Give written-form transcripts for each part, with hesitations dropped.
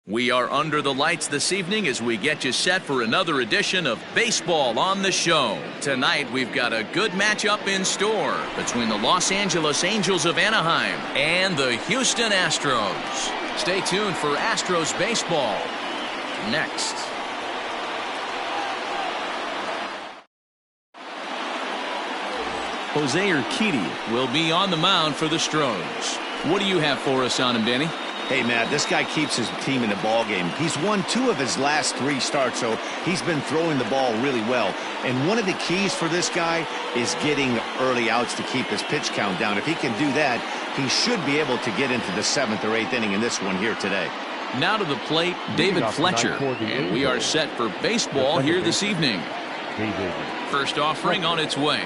We are under the lights this evening as we get you set for another edition of Baseball on the Show. Tonight, we've got a good matchup in store between the Los Angeles Angels of Anaheim and the Houston Astros. Stay tuned for Astros baseball next. Jose Urquidy will be on the mound for the Stros. What do you have for us on him, Danny? Hey, Matt, this guy keeps his team in the ball game. He's won 2 of his last 3 starts, so he's been throwing the ball really well. And one of the keys for this guy is getting early outs to keep his pitch count down. If he can do that, he should be able to get into the 7th or 8th inning in this one here today. Now to the plate, David Fletcher. And we are set for baseball here this evening. First offering on its way.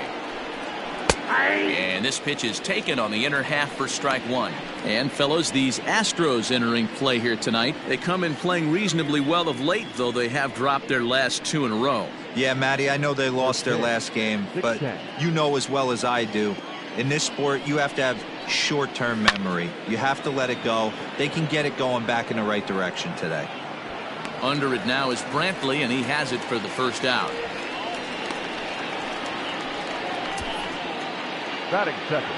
And this pitch is taken on the inner half for strike 1. And fellows, these Astros entering play here tonight. They come in playing reasonably well of late, though they have dropped their last 2 in a row. Yeah, Matty, I know they lost their last game, but you know as well as I do, in this sport you have to have short-term memory. You have to let it go. They can get it going back in the right direction today. Under it now is Brantley, and he has it for the first out. Batting second,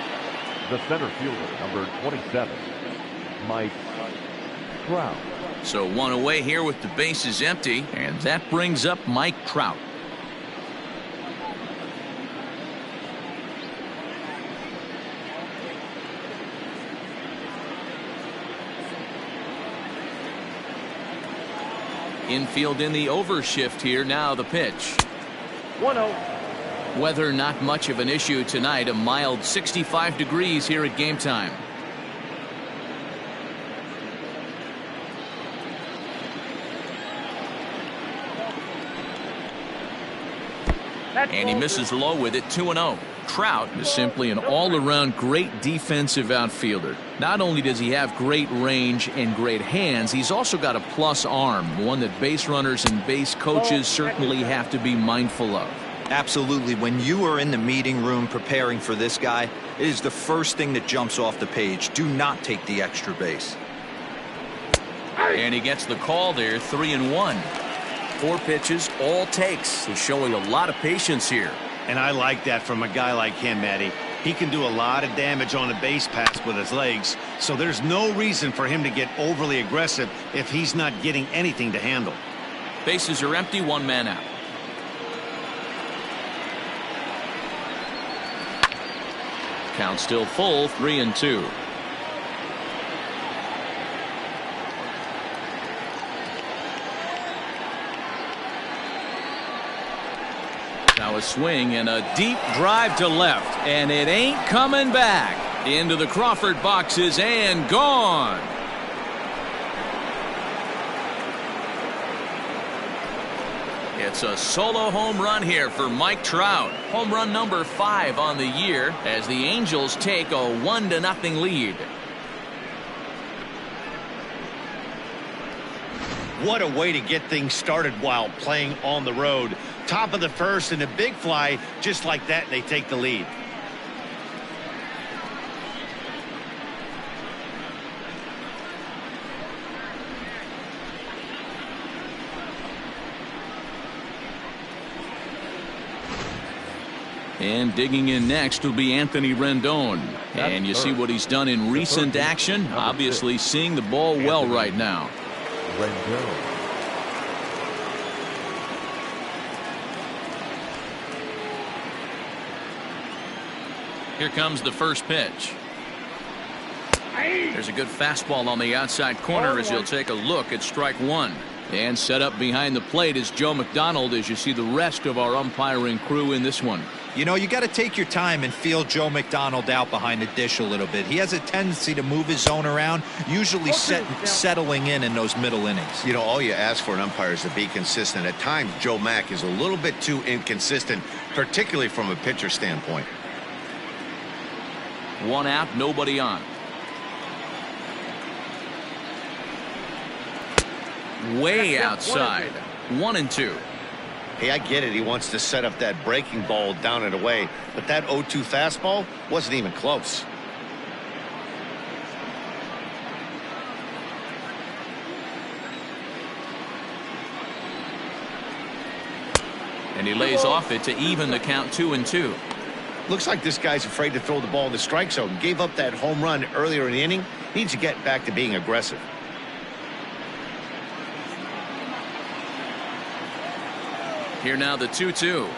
the center fielder, number 27, Mike Trout. So 1 away here with the bases empty, and that brings up Mike Trout. Infield in the overshift here. Now the pitch. 1-0. Weather not much of an issue tonight. A mild 65 degrees here at game time. And he misses low with it. 2-0. Trout is simply an all-around great defensive outfielder. Not only does he have great range and great hands, he's also got a plus arm, one that base runners and base coaches certainly have to be mindful of. Absolutely. When you are in the meeting room preparing for this guy, it is the first thing that jumps off the page. Do not take the extra base. And he gets the call there. 3-1. 4 pitches, all takes. He's showing a lot of patience here. And I like that from a guy like him, Matty. He can do a lot of damage on a base pass with his legs, so there's no reason for him to get overly aggressive if he's not getting anything to handle. Bases are empty, 1 man out. Count still full, 3-2. Now a swing and a deep drive to left, and it ain't coming back. Into the Crawford boxes and gone. It's a solo home run here for Mike Trout. Home run number 5 on the year as the Angels take a 1-0 lead. What a way to get things started while playing on the road. Top of the first and a big fly just like that, and they take the lead. And digging in next will be Anthony Rendon. And you see what he's done in recent action. Obviously seeing the ball well right now. Rendon. Here comes the first pitch. There's a good fastball on the outside corner as he'll take a look at strike 1. And set up behind the plate is Joe McDonald as you see the rest of our umpiring crew in this one. You know, you got to take your time and feel Joe McDonald out behind the dish a little bit. He has a tendency to move his zone around, usually settling in those middle innings. You know, all you ask for an umpire is to be consistent. At times, Joe Mack is a little bit too inconsistent, particularly from a pitcher standpoint. 1 out, nobody on. Way outside. 1-2. Hey, I get it. He wants to set up that breaking ball down and away, but that 0-2 fastball wasn't even close. And he lays off it to even the count 2-2. Looks like this guy's afraid to throw the ball in the strike zone. Gave up that home run earlier in the inning. Needs to get back to being aggressive. Here now the 2-2.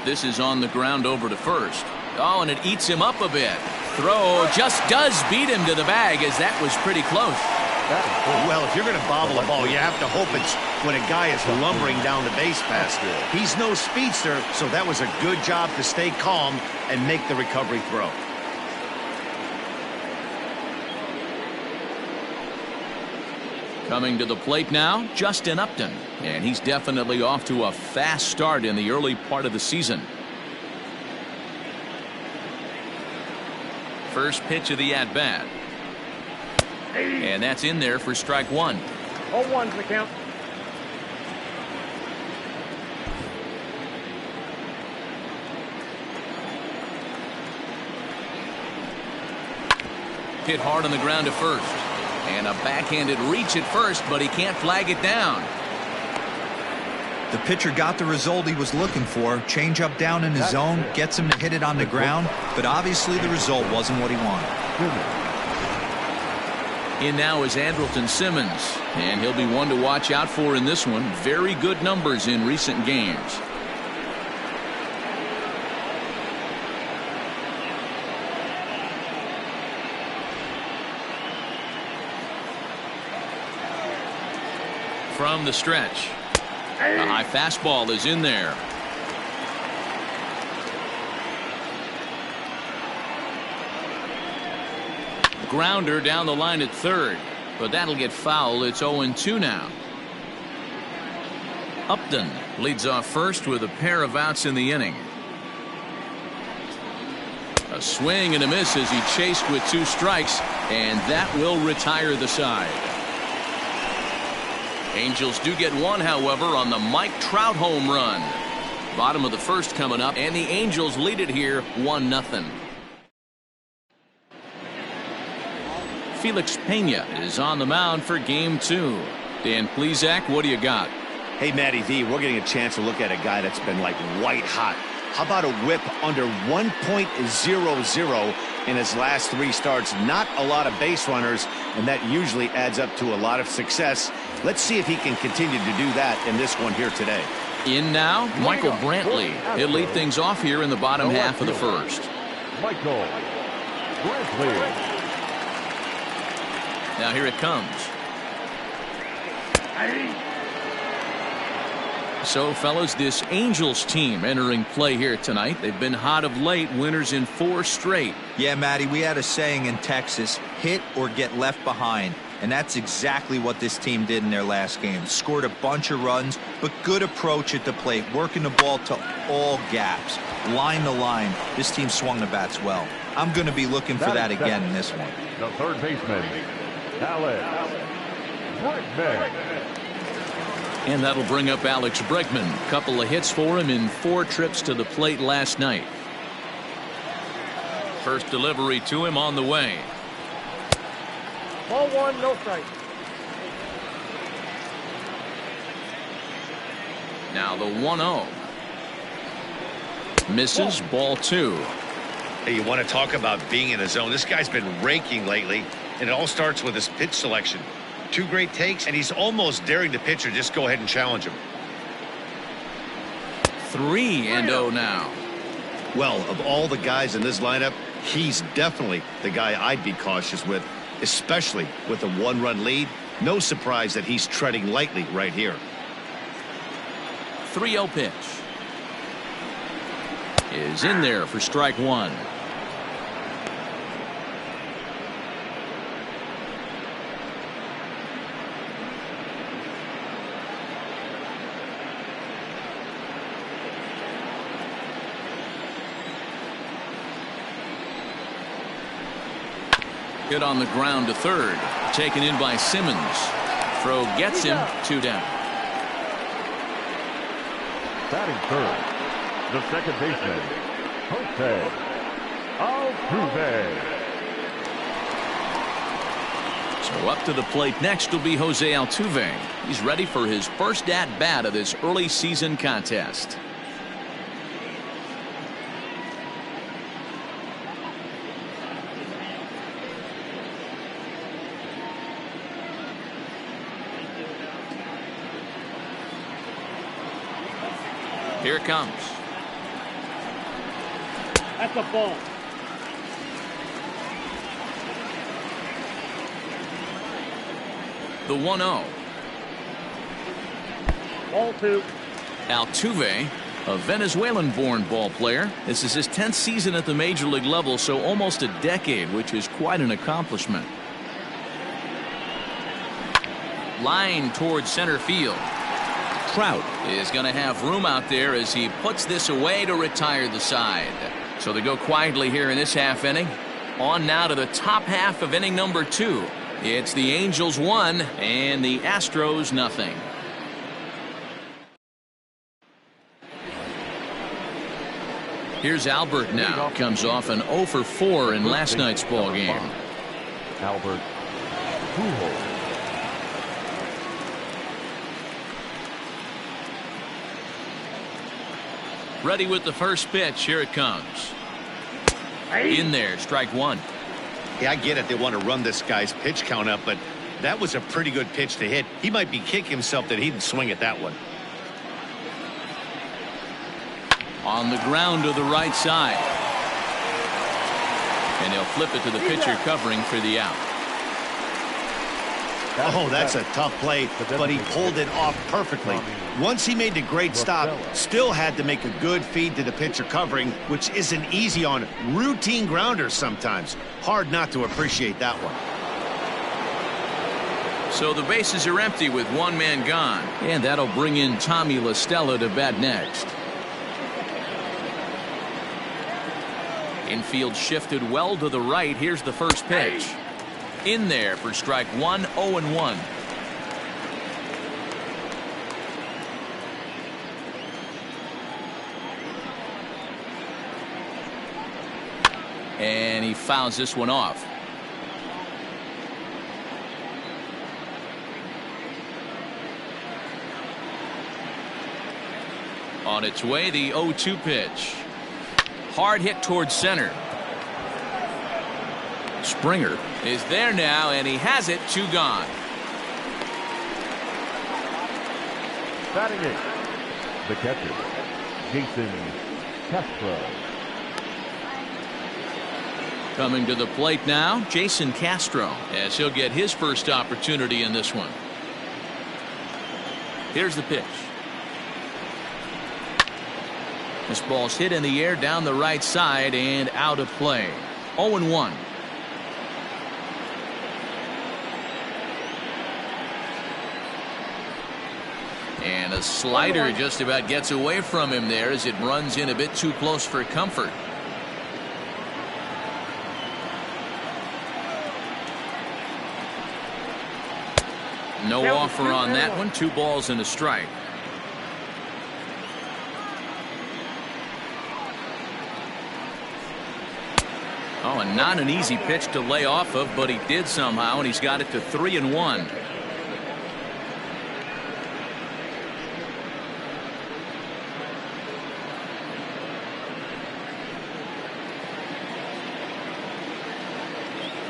This is on the ground over to first. Oh, and it eats him up a bit. Throw just does beat him to the bag, as that was pretty close. Well, if you're going to bobble a ball, you have to hope it's when a guy is lumbering down the base pass. He's no speedster, so that was a good job to stay calm and make the recovery throw. Coming to the plate now, Justin Upton. And he's definitely off to a fast start in the early part of the season. First pitch of the at-bat. And that's in there for strike one. 0-1's the count. Hit hard on the ground to first. And a backhanded reach at first, but he can't flag it down. The pitcher got the result he was looking for. Change up down in his zone, gets him to hit it on the ground, but obviously the result wasn't what he wanted. In now is Andrelton Simmons, and he'll be one to watch out for in this one. Very good numbers in recent games. From the stretch. A high fastball is in there. Grounder down the line at third, but that'll get foul. It's 0-2 now. Upton leads off first with a pair of outs in the inning. A swing and a miss as he chased with 2 strikes, and that will retire the side. Angels do get one, however, on the Mike Trout home run. Bottom of the first coming up, and the Angels lead it here 1-0. Felix Pena is on the mound for game 2. Dan Plesac, what do you got? Hey, Matty V, we're getting a chance to look at a guy that's been like white hot. How about a whip under 1.00 in his last 3 starts? Not a lot of base runners, and that usually adds up to a lot of success. Let's see if he can continue to do that in this one here today. In now, Michael Brantley. He'll lead things off here in the bottom half of the first. Michael Brantley. Now here it comes. So, fellas, this Angels team entering play here tonight. They've been hot of late, winners in 4 straight. Yeah, Matty, we had a saying in Texas, hit or get left behind. And that's exactly what this team did in their last game. Scored a bunch of runs, but good approach at the plate, working the ball to all gaps, line to line. This team swung the bats well. I'm going to be looking for that again in this one. The third baseman, Alex Bregman. And that'll bring up Alex Bregman. Couple of hits for him in 4 trips to the plate last night. First delivery to him on the way. Ball 1, no strike. Now the 1-0. Misses, ball 2. Hey, you want to talk about being in the zone? This guy's been raking lately, and it all starts with his pitch selection. 2 great takes, and he's almost daring the pitcher just go ahead and challenge him. 3-0 now. Well, of all the guys in this lineup, he's definitely the guy I'd be cautious with, especially with a 1-run lead. No surprise that he's treading lightly right here. 3-0 pitch is in there for strike 1. Hit on the ground to third. Taken in by Simmons. Throw gets him 2 down. Batting third, the second baseman, Jose Altuve. So up to the plate next will be Jose Altuve. He's ready for his first at-bat of this early season contest. Here it comes. That's a ball. The 1-0. Ball 2. Altuve, a Venezuelan-born ball player. This is his 10th season at the major league level, so almost a decade, which is quite an accomplishment. Line towards center field. Trout is going to have room out there as he puts this away to retire the side. So they go quietly here in this half inning. On now to the top half of inning number 2. It's the Angels 1 and the Astros nothing. Here's Albert now. Comes off an 0 for 4 in last night's ball game. Albert Kohl. Ready with the first pitch. Here it comes. In there, strike 1. Yeah, I get it. They want to run this guy's pitch count up, but that was a pretty good pitch to hit. He might be kicking himself that he didn't swing at that one. On the ground to the right side. And he'll flip it to the pitcher covering for the out. Oh, that's a tough play, but he pulled it off perfectly. Once he made the great stop, still had to make a good feed to the pitcher covering, which isn't easy on routine grounders sometimes. Hard not to appreciate that one. So the bases are empty with one man gone. And that'll bring in Tommy La Stella to bat next. Infield shifted well to the right. Here's the first pitch. In there for strike 1, 0-1. And he fouls this one off. On its way, the 0-2 pitch. Hard hit towards center. Springer is there now, and he has it. 2 gone. Batting it, the catcher, Jason Castro. Coming to the plate now, Jason Castro, as he'll get his first opportunity in this one. Here's the pitch. This ball's hit in the air down the right side and out of play. 0-1. And a slider just about gets away from him there as it runs in a bit too close for comfort. No offer on that one. 2 balls and a strike. Oh, and not an easy pitch to lay off of, but he did somehow, and he's got it to 3-1.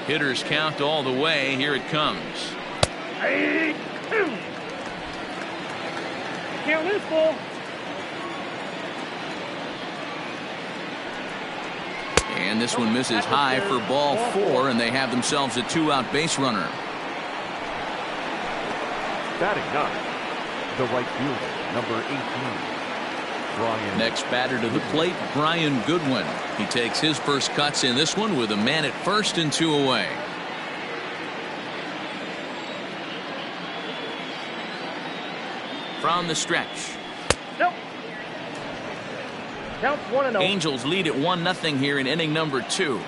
Hitters count all the way. Here it comes. 8-2. Count this ball. And this one misses high for ball 4, and they have themselves a 2-out base runner. Batting 9, the right fielder, number 18, Brian. Next batter to the plate, Brian Goodwin. He takes his first cuts in this one with a man at first and 2 away. From the stretch. Nope. Counts 1-0. Angels lead at 1-0 here in inning number 2.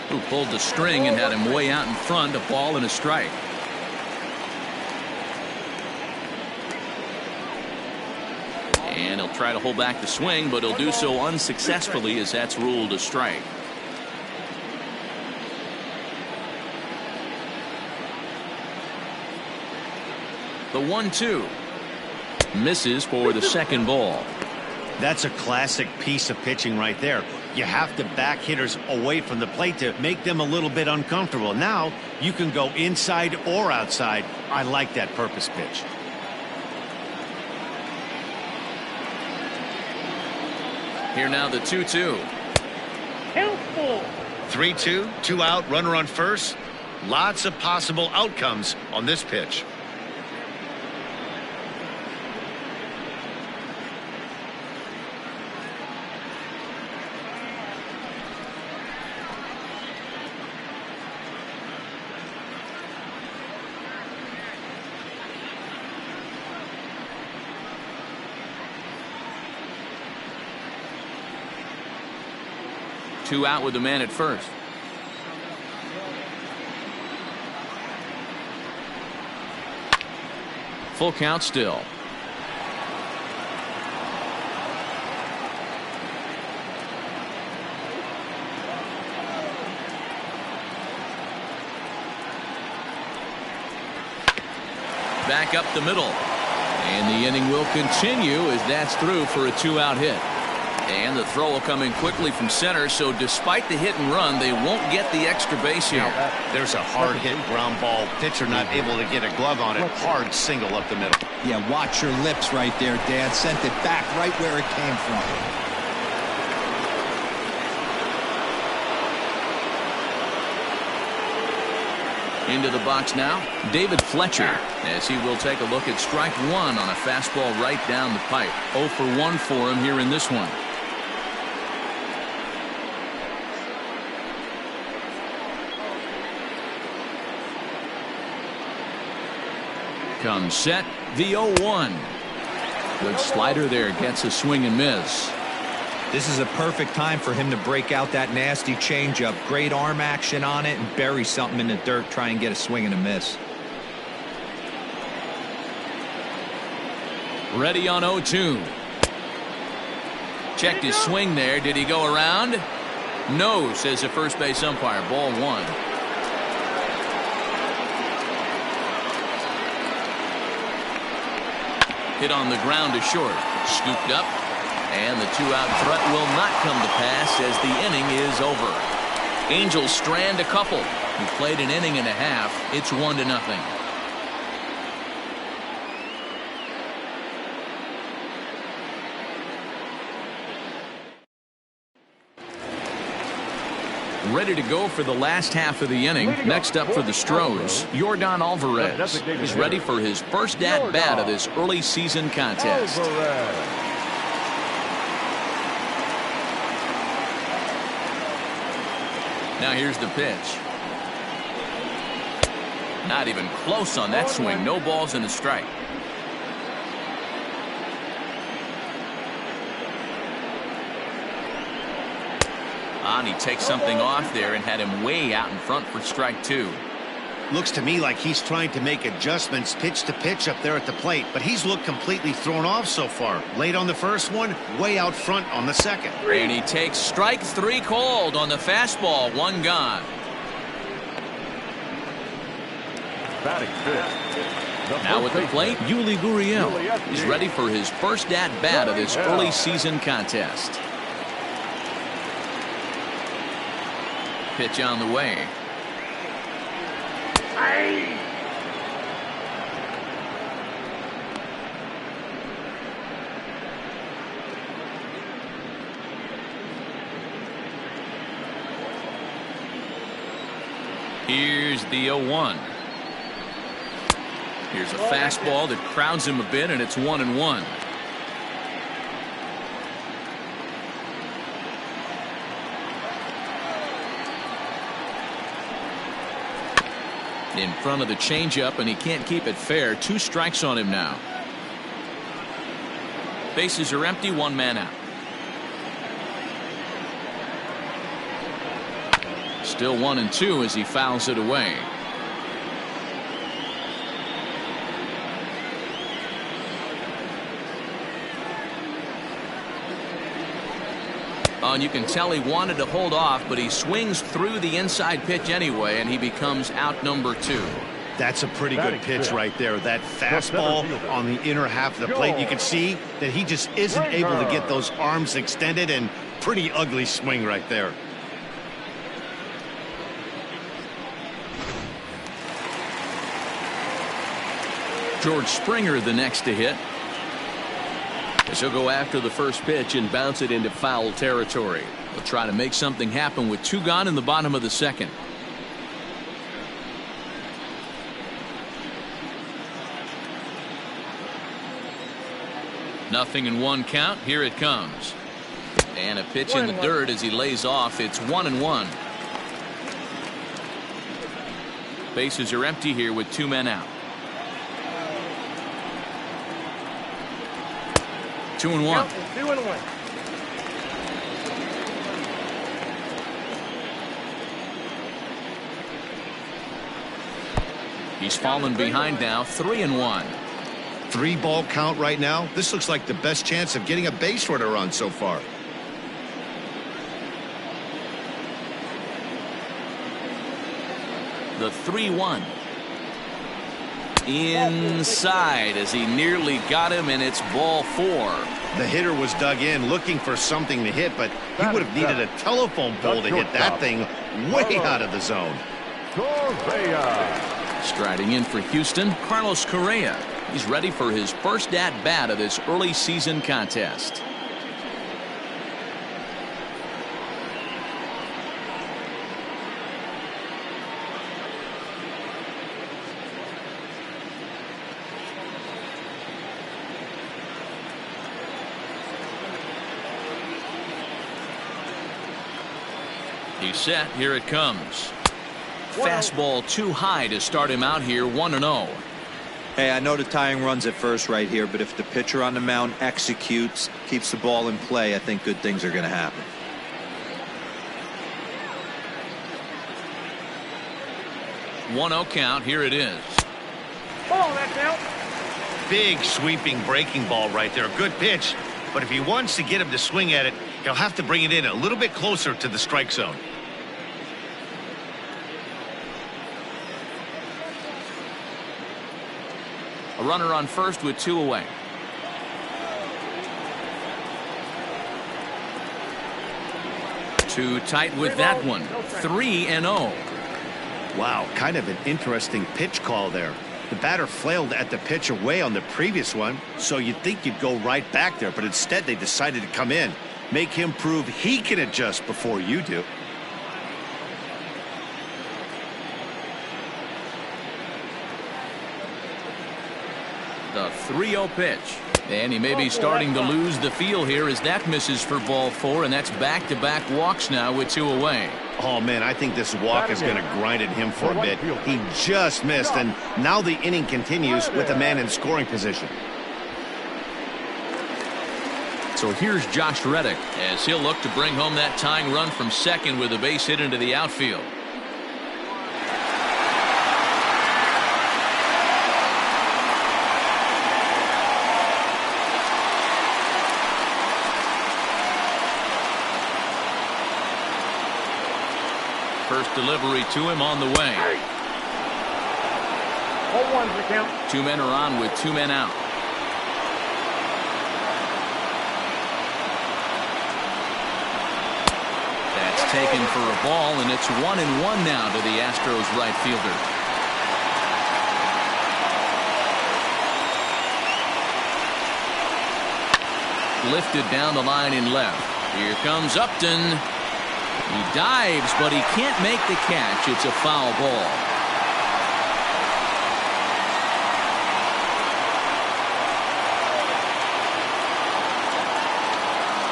Who pulled the string and had him way out in front. A ball and a strike. And he'll try to hold back the swing, but he'll do so unsuccessfully as that's ruled a strike. The 1-2. Misses for the second ball. That's a classic piece of pitching right there. You have to back hitters away from the plate to make them a little bit uncomfortable. Now you can go inside or outside. I like that purpose pitch. Here now the 2-2. Count full. 3-2, 2 out, runner on first. Lots of possible outcomes on this pitch. Two out with the man at first. Full count still. Back up the middle. And the inning will continue as that's through for a 2-out hit. And the throw will come in quickly from center, so despite the hit and run, they won't get the extra base here. There's a hard hit ground ball. Pitcher not able to get a glove on it. Hard single up the middle. Yeah, watch your lips right there, Dad. Sent it back right where it came from. Into the box now, David Fletcher, as he will take a look at strike one on a fastball right down the pipe. 0 for 1 for him here in this one. Comes set, the 0-1. Good slider there, gets a swing and miss. This is a perfect time for him to break out that nasty changeup. Great arm action on it and bury something in the dirt. Try and get a swing and a miss. Ready on 0-2. Checked his swing there. Did he go around? No, says the first base umpire. Ball 1. Hit on the ground to short. Scooped up. And the 2-out threat will not come to pass as the inning is over. Angels strand a couple who played an inning and a half. It's 1-0. Ready to go for the last half of the inning. Next up for the Stros, Yordan Alvarez is ready for his first at-bat of this early season contest. Now here's the pitch. Not even close on that swing. No balls and a strike. And he takes something off there and had him way out in front for strike 2. Looks to me like he's trying to make adjustments pitch to pitch up there at the plate, but he's looked completely thrown off so far. Late on the first one, way out front on the second. And he takes strike 3 called on the fastball. 1 gone. Batting fifth. Now with the plate, Yuli Gurriel is ready for his first at-bat of this early season contest. Pitch on the way. Here's the 0-1. Here's a fastball that crowds him a bit, and it's 1-1. In front of the changeup, and he can't keep it fair. 2 strikes on him now. Bases are empty, 1 man out. Still 1-2 as he fouls it away. And you can tell he wanted to hold off, but he swings through the inside pitch anyway, and he becomes out number 2. That's a pretty good pitch right there. That fastball on the inner half of the plate. You can see that he just isn't able to get those arms extended, and pretty ugly swing right there. George Springer the next to hit. As he'll go after the first pitch and bounce it into foul territory. He'll try to make something happen with 2 gone in the bottom of the second. Nothing in 1 count. Here it comes. And a pitch in the dirt as he lays off. It's 1-1. Bases are empty here with 2 men out. 2-1. 2-1. He's fallen behind now. 3-1. 3-ball count right now. This looks like the best chance of getting a base runner run so far. The 3-1. Inside as he nearly got him, and it's ball 4. The hitter was dug in looking for something to hit, but he would have needed a telephone pole to hit that thing way out of the zone. Striding in for Houston, Carlos Correa. He's ready for his first at-bat of this early season contest. He's set. Here it comes. Fastball too high to start him out here. 1-0. Hey, I know the tying run's at first right here, but if the pitcher on the mound executes, keeps the ball in play, I think good things are going to happen. One 1-0 count. Here it is. Ball, that's out. Big sweeping breaking ball right there. Good pitch. But if he wants to get him to swing at it, he'll have to bring it in a little bit closer to the strike zone. A runner on first with 2 away. Too tight with that one. 3-0. Wow, kind of an interesting pitch call there. The batter flailed at the pitch away on the previous one, so you'd think you'd go right back there, but instead they decided to come in. Make him prove he can adjust before you do. The 3-0 pitch. And he may be starting to lose the feel here as that misses for ball 4, and that's back-to-back walks now with 2 away. Oh, man, I think this walk is going to grind at him for a bit. He just missed, and now the inning continues with a man in scoring position. So here's Josh Reddick as he'll look to bring home that tying run from second with a base hit into the outfield. First delivery to him on the way. 0-1 the count. 2 men are on with 2 men out. That's taken for a ball, and it's 1-1 now to the Astros right fielder. Lifted down the line in left. Here comes Upton. He dives, but he can't make the catch. It's a foul ball.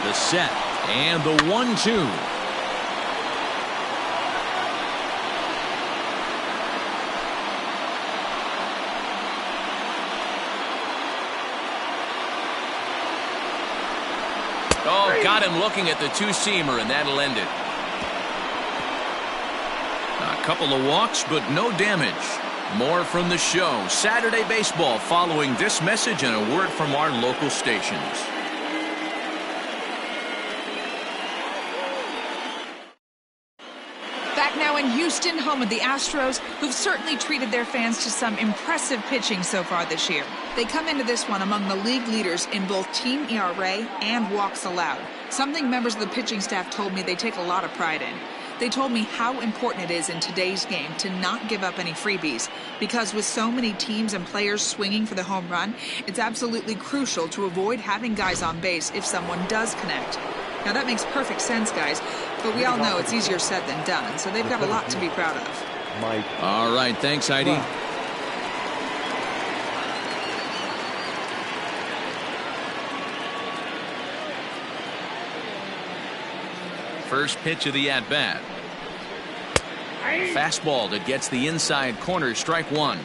The set and the 1-2. Oh, got him looking at the two-seamer, and that'll end it. A couple of walks, but no damage. More from the show. Saturday Baseball following this message and a word from our local stations. Back now in in Houston, home of the Astros, who've certainly treated their fans to some impressive pitching so far this year. They come into this one among the league leaders in both team ERA and walks allowed, something members of the pitching staff told me they take a lot of pride in. They told me how important it is in today's game to not give up any freebies, because with so many teams and players swinging for the home run, it's absolutely crucial to avoid having guys on base if someone does connect. Now that makes perfect sense, guys, but we all know it's easier said than done, so they've got a lot to be proud of. All right, thanks, Heidi. First pitch of the at-bat. Fastball that gets the inside corner, strike one.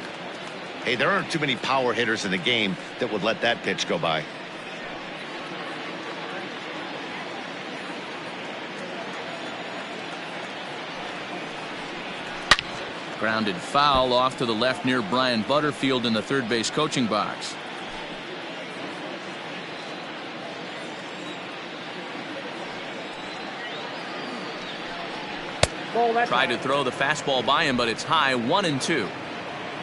Hey, there aren't too many power hitters in the game that would let that pitch go by. Grounded foul off to the left near Brian Butterfield in the third base coaching box. Tried to throw the fastball by him, but it's high, 1-2.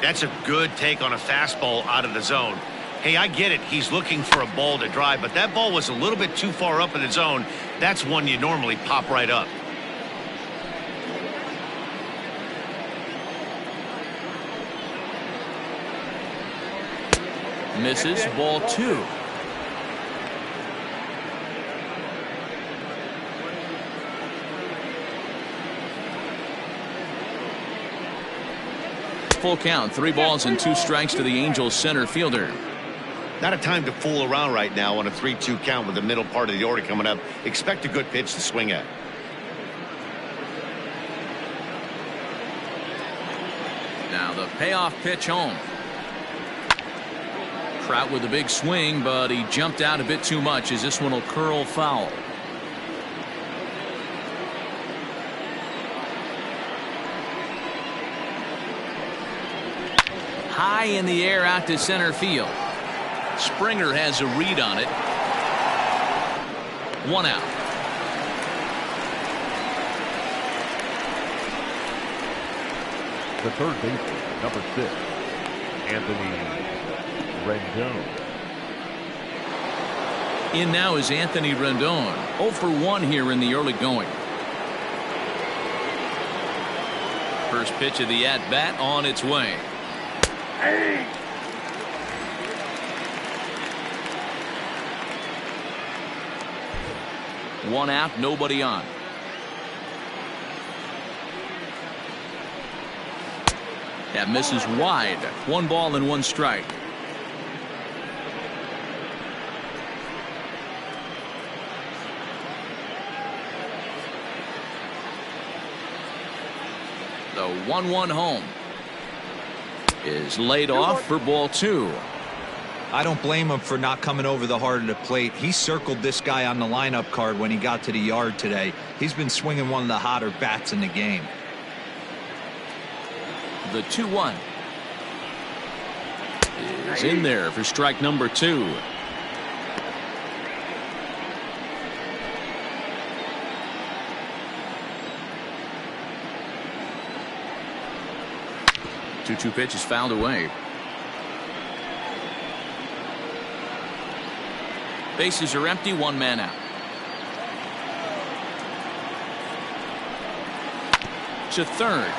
That's a good take on a fastball out of the zone. Hey, I get it. He's looking for a ball to drive, but that ball was a little bit too far up in the zone. That's one you normally pop right up. Misses, ball two. Full count, 3 balls and 2 strikes to the Angels center fielder. Not a time to fool around right now on a 3-2 count with the middle part of the order coming up. Expect a good pitch to swing at. Now the payoff pitch home. Trout with a big swing, but he jumped out a bit too much as this one will curl foul. High in the air out to center field. Springer has a read on it. 1 out. The third baseman, number 6, Anthony Rendon. In now is Anthony Rendon. 0 for 1 here in the early going. First pitch of the at-bat on its way. Hey! 1 out, nobody on. That misses wide. 1 ball and 1 strike. The 1-1 home is laid off for ball 2. I don't blame him for not coming over the heart of the plate. He circled this guy on the lineup card when he got to the yard today. He's been swinging one of the hotter bats in the game. The 2-1 is in there for strike number 2. Two pitch is fouled away. Bases are empty, 1 man out. To third.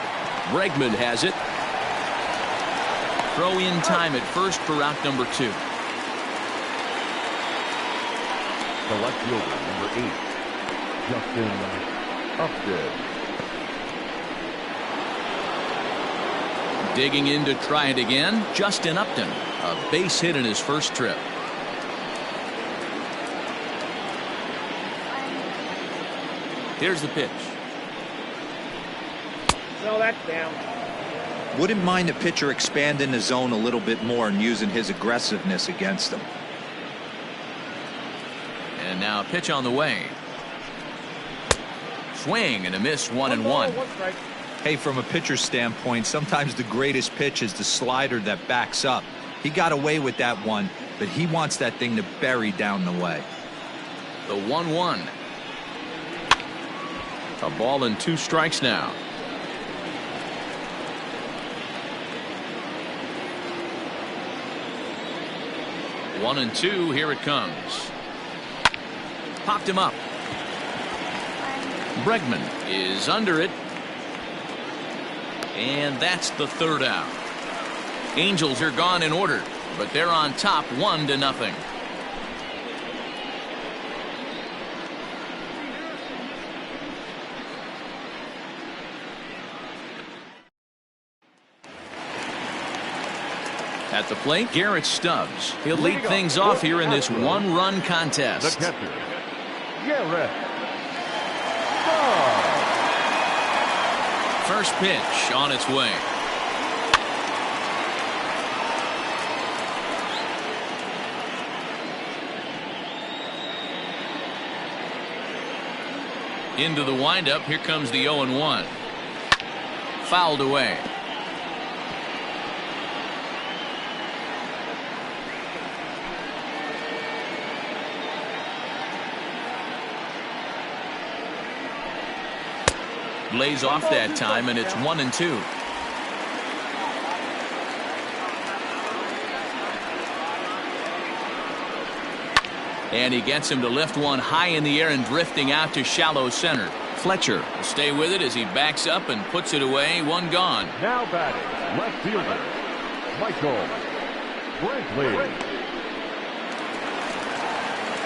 Bregman has it. Throw in time at first for out number 2. The left fielder, number 8, Justin Upton. Digging in to try it again, Justin Upton. A base hit in his first trip. Here's the pitch. No, that's down. Wouldn't mind the pitcher expanding the zone a little bit more and using his aggressiveness against them. And now a pitch on the way. Swing and a miss, 1-1. Hey, from a pitcher's standpoint, sometimes the greatest pitch is the slider that backs up. He got away with that one, but he wants that thing to bury down the way. The 1-1. A ball and 2 strikes now. 1-2. Here it comes. Popped him up. Bregman is under it. And that's the third out. Angels are gone in order, but they're on top 1-0. At the plate, Garrett Stubbs. He'll lead things off here in this one-run contest. The catcher, Garrett Stubbs. First pitch on its way. Into the windup. Here comes the 0-1. Fouled away. Lays off that time, and it's 1-2. And he gets him to lift one high in the air and drifting out to shallow center. Fletcher will stay with it as he backs up and puts it away. One gone. Now batting, left fielder, Michael Brantley.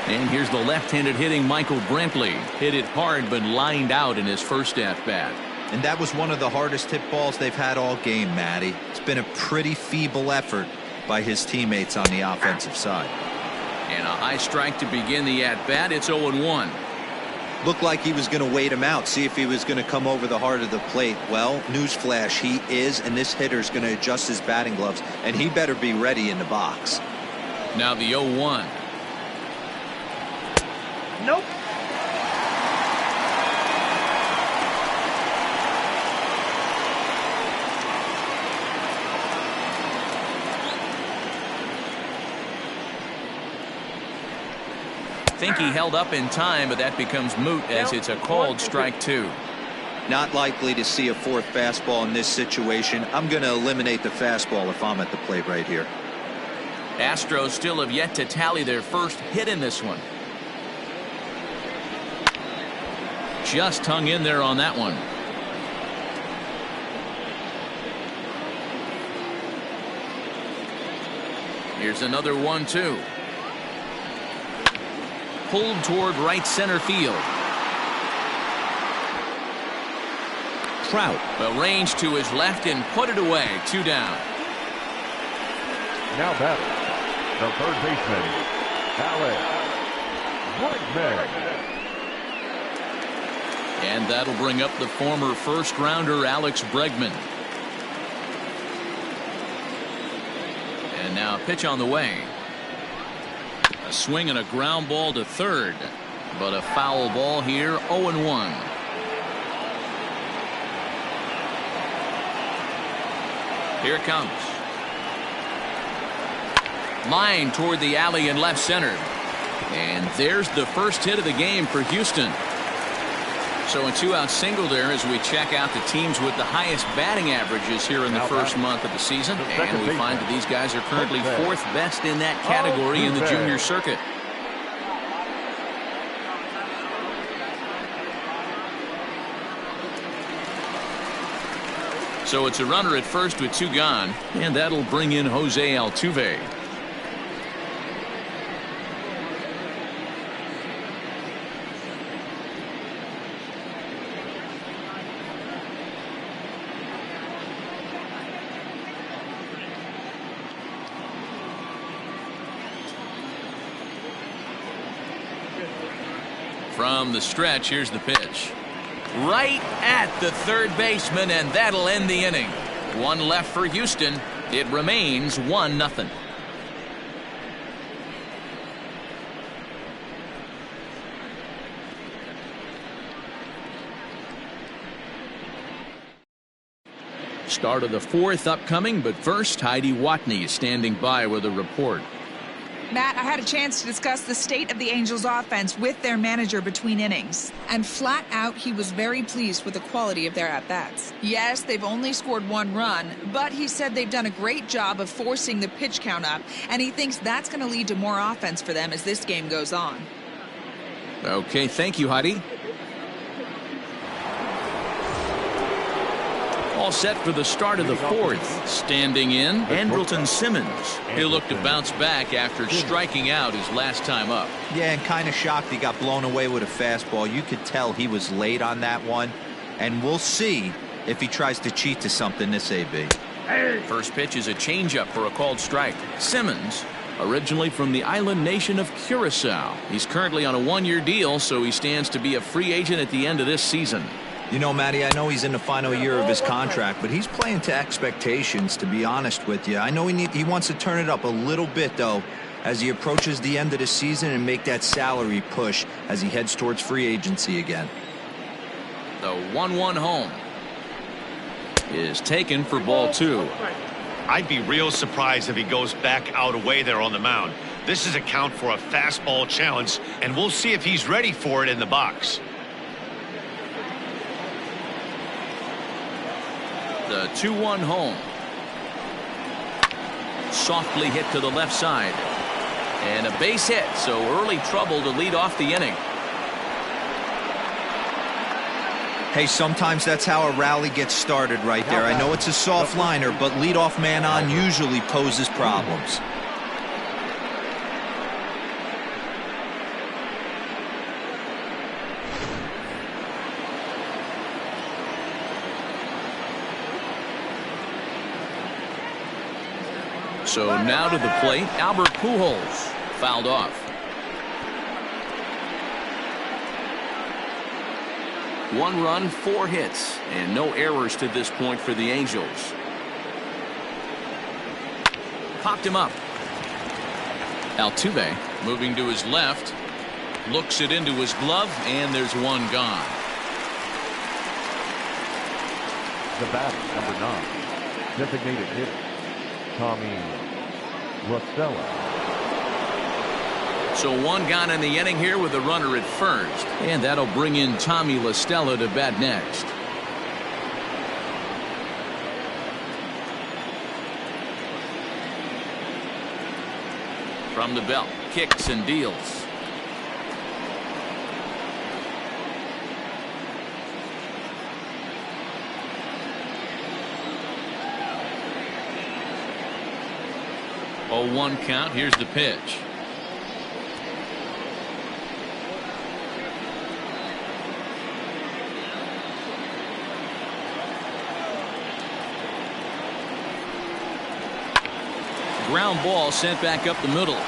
And here's the left-handed hitting Michael Brantley. Hit it hard but lined out in his first at-bat. And that was one of the hardest hit balls they've had all game, Matty. It's been a pretty feeble effort by his teammates on the offensive side. And a high strike to begin the at-bat. It's 0-1. Looked like he was going to wait him out, see if he was going to come over the heart of the plate. Well, newsflash, he is, and this hitter's going to adjust his batting gloves, and he better be ready in the box. Now the 0-1. Nope. Think he held up in time, but that becomes moot as it's a called strike 2. Not likely to see a fourth fastball in this situation. I'm going to eliminate the fastball if I'm at the plate right here. Astros still have yet to tally their first hit in this one. Just hung in there on that one. Here's another 1-2. Pulled toward right center field. Trout will range to his left and put it away. 2 down. Now batting, the third baseman, Alex Bregman. And that'll bring up the former first-rounder Alex Bregman. And now a pitch on the way. A swing and a ground ball to third, but a foul ball here. 0-1. Here it comes. Line toward the alley in left center. And there's the first hit of the game for Houston. So a 2-out single there as we check out the teams with the highest batting averages here in the first month of the season. And we find that these guys are currently 4th best in that category in the junior circuit. So it's a runner at first with 2 gone, and that'll bring in Jose Altuve. From the stretch, here's the pitch. Right at the third baseman, and that'll end the inning. 1 left for Houston. It remains 1-0. Start of the 4th upcoming, but first, Heidi Watney is standing by with a report. Matt, I had a chance to discuss the state of the Angels offense with their manager between innings. And flat out, he was very pleased with the quality of their at-bats. Yes, they've only scored 1 run, but he said they've done a great job of forcing the pitch count up, and he thinks that's going to lead to more offense for them as this game goes on. Okay, thank you, Heidi. All set for the start of the 4th. Standing in, Andrelton Simmons. He'll look to bounce back after striking out his last time up. Yeah, and kind of shocked he got blown away with a fastball. You could tell he was late on that one. And we'll see if he tries to cheat to something this AB. First pitch is a changeup for a called strike. Simmons, originally from the island nation of Curacao. He's currently on a 1-year deal, so he stands to be a free agent at the end of this season. You know, Matty, I know he's in the final year of his contract, but he's playing to expectations, to be honest with you. I know he wants to turn it up a little bit, though, as he approaches the end of the season and make that salary push as he heads towards free agency again. The 1-1 home is taken for ball 2. I'd be real surprised if he goes back out away there on the mound. This is a count for a fastball challenge, and we'll see if he's ready for it in the box. The 2-1 home. Softly hit to the left side. And a base hit, so early trouble to lead off the inning. Hey, sometimes that's how a rally gets started right there. I know it's a soft liner, but leadoff man on usually poses problems. So now to the plate, Albert Pujols, fouled off. One run, 4 hits, and no errors to this point for the Angels. Popped him up. Altuve moving to his left, looks it into his glove, and there's one gone. The batter, number 9, designated hitter, Tommy Rosella. So one gone in the inning here with a runner at first. And that'll bring in Tommy La Stella to bat next. From the belt, kicks and deals. Oh, 1 count. Here's the pitch. Ground ball sent back up the middle.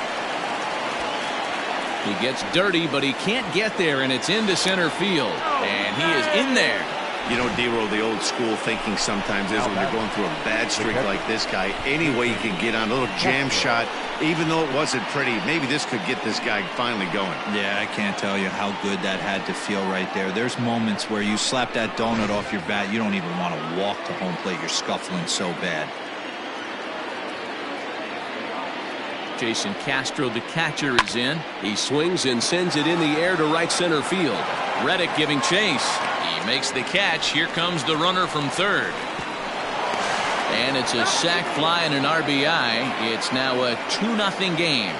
He gets dirty, but he can't get there, and it's into center field. And he is in there. You know, D-Roll, the old school thinking sometimes is when you're going through a bad streak like this guy, any way you can get on a little jam shot, even though it wasn't pretty, maybe this could get this guy finally going. Yeah, I can't tell you how good that had to feel right there. There's moments where you slap that donut off your bat, you don't even want to walk to home plate. You're scuffling so bad. Jason Castro, the catcher, is in. He swings and sends it in the air to right center field. Reddick giving chase. He makes the catch. Here comes the runner from third. And it's a sac fly and an RBI. It's now a 2-0 game.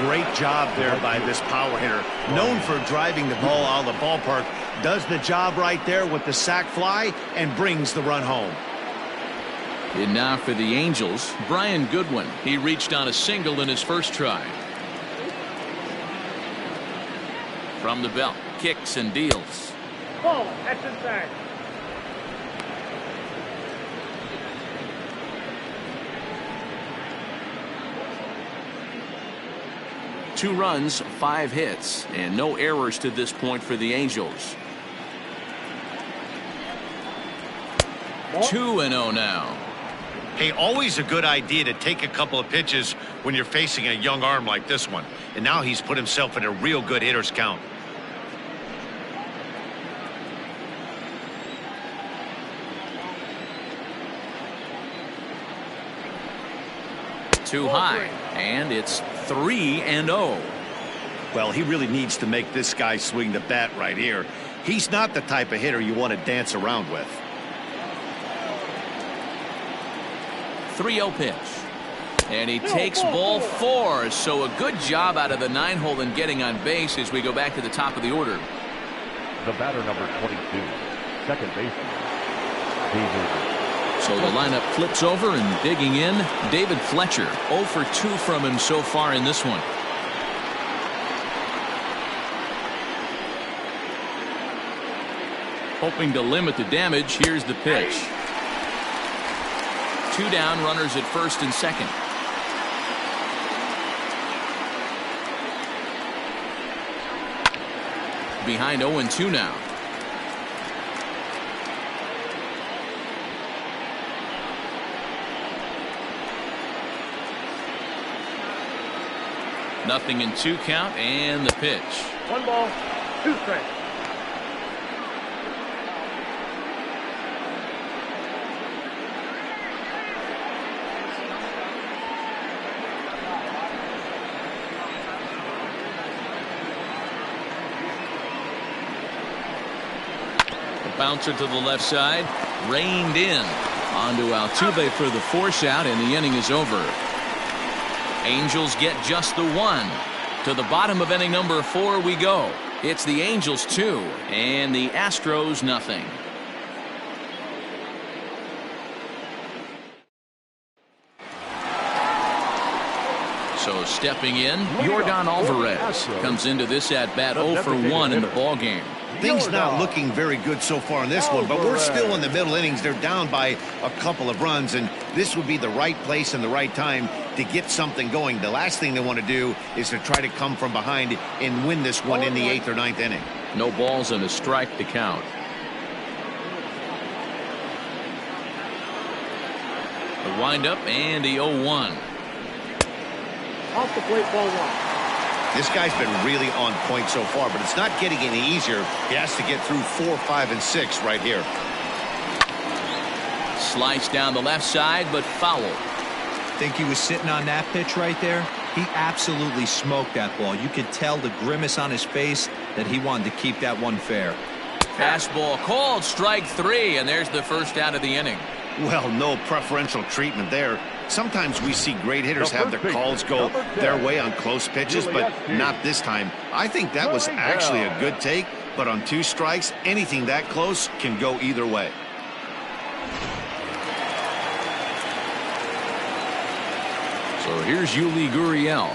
Great job there by this power hitter. Known for driving the ball out of the ballpark. Does the job right there with the sac fly and brings the run home. And now for the Angels, Brian Goodwin. He reached on a single in his first try. From the belt, kicks and deals. Oh, that's inside. Two runs, 5 hits, and no errors to this point for the Angels. 2-0 now. Hey, always a good idea to take a couple of pitches when you're facing a young arm like this one. And now he's put himself in a real good hitter's count. too high, and it's 3-0. Well, he really needs to make this guy swing the bat right here. He's not the type of hitter you want to dance around with. 3-0 pitch. And he takes ball 4. So a good job out of the 9-hole in getting on base as we go back to the top of the order. The batter, number 22, second baseman, David. So the lineup flips over, and digging in, David Fletcher. 0 for 2 from him so far in this one. Hoping to limit the damage, here's the pitch. 2 down, runners at first and second. Behind 0-2 now. Nothing in 2 count, and the pitch. 1 ball, 2 strikes. Bouncer to the left side, reined in onto Altuve for the force out, and the inning is over. Angels get just the 1. To the bottom of inning number 4 we go. It's the Angels 2 and the Astros nothing. So stepping in, Yordan Alvarez comes into this at bat 0 for 1 in the ball game. Things not looking very good so far in this one, but we're still in the middle innings. They're down by a couple of runs, and this would be the right place and the right time to get something going. The last thing they want to do is to try to come from behind and win this one in the 8th or 9th inning. No balls and a strike to count. The windup and the 0-1. Off the plate, ball 1. This guy's been really on point so far, but it's not getting any easier. He has to get through 4, 5, and 6 right here. Slice down the left side, but foul. Think he was sitting on that pitch right there? He absolutely smoked that ball. You could tell the grimace on his face that he wanted to keep that one fair. Fastball called, strike 3, and there's the first out of the inning. Well, no preferential treatment there. Sometimes we see great hitters have their calls go their way on close pitches, but not this time. I think that was actually a good take, but on 2 strikes, anything that close can go either way. So here's Yuli Gurriel.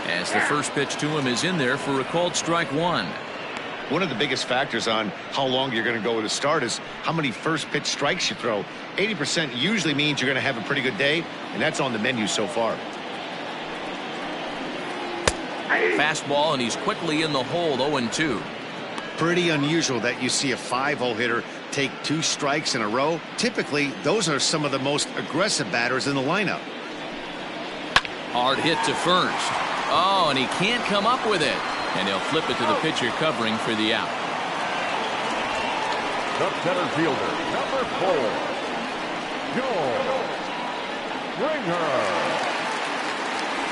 As the first pitch to him is in there for a called strike 1. One of the biggest factors on how long you're going to go with a start is how many first pitch strikes you throw. 80% usually means you're going to have a pretty good day, and that's on the menu so far. Fastball, and he's quickly in the hole, 0-2. Pretty unusual that you see a 5-hole hitter take 2 strikes in a row. Typically, those are some of the most aggressive batters in the lineup. Hard hit to first. Oh, and he can't come up with it. And he'll flip it to the pitcher covering for the out. The center fielder, number 4, Joe Springer.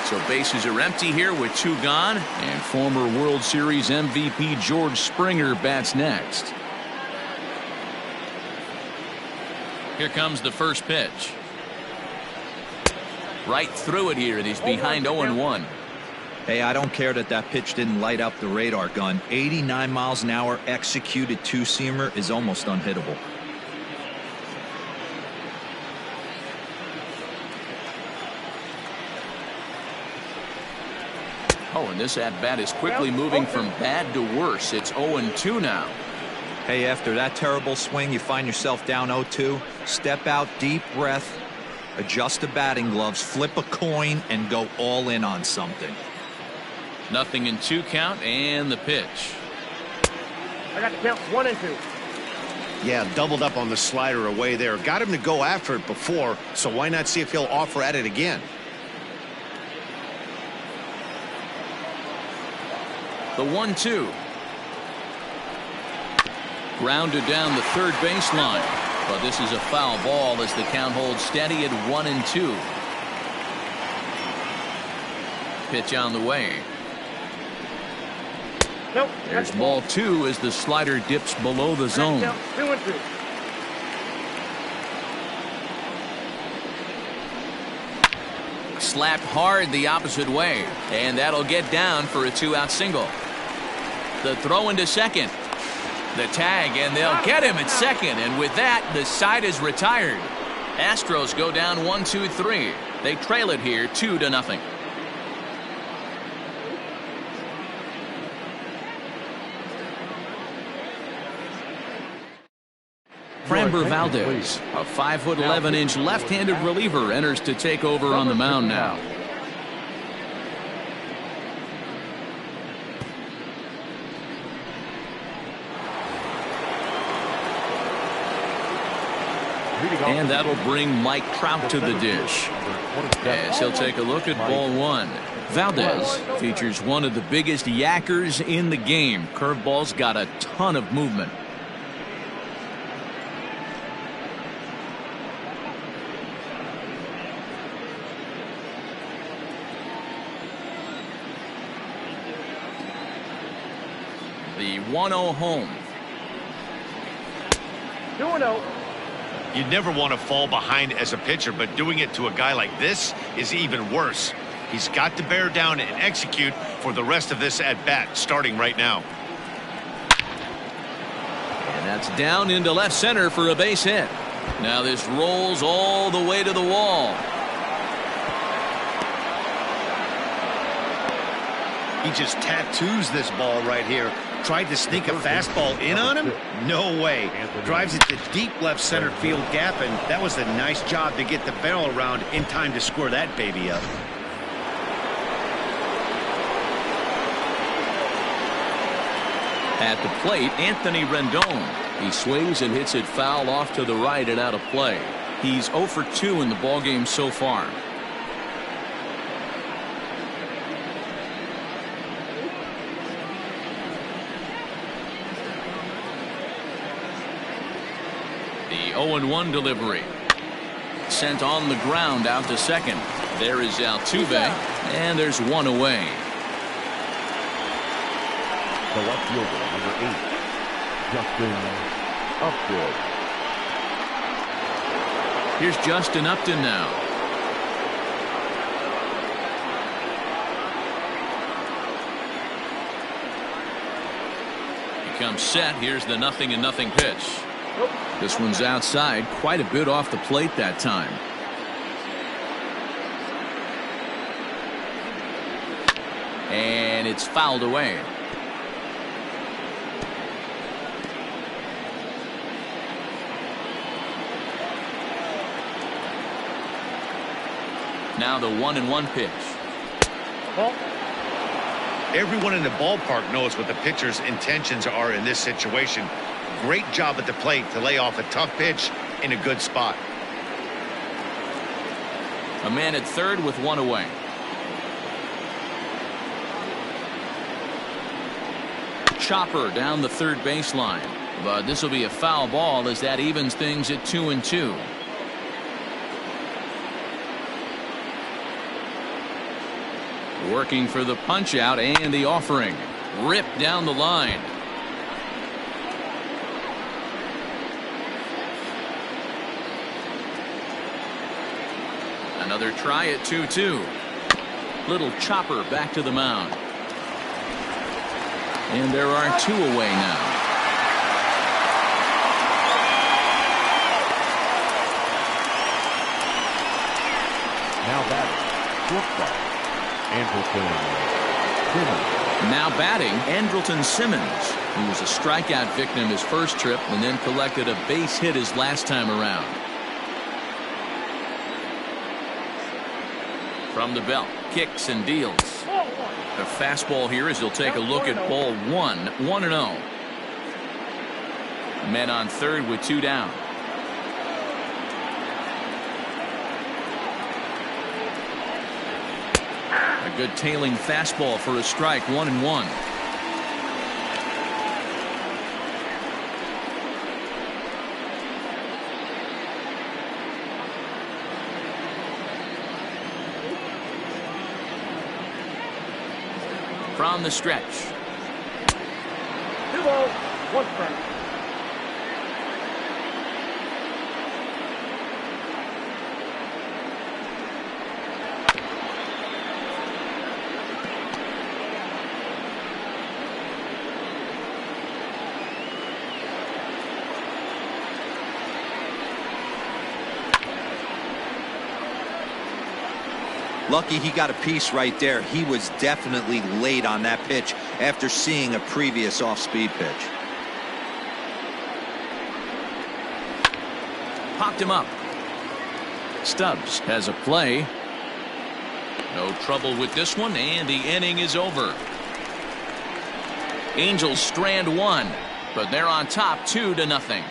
So bases are empty here with 2 gone, and former World Series MVP George Springer bats next. Here comes the first pitch. Right through it here, and he's behind 0-1. Hey, I don't care that pitch didn't light up the radar gun. 89 miles an hour executed 2-seamer is almost unhittable. Oh, and this at-bat is quickly moving from bad to worse. It's 0-2 now. Hey, after that terrible swing, you find yourself down 0-2. Step out, deep breath, adjust the batting gloves, flip a coin, and go all in on something. Nothing in 2 count, and the pitch. I got to count 1 and 2. Yeah, doubled up on the slider away there. Got him to go after it before, so why not see if he'll offer at it again? The 1-2. Grounded down the third baseline. But this is a foul ball as the count holds steady at 1-2. Pitch on the way. Nope. There's ball 2 as the slider dips below the zone. 2-2. Slapped hard the opposite way, and that'll get down for a 2-out single. The throw into second. The tag, and they'll get him at second, and with that, the side is retired. Astros go down 1-2-3. They trail it here 2-0. Framber Valdez, a 5'11" left-handed reliever, enters to take over on the mound now. And that'll bring Mike Trout to the dish, as he'll take a look at ball 1. Valdez features one of the biggest yackers in the game. Curveball's got a ton of movement. The 1-0 home. 2-0. You never want to fall behind as a pitcher, but doing it to a guy like this is even worse. He's got to bear down and execute for the rest of this at bat, starting right now. And that's down into left center for a base hit. Now this rolls all the way to the wall. He just tattoos this ball right here. Tried to sneak a fastball in on him? No way. Drives it to deep left center field gap, and that was a nice job to get the barrel around in time to score that baby up. At the plate, Anthony Rendon. He swings and hits it foul off to the right and out of play. He's 0 for 2 in the ballgame so far. The 0-1 delivery. Sent on the ground out to second. There is Altuve, and there's one away. The left fielder, number 8, Justin Upton. Here's Justin Upton now. He comes set. Here's the 0-0 pitch. This one's outside, quite a bit off the plate that time. And it's fouled away. Now the 1-1 pitch. Everyone in the ballpark knows what the pitcher's intentions are in this situation. Great job at the plate to lay off a tough pitch in a good spot. A man at third with one away. Chopper down the third baseline, but this will be a foul ball as that evens things at 2-2. Working for the punch out and the offering. Ripped down the line. Another try at 2-2. Little chopper back to the mound. And there are two away now. Now batting, shortstop, Andrelton Simmons. Now batting, Andrelton Simmons, who was a strikeout victim his first trip and then collected a base hit his last time around. From the belt, kicks and deals. The fastball here as he'll take a look at ball 1-0. Men on third with two down. A good tailing fastball for a strike, 1-1. from the stretch. 2 balls, 1 strike. Lucky he got a piece right there. He was definitely late on that pitch after seeing a previous off-speed pitch. Popped him up. Stubbs has a play. No trouble with this one, and the inning is over. Angels strand 1, but they're on top 2-0.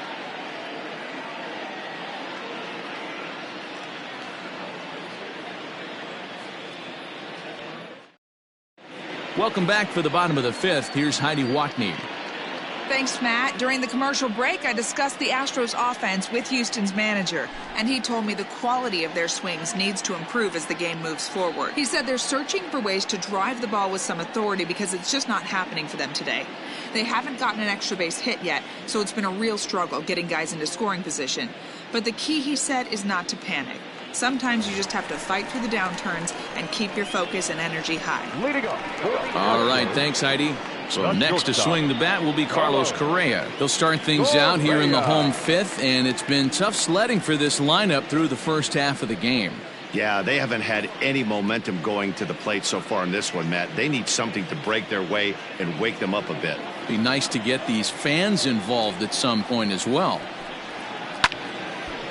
Welcome back for the bottom of the 5th. Here's Heidi Watney. Thanks, Matt. During the commercial break, I discussed the Astros offense with Houston's manager, and he told me the quality of their swings needs to improve as the game moves forward. He said they're searching for ways to drive the ball with some authority because it's just not happening for them today. They haven't gotten an extra base hit yet, so it's been a real struggle getting guys into scoring position. But the key, he said, is not to panic. Sometimes you just have to fight through the downturns and keep your focus and energy high. All right, thanks, Heidi. So next to swing the bat will be Carlos Correa. They'll start things out here in the home 5th, and it's been tough sledding for this lineup through the first half of the game. Yeah, they haven't had any momentum going to the plate so far in this one, Matt. They need something to break their way and wake them up a bit. Be nice to get these fans involved at some point as well.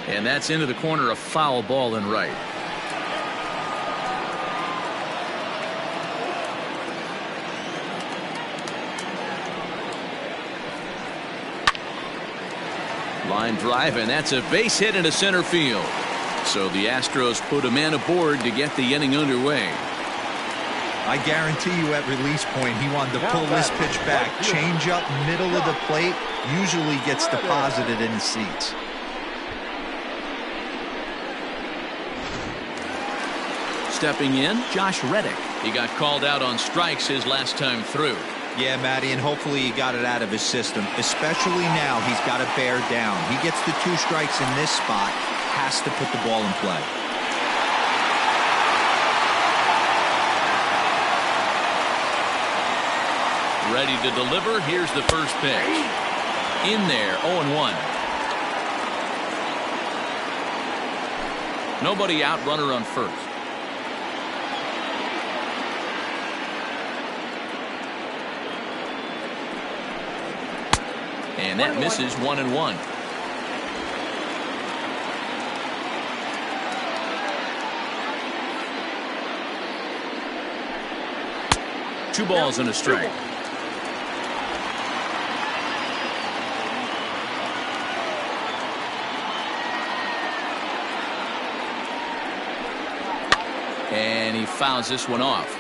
And that's into the corner, a foul ball and right. Line drive, and that's a base hit into center field. So the Astros put a man aboard to get the inning underway. I guarantee you at release point he wanted to pull this pitch back. Change up middle of the plate usually gets deposited in the seats. Stepping in, Josh Reddick. He got called out on strikes his last time through. Yeah, Matty, and hopefully he got it out of his system. Especially now, he's got to bear down. He gets the 2 strikes in this spot, has to put the ball in play. Ready to deliver. Here's the first pitch. In there, 0-1. Nobody out, runner on first. And that misses 1-1. Two balls and a strike. And he fouls this one off.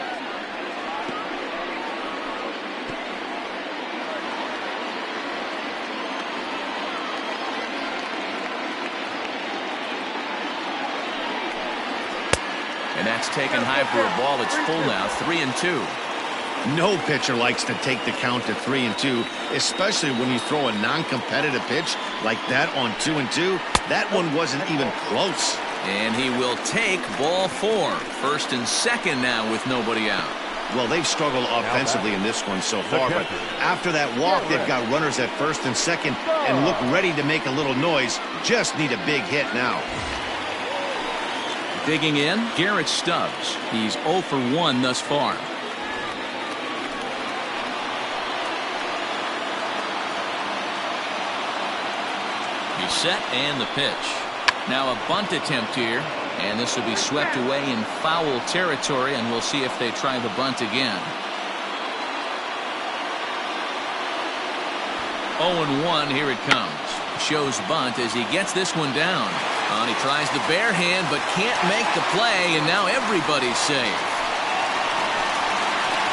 And that's taken high for a ball. It's full now, 3-2. No pitcher likes to take the count to 3-2, especially when you throw a non-competitive pitch like that on 2-2. That one wasn't even close. And he will take ball 4. First and second now with nobody out. Well, they've struggled offensively in this one so far, but after that walk, they've got runners at first and second and look ready to make a little noise. Just need a big hit now. Digging in, Garrett Stubbs. He's 0 for 1 thus far. He's set and the pitch. Now a bunt attempt here, and this will be swept away in foul territory, and we'll see if they try the bunt again. 0-1, here it comes. Shows bunt as he gets this one down. He tries the bare hand, but can't make the play, and now everybody's safe.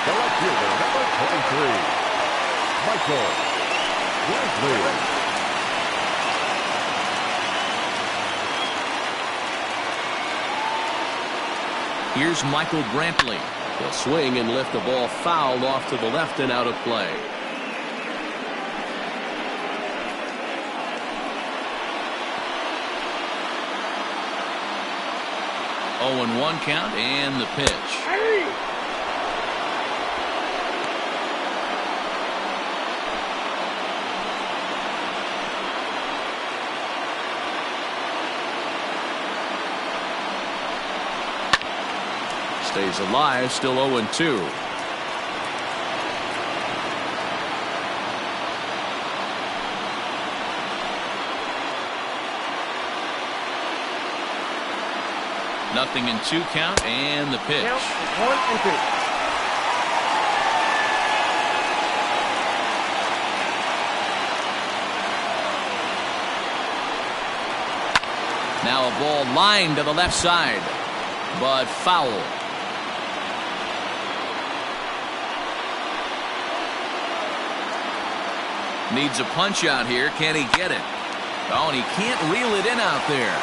The left fielder, number 23, Michael Brantley. Here's Michael Brantley. He'll swing and lift the ball foul off to the left and out of play. 0-1 count and the pitch. Stays alive, still 0-2. Nothing in 2 count and the pitch. Count 1-2. Now a ball lined to the left side, but foul. Needs a punch out here. Can he get it? Oh, and he can't reel it in out there.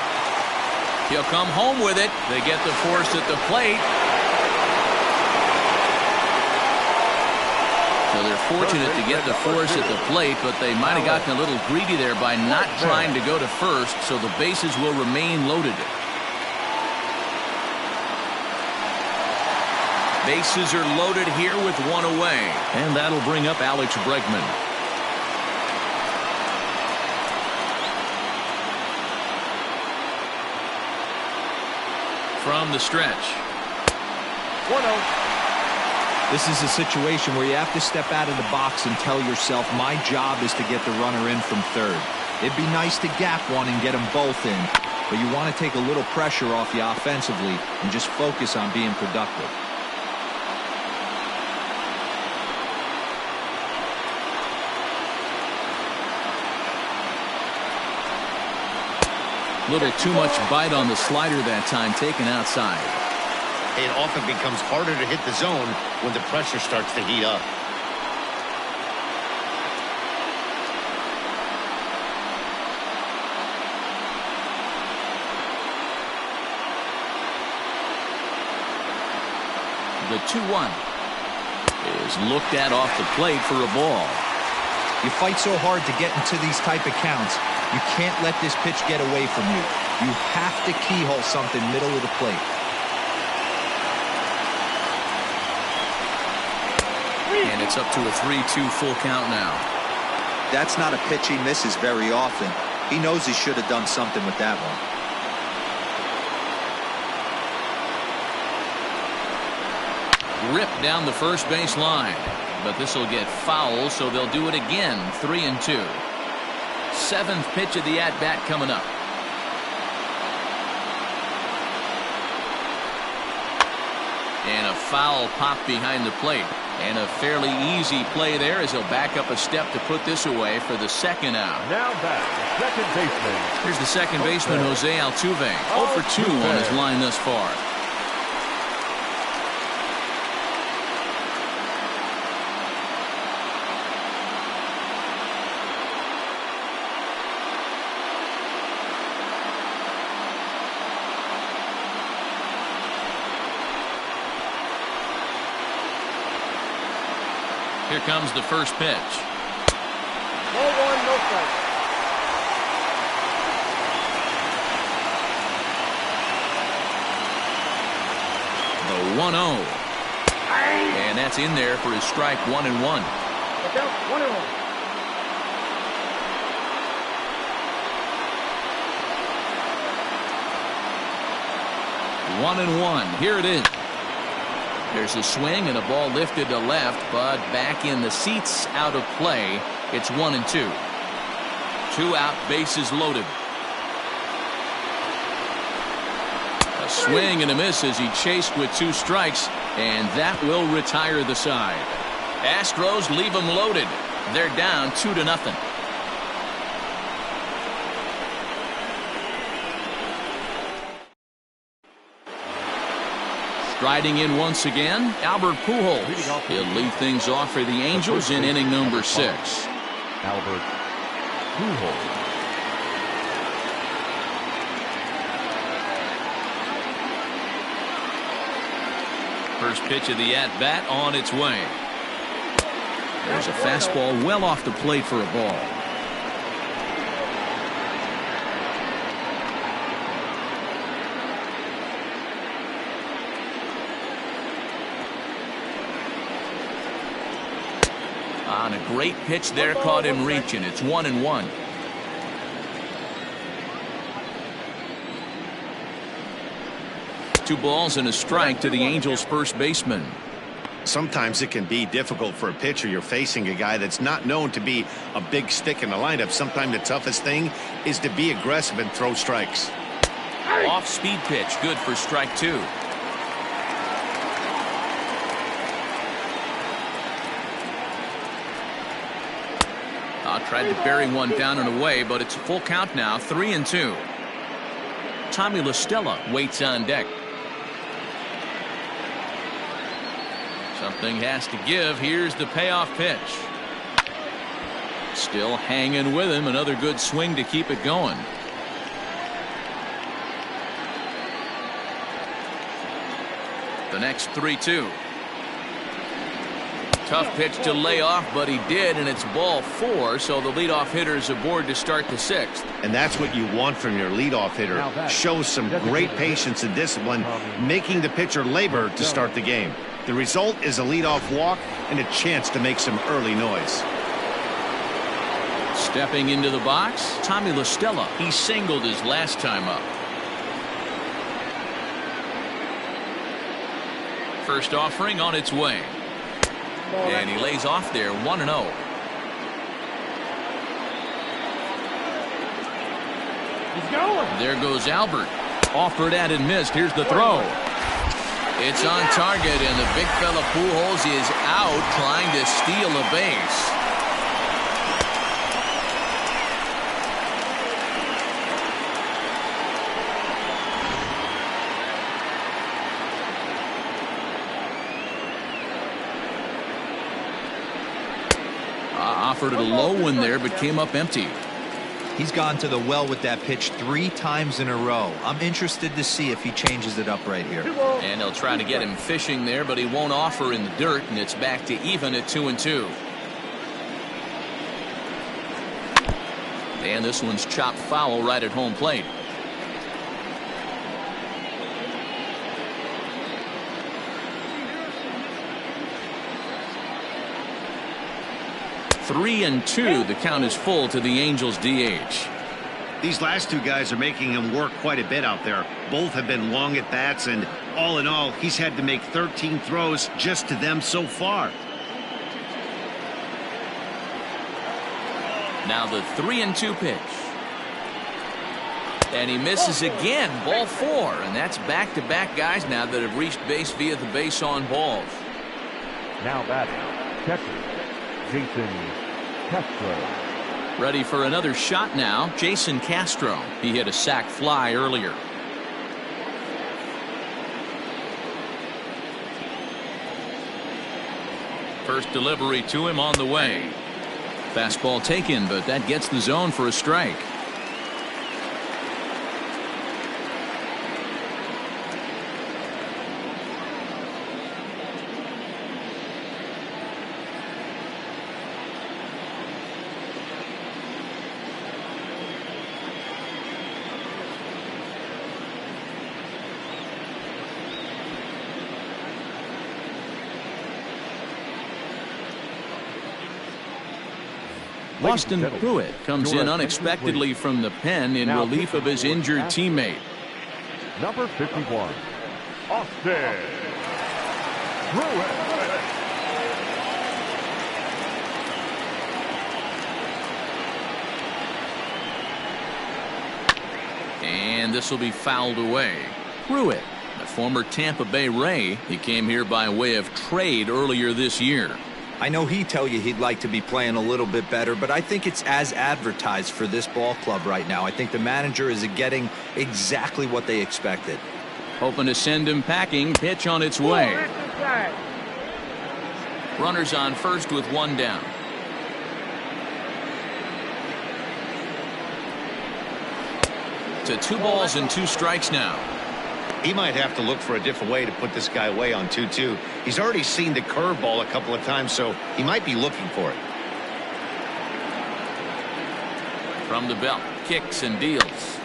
He'll come home with it. They get the force at the plate. So they're fortunate to get the force at the plate, but they might have gotten a little greedy there by not trying to go to first, so the bases will remain loaded. Bases are loaded here with 1 away, and that'll bring up Alex Bregman. From the stretch. 1-0. This is a situation where you have to step out of the box and tell yourself, my job is to get the runner in from third. It'd be nice to gap one and get them both in, but you want to take a little pressure off you offensively and just focus on being productive. Little too much bite on the slider that time, taken outside. It often becomes harder to hit the zone when the pressure starts to heat up. The 2-1 is looked at off the plate for a ball. You fight so hard to get into these type of counts. You can't let this pitch get away from you. You have to keyhole something middle of the plate. And it's up to a 3-2 full count now. That's not a pitch he misses very often. He knows he should have done something with that one. Ripped down the first base line, but this will get foul, so they'll do it again. 3-2. 7th pitch of the at-bat coming up. And a foul pop behind the plate. And a fairly easy play there as he'll back up a step to put this away for the second out. Now back, second baseman. Here's the second baseman, Jose Altuve. 0 for 2 on his line thus far. Here comes the first pitch. 1-1, no strike. The 1-0. And that's in there for his strike. 1-1. Look out, 1-1. 1-1. Here it is. There's a swing and a ball lifted to left, but back in the seats, out of play. It's 1-2. 2 out, bases loaded. A swing and a miss as he chased with 2 strikes, and that will retire the side. Astros leave them loaded. They're down 2-0. Striding in once again, Albert Pujols. He'll lead things off for the Angels in inning number 6. Albert Pujols. First pitch of the at-bat on its way. There's a fastball well off the plate for a ball. On a great pitch there, caught him reaching. It's 1-1. Two balls and a strike to the Angels first baseman. Sometimes it can be difficult for a pitcher. You're facing a guy that's not known to be a big stick in the lineup. Sometimes the toughest thing is to be aggressive and throw strikes. Off speed pitch, good for strike two. Tried to bury one down and away, but it's a full count now, 3-2. Tommy La Stella waits on deck. Something has to give. Here's the payoff pitch. Still hanging with him. Another good swing to keep it going. The next 3-2. Tough pitch to lay off, but he did, and it's ball 4, so the leadoff hitter is aboard to start the 6th. And that's what you want from your leadoff hitter. Shows some great patience and discipline, making the pitcher labor to start the game. The result is a leadoff walk and a chance to make some early noise. Stepping into the box, Tommy La Stella. He singled his last time up. First offering on its way. And he lays off there, 1-0. He's going. There goes Albert. Offered at and missed. Here's the throw. It's on target, and the big fella Pujols is out trying to steal a base. Offered a low one there, but came up empty. He's gone to the well with that pitch 3 times in a row. I'm interested to see if he changes it up right here. And they'll try to get him fishing there, but he won't offer in the dirt, and it's back to even at 2-2. And this one's chopped foul right at home plate. Three and 2. The count is full to the Angels DH. These last two guys are making him work quite a bit out there. Both have been long at bats, and all in all, he's had to make 13 throws just to them so far. Now the 3-2 pitch. And he misses again. Ball 4. And that's back-to-back guys now that have reached base via the base on balls. Now batting, catcher, Jason Castro. Ready for another shot now, Jason Castro. He hit a sac fly earlier. First delivery to him on the way. Fastball taken, but that gets the zone for a strike. Austin Pruitt comes in unexpectedly from the pen in relief of his injured teammate. Number 51, Austin Pruitt. And this will be fouled away. Pruitt, a former Tampa Bay Ray, he came here by way of trade earlier this year. I know he'd tell you he'd like to be playing a little bit better, but I think it's as advertised for this ball club right now. I think the manager is getting exactly what they expected. Hoping to send him packing. Pitch on its way. Runners on first with one down. To 2 balls and 2 strikes now. He might have to look for a different way to put this guy away on 2-2. He's already seen the curveball a couple of times, so he might be looking for it. From the belt, kicks and deals.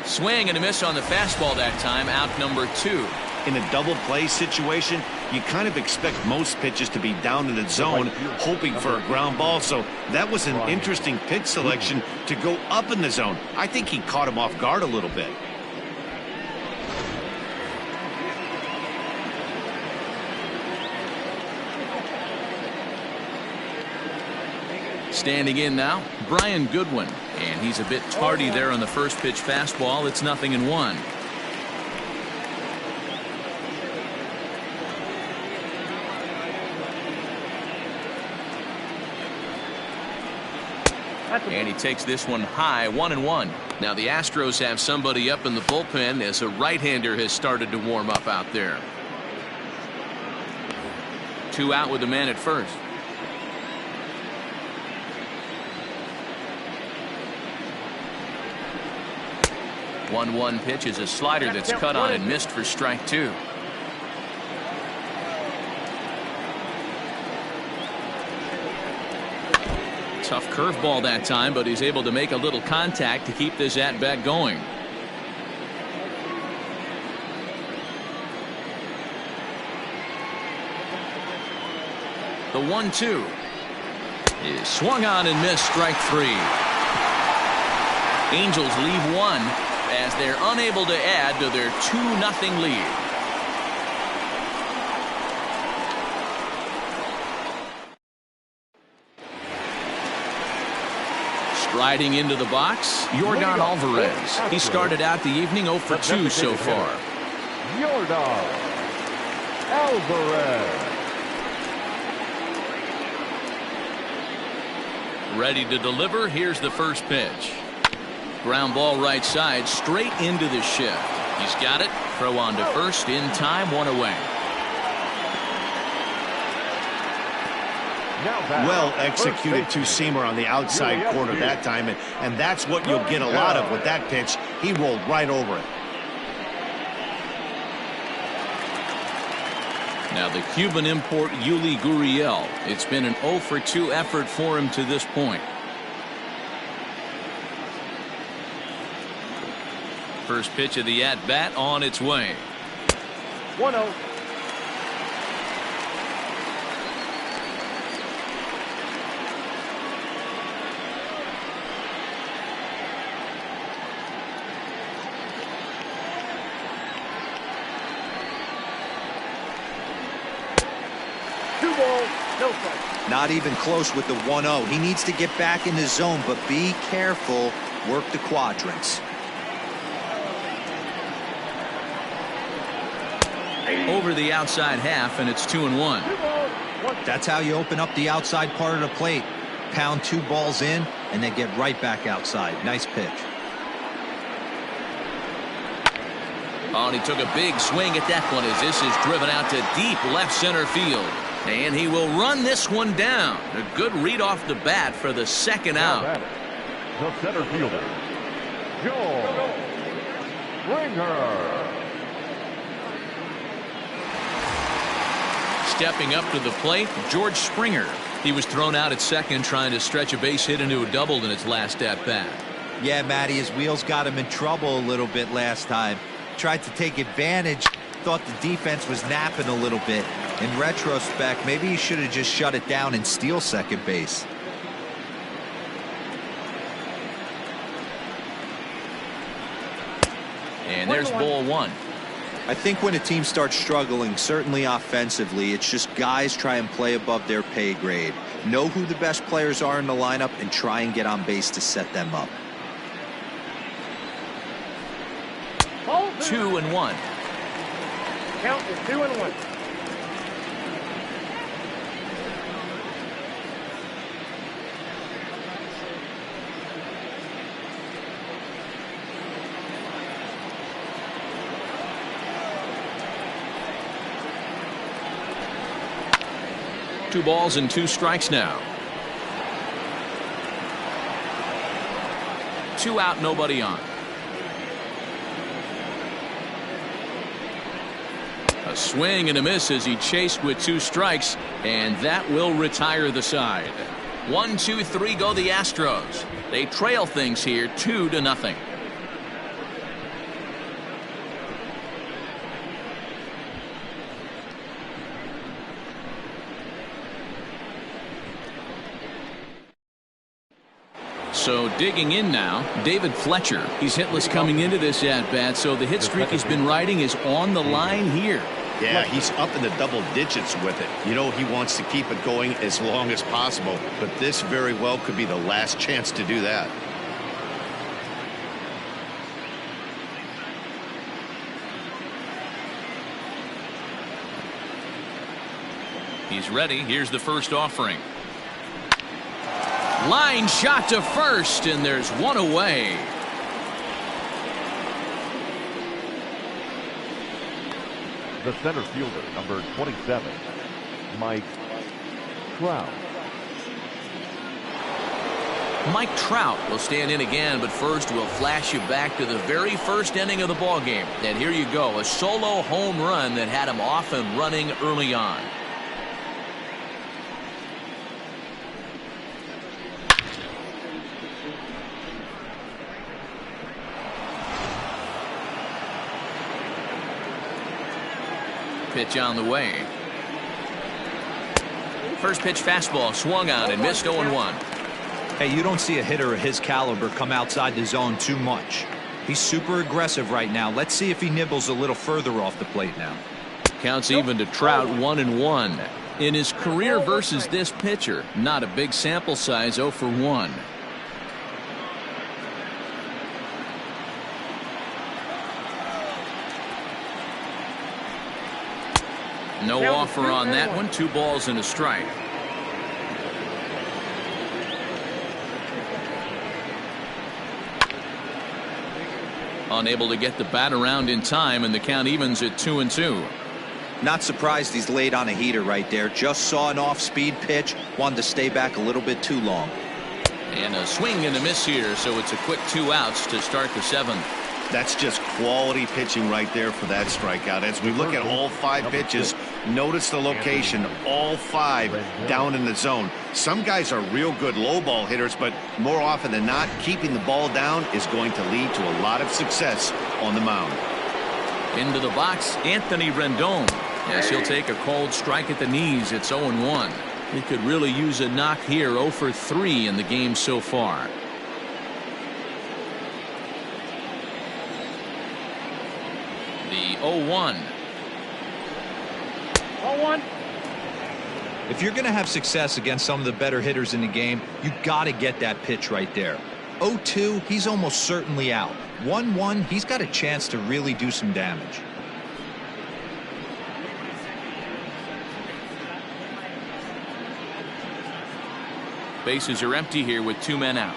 Swing and a miss on the fastball that time, out number 2. In a double play situation, you kind of expect most pitches to be down in the zone, hoping for a ground ball. So that was an interesting pitch selection to go up in the zone. I think he caught him off guard a little bit. Standing in now, Brian Goodwin, and he's a bit tardy there on the first pitch fastball. It's 0-1. And he takes this one high, 1-1. Now the Astros have somebody up in the bullpen as a right-hander has started to warm up out there. 2 out with a man at first. 1-1 pitch is a slider that's cut on and missed for strike 2. Tough curveball that time, but he's able to make a little contact to keep this at-bat going. The 1-2 is swung on and missed, strike 3. Angels leave 1 as they're unable to add to their 2-0 lead. Striding into the box, Yordan Alvarez. He started out the evening 0 for 2 so far. Yordan Alvarez. Ready to deliver. Here's the first pitch. Ground ball right side, straight into the shift. He's got it. Throw on to first in time, 1 away. Well executed two-seamer on the outside corner that time, and that's what you'll get a lot of with that pitch. He rolled right over it. Now the Cuban import Yuli Gurriel. It's been an 0 for 2 effort for him to this point. First pitch of the at-bat on its way. 1-0. Not even close with the 1-0. He needs to get back in the zone, but be careful. Work the quadrants. Over the outside half, and it's 2-1. That's how you open up the outside part of the plate. Pound 2 balls in, and then get right back outside. Nice pitch. Oh, and he took a big swing at that one as this is driven out to deep left center field. And he will run this one down. A good read off the bat for the second out. The center fielder, Joe Springer. Stepping up to the plate, George Springer. He was thrown out at second trying to stretch a base hit into a double in its last at-bat. Yeah, Matty, his wheels got him in trouble a little bit last time. Tried to take advantage. Thought the defense was napping a little bit. In retrospect, maybe he should have just shut it down and steal second base. And there's ball 1. I think when a team starts struggling, certainly offensively, it's just guys try and play above their pay grade. Know who the best players are in the lineup and try and get on base to set them up. 2-1. Count is 2-1. 2 balls and 2 strikes now. 2 out, nobody on. A swing and a miss as he chased with 2 strikes, and that will retire the side. 1, 2, 3 go the Astros. They trail things here 2-0. So digging in now, David Fletcher. He's hitless coming into this at-bat, so the hit streak he's been riding is on the line here. Yeah, he's up in the double digits with it. You know, he wants to keep it going as long as possible, but this very well could be the last chance to do that. He's ready. Here's the first offering. Line shot to first, and there's 1 away. The center fielder, number 27, Mike Trout. Mike Trout will stand in again, but first we'll flash you back to the very first inning of the ball game. And here you go, a solo home run that had him off and running early on. Pitch on the way. First pitch fastball swung on and missed 0-1. Hey, you don't see a hitter of his caliber come outside the zone too much. He's super aggressive right now. Let's see if he nibbles a little further off the plate now. Counts even to Trout, 1-1. In his career versus this pitcher, not a big sample size, 0 for 1. No offer on that one. 2 balls and a strike. Unable to get the bat around in time, and the count evens at 2-2. Not surprised he's laid on a heater right there. Just saw an off-speed pitch. Wanted to stay back a little bit too long. And a swing and a miss here, so it's a quick 2 outs to start the 7th. That's just quality pitching right there for that strikeout. As we look at all 5 pitches, notice the location, all 5 down in the zone. Some guys are real good low ball hitters, but more often than not, keeping the ball down is going to lead to a lot of success on the mound. Into the box, Anthony Rendon. Yes, he'll take a cold strike at the knees. It's 0-1. He could really use a knock here. 0 for 3 in the game so far. The 0-1. 0-1. If you're going to have success against some of the better hitters in the game, you got to get that pitch right there. 0-2, he's almost certainly out. 1-1, he's got a chance to really do some damage. Bases are empty here with 2 men out.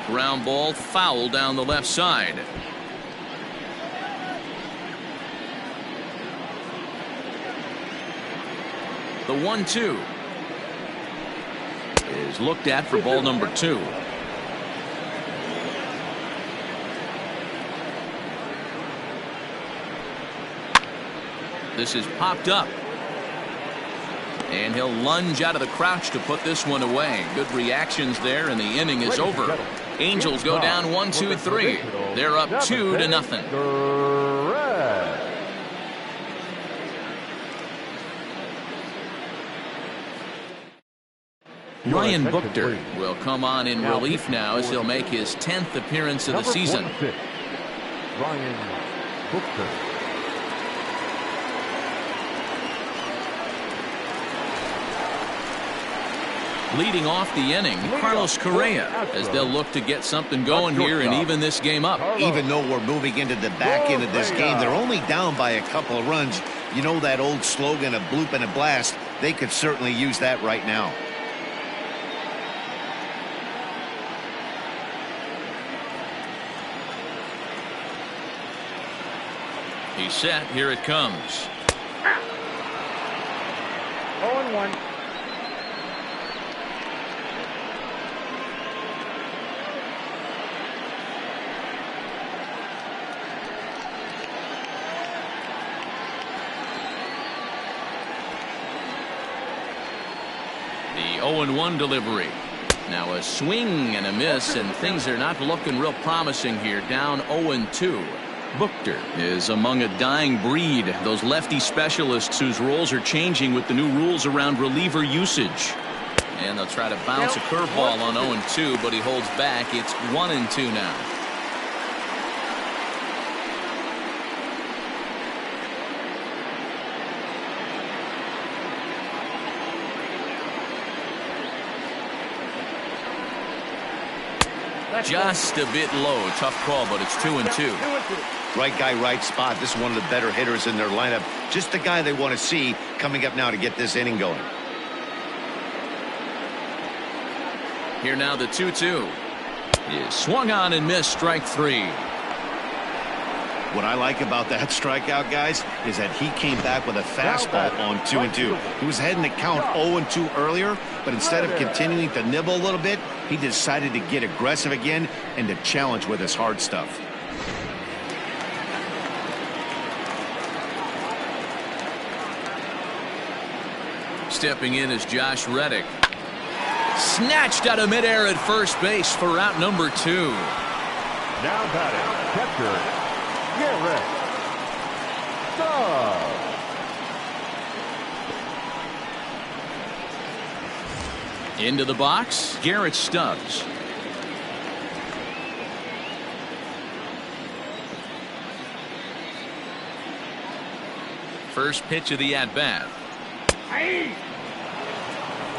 Ground ball foul down the left side. The 1-2 is looked at for ball number 2. This is popped up. And he'll lunge out of the crouch to put this one away. Good reactions there, and the inning is over. Angels go down 1-2-3. They're up 2-0. Ryan Buchter will come on in relief now as he'll make his 10th appearance of the season. Ryan Buchter. Leading off the inning, Carlos Correa, as they'll look to get something going here and even this game up. Even though we're moving into the back end of this game, they're only down by a couple of runs. You know that old slogan, a bloop and a blast. They could certainly use that right now. He's set. Here it comes. 2-1. The 0-1 delivery. Now a swing and a miss, and things are not looking real promising here. Down 0-2. Buchter is among a dying breed, those lefty specialists whose roles are changing with the new rules around reliever usage. And they'll try to bounce a curveball on 0-2, but he holds back. It's 1-2 now. Just a bit low. Tough call, but it's 2-2. Right guy, right spot. This is one of the better hitters in their lineup. Just the guy they want to see coming up now to get this inning going. Here now the 2-2. Is swung on and missed. Strike 3. What I like about that strikeout, guys, is that he came back with a fastball on 2-2. He was heading to count 0-2 earlier, but instead of continuing to nibble a little bit, he decided to get aggressive again and to challenge with his hard stuff. Stepping in is Josh Reddick. Snatched out of midair at first base for out number 2. Now batting, catcher, Garrett Cobb. Into the box, Garrett Stubbs. First pitch of the at-bat.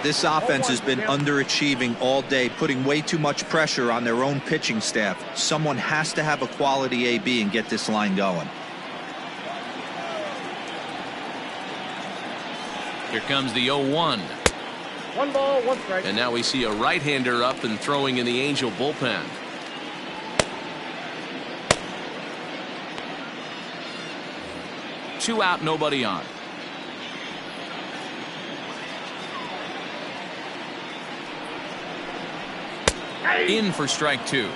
This offense has been underachieving all day, putting way too much pressure on their own pitching staff. Someone has to have a quality AB and get this line going. Here comes the 0-1. 1 ball, 1 strike. And now we see a right-hander up and throwing in the Angel bullpen. Two out, nobody on. In for strike 2.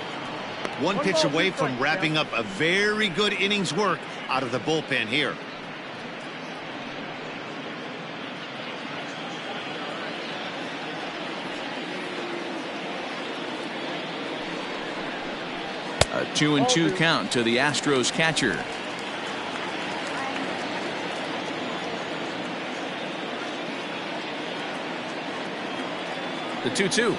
One pitch away from wrapping up a very good innings work out of the bullpen here. A 2-2 count to the Astros catcher. The 2-2.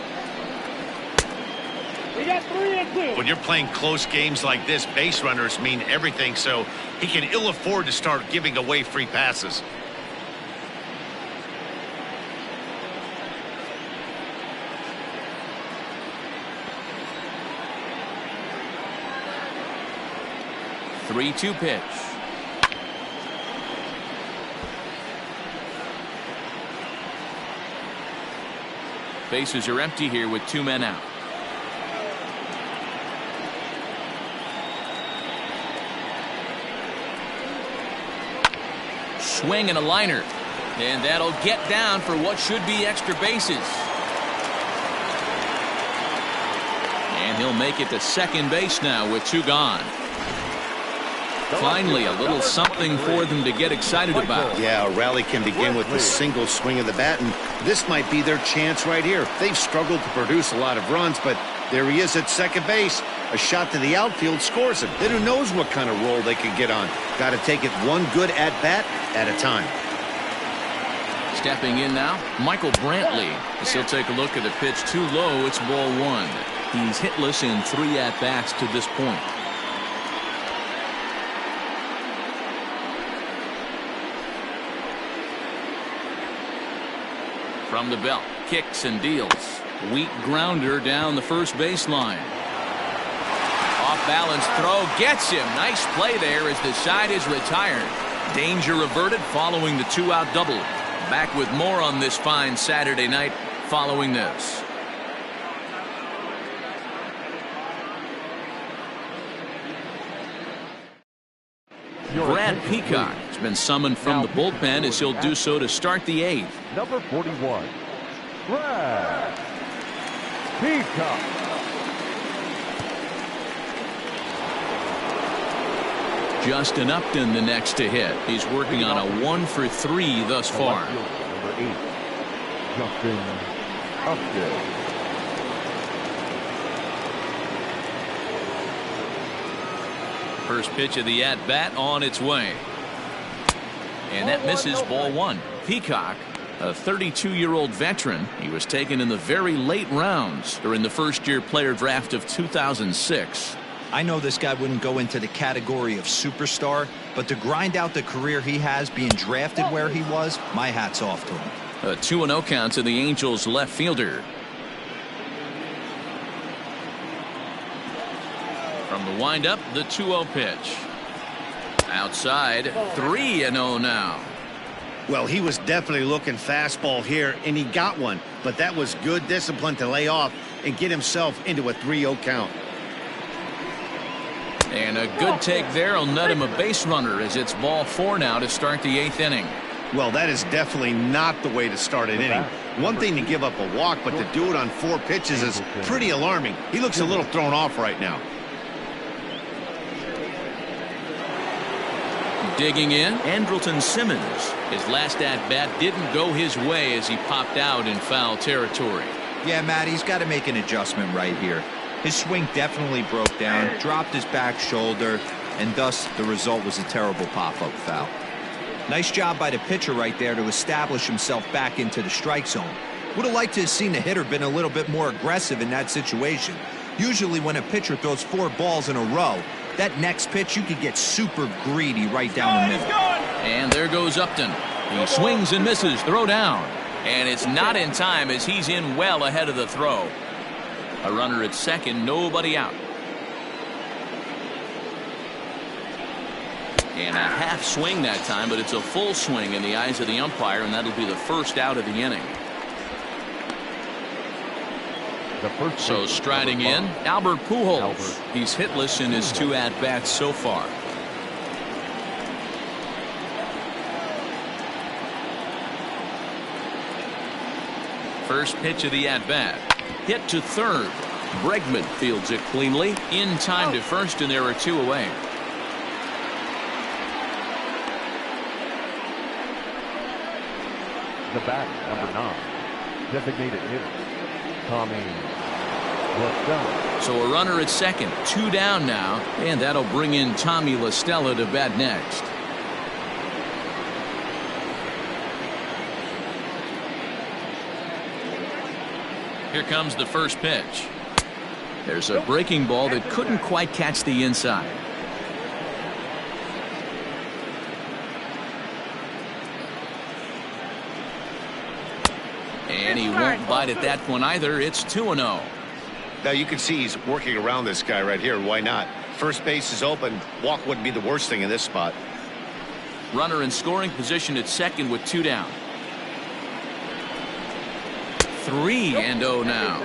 We got 3-2. When you're playing close games like this, base runners mean everything, so he can ill afford to start giving away free passes. The 3-2 pitch. Bases are empty here with 2 men out. Swing and a liner, and that'll get down for what should be extra bases. And he'll make it to second base now with 2 gone. Finally, a little something for them to get excited about. Yeah, a rally can begin with the single swing of the bat, and this might be their chance right here. They've struggled to produce a lot of runs, but there he is at second base. A shot to the outfield scores him. Then who knows what kind of roll they could get on. Got to take it one good at-bat at a time. Stepping in now, Michael Brantley. As he'll take a look at the pitch too low. It's ball 1. He's hitless in 3 at-bats to this point. From the belt, kicks and deals. Weak grounder down the first baseline. Off balance throw gets him. Nice play there as the side is retired. Danger averted following the 2-out double. Back with more on this fine Saturday night following this. Brad Peacock has been summoned from the bullpen as he'll do so to start the 8th. Number 41, Brad Peacock. Justin Upton the next to hit. He's working on a 1 for 3 thus far. Number 8, Justin Upton. First pitch of the at-bat on its way. And that misses, ball 1. Peacock, a 32-year-old veteran. He was taken in the very late rounds during the first-year player draft of 2006. I know this guy wouldn't go into the category of superstar, but to grind out the career he has being drafted where he was, my hat's off to him. A 2-0 count to the Angels left fielder. From the windup, the 2-0 pitch. Outside, 3-0 now. Well, he was definitely looking fastball here, and he got one. But that was good discipline to lay off and get himself into a 3-0 count. And a good take there will net him a base runner as it's ball 4 now to start the 8th inning. Well, that is definitely not the way to start an inning. One thing to give up a walk, but to do it on 4 pitches is pretty alarming. He looks a little thrown off right now. Digging in, Andrelton Simmons. His last at-bat didn't go his way as he popped out in foul territory. Yeah, Matt, he's got to make an adjustment right here. His swing definitely broke down, dropped his back shoulder, and thus the result was a terrible pop-up foul. Nice job by the pitcher right there to establish himself back into the strike zone. Would have liked to have seen the hitter been a little bit more aggressive in that situation. Usually when a pitcher throws 4 balls in a row, that next pitch you could get super greedy right down the middle. And there goes Upton. He swings and misses, throw down. And it's not in time as he's in well ahead of the throw. A runner at second, nobody out. And a half swing that time, but it's a full swing in the eyes of the umpire, and that'll be the first out of the inning. So striding in, Albert Pujols. He's hitless in his 2 at-bats so far. First pitch of the at-bat. Hit to third. Bregman fields it cleanly. In time to first, and there are 2 away. The batter, number 9, designated hitter, Tommy. So a runner at second, 2 down now, and that'll bring in Tommy La Stella to bat next. Here comes the first pitch. There's a breaking ball that couldn't quite catch the inside. And he won't bite at that one either. It's 2-0. Now you can see he's working around this guy right here. Why not? First base is open. Walk wouldn't be the worst thing in this spot. Runner in scoring position at second with 2 down. 3-0 now.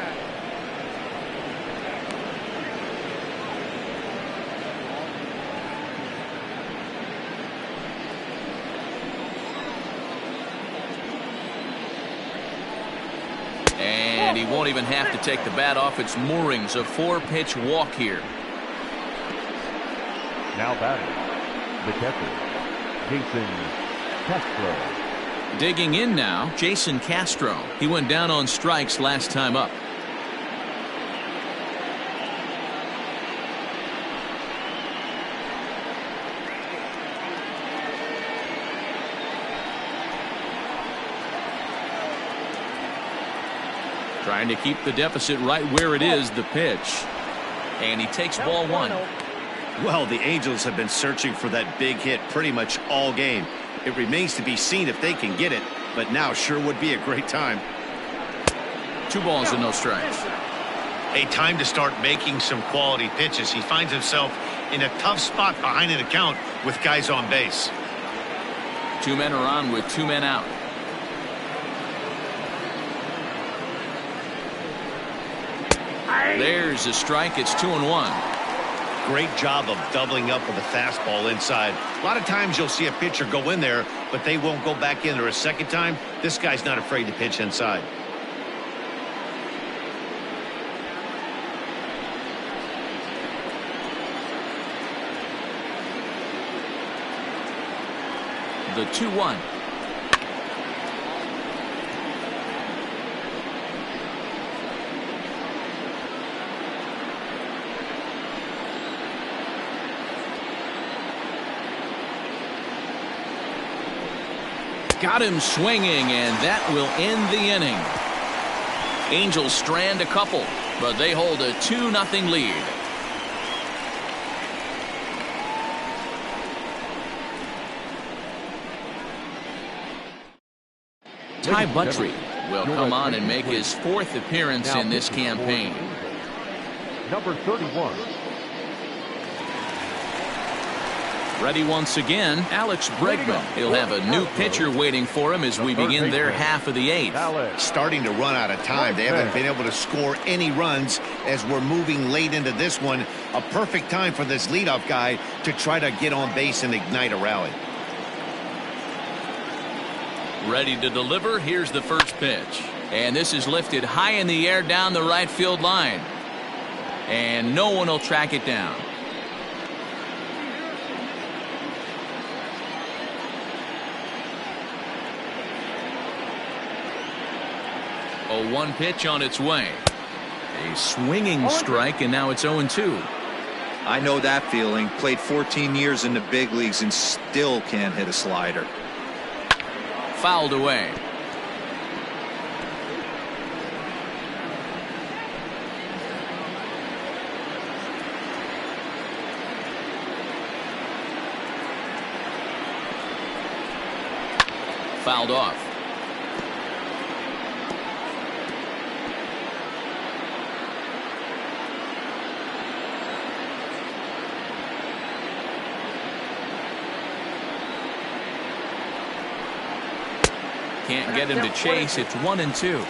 And he won't even have to take the bat off its moorings. A 4-pitch walk here. Now batting, the catcher, Jason Castro. Digging in now, Jason Castro. He went down on strikes last time up. Trying to keep the deficit right where it is, the pitch. And he takes ball 1. Well, the Angels have been searching for that big hit pretty much all game. It remains to be seen if they can get it, but now sure would be a great time. 2 balls and no strikes. A time to start making some quality pitches. He finds himself in a tough spot behind an account with guys on base. 2 men are on with 2 men out. There's a strike. It's 2-1. Great job of doubling up with a fastball inside. A lot of times you'll see a pitcher go in there, but they won't go back in there a second time. This guy's not afraid to pitch inside. The 2-1. Got him swinging, and that will end the inning. Angels strand a couple, but they hold a 2-0 lead. Bundy will come on and make his 4th appearance in this campaign. Number 31. Ready once again, Alex Bregman. He'll have a new pitcher waiting for him as we begin their half of the 8th. Starting to run out of time. They haven't been able to score any runs as we're moving late into this one. A perfect time for this leadoff guy to try to get on base and ignite a rally. Ready to deliver. Here's the first pitch. And this is lifted high in the air down the right field line. And no one will track it down. A 1 pitch on its way. A swinging strike, and now it's 0-2. I know that feeling. Played 14 years in the big leagues and still can't hit a slider. Fouled away. Fouled off. Can't get him to chase. It's 1-2.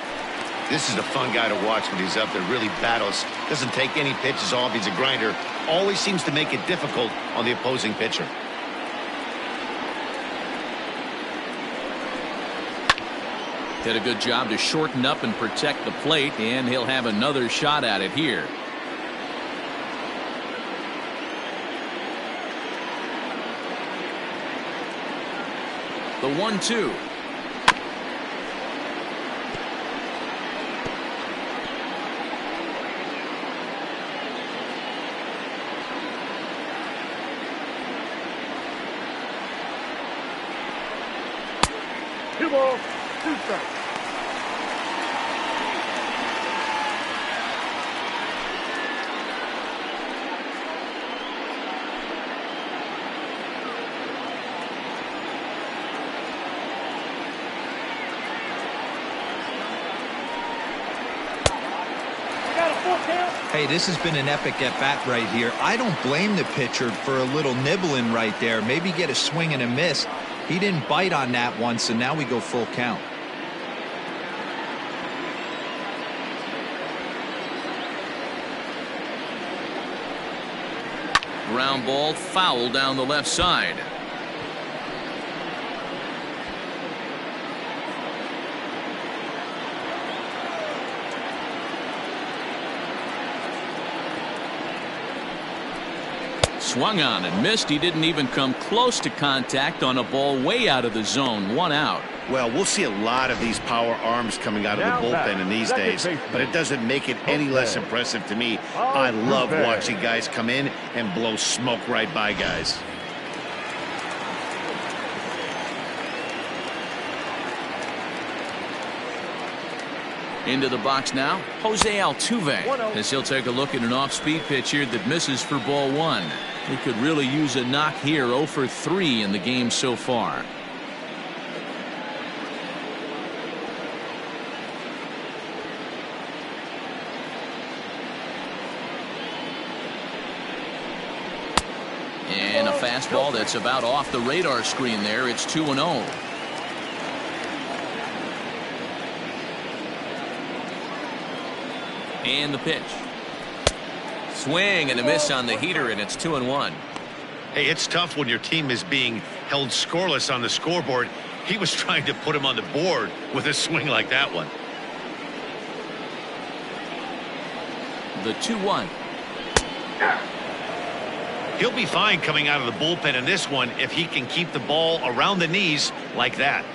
This is a fun guy to watch when he's up there. Really battles. Doesn't take any pitches off. He's a grinder. Always seems to make it difficult on the opposing pitcher. Did a good job to shorten up and protect the plate, and he'll have another shot at it here. The 1-2. Two balls, 2 strikes. Hey, this has been an epic at-bat right here. I don't blame the pitcher for a little nibbling right there. Maybe get a swing and a miss. He didn't bite on that one, so now we go full count. Ground ball foul down the left side. Swung on and missed. He didn't even come close to contact on a ball way out of the zone. 1 out. Well, we'll see a lot of these power arms coming out of the bullpen in these days, but it doesn't make it any less impressive to me. I love watching guys come in and blow smoke right by guys. Into the box now, Jose Altuve, as he'll take a look at an off-speed pitch here that misses for ball 1. He could really use a knock here. 0 for 3 in the game so far. And a fastball that's about off the radar screen there. It's 2-0. And the pitch. Swing and a miss on the heater, and it's 2-1. Hey, it's tough when your team is being held scoreless on the scoreboard. He was trying to put him on the board with a swing like that one. The 2-1. He'll be fine coming out of the bullpen in this one if he can keep the ball around the knees like that.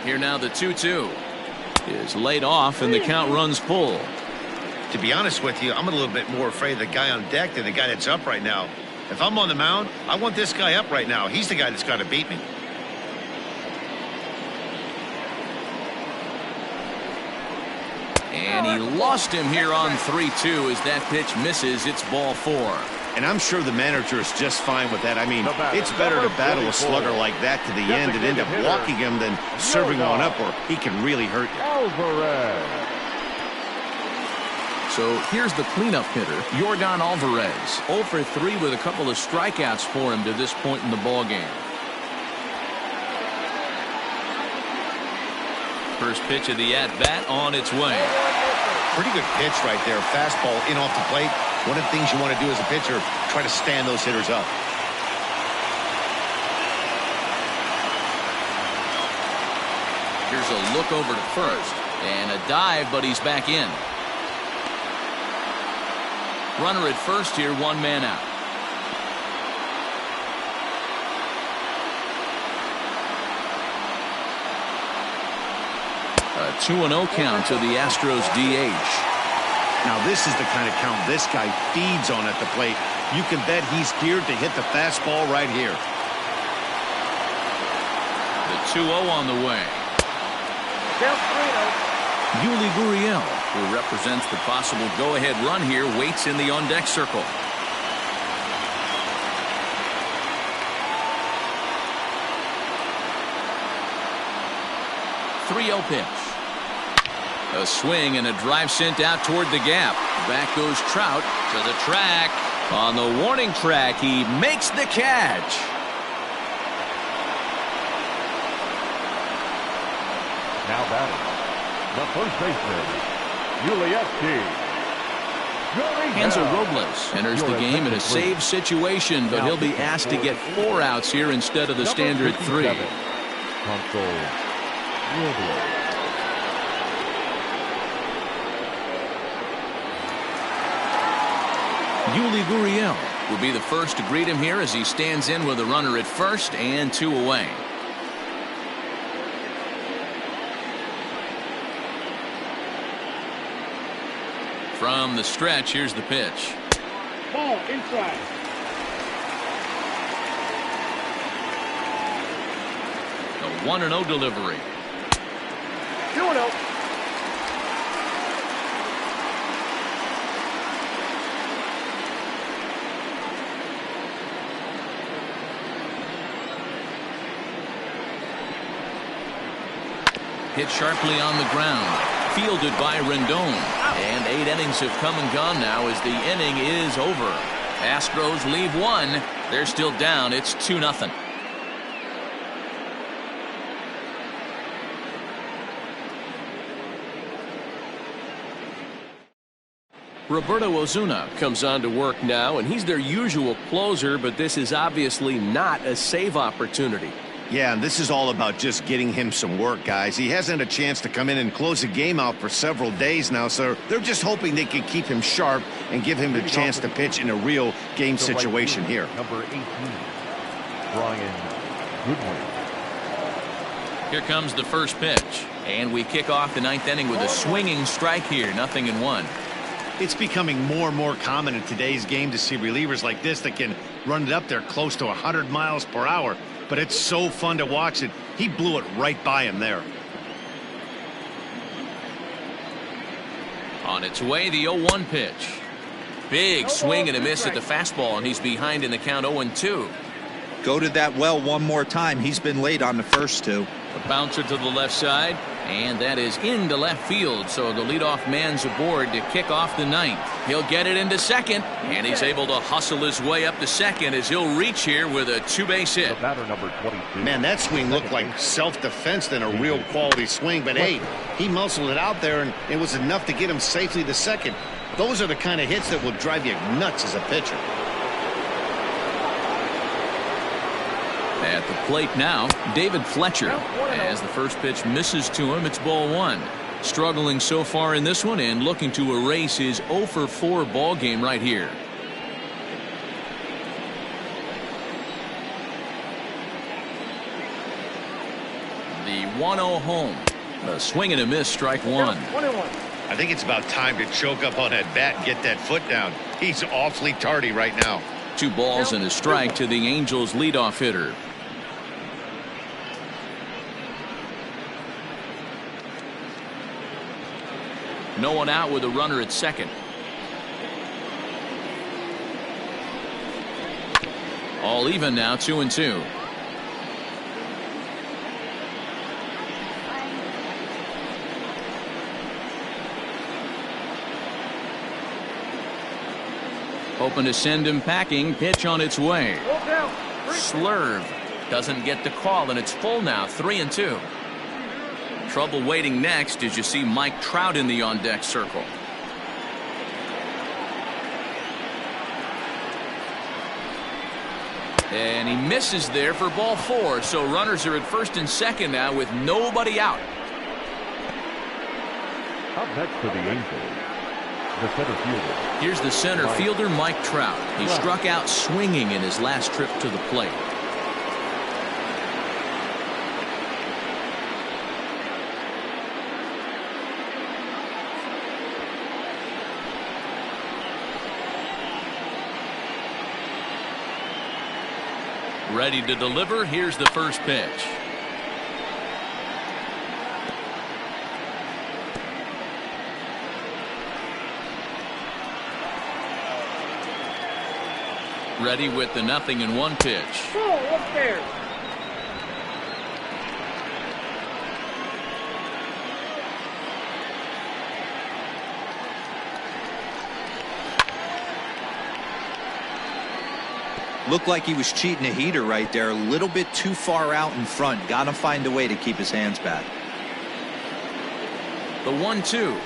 Here now the 2-2 is laid off and the count runs full. To be honest with you, I'm a little bit more afraid of the guy on deck than the guy that's up right now. If I'm on the mound, I want this guy up right now. He's the guy that's got to beat me. And he lost him here on 3-2 as that pitch misses. It's ball 4. And I'm sure the manager is just fine with that. I mean, it's better to battle a slugger like that to the end and end up walking him than serving one up, or he can really hurt you. So here's the cleanup hitter, Yordan Alvarez. 0 for 3 with a couple of strikeouts for him to this point in the ballgame. First pitch of the at-bat on its way. Pretty good pitch right there. Fastball in off the plate. One of the things you want to do as a pitcher, try to stand those hitters up. Here's a look over to first. And a dive, but he's back in. Runner at first here, 1 man out. A 2-0 count to the Astros DH. Now this is the kind of count this guy feeds on at the plate. You can bet he's geared to hit the fastball right here. The 2-0 on the way. Yuli Gurriel, who represents the possible go-ahead run here, waits in the on-deck circle. .3-0 pitch. A swing and a drive sent out toward the gap. Back goes Trout to the track. On the warning track, he makes the catch. Now batting, the first baseman, Hansel Robles enters the game in a save situation, but he'll be asked to get 4 outs here instead of the standard 3. Yuli Gurriel will be the first to greet him here as he stands in with a runner at first and 2 away. From the stretch, here's the pitch. Ball inside. A 1-0 delivery. 2-0. Hit sharply on the ground. Fielded by Rendon. And 8 innings have come and gone now as the inning is over. Astros leave 1. They're still down. It's 2-0. Roberto Osuna comes on to work now, and he's their usual closer, but this is obviously not a save opportunity. Yeah, and this is all about just getting him some work, guys. He hasn't had a chance to come in and close the game out for several days now, so they're just hoping they can keep him sharp and give him a chance to pitch in a real game situation here. Number 18, Brian Goodwin. Here comes the first pitch, and we kick off the 9th inning with a swinging strike here, 0-1. It's becoming more and more common in today's game to see relievers like this that can run it up there close to 100 miles per hour. But it's so fun to watch it. He blew it right by him there. On its way, the 0-1 pitch. Big swing and a miss at the fastball, and he's behind in the count 0-2. Go to that well one more time. He's been late on the first 2. A bouncer to the left side, and that is into left field, so the leadoff man's aboard to kick off the ninth. He'll get it into second, and he's able to hustle his way up to second as he'll reach here with a two-base hit. The batter, number 22. Man, that swing looked like self-defense than a real quality swing, but hey, he muscled it out there, and it was enough to get him safely to second. Those are the kind of hits that will drive you nuts as a pitcher. At the plate now, David Fletcher. As the first pitch misses to him, it's ball one. Struggling so far in this one and looking to erase his 0 for 4 ball game right here. The 1-0 home. A swing and a miss, strike one. I think it's about time to choke up on that bat and get that foot down. He's awfully tardy right now. 2 balls and a strike to the Angels leadoff hitter. No one out with a runner at second. All even now, 2-2. Hoping to send him packing. Pitch on its way. Slurve doesn't get the call, and it's full now, 3-2. Trouble waiting next as you see Mike Trout in the on-deck circle. And he misses there for ball 4, so runners are at first and second now with nobody out. Up next for the Angels, the center fielder. Here's the center fielder, Mike Trout. He struck out swinging in his last trip to the plate. Ready to deliver. Here's the first pitch. Ready with the 0-1 pitch. Upstairs. Looked like he was cheating a heater right there. A little bit too far out in front. Got to find a way to keep his hands back. The 1-2.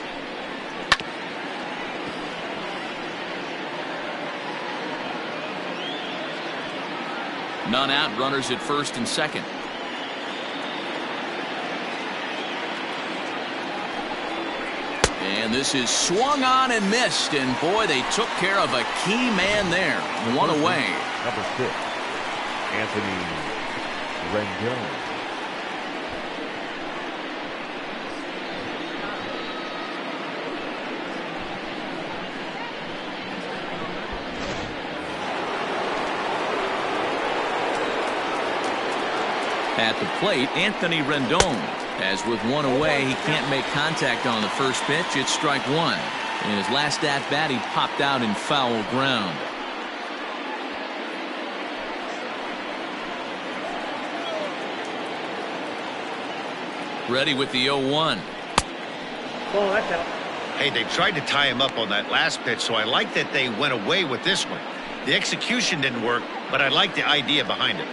None out, runners at first and second. And this is swung on and missed, and boy, they took care of a key man there. One away. Number 6, Anthony Rendon. At the plate, Anthony Rendon. As with one away, he can't make contact on the first pitch. It's strike one. In his last at bat, he popped out in foul ground. Ready with the 0-1. Oh, that's out. Hey, they tried to tie him up on that last pitch, so I like that they went away with this one. The execution didn't work, but I like the idea behind it.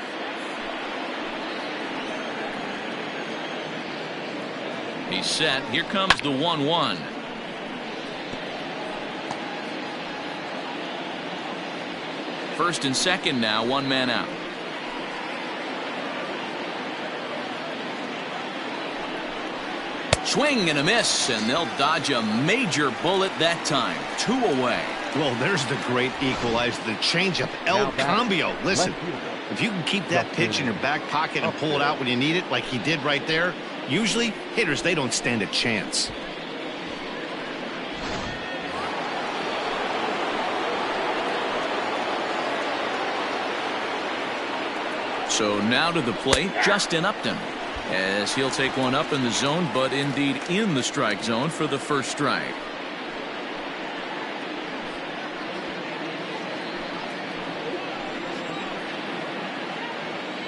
He's set. Here comes the 1-1. First and second now, one man out. Swing and a miss, and they'll dodge a major bullet that time. 2 away. Well, there's the great equalizer, the changeup, El Cambio. Listen, if you can keep that pitch in your back pocket and pull it out when you need it, like he did right there, usually hitters, they don't stand a chance. So now to the plate, Justin Upton, as he'll take one up in the zone, but indeed in the strike zone for the first strike.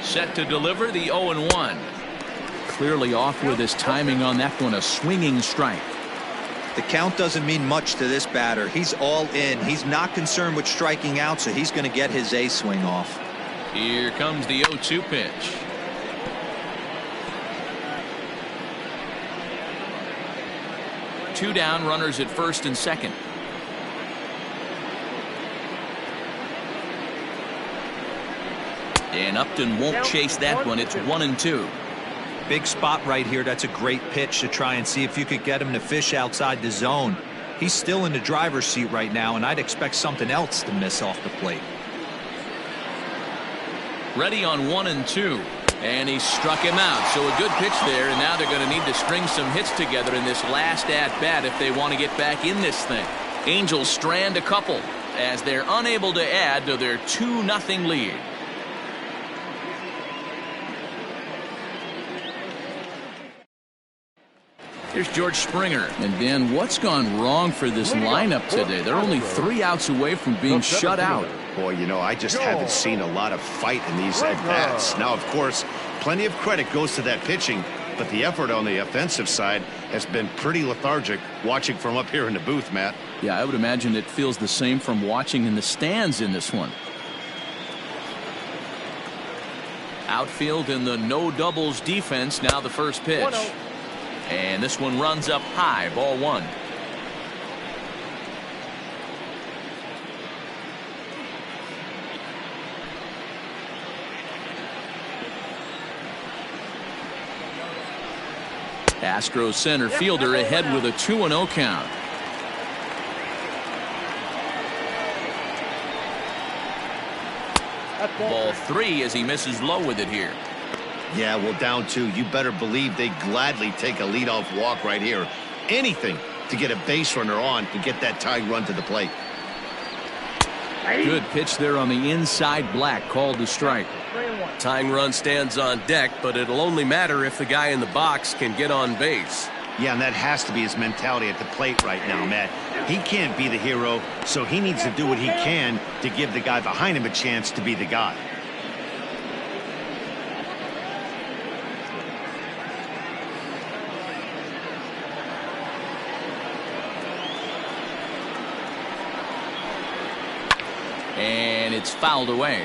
Set to deliver the 0-1. clearly off with his timing on that one. A swinging strike. The count doesn't mean much to this batter. He's all in. He's not concerned with striking out, so he's going to get his A swing off. Here comes the 0-2 pitch. Two down, runners at first and second. And Upton won't chase that one. It's 1-2. Big spot right here. That's a great pitch to try and see if you could get him to fish outside the zone. He's still in the driver's seat right now, and I'd expect something else to miss off the plate. Ready on 1-2. And he struck him out. So a good pitch there, and now they're going to need to string some hits together in this last at-bat if they want to get back in this thing. Angels strand a couple as they're unable to add to their 2-0 lead. Here's George Springer. And Dan, what's gone wrong for this lineup today? They're only 3 outs away from being shut out. Boy, you know, I just haven't seen a lot of fight in these at-bats. Now, of course, plenty of credit goes to that pitching, but the effort on the offensive side has been pretty lethargic watching from up here in the booth, Matt. Yeah, I would imagine it feels the same from watching in the stands in this one. Outfield in the no doubles defense. Now the first pitch. 1-0. And this one runs up high. Ball 1. Astros center fielder ahead with a 2-0 count. Ball 3 as he misses low with it here. Yeah, well, down 2. You better believe they gladly take a leadoff walk right here. Anything to get a base runner on and get that tying run to the plate. Good pitch there on the inside. Black called to strike. Tying run stands on deck, but it'll only matter if the guy in the box can get on base. Yeah, and that has to be his mentality at the plate right now, Matt. He can't be the hero, so he needs to do what he can to give the guy behind him a chance to be the guy. And it's fouled away.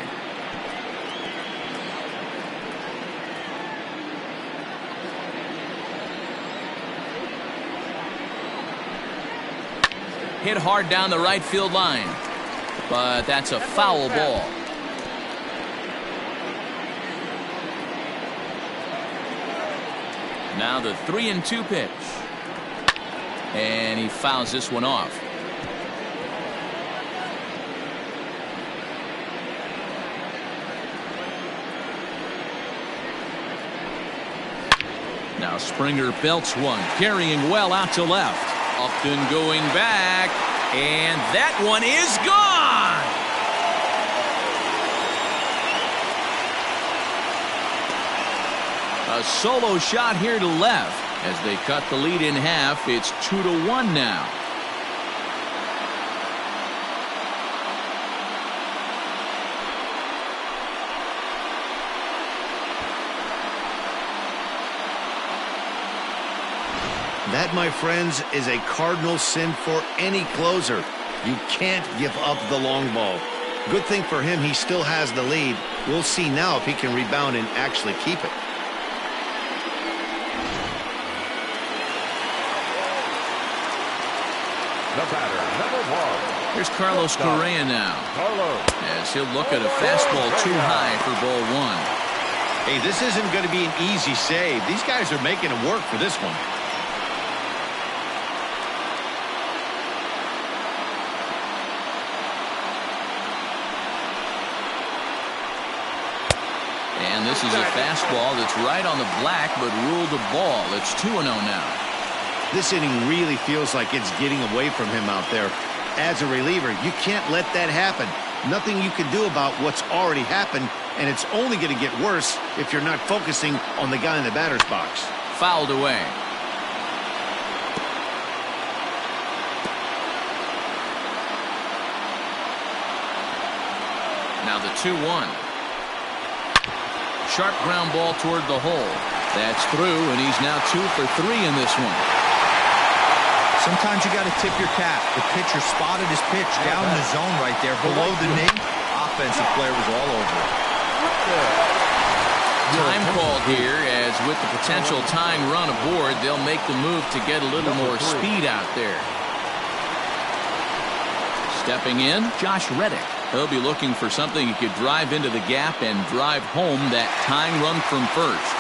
Hit hard down the right field line, but that's a foul ball. Now the 3-2 pitch, and he fouls this one off. Now Springer belts one, carrying well out to left. Upton going back, and that one is gone. A solo shot here to left as they cut the lead in half. It's 2-1 now. That, my friends, is a cardinal sin for any closer. You can't give up the long ball. Good thing for him, he still has the lead. We'll see now if he can rebound and actually keep it. The batter, number 1. Here's Carlos Correa now. As he'll look at a fastball too high for ball 1. Hey, this isn't going to be an easy save. These guys are making it work for this one. And this is a fastball that's right on the black, but ruled a ball. It's 2-0 now. This inning really feels like it's getting away from him out there. As a reliever, you can't let that happen. Nothing you can do about what's already happened, and it's only going to get worse if you're not focusing on the guy in the batter's box. Fouled away. Now the 2-1. Sharp ground ball toward the hole. That's through, and he's now 2 for 3 in this one. Sometimes you got to tip your cap. The pitcher spotted his pitch down in the zone right there below the knee. Offensive player was all over it. Time called here, as with the potential tying run aboard, they'll make the move to get a little more speed out there. Stepping in, Josh Reddick. He'll be looking for something he could drive into the gap and drive home that tying run from first.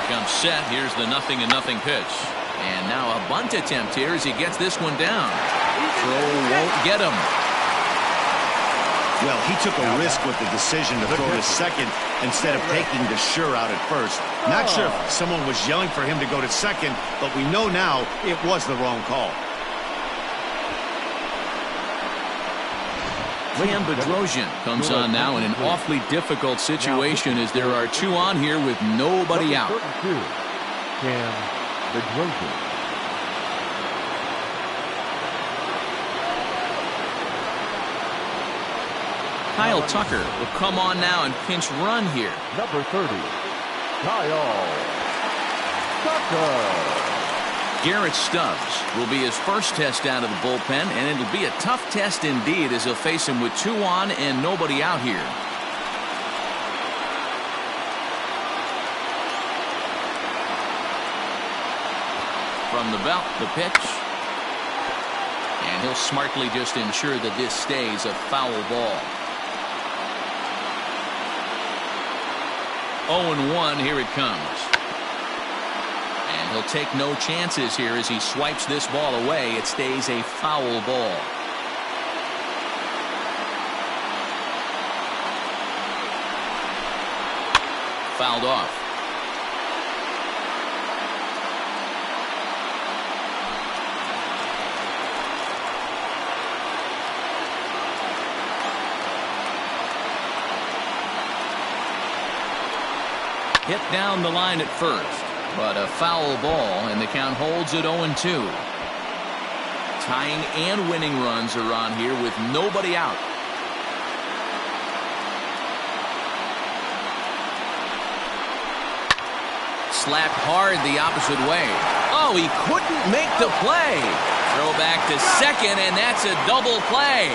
Comes set. Here's the 0-0 pitch. And now a bunt attempt here as he gets this one down. Throw won't get him. Well, he took a risk with the decision to throw to second instead of taking the sure out at first. Not sure if someone was yelling for him to go to second, but we know now it was the wrong call. Bedrosian comes on now in an awfully difficult situation as there are 2 on here with nobody out. Bedrosian. Kyle Tucker will come on now and pinch run here. Number 30, Kyle Tucker. Garrett Stubbs will be his first test out of the bullpen, and it'll be a tough test indeed as he'll face him with 2 on and nobody out here. From the belt, the pitch. And he'll smartly just ensure that this stays a foul ball. 0-1, here it comes. And he'll take no chances here as he swipes this ball away. It stays a foul ball. Fouled off. Hit down the line at first, but a foul ball, and the count holds at 0-2. Tying and winning runs are on here with nobody out. Slapped hard the opposite way. Oh, he couldn't make the play. Throw back to second, and that's a double play.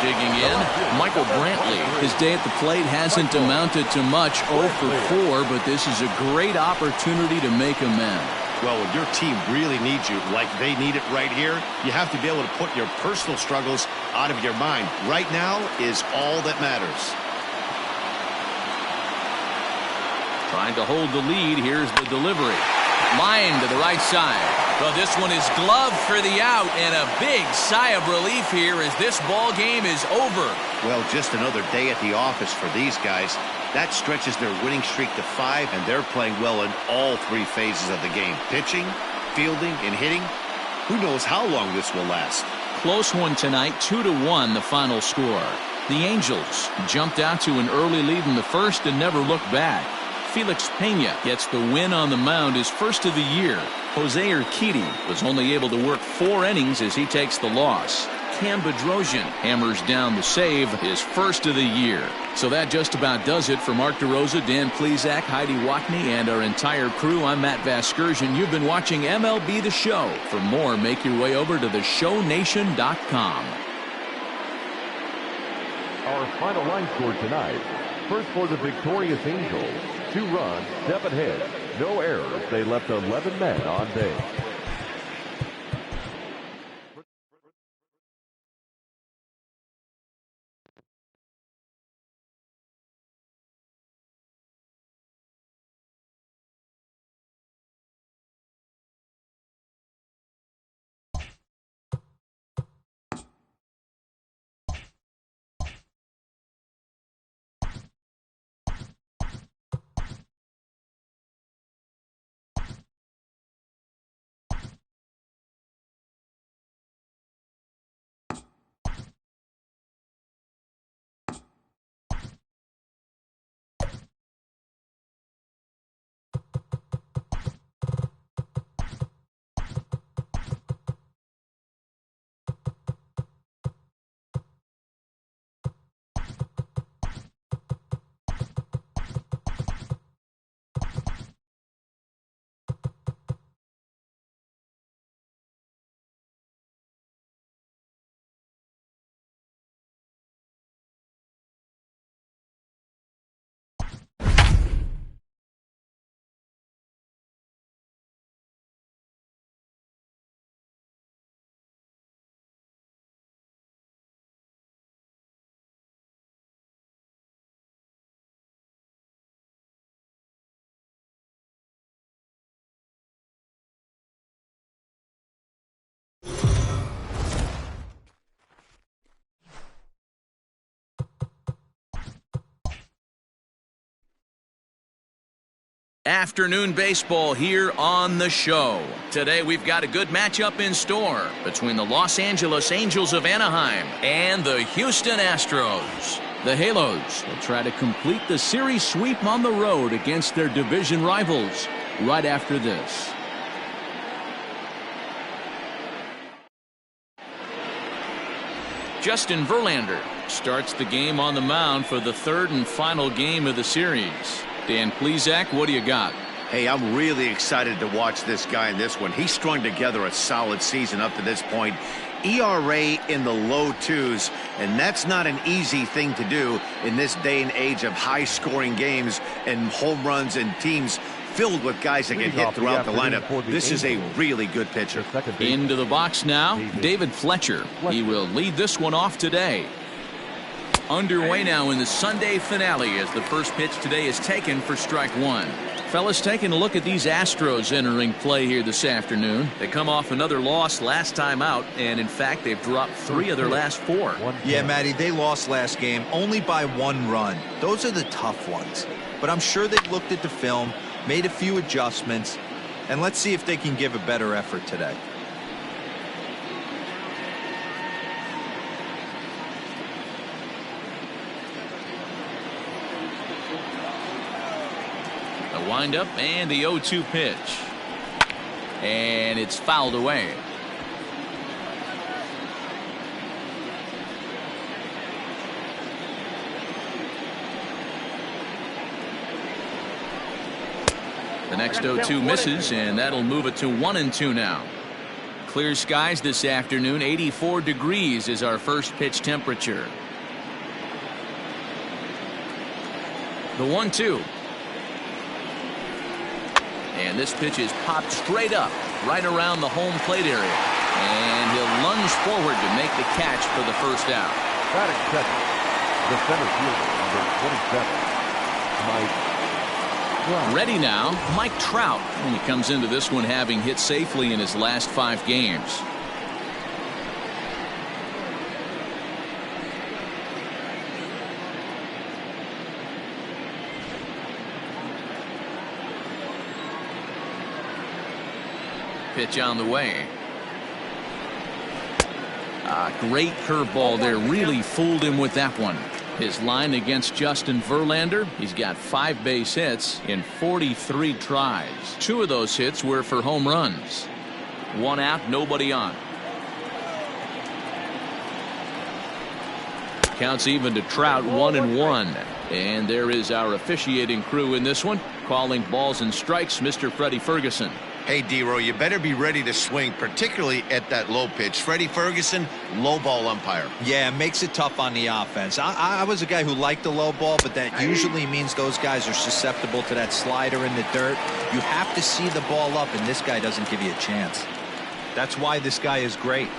Digging in, Michael Brantley. His day at the plate hasn't amounted to much, 0 for 4, but this is a great opportunity to make amends. Well, when your team really needs you, like they need it right here, you have to be able to put your personal struggles out of your mind. Right now is all that matters. Trying to hold the lead. Here's the delivery. Line to the right side. Well, this one is gloved for the out, and a big sigh of relief here as this ball game is over. Well, just another day at the office for these guys. That stretches their winning streak to 5, and they're playing well in all 3 phases of the game. Pitching, fielding, and hitting. Who knows how long this will last. Close one tonight, 2-1 the final score. The Angels jumped out to an early lead in the first and never looked back. Felix Pena gets the win on the mound, his first of the year. Jose Urquidy was only able to work 4 innings as he takes the loss. Bedrosian hammers down the save, his first of the year. So that just about does it for Mark DeRosa, Dan Plesac, Heidi Watney, and our entire crew. I'm Matt Vasgersian. You've been watching MLB The Show. For more, make your way over to theshownation.com. Our final line score tonight. First for the victorious Angels. 2 runs, 7 hits, no errors. They left 11 men on base. Afternoon baseball here on the show. Today we've got a good matchup in store between the Los Angeles Angels of Anaheim and the Houston Astros. The Halos will try to complete the series sweep on the road against their division rivals right after this. Justin Verlander starts the game on the mound for the third and final game of the series. Dan Plesac, what do you got? Hey, I'm really excited to watch this guy in this one. He's strung together a solid season up to this point. ERA in the low 2s, and that's not an easy thing to do in this day and age of high-scoring games and home runs and teams filled with guys that get hit throughout the lineup. This is a really good pitcher. Into the box now, David Fletcher. He will lead this one off today. Underway now in the Sunday finale as the first pitch today is taken for strike one. Fellas, taking a look at these Astros entering play here this afternoon. They come off another loss last time out, and in fact they've dropped 3 of their last 4. Yeah, Matty, they lost last game only by 1 run. Those are the tough ones. But I'm sure they've looked at the film, made a few adjustments, and let's see if they can give a better effort today. The windup and the 0-2 pitch. And it's fouled away. The next 0-2 misses, and that'll move it to 1-2 now. Clear skies this afternoon. 84 degrees is our first pitch temperature. The 1-2. And this pitch is popped straight up right around the home plate area. And he'll lunge forward to make the catch for the first out. Batting second, the center fielder, number 27, Mike. Ready now, Mike Trout. And he comes into this one having hit safely in his last 5 games. Pitch on the way. Great curveball there. Really fooled him with that one. His line against Justin Verlander, he's got 5 base hits in 43 tries. 2 of those hits were for home runs. 1 out, nobody on. Counts even to Trout, 1-1. And there is our officiating crew in this one, calling balls and strikes, Mr. Freddie Ferguson. Hey, D-Row, you better be ready to swing, particularly at that low pitch. Freddie Ferguson, low ball umpire. Yeah, it makes it tough on the offense. I was a guy who liked the low ball, but that usually means those guys are susceptible to that slider in the dirt. You have to see the ball up, and this guy doesn't give you a chance. That's why this guy is great.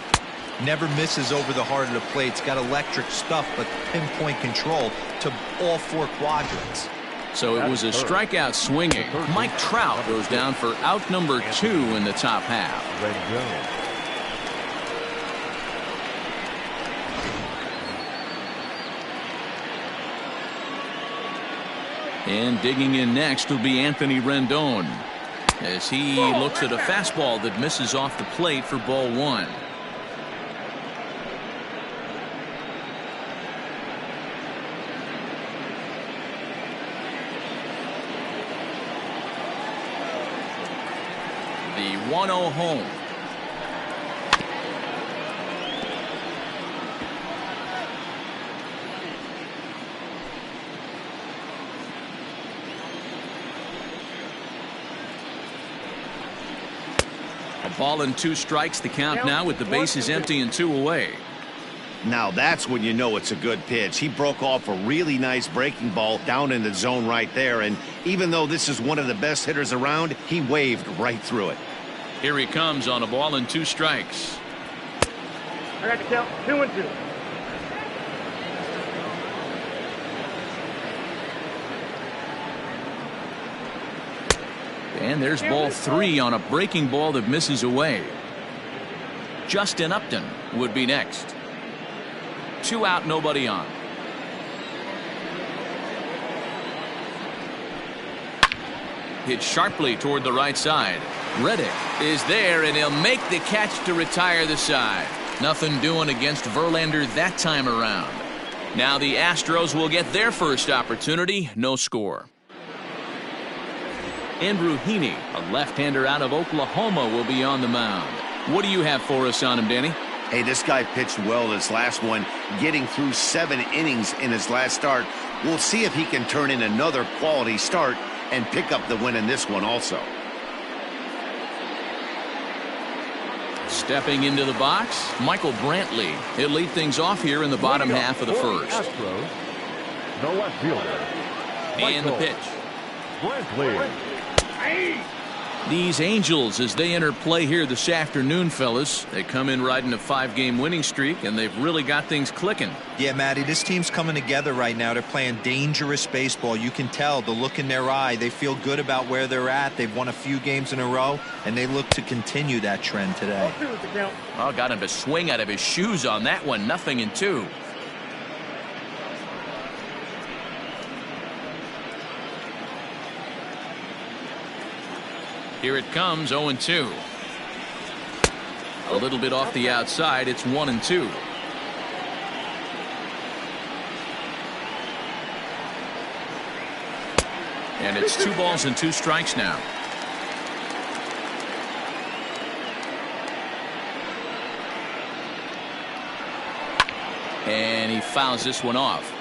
Never misses over the heart of the plate. He's got electric stuff, but pinpoint control to all 4 quadrants. So it was a strikeout swinging. Mike Trout goes down for out number 2 in the top half. And digging in next will be Anthony Rendon as he looks at a fastball that misses off the plate for ball 1. The 1-0 home. A ball and 2 strikes, the count now with the bases empty and 2 away. Now that's when you know it's a good pitch. He broke off a really nice breaking ball down in the zone right there, and even though this is one of the best hitters around, he waved right through it. Here he comes on a ball and 2 strikes. I got to count 2-2. And there's ball 3 on a breaking ball that misses away. Justin Upton would be next. 2 out, nobody on. Hit sharply toward the right side. Reddick is there, and he'll make the catch to retire the side. Nothing doing against Verlander that time around. Now the Astros will get their first opportunity. No score. Andrew Heaney, a left-hander out of Oklahoma, will be on the mound. What do you have for us on him, Danny? Hey, this guy pitched well this last one, getting through 7 innings in his last start. We'll see if he can turn in another quality start and pick up the win in this one also. Stepping into the box, Michael Brantley. He'll lead things off here in the bottom half of the first. Astros, the left fielder, And the pitch. Brantley. These Angels, as they enter play here this afternoon, fellas, they come in riding a 5-game winning streak, and they've really got things clicking. Yeah, Matty, this team's coming together right now. They're playing dangerous baseball. You can tell the look in their eye. They feel good about where they're at. They've won a few games in a row, and they look to continue that trend today. Oh, got him to swing out of his shoes on that one. 0-2. Here it comes, 0-2. A little bit off the outside. It's 1-2. And it's 2 balls and 2 strikes now. And he fouls this one off.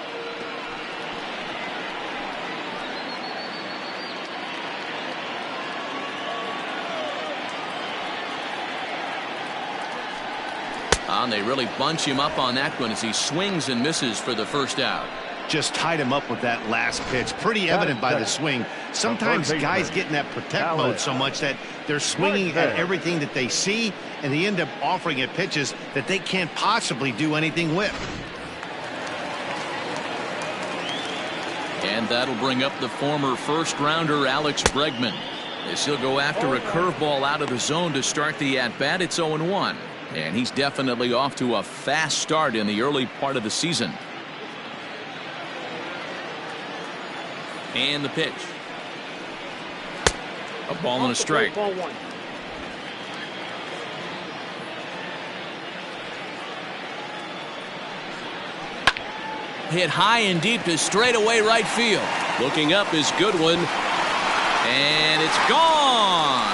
And they really bunch him up on that one as he swings and misses for the first out. Just tied him up with that last pitch. Pretty evident by the swing. Sometimes guys get in that protect mode so much that they're swinging at everything that they see, and they end up offering it pitches that they can't possibly do anything with. And that'll bring up the former first-rounder Alex Bregman, as he'll go after a curveball out of the zone to start the at-bat. It's 0-1. And he's definitely off to a fast start in the early part of the season. And the pitch. A ball and a strike. Hit high and deep to straightaway right field. Looking up is Goodwin. And it's gone.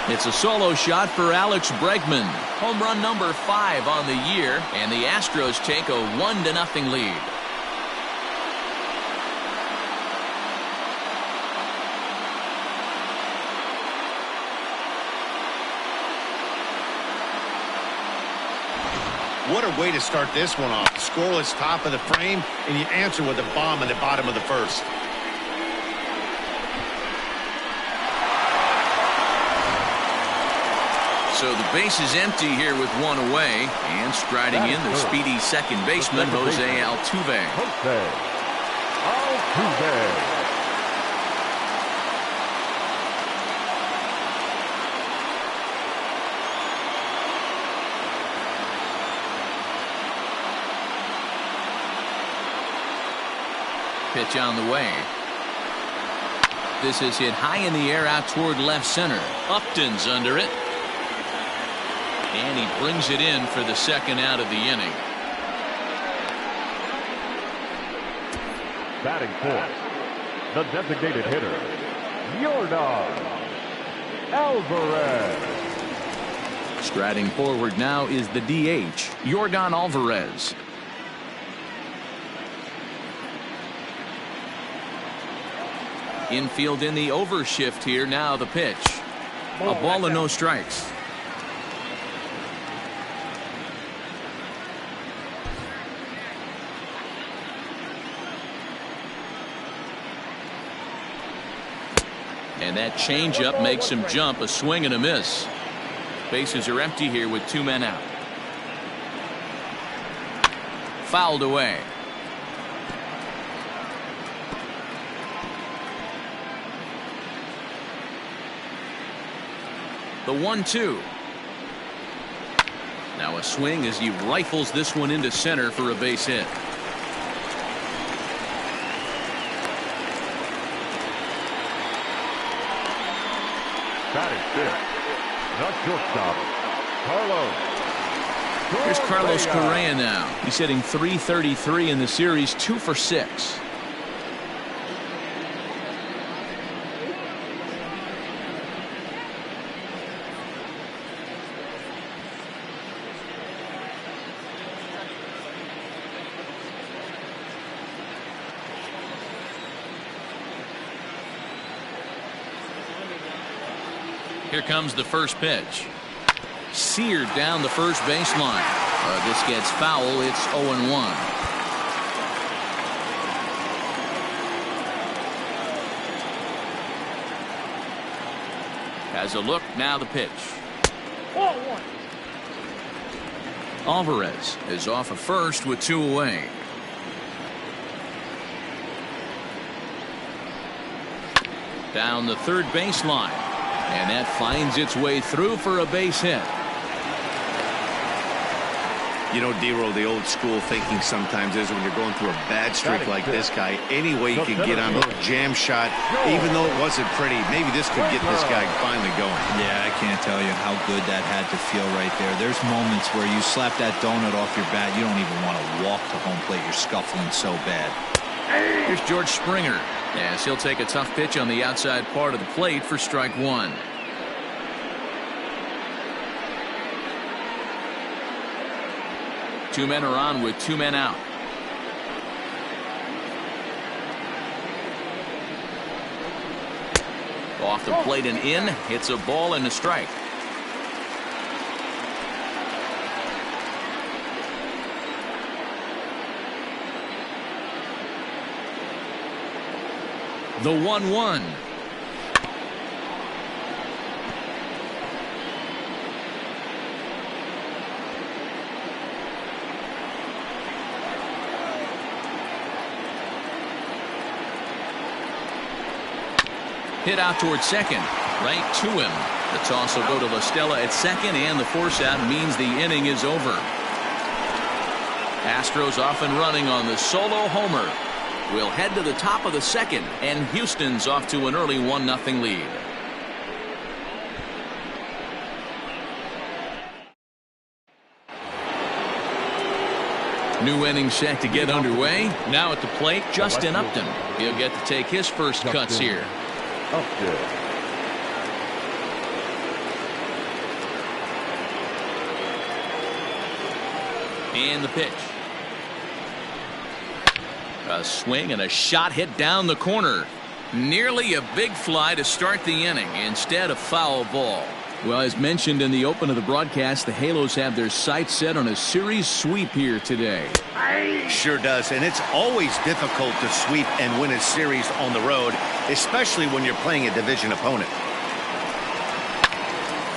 It's a solo shot for Alex Bregman. Home run number 5 on the year, and the Astros take a 1-0 lead. What a way to start this one off. Scoreless top of the frame, and you answer with a bomb in the bottom of the first. So the base is empty here with 1 away, and striding in the speedy second baseman, Jose Altuve. Pitch on the way. This is hit high in the air out toward left center. Upton's under it. And he brings it in for the second out of the inning. Batting fourth, the designated hitter, Yordan Alvarez. Striding forward now is the DH, Yordan Alvarez. Infield in the overshift here. Now the pitch. A ball and no strikes. And that changeup makes him jump. A swing and a miss. Bases are empty here with 2 men out. Fouled away. The 1-2. Now a swing as he rifles this one into center for a base hit. Batting fifth, the shortstop, Carlos. Here's Carlos Correa now. He's hitting .333 in the series, 2 for 6. Here comes the first pitch. Seared down the first baseline. This gets foul. It's 0-1. Has a look. Now the pitch. Alvarez is off of first with 2 away. Down the third baseline. And that finds its way through for a base hit. You know, D-Roll, the old school thinking sometimes is when you're going through a bad streak like this guy, any way you can get on a jam shot, even though it wasn't pretty, maybe this could get this guy finally going. Yeah, I can't tell you how good that had to feel right there. There's moments where you slap that donut off your bat, you don't even want to walk to home plate. You're scuffling so bad. Here's George Springer, as he'll take a tough pitch on the outside part of the plate for strike 1. Two men are on with 2 men out. Off the plate and in. Hits a ball and a strike. The 1-1. Hit out towards second, right to him. The toss will go to La Stella at second, and the force out means the inning is over. Astros off and running on the solo homer. We'll head to the top of the second, and Houston's off to an early 1-0 lead. New inning set to get underway. Now at the plate, Justin Upton. He'll get to take his first cuts here. And the pitch. A swing and a shot hit down the corner. Nearly a big fly to start the inning instead of foul ball. Well, as mentioned in the open of the broadcast, the Halos have their sights set on a series sweep here today. Sure does, and it's always difficult to sweep and win a series on the road, especially when you're playing a division opponent.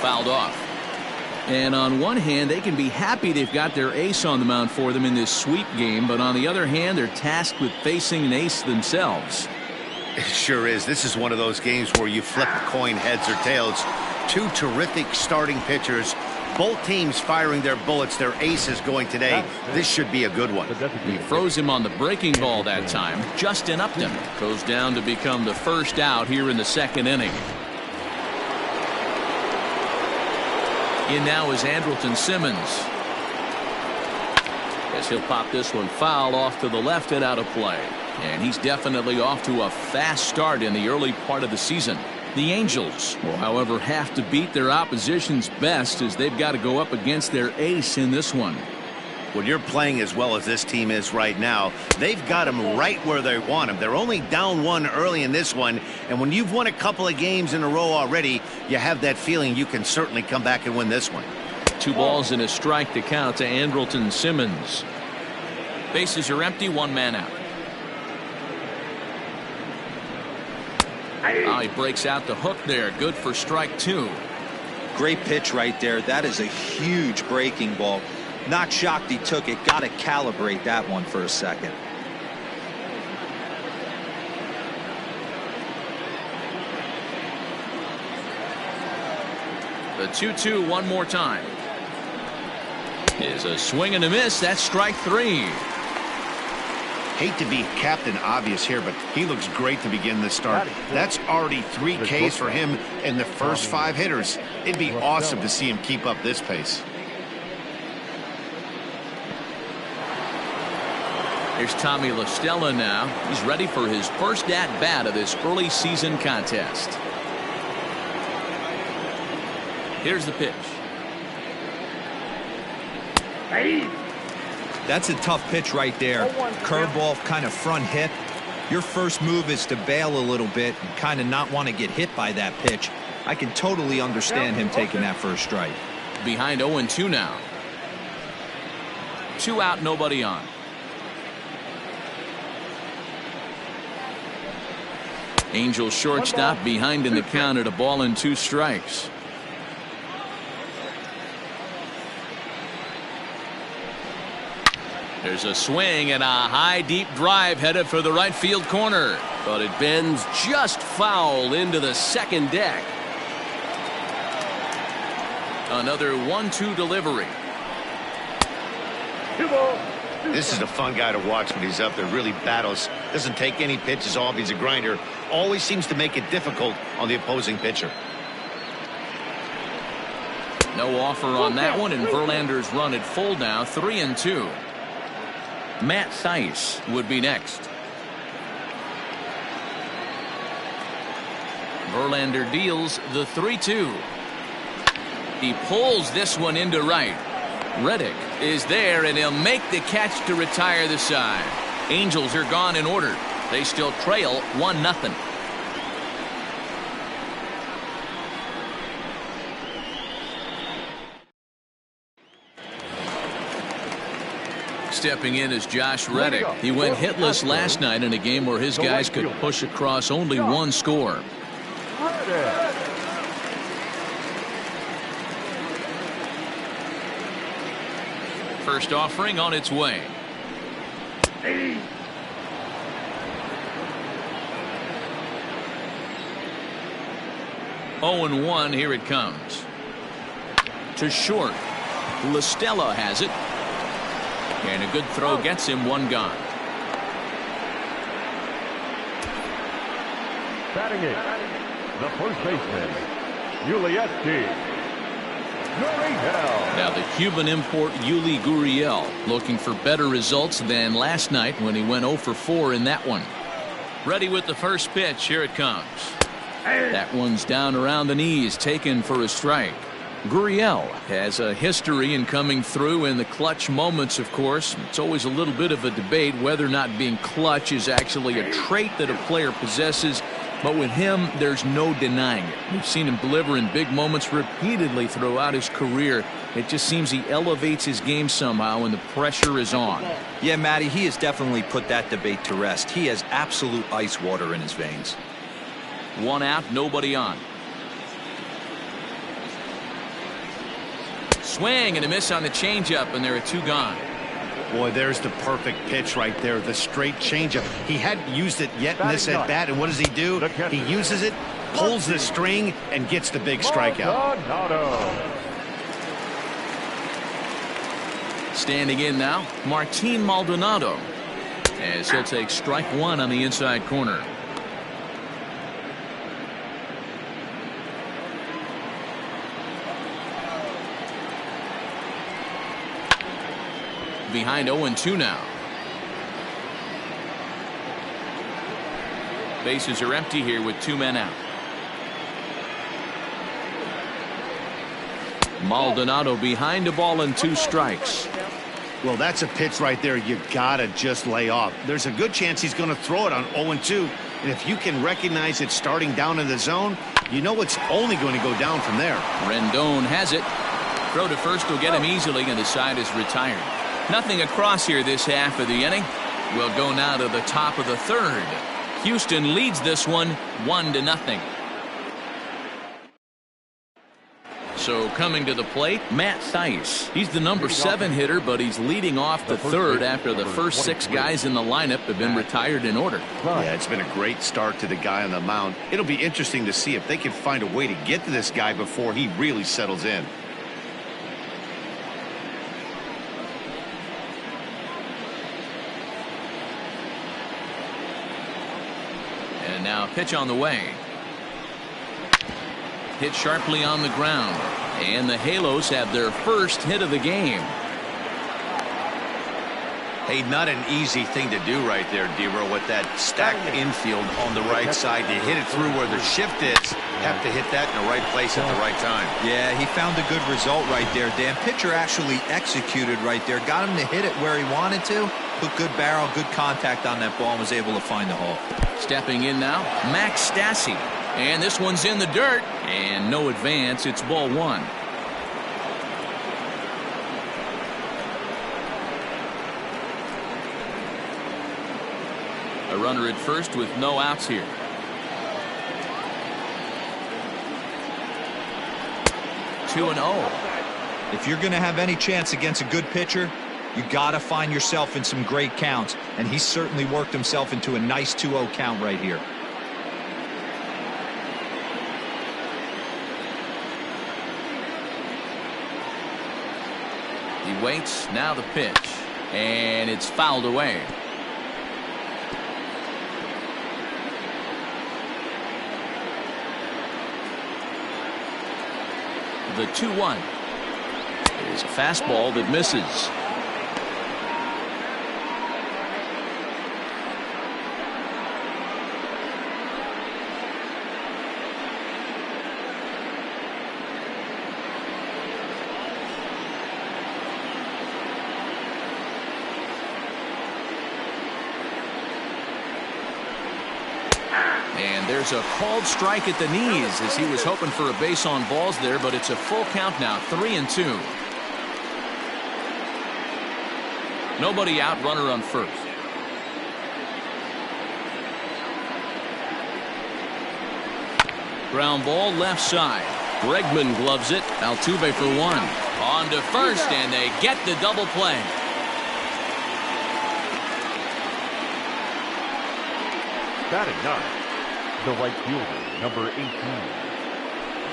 Fouled off. And on one hand, they can be happy they've got their ace on the mound for them in this sweep game, but on the other hand, they're tasked with facing an ace themselves. It sure is. This is one of those games where you flip a coin heads or tails. Two terrific starting pitchers, both teams firing their bullets. Their aces going today. This should be a good one. He froze him on the breaking ball that time. Justin Upton goes down to become the first out here in the second inning. In now is Andrelton Simmons, as he'll pop this one foul off to the left and out of play. And he's definitely off to a fast start in the early part of the season. The Angels will, however, have to beat their opposition's best, as they've got to go up against their ace in this one. When you're playing as well as this team is right now, they've got them right where they want them. They're only down 1 early in this one, and when you've won a couple of games in a row already, you have that feeling you can certainly come back and win this one. 2 balls and a strike to count to Andrelton Simmons. Bases are empty, 1 man out. Oh, he breaks out the hook there. Good for strike 2. Great pitch right there. That is a huge breaking ball. Not shocked he took it. Got to calibrate that one for a second. The 2-2 one more time. Is a swing and a miss. That's strike 3. Hate to be Captain Obvious here, but he looks great to begin this start. That's already 3 Ks for him in the first 5 hitters. It'd be awesome to see him keep up this pace. Here's Tommy La Stella now. He's ready for his first at-bat of this early season contest. Here's the pitch. That's a tough pitch right there. Curveball, kind of front hip. Your first move is to bail a little bit and kind of not want to get hit by that pitch. I can totally understand him taking that first strike. Behind 0-2 now. 2 out, nobody on. Angels shortstop behind in the count at 1-2 strikes. There's a swing and a high deep drive headed for the right field corner, but it bends just foul into the second deck. Another 1-2 delivery. This is a fun guy to watch when he's up there. Really battles, doesn't take any pitches off. He's a grinder, always seems to make it difficult on the opposing pitcher. No offer on that one, and Verlander's run at full now, 3-2. Matt Thaiss would be next. Verlander deals the 3-2. He pulls this one into right. Reddick is there, and he'll make the catch to retire the side. Angels are gone in order. They still trail 1-0. Stepping in is Josh Reddick. He went hitless last night in a game where his guys could push across only 1 score. First offering on its way. 0-1, here it comes. To short. La Stella has it. And a good throw gets him 1 gone. Batting it, the first baseman, Urquidy. Now the Cuban import Yuli Gurriel looking for better results than last night when he went 0 for 4 in that one. Ready with the first pitch. Here it comes. That one's down around the knees, taken for a strike. Gurriel has a history in coming through in the clutch moments, of course. It's always a little bit of a debate whether or not being clutch is actually a trait that a player possesses. But with him, there's no denying it. We've seen him deliver in big moments repeatedly throughout his career. It just seems he elevates his game somehow when the pressure is on. Yeah, Matty, he has definitely put that debate to rest. He has absolute ice water in his veins. 1 out, nobody on. Swing and a miss on the changeup, and there are 2 gone. Boy, there's the perfect pitch right there, the straight changeup. He hadn't used it yet in this at-bat, and what does he do? He uses it, pulls the string, and gets the big strikeout. Standing in now, Martin Maldonado, as he'll take strike 1 on the inside corner. Behind 0-2 now. Bases are empty here with 2 men out. Maldonado behind a ball and 2 strikes. Well, that's a pitch right there you gotta just lay off. There's a good chance he's going to throw it on 0-2, and if you can recognize it starting down in the zone, you know it's only going to go down from there. Rendon has it. Throw to first will get him easily, and the side is retired. Nothing across here this half of the inning. We'll go now to the top of the 3rd. Houston leads this one 1-0. So coming to the plate, Matt Thaiss. He's the number 7 hitter, but he's leading off the 3rd after the first 6 guys in the lineup have been retired in order. Yeah, it's been a great start to the guy on the mound. It'll be interesting to see if they can find a way to get to this guy before he really settles in. And now a pitch on the way. Hit sharply on the ground. And the Halos have their first hit of the game. Hey, not an easy thing to do right there, Dero, with that stacked infield on the right side. To hit it through where the shift is, have to hit that in the right place at the right time. Yeah, he found a good result right there, Dan. Pitcher actually executed right there. Got him to hit it where he wanted to. Put good barrel, good contact on that ball, and was able to find the hole. Stepping in now, Max Stassi. And this one's in the dirt. And no advance. It's ball one. A runner at first with no outs here. Two and 0. If you're going to have any chance against a good pitcher, you got to find yourself in some great counts, and he certainly worked himself into a nice 2-0 count right here. He waits, now the pitch, and it's fouled away. The 2-1 is a fastball that misses. And there's a called strike at the knees as he was hoping for a base on balls there, but it's a full count now, 3-2. Nobody out, runner on first. Ground ball left side. Bregman gloves it. Altuve for one. On to first, and they get the double play. Batting ninth, the right fielder, number 18,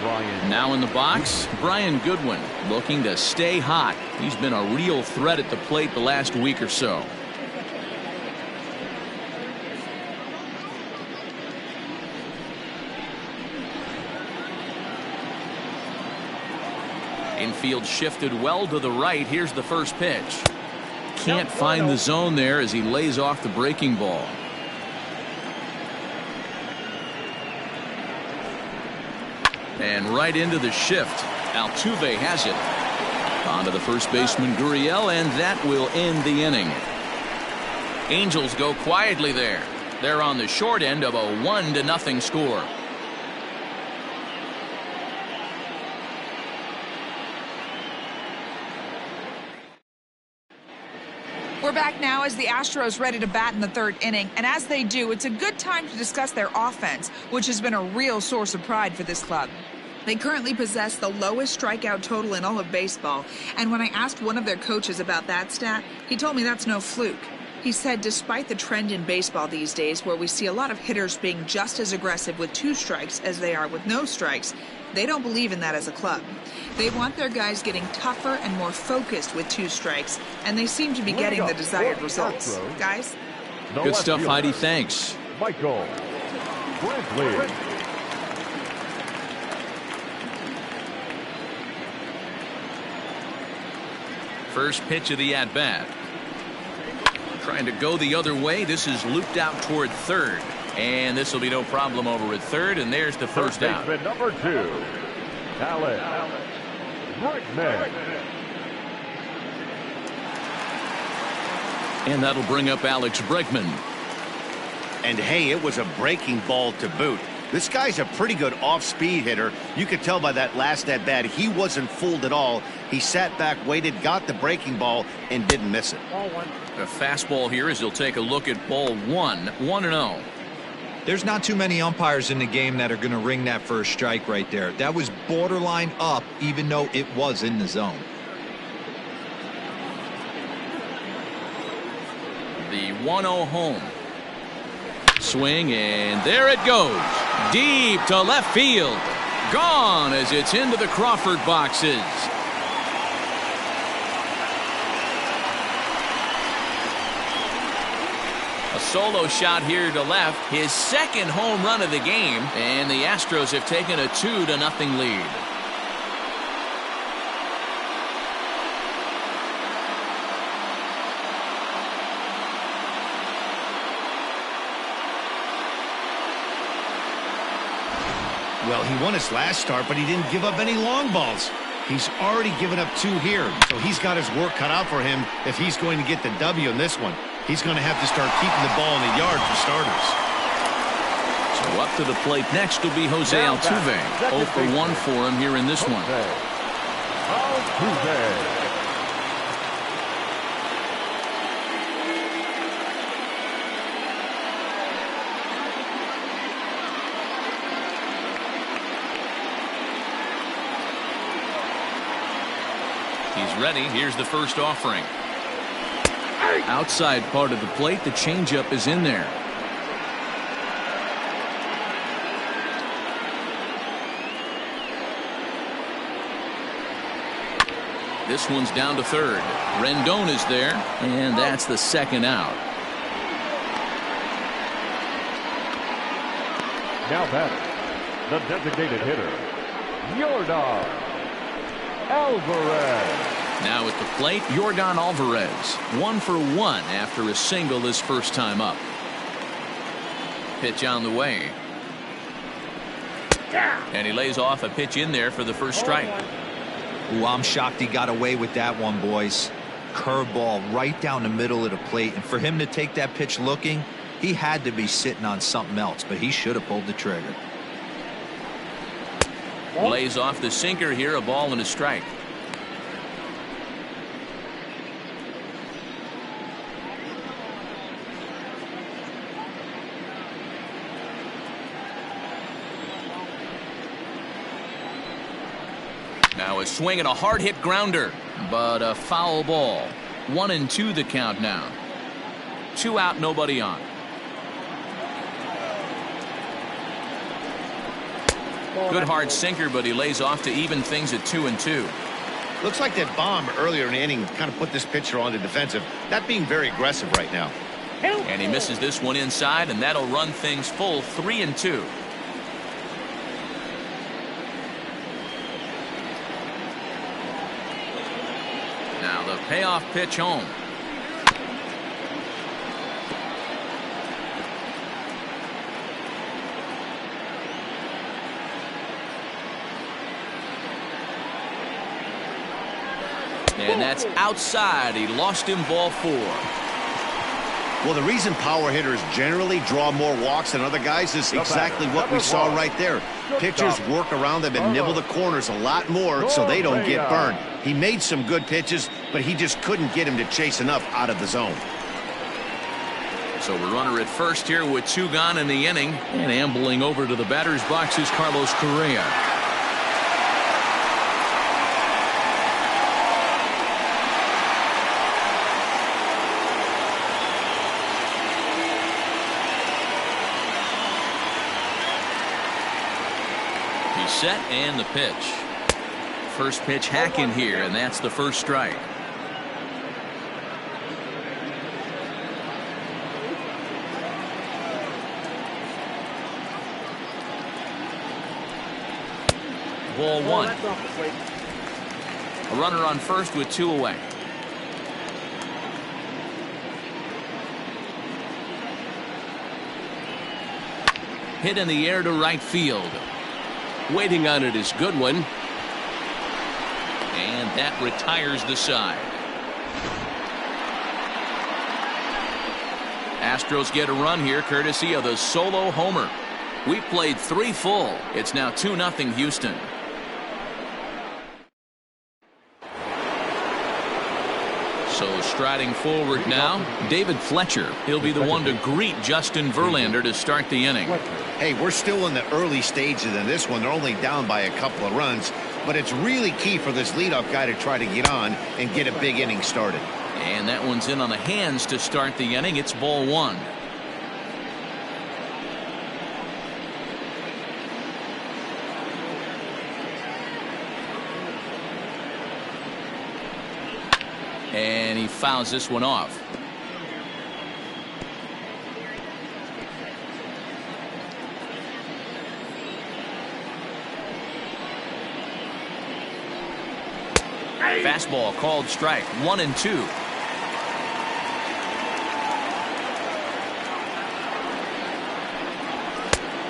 Brian. Now in the box, Brian Goodwin looking to stay hot. He's been a real threat at the plate the last week or so. Infield shifted well to the right. Here's the first pitch. Can't find the zone there as he lays off the breaking ball. And right into the shift. Altuve has it. On to the first baseman, Gurriel, and that will end the inning. Angels go quietly there. They're on the short end of a 1-0 score. We're back now as the Astros ready to bat in the third inning, and as they do, it's a good time to discuss their offense, which has been a real source of pride for this club. They currently possess the lowest strikeout total in all of baseball, and when I asked one of their coaches about that stat, he told me that's no fluke. He said despite the trend in baseball these days where we see a lot of hitters being just as aggressive with 2 strikes as they are with no strikes, they don't believe in that as a club. They want their guys getting tougher and more focused with 2 strikes, and they seem to be getting the desired results. Guys? Good stuff, Heidi. Thanks. Michael Brantley. First pitch of the at-bat. Trying to go the other way. This is looped out toward third. And this will be no problem over at third, and there's the first out. Number 2, Alex Bregman. And that'll bring up Alex Bregman. And hey, it was a breaking ball to boot. This guy's a pretty good off-speed hitter. You could tell by that last at-bat he wasn't fooled at all. He sat back, waited, got the breaking ball, and didn't miss it. A fastball here as he'll take a look at ball 1, 1-0. There's not too many umpires in the game that are going to ring that first strike right there. That was borderline up, even though it was in the zone. The 1-0 home. Swing, and there it goes. Deep to left field. Gone as it's into the Crawford boxes. A solo shot here to left. His second home run of the game. And the Astros have taken a 2-0 lead. Well, he won his last start, but he didn't give up any long balls. He's already given up 2 here, so he's got his work cut out for him if he's going to get the W in this one. He's going to have to start keeping the ball in the yard for starters. So up to the plate next will be Jose Altuve. 0 for 1 for him here in this one. Altuve. He's ready. Here's the first offering. Outside part of the plate, the changeup is in there. This one's down to third. Rendon is there, and that's the second out. Now batting, the designated hitter, Yordan Alvarez. Now at the plate, Yordan Alvarez. 1 for 1 after a single his first time up. Pitch on the way. And he lays off a pitch in there for the first strike. Ooh, I'm shocked he got away with that one, boys. Curveball right down the middle of the plate. And for him to take that pitch looking, he had to be sitting on something else, but he should have pulled the trigger. Lays off the sinker here, a ball and a strike. Now a swing and a hard hit grounder, but a foul ball. 1-2 the count now. 2 out, nobody on. Good hard sinker, but he lays off to even things at 2-2. Looks like that bomb earlier in the inning kind of put this pitcher on the defensive. Not being very aggressive right now. And he misses this one inside, and that'll run things full 3-2. Now the payoff pitch home. And that's outside. He lost him, ball 4. Well, the reason power hitters generally draw more walks than other guys is exactly what we saw right there. Pitchers work around them and nibble the corners a lot more so they don't get burned. He made some good pitches, but he just couldn't get him to chase enough out of the zone. So the runner at first here with 2 gone in the inning, and ambling over to the batter's box is Carlos Correa. Set and the pitch. First pitch hacking here, and that's the first strike. Ball 1. A runner on first with 2 away. Hit in the air to right field. Waiting on it is Goodwin. And that retires the side. Astros get a run here courtesy of the solo homer. We played 3 full. It's now 2-0 Houston. So striding forward now, David Fletcher. He'll be the one to greet Justin Verlander to start the inning. Hey, we're still in the early stages of this one. They're only down by a couple of runs, but it's really key for this leadoff guy to try to get on and get a big inning started. And that one's in on the hands to start the inning. It's ball 1. And he fouls this one off. Fastball called strike, 1-2.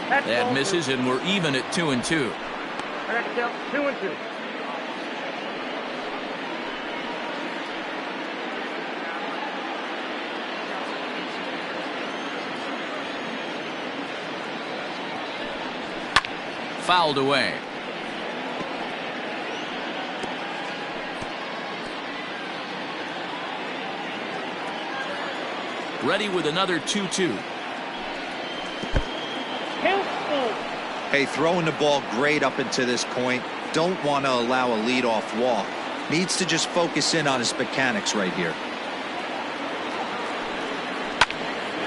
That misses, and we're even at 2-2. I got to count 2-2. Fouled away. Ready with another 2-2. Hey, throwing the ball great up until this point. Don't want to allow a leadoff walk. Needs to just focus in on his mechanics right here.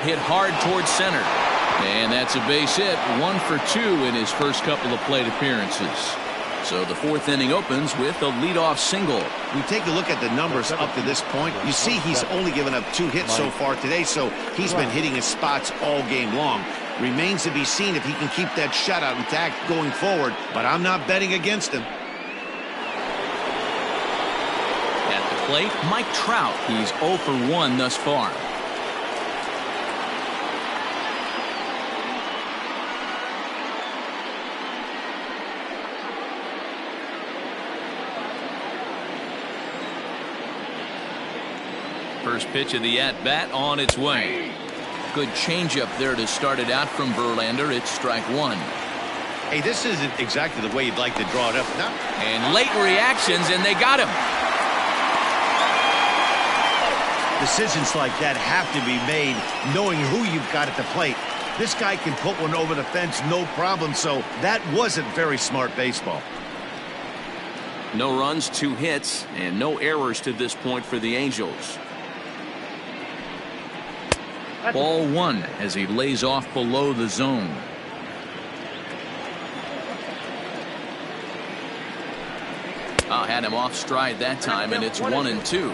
Hit hard towards center. And that's a base hit. 1 for 2 in his first couple of plate appearances. So the fourth inning opens with a leadoff single. We take a look at the numbers up to this point. You see he's only given up 2 hits so far today, so he's been hitting his spots all game long. Remains to be seen if he can keep that shutout intact going forward, but I'm not betting against him. At the plate, Mike Trout. He's 0 for 1 thus far. First pitch of the at-bat on its way. Good changeup there to start it out from Verlander. It's strike 1. Hey, this isn't exactly the way you'd like to draw it up. No. And late reactions, and they got him. Decisions like that have to be made knowing who you've got at the plate. This guy can put one over the fence no problem, so that wasn't very smart baseball. No runs, 2 hits, and no errors to this point for the Angels. Ball 1 as he lays off below the zone. Had him off stride that time, and it's 1-2. Ew,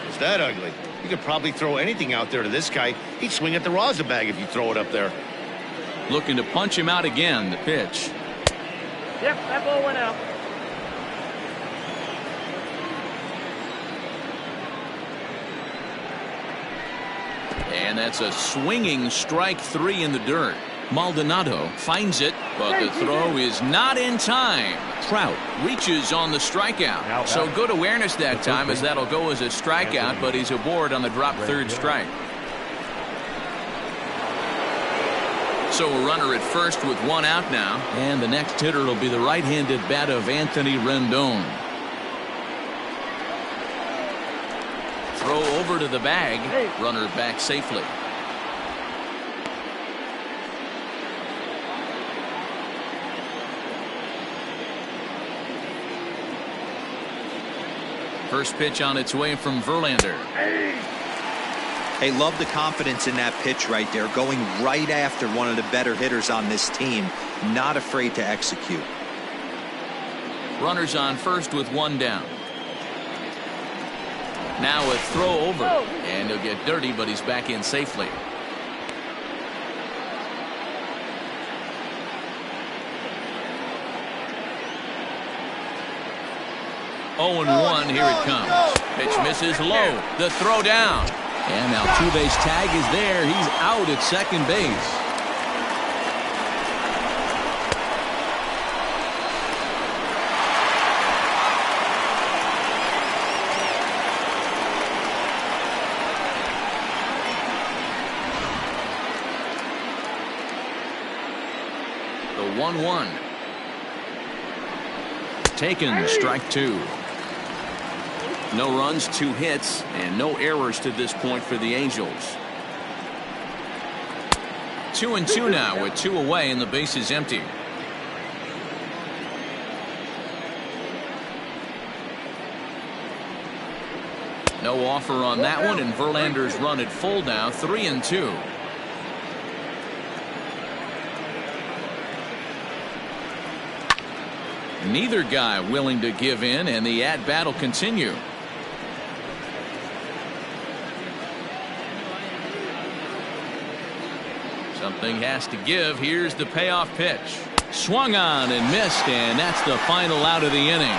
is that ugly? You could probably throw anything out there to this guy. He'd swing at the rosin bag if you throw it up there. Looking to punch him out again, the pitch. Yep, that ball went out. And that's a swinging strike 3 in the dirt. Maldonado finds it, but the throw is not in time. Trout reaches on the strikeout. So good awareness that time, as that'll go as a strikeout, but he's aboard on the drop third strike. So a runner at first with 1 out now. And the next hitter will be the right-handed bat of Anthony Rendon. Throw over to the bag. Runner back safely. First pitch on its way from Verlander. Hey, love the confidence in that pitch right there. Going right after one of the better hitters on this team. Not afraid to execute. Runners on first with 1 down. Now a throw over, and he'll get dirty, but he's back in safely. Oh, 0-1, here it comes. Pitch misses low. The throw down. And Altuve's tag is there. He's out at second base. The 1-1. Taken, strike 2. No runs, 2 hits, and no errors to this point for the Angels. 2-2 now with 2 away and the base is empty. No offer on that one, and Verlander's run at full now, 3-2. Neither guy willing to give in, and the at-bat will continue. Something has to give. Here's the payoff pitch. Swung on and missed, and that's the final out of the inning.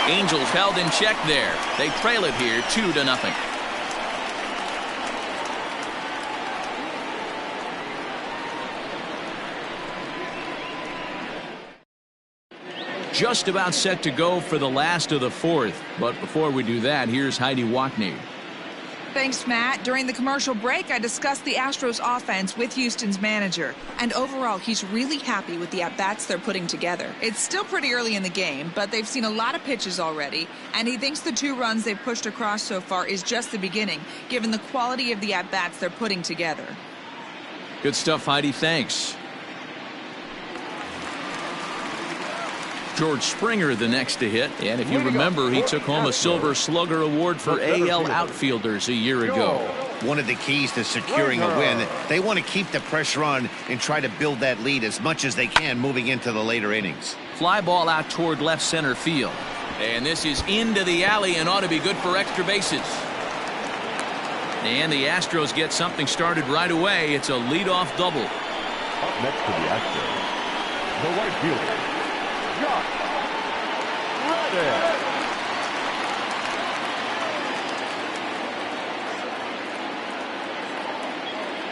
Angels held in check there. They trail it here 2-0. Just about set to go for the last of the fourth. But before we do that, here's Heidi Watney. Thanks, Matt. During the commercial break, I discussed the Astros offense with Houston's manager. And overall, he's really happy with the at-bats they're putting together. It's still pretty early in the game, but they've seen a lot of pitches already. And he thinks the 2 runs they've pushed across so far is just the beginning, given the quality of the at-bats they're putting together. Good stuff, Heidi. Thanks. George Springer the next to hit, and if you remember, he took home a Silver Slugger Award for AL outfielders a year ago. One of the keys to securing a win, they want to keep the pressure on and try to build that lead as much as they can moving into the later innings. Fly ball out toward left center field. And this is into the alley and ought to be good for extra bases. And the Astros get something started right away. It's a leadoff double. Up next to the Astros, the right fielder,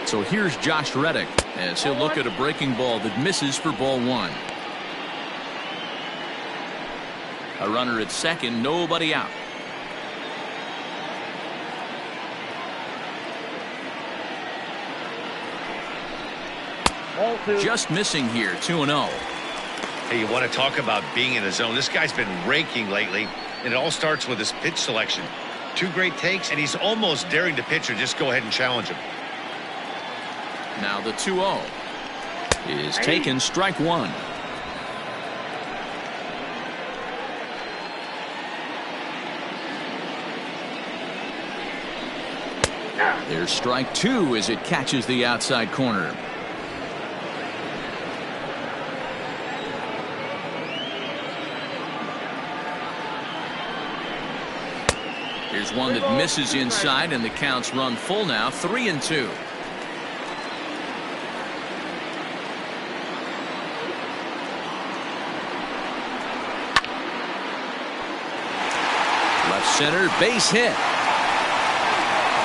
So here's Josh Reddick as he'll look at a breaking ball that misses for ball 1. A runner at second, nobody out. Just missing here, 2-0. Hey, you want to talk about being in a zone? This guy's been raking lately, and it all starts with his pitch selection. 2 great takes, and he's almost daring the pitcher just go ahead and challenge him. Now the 2-0 is taken, strike 1. There's strike 2 as it catches the outside corner. Here's one that misses inside, and the counts run full now, 3-2. Left center, base hit.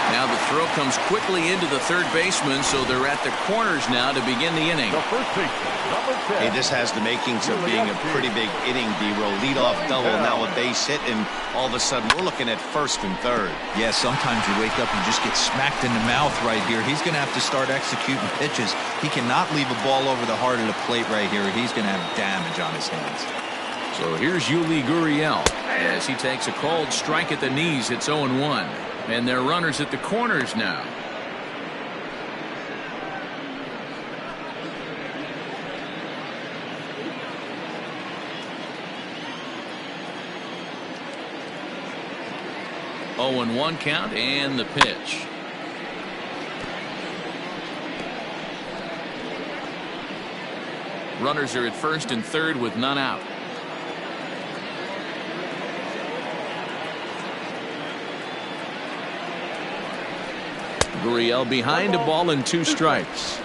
Now the throw comes quickly into the third baseman, so they're at the corners now to begin the inning. The first baseman, number 10. Hey, this has the makings of being a pretty big inning, D-roll. Lead-off double, now a base hit, and all of a sudden we're looking at first and third. Yeah, sometimes you wake up and just get smacked in the mouth right here. He's going to have to start executing pitches. He cannot leave a ball over the heart of the plate right here. He's going to have damage on his hands. So here's Yuli Gurriel as he takes a called strike at the knees. It's 0-1. And they're runners at the corners now. Oh, and 1 count, and the pitch. Runners are at first and third with none out. Gurriel behind a ball and 2 strikes.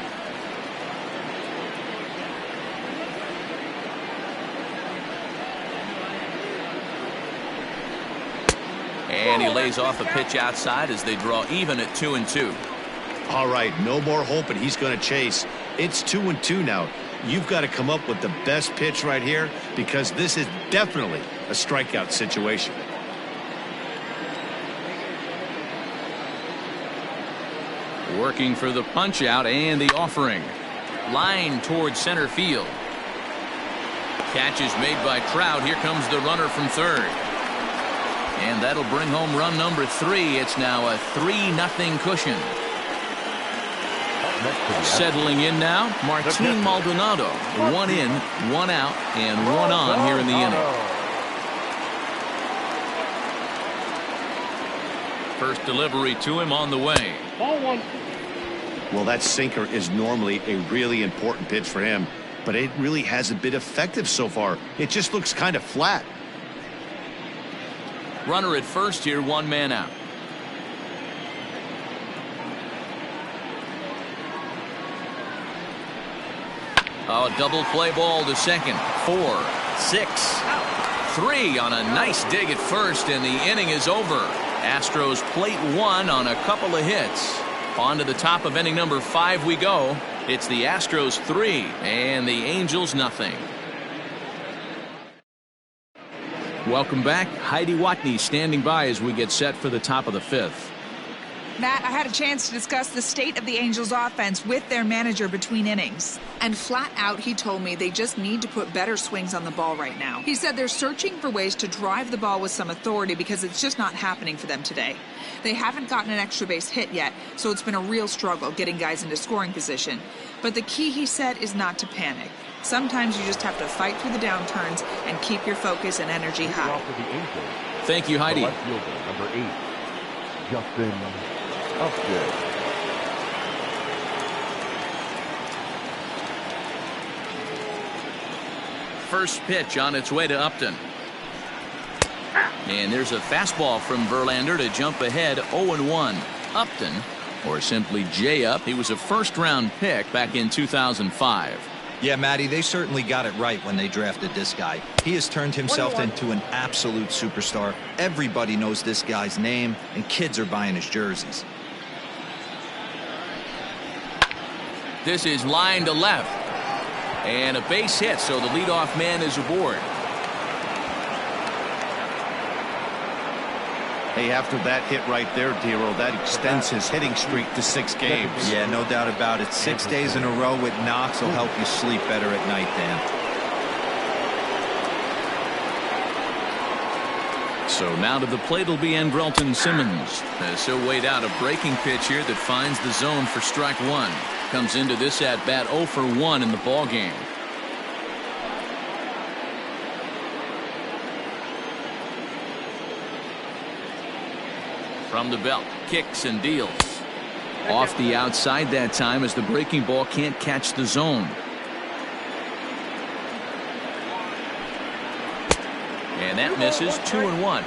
And he lays off a pitch outside as they draw even at 2-2. All right, no more hoping he's going to chase. It's 2-2 now. You've got to come up with the best pitch right here because this is definitely a strikeout situation. Working for the punch out and the offering. Line towards center field. Catch is made by Trout. Here comes the runner from third. And that'll bring home run number 3. It's now a 3-0 cushion. Settling in now, Martin Maldonado. 1 in, 1 out, and 1 on here in the inning. First delivery to him on the way. Ball 1. Well, that sinker is normally a really important pitch for him, but it really hasn't been effective so far. It just looks kind of flat. Runner at first here, 1 man out. Oh, double play ball to second. 4, 6, 3 on a nice dig at first, and the inning is over. Astros plate 1 on a couple of hits. On to the top of inning number 5 we go. It's the Astros 3 and the Angels nothing. Welcome back. Heidi Watney standing by as we get set for the top of the 5th. Matt, I had a chance to discuss the state of the Angels offense with their manager between innings. And flat out, he told me they just need to put better swings on the ball right now. He said they're searching for ways to drive the ball with some authority because it's just not happening for them today. They haven't gotten an extra base hit yet, so it's been a real struggle getting guys into scoring position. But the key, he said, is not to panic. Sometimes you just have to fight through the downturns and keep your focus and energy high. Thank you, Heidi. Left fielder, number 8, Justin Upton. First pitch on its way to Upton. And there's a fastball from Verlander to jump ahead 0-1. Upton, or simply J-Up, he was a first-round pick back in 2005. Yeah, Matty, they certainly got it right when they drafted this guy. He has turned himself into an absolute superstar. Everybody knows this guy's name, and kids are buying his jerseys. This is line to left. And a base hit, so the leadoff man is aboard. Hey, after that hit right there, Dero, that extends his hitting streak to 6 games. Yeah, no doubt about it. 6 days in a row with knocks will help you sleep better at night, Dan. So now to the plate will be Andrelton Simmons. As he'll wait out a breaking pitch here that finds the zone for strike 1. Comes into this at bat 0 for 1 in the ball game. From the belt, kicks and deals. Off the outside that time as the breaking ball can't catch the zone. And that misses 2-1.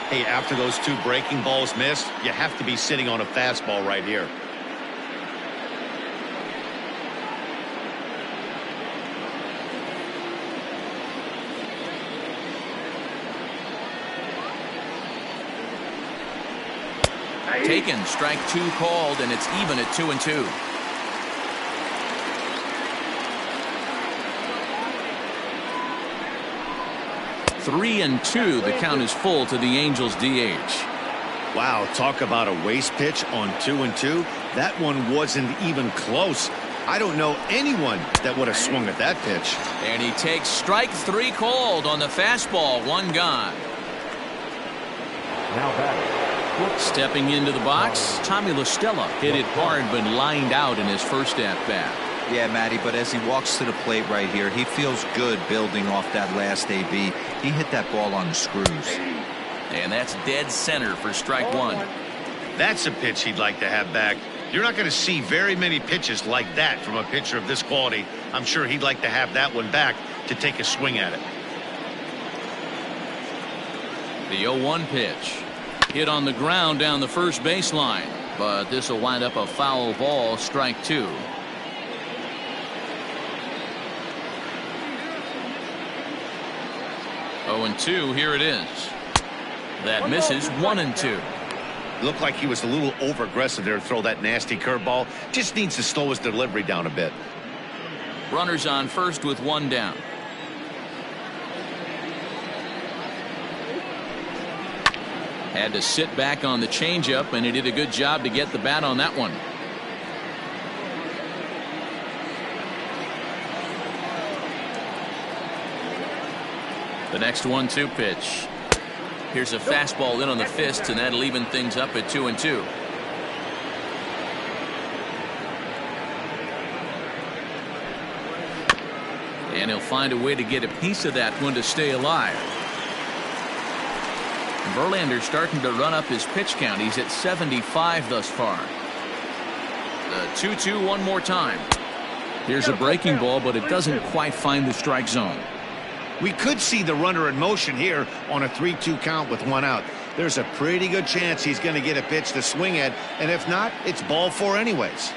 Hey, after those 2 breaking balls missed, you have to be sitting on a fastball right here. Taken, strike 2 called, and it's even at 2-2. Three and 2. The count is full to the Angels DH. Wow, talk about a waste pitch on 2-2. That one wasn't even close. I don't know anyone that would have swung at that pitch. And he takes strike 3 called on the fastball. 1 gone. Now batting. Stepping into the box, Tommy La Stella hit it hard but lined out in his first at-bat. Yeah, Matty, but as he walks to the plate right here, he feels good building off that last AB. He hit that ball on the screws. And that's dead center for strike 1. That's a pitch he'd like to have back. You're not going to see very many pitches like that from a pitcher of this quality. I'm sure he'd like to have that one back to take a swing at it. The 0-1 pitch. Hit on the ground down the first baseline, but this will wind up a foul ball, strike 2. Oh, and 2, here it is. That misses 1-2. Looked like he was a little over aggressive there to throw that nasty curveball. Just needs to slow his delivery down a bit. Runners on first with 1 down. Had to sit back on the changeup, and he did a good job to get the bat on that one. The next 1-2 pitch. Here's a fastball in on the fists, and that'll even things up at 2-2. And he'll find a way to get a piece of that one to stay alive. Verlander starting to run up his pitch count. He's at 75 thus far. The 2-2 one more time. Here's a breaking ball, but it doesn't quite find the strike zone. We could see the runner in motion here on a 3-2 count with 1 out. There's a pretty good chance he's going to get a pitch to swing at, and if not, it's ball 4 anyways.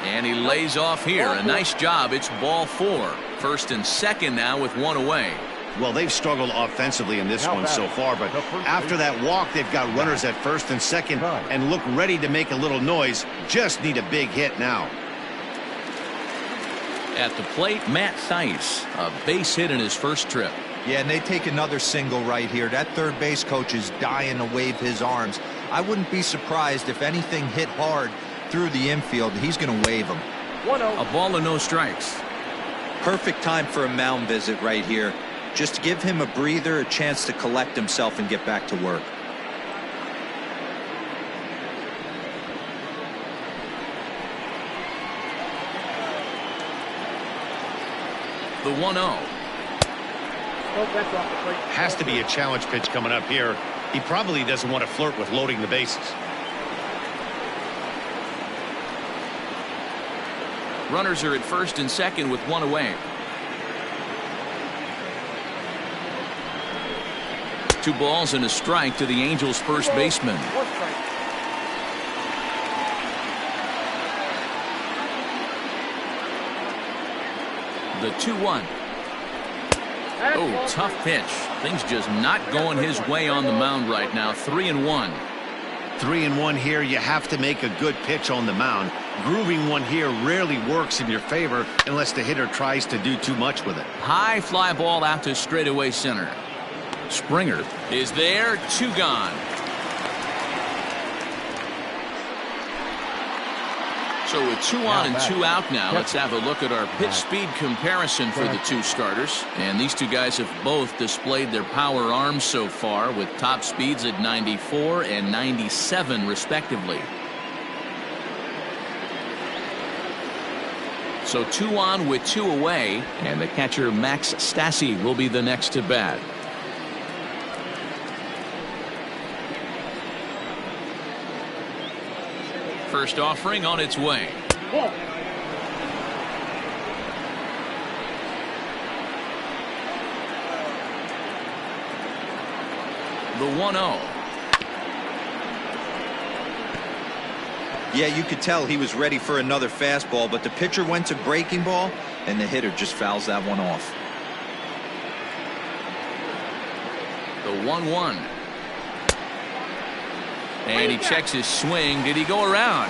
And he lays off here. A nice job. It's ball 4. First and second now with one away. Well, they've struggled offensively in this one so far, but after that walk, they've got runners at first and second and look ready to make a little noise. Just need a big hit now. At the plate, Matt Thaiss, a base hit in his first trip. Yeah, and they take another single right here. That third base coach is dying to wave his arms. I wouldn't be surprised if anything hit hard through the infield. He's going to wave them. A ball and no strikes. Perfect time for a mound visit right here. Just give him a breather, a chance to collect himself and get back to work. The 1-0. Has to be a challenge pitch coming up here. He probably doesn't want to flirt with loading the bases. Runners are at first and second with one away. 2 balls and a strike to the Angels' first baseman. The 2-1. Oh, tough pitch. Things just not going his way on the mound right now. 3-1. 3-1 here. You have to make a good pitch on the mound. Grooving one here rarely works in your favor unless the hitter tries to do too much with it. High fly ball out to straightaway center. Springer is there. 2 gone. So with 2 on and 2 out now, let's have a look at our pitch speed comparison for the 2 starters. And these 2 guys have both displayed their power arms so far with top speeds at 94 and 97 respectively. So 2 on with 2 away, and the catcher Max Stassi will be the next to bat. First offering on its way. The 1-0. Yeah, you could tell he was ready for another fastball, but the pitcher went to breaking ball, and the hitter just fouls that one off. The 1-1. And he checks his swing. Did he go around?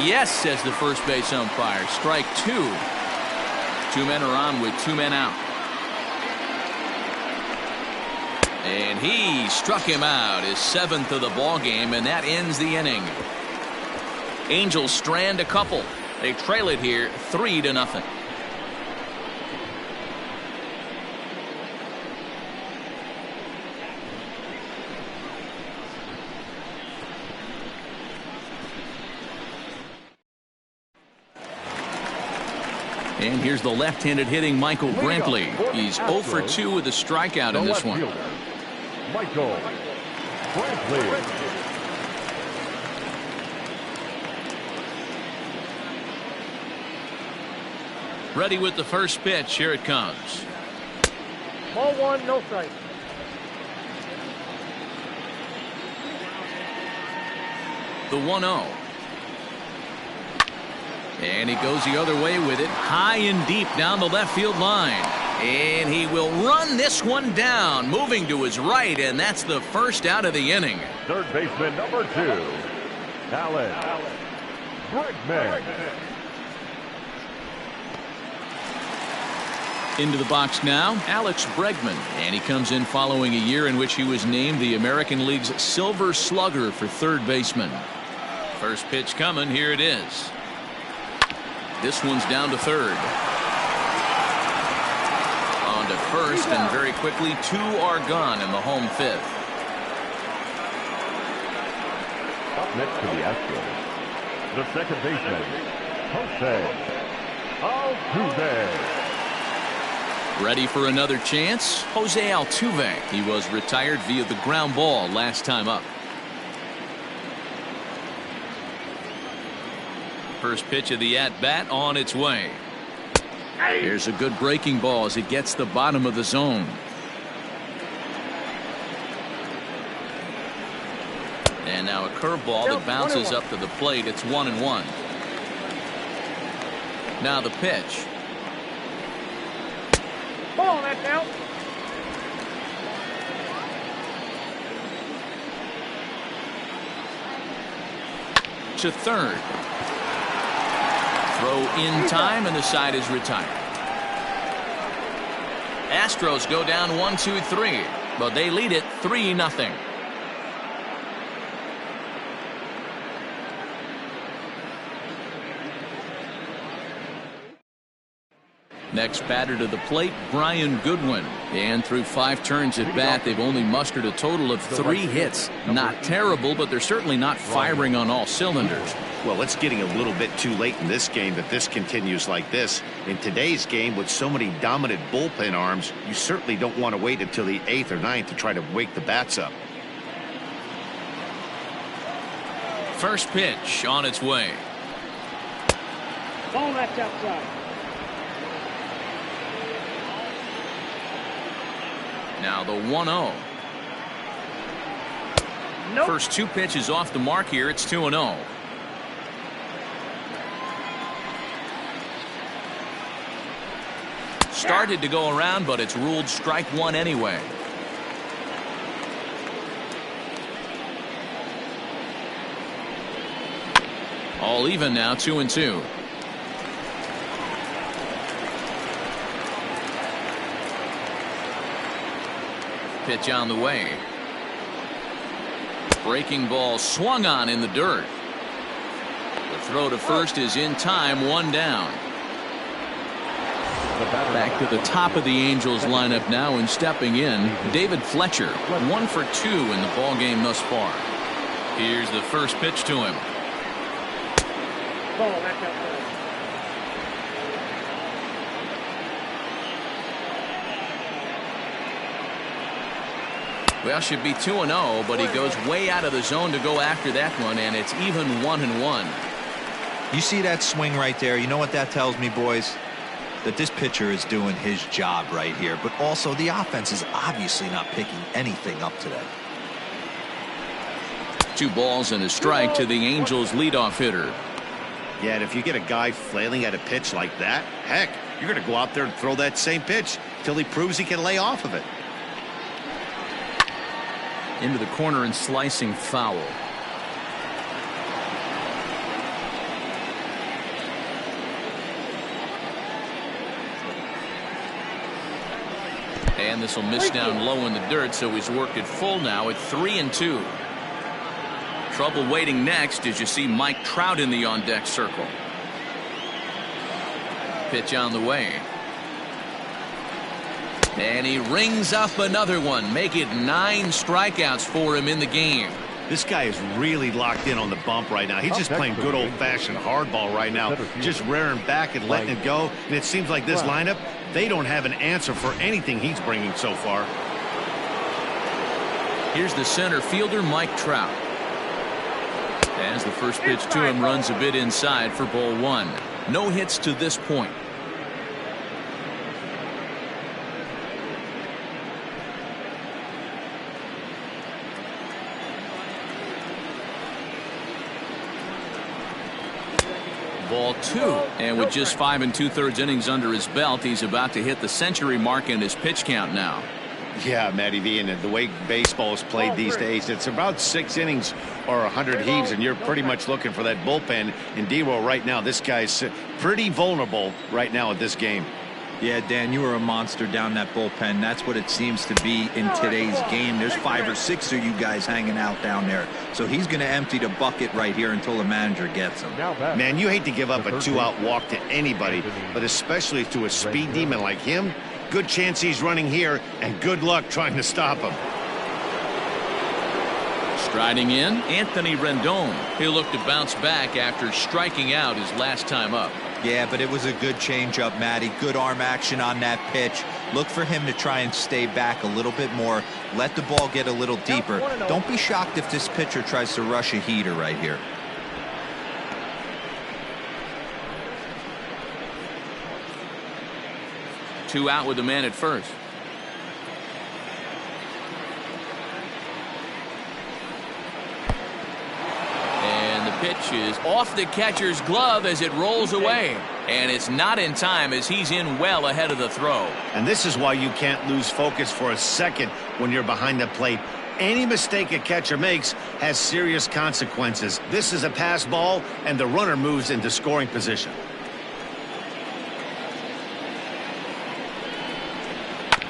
Yes, says the first base umpire. Strike 2. 2 men are on with 2 men out. And he struck him out, his 7th of the ball game, and that ends the inning. Angels strand a couple. They trail it here 3-0. And here's the left-handed hitting Michael Brantley. He's 0 for 2 with a strikeout in this one. Michael Brantley. Ready with the first pitch. Here it comes. Ball 1, no strike. The 1-0. And he goes the other way with it, high and deep down the left field line. And he will run this one down, moving to his right, and that's the first out of the inning. Third baseman number 2, Alex Bregman. Into the box now, Alex Bregman. And he comes in following a year in which he was named the American League's Silver Slugger for third baseman. First pitch coming, here it is. This one's down to third. On to first, and very quickly 2 are gone in the home 5th. Up next to the Astros, the second baseman, Jose Altuve. Ready for another chance? Jose Altuve. He was retired via the ground ball last time up. First pitch of the at-bat on its way. Here's a good breaking ball as it gets the bottom of the zone. And now a curveball that bounces up to the plate. It's 1-1. Now the pitch. Ball, that's out. To third. Throw in time, and the side is retired. Astros go down 1-2-3, but they lead it 3-0. Next batter to the plate, Brian Goodwin. And through 5 turns at bat, they've only mustered a total of 3 hits. Not terrible, but they're certainly not firing on all cylinders. Well, it's getting a little bit too late in this game if this continues like this. In today's game, with so many dominant bullpen arms, you certainly don't want to wait until the 8th or 9th to try to wake the bats up. First pitch on its way. Ball, that's outside. Now the 1-0. Nope. First 2 pitches off the mark here. It's 2-0. Started to go around, but it's ruled strike 1 anyway. All even now, 2-2. Pitch on the way. Breaking ball swung on in the dirt. The throw to first is in time, 1 down. Back to the top of the Angels lineup now, and stepping in, David Fletcher, 1 for 2 in the ball game thus far. Here's the first pitch to him. Ball, that's outside. Well, should be 2-0, but he goes way out of the zone to go after that one, and it's even 1-1. You see that swing right there? You know what that tells me, boys? That this pitcher is doing his job right here, but also the offense is obviously not picking anything up today. 2 balls and a strike to the Angels leadoff hitter. Yeah, and if you get a guy flailing at a pitch like that, heck, you're going to go out there and throw that same pitch till he proves he can lay off of it. Into the corner and slicing foul. And this will miss down low in the dirt, so he's worked it full now at 3-2. Trouble waiting next as you see Mike Trout in the on-deck circle. Pitch on the way. And he rings up another one. Make it 9 strikeouts for him in the game. This guy is really locked in on the bump right now. He's just playing good old-fashioned hardball right now, just rearing back and letting it go. And it seems like this lineup, they don't have an answer for anything he's bringing so far. Here's the center fielder, Mike Trout. As the first pitch to him runs a bit inside for ball 1. No hits to this point. Ball 2, and with just 5 2/3 innings under his belt, he's about to hit the century mark in his pitch count now. Yeah, Matty V, and the way baseball is played these days, it's about 6 innings or 100 heaves, and you're pretty much looking for that bullpen. In D-roll right now, this guy's pretty vulnerable right now at this game. Yeah, Dan, you were a monster down that bullpen. That's what it seems to be in today's game. There's 5 or 6 of you guys hanging out down there. So he's going to empty the bucket right here until the manager gets him. Man, you hate to give up a 2-out walk to anybody, but especially to a speed demon like him. Good chance he's running here, and good luck trying to stop him. Striding in, Anthony Rendon. He'll look to bounce back after striking out his last time up. Yeah, but it was a good changeup, Matty. Good arm action on that pitch. Look for him to try and stay back a little bit more. Let the ball get a little deeper. Don't be shocked if this pitcher tries to rush a heater right here. Two out with the man at first. And the Pitch is off the catcher's glove as it rolls away. And it's not in time as he's in well ahead of the throw. And this is why you can't lose focus for a second when you're behind the plate. Any mistake a catcher makes has serious consequences. This is a pass ball, and the runner moves into scoring position.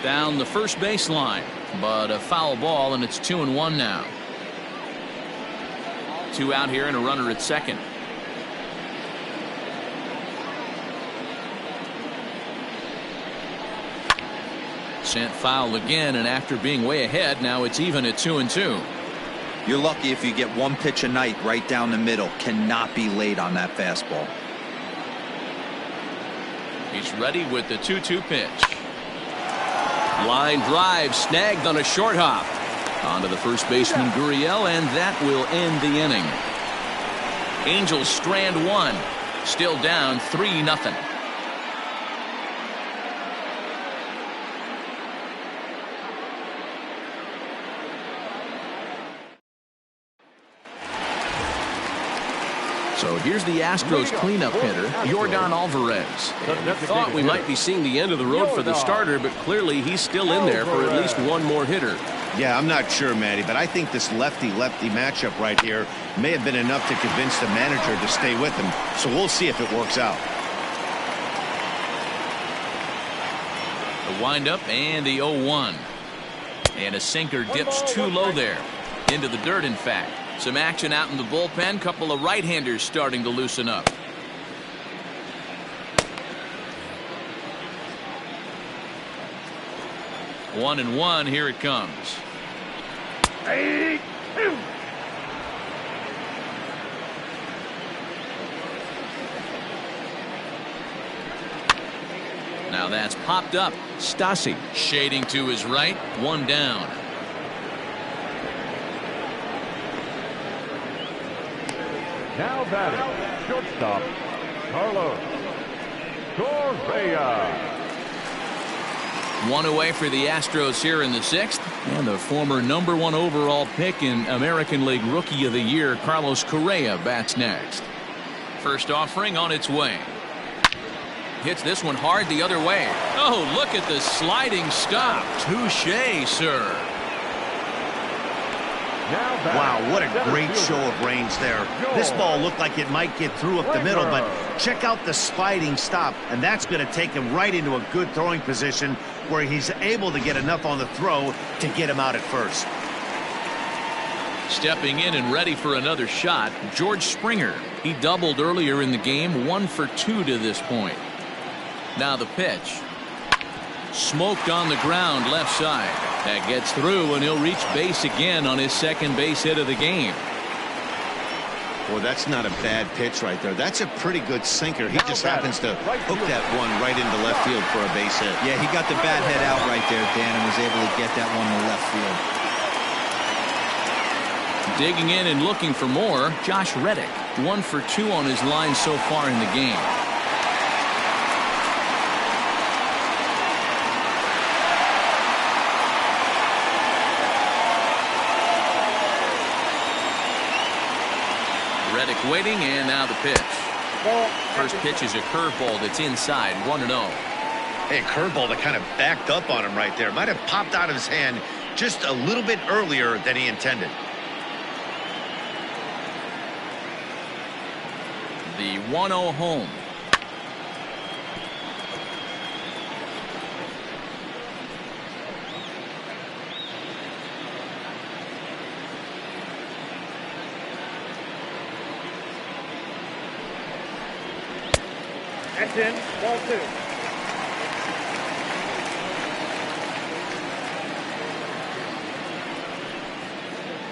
Down the first baseline, but a foul ball, and it's 2-1 now. 2 out here and a runner at second. Sent foul again, and after being way ahead, now it's even at 2-2. You're lucky if you get one pitch a night right down the middle. Cannot be late on that fastball. He's ready with the 2-2 pitch. Line drive snagged on a short hop. On to the first baseman Gurriel, and that will end the inning. Angels strand one. Still down 3-0. So here's the Astros cleanup hitter, Yordan Alvarez. And we thought we might be seeing the end of the road for the starter, but clearly he's still in there for at least one more hitter. Yeah, I'm not sure, Matty, but I think this lefty-lefty matchup right here may have been enough to convince the manager to stay with him. So we'll see if it works out. The windup and the 0-1. And a sinker dips too low there. Into the dirt, in fact. Some action out in the bullpen. Couple of right-handers starting to loosen up. One and one. Here it comes. Now that's popped up. Stassi shading to his right. One down. Now batting, shortstop, Carlos Correa. One away for the Astros here in the sixth. And the former #1 overall pick in American League Rookie of the Year, Carlos Correa, bats next. First offering on its way. Hits this one hard the other way. Oh, look at the sliding stop. Touché, sir. Wow, what a great show of range there. This ball looked like it might get through up the middle, but check out the sliding stop, and that's going to take him right into a good throwing position where he's able to get enough on the throw to get him out at first. Stepping in and ready for another shot, George Springer. He doubled earlier in the game, 1 for 2 to this point. Now the pitch. Smoked on the ground left side. That gets through, and he'll reach base again on his second base hit of the game. Well, that's not a bad pitch right there. That's a pretty good sinker. He just happens to hook that one right into left field for a base hit. Yeah, he got the bat head out right there, Dan, and was able to get that one to left field. Digging in and looking for more, Josh Reddick. 1 for 2 on his line so far in the game. Reddick waiting, and now the pitch. First pitch is a curveball that's inside, 1-0. Hey, curveball that kind of backed up on him right there. Might have popped out of his hand just a little bit earlier than he intended. The 1-0 home. That's in. Ball 2.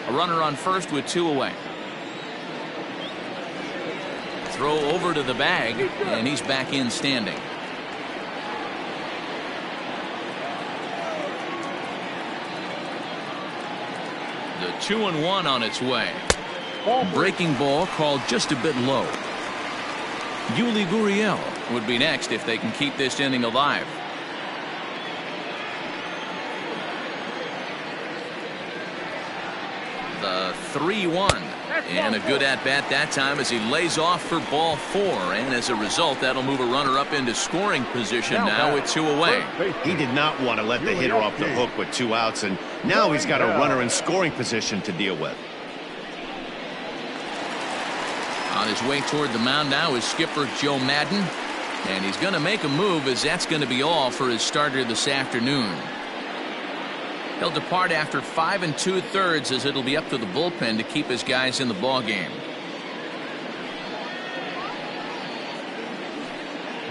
A runner on first with 2 away. Throw over to the bag, and he's back in standing. The 2-1 on its way. Breaking ball called just a bit low. Yuli Gurriel would be next if they can keep this inning alive. The 3-1. And a good at-bat that time as he lays off for ball 4. And as a result, that'll move a runner up into scoring position now with 2 away. He did not want to let the hitter off the hook with 2 outs, and now he's got a runner in scoring position to deal with. On his way toward the mound now is skipper Joe Madden. And he's going to make a move, as that's going to be all for his starter this afternoon. He'll depart after 5 2/3 as it'll be up to the bullpen to keep his guys in the ball game.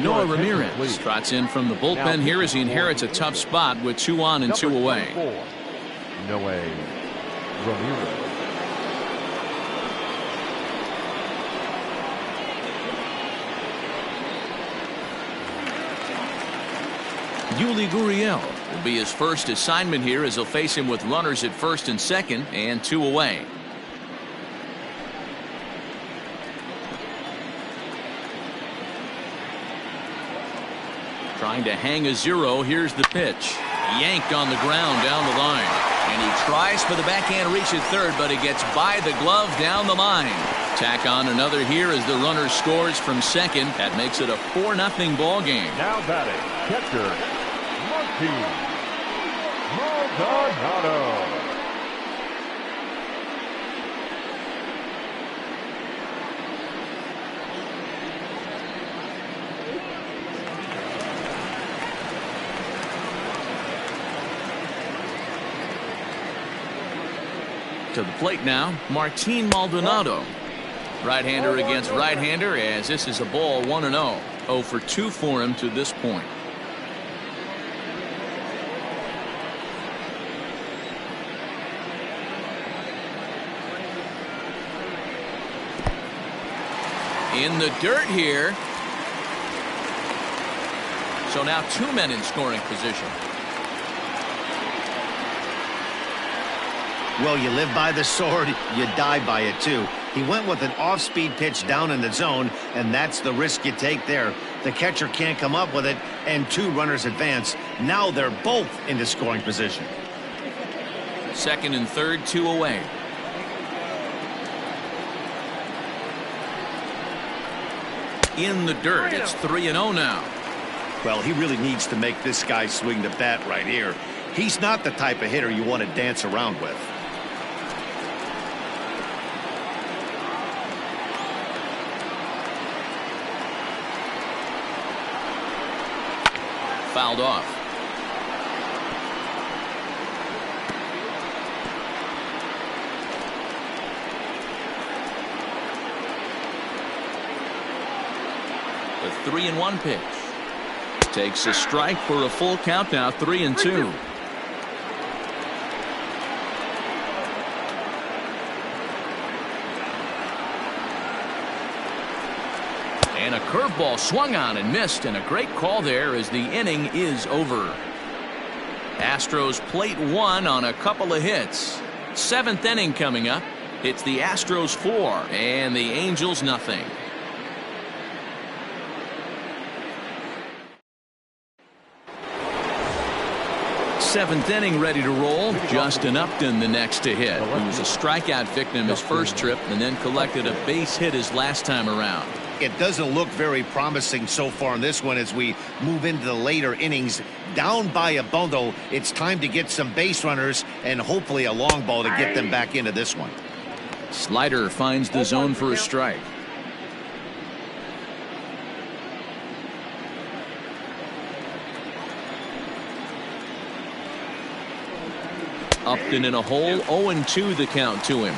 Noah Ramirez trots in from the bullpen here as he inherits a tough spot with 2 on and 2 away. Noah Ramirez. Yuli Gurriel will be his first assignment here as he'll face him with runners at first and second and 2 away. Trying to hang a 0. Here's the pitch. Yanked on the ground down the line. And he tries for the backhand reach at third, but he gets by the glove down the line. Tack on another here as the runner scores from second. That makes it a 4-0 ball game. Now batting, catcher, Maldonado. To the plate now, Martin Maldonado. Right-hander against right-hander, as this is a ball 1-0. 0 for 2 for him to this point. In the dirt here. So now 2 men in scoring position. Well, you live by the sword, you die by it too. He went with an off-speed pitch down in the zone, and that's the risk you take there. The catcher can't come up with it, and 2 runners advance. Now they're both into scoring position. Second and third, 2 away. In the dirt, it's 3-0 now. Well, he really needs to make this guy swing the bat right here. He's not the type of hitter you want to dance around with. Fouled off. The 3-1 pitch. Takes a strike for a full count now, 3-2. And a curveball swung on and missed, and a great call there as the inning is over. Astros plate 1 on a couple of hits. 7th inning coming up. It's the Astros 4 and the Angels nothing. Seventh inning ready to roll. Justin Upton the next to hit. He was a strikeout victim his first trip and then collected a base hit his last time around. It doesn't look very promising so far in this one as we move into the later innings. Down by a bundle, it's time to get some base runners and hopefully a long ball to get them back into this one. Slider finds the zone for a strike. Upton in a hole, 0-2 the count to him.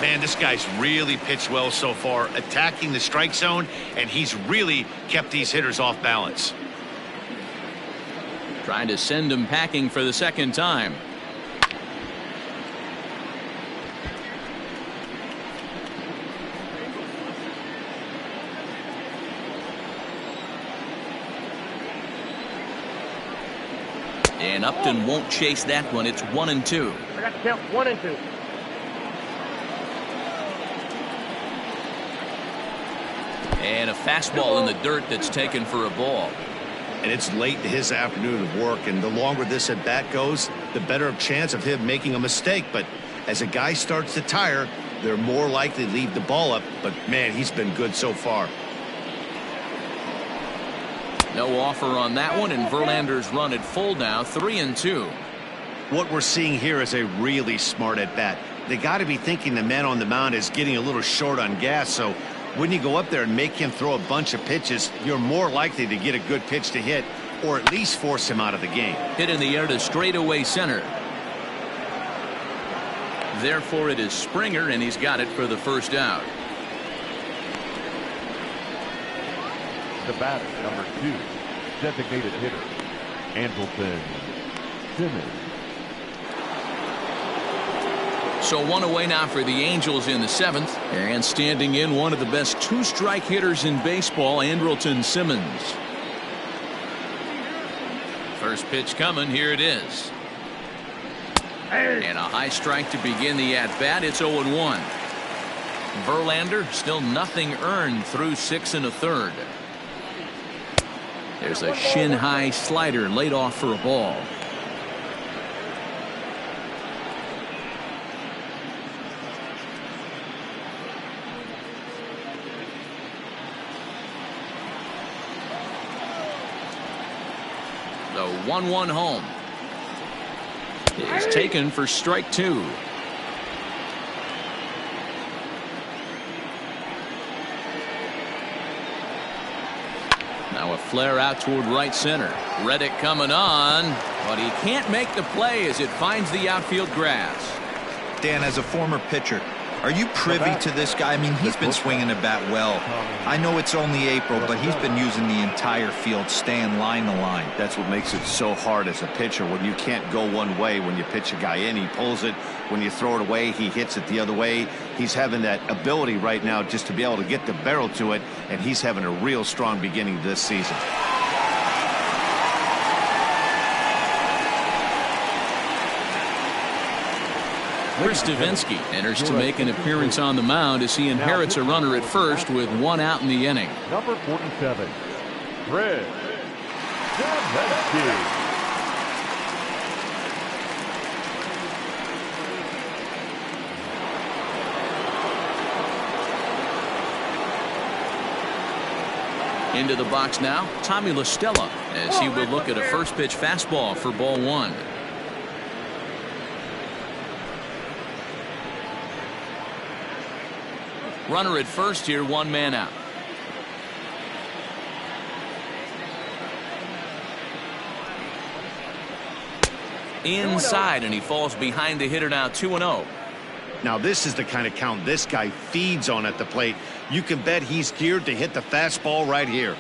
Man, this guy's really pitched well so far, attacking the strike zone, and he's really kept these hitters off balance. Trying to send him packing for the second time. And Upton won't chase that one. It's 1-2. I got the count 1-2. And a fastball in the dirt that's taken for a ball. And it's late in his afternoon of work, and the longer this at bat goes, the better chance of him making a mistake. But as a guy starts to tire, they're more likely to leave the ball up, but man, he's been good so far. No offer on that one, and Verlander's run at full now, 3-2. What we're seeing here is a really smart at bat. They got to be thinking the man on the mound is getting a little short on gas, so when you go up there and make him throw a bunch of pitches, you're more likely to get a good pitch to hit, or at least force him out of the game. Hit in the air to straightaway center. Therefore, it is Springer, and he's got it for the first out. The batter, number 2, designated hitter, Andrelton Simmons. So one away now for the Angels in the 7th, and standing in one of the best two-strike hitters in baseball, Andrelton Simmons. First pitch coming, here it is. And a high strike to begin the at-bat. It's 0-1. Verlander still nothing earned through 6 1/3. There's a shin-high slider laid off for a ball. The 1-1 home is taken for strike 2. Now a flare out toward right center. Reddick coming on, but he can't make the play as it finds the outfield grass. Dan, as a former pitcher, are you privy to this guy? I mean, he's been swinging the bat well. I know it's only April, but he's been using the entire field, staying line to line. That's what makes it so hard as a pitcher when you can't go one way. When you pitch a guy in, he pulls it. When you throw it away, he hits it the other way. He's having that ability right now just to be able to get the barrel to it, and he's having a real strong beginning this season. Kristovinsky enters to make an appearance on the mound as he inherits a runner at first with 1 out in the inning. Number 47, Kristovinsky. Into the box now, Tommy La Stella, as he will look at a first pitch fastball for ball 1. Runner at first here, 1 man out. Inside, and he falls behind the hitter now, 2-0. Now this is the kind of count this guy feeds on at the plate. You can bet he's geared to hit the fastball right here.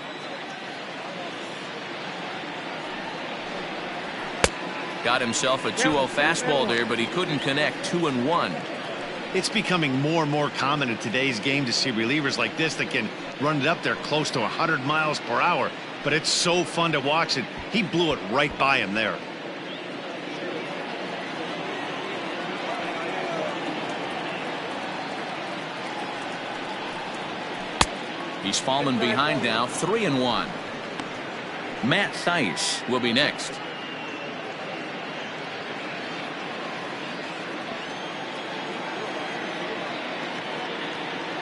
Got himself a 2-0 fastball there, but he couldn't connect. 2-1. It's becoming more and more common in today's game to see relievers like this that can run it up there close to 100 miles per hour. But it's so fun to watch it. He blew it right by him there. He's fallen behind now, 3-1. Matt Thaiss will be next.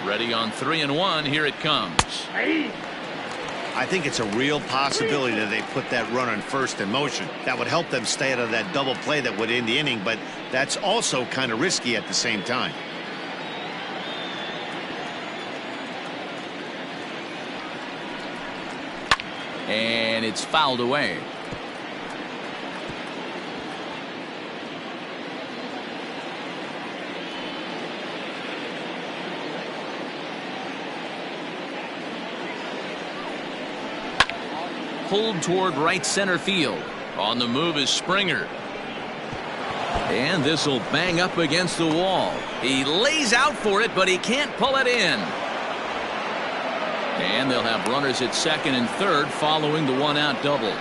Ready on 3-1. Here it comes. I think it's a real possibility that they put that runner in first in motion. That would help them stay out of that double play that would end the inning, but that's also kind of risky at the same time. And it's fouled away. Pulled toward right center field. On the move is Springer. And this will bang up against the wall. He lays out for it, but he can't pull it in. And they'll have runners at second and third following the 1-out double.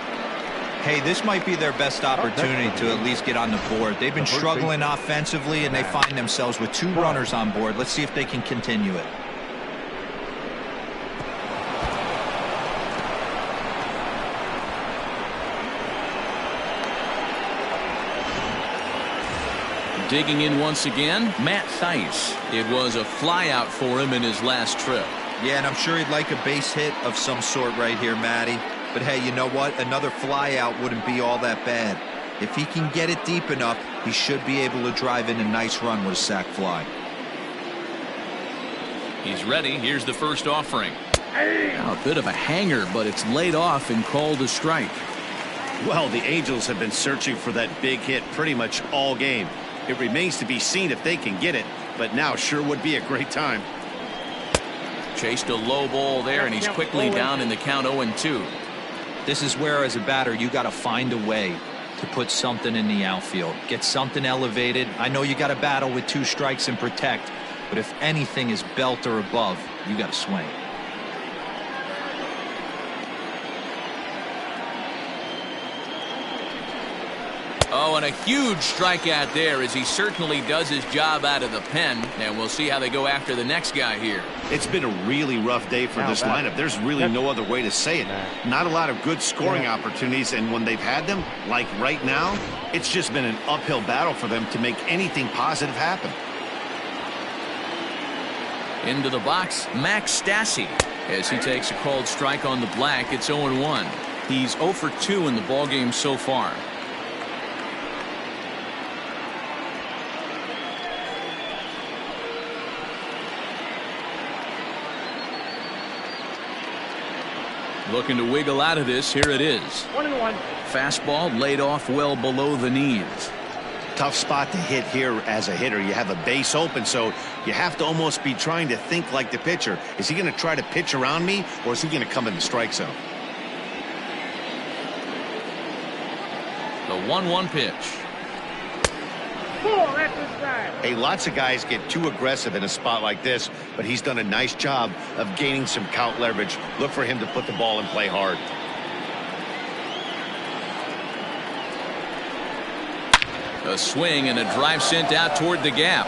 Hey, this might be their best opportunity to at least get on the board. They've been struggling offensively, and they find themselves with 2 runners on board. Let's see if they can continue it. Digging in once again, Matt Thaiss. It was a flyout for him in his last trip. Yeah, and I'm sure he'd like a base hit of some sort right here, Matty. But hey, you know what? Another flyout wouldn't be all that bad. If he can get it deep enough, he should be able to drive in a nice run with a sac fly. He's ready. Here's the first offering. Now, a bit of a hanger, but it's laid off and called a strike. Well, the Angels have been searching for that big hit pretty much all game. It remains to be seen if they can get it, but now sure would be a great time. Chased a low ball there, and he's quickly down in the count 0-2. This is where, as a batter, you got to find a way to put something in the outfield. Get something elevated. I know you got to battle with 2 strikes and protect, but if anything is belt or above, you got to swing. Oh, and a huge strikeout there as he certainly does his job out of the pen. And we'll see how they go after the next guy here. It's been a really rough day for this lineup. There's really no other way to say it. Not a lot of good scoring opportunities, and when they've had them, like right now, it's just been an uphill battle for them to make anything positive happen. Into the box, Max Stassi, as he takes a called strike on the black. It's 0-1. He's 0 for 2 in the ballgame so far. Looking to wiggle out of this. Here it is. 1-1. Fastball laid off well below the knees. Tough spot to hit here as a hitter. You have a base open, so you have to almost be trying to think like the pitcher. Is he going to try to pitch around me, or is he going to come in the strike zone? The 1-1 pitch. That's inside. Hey, lots of guys get too aggressive in a spot like this, but he's done a nice job of gaining some count leverage. Look for him to put the ball in play hard. A swing and a drive sent out toward the gap.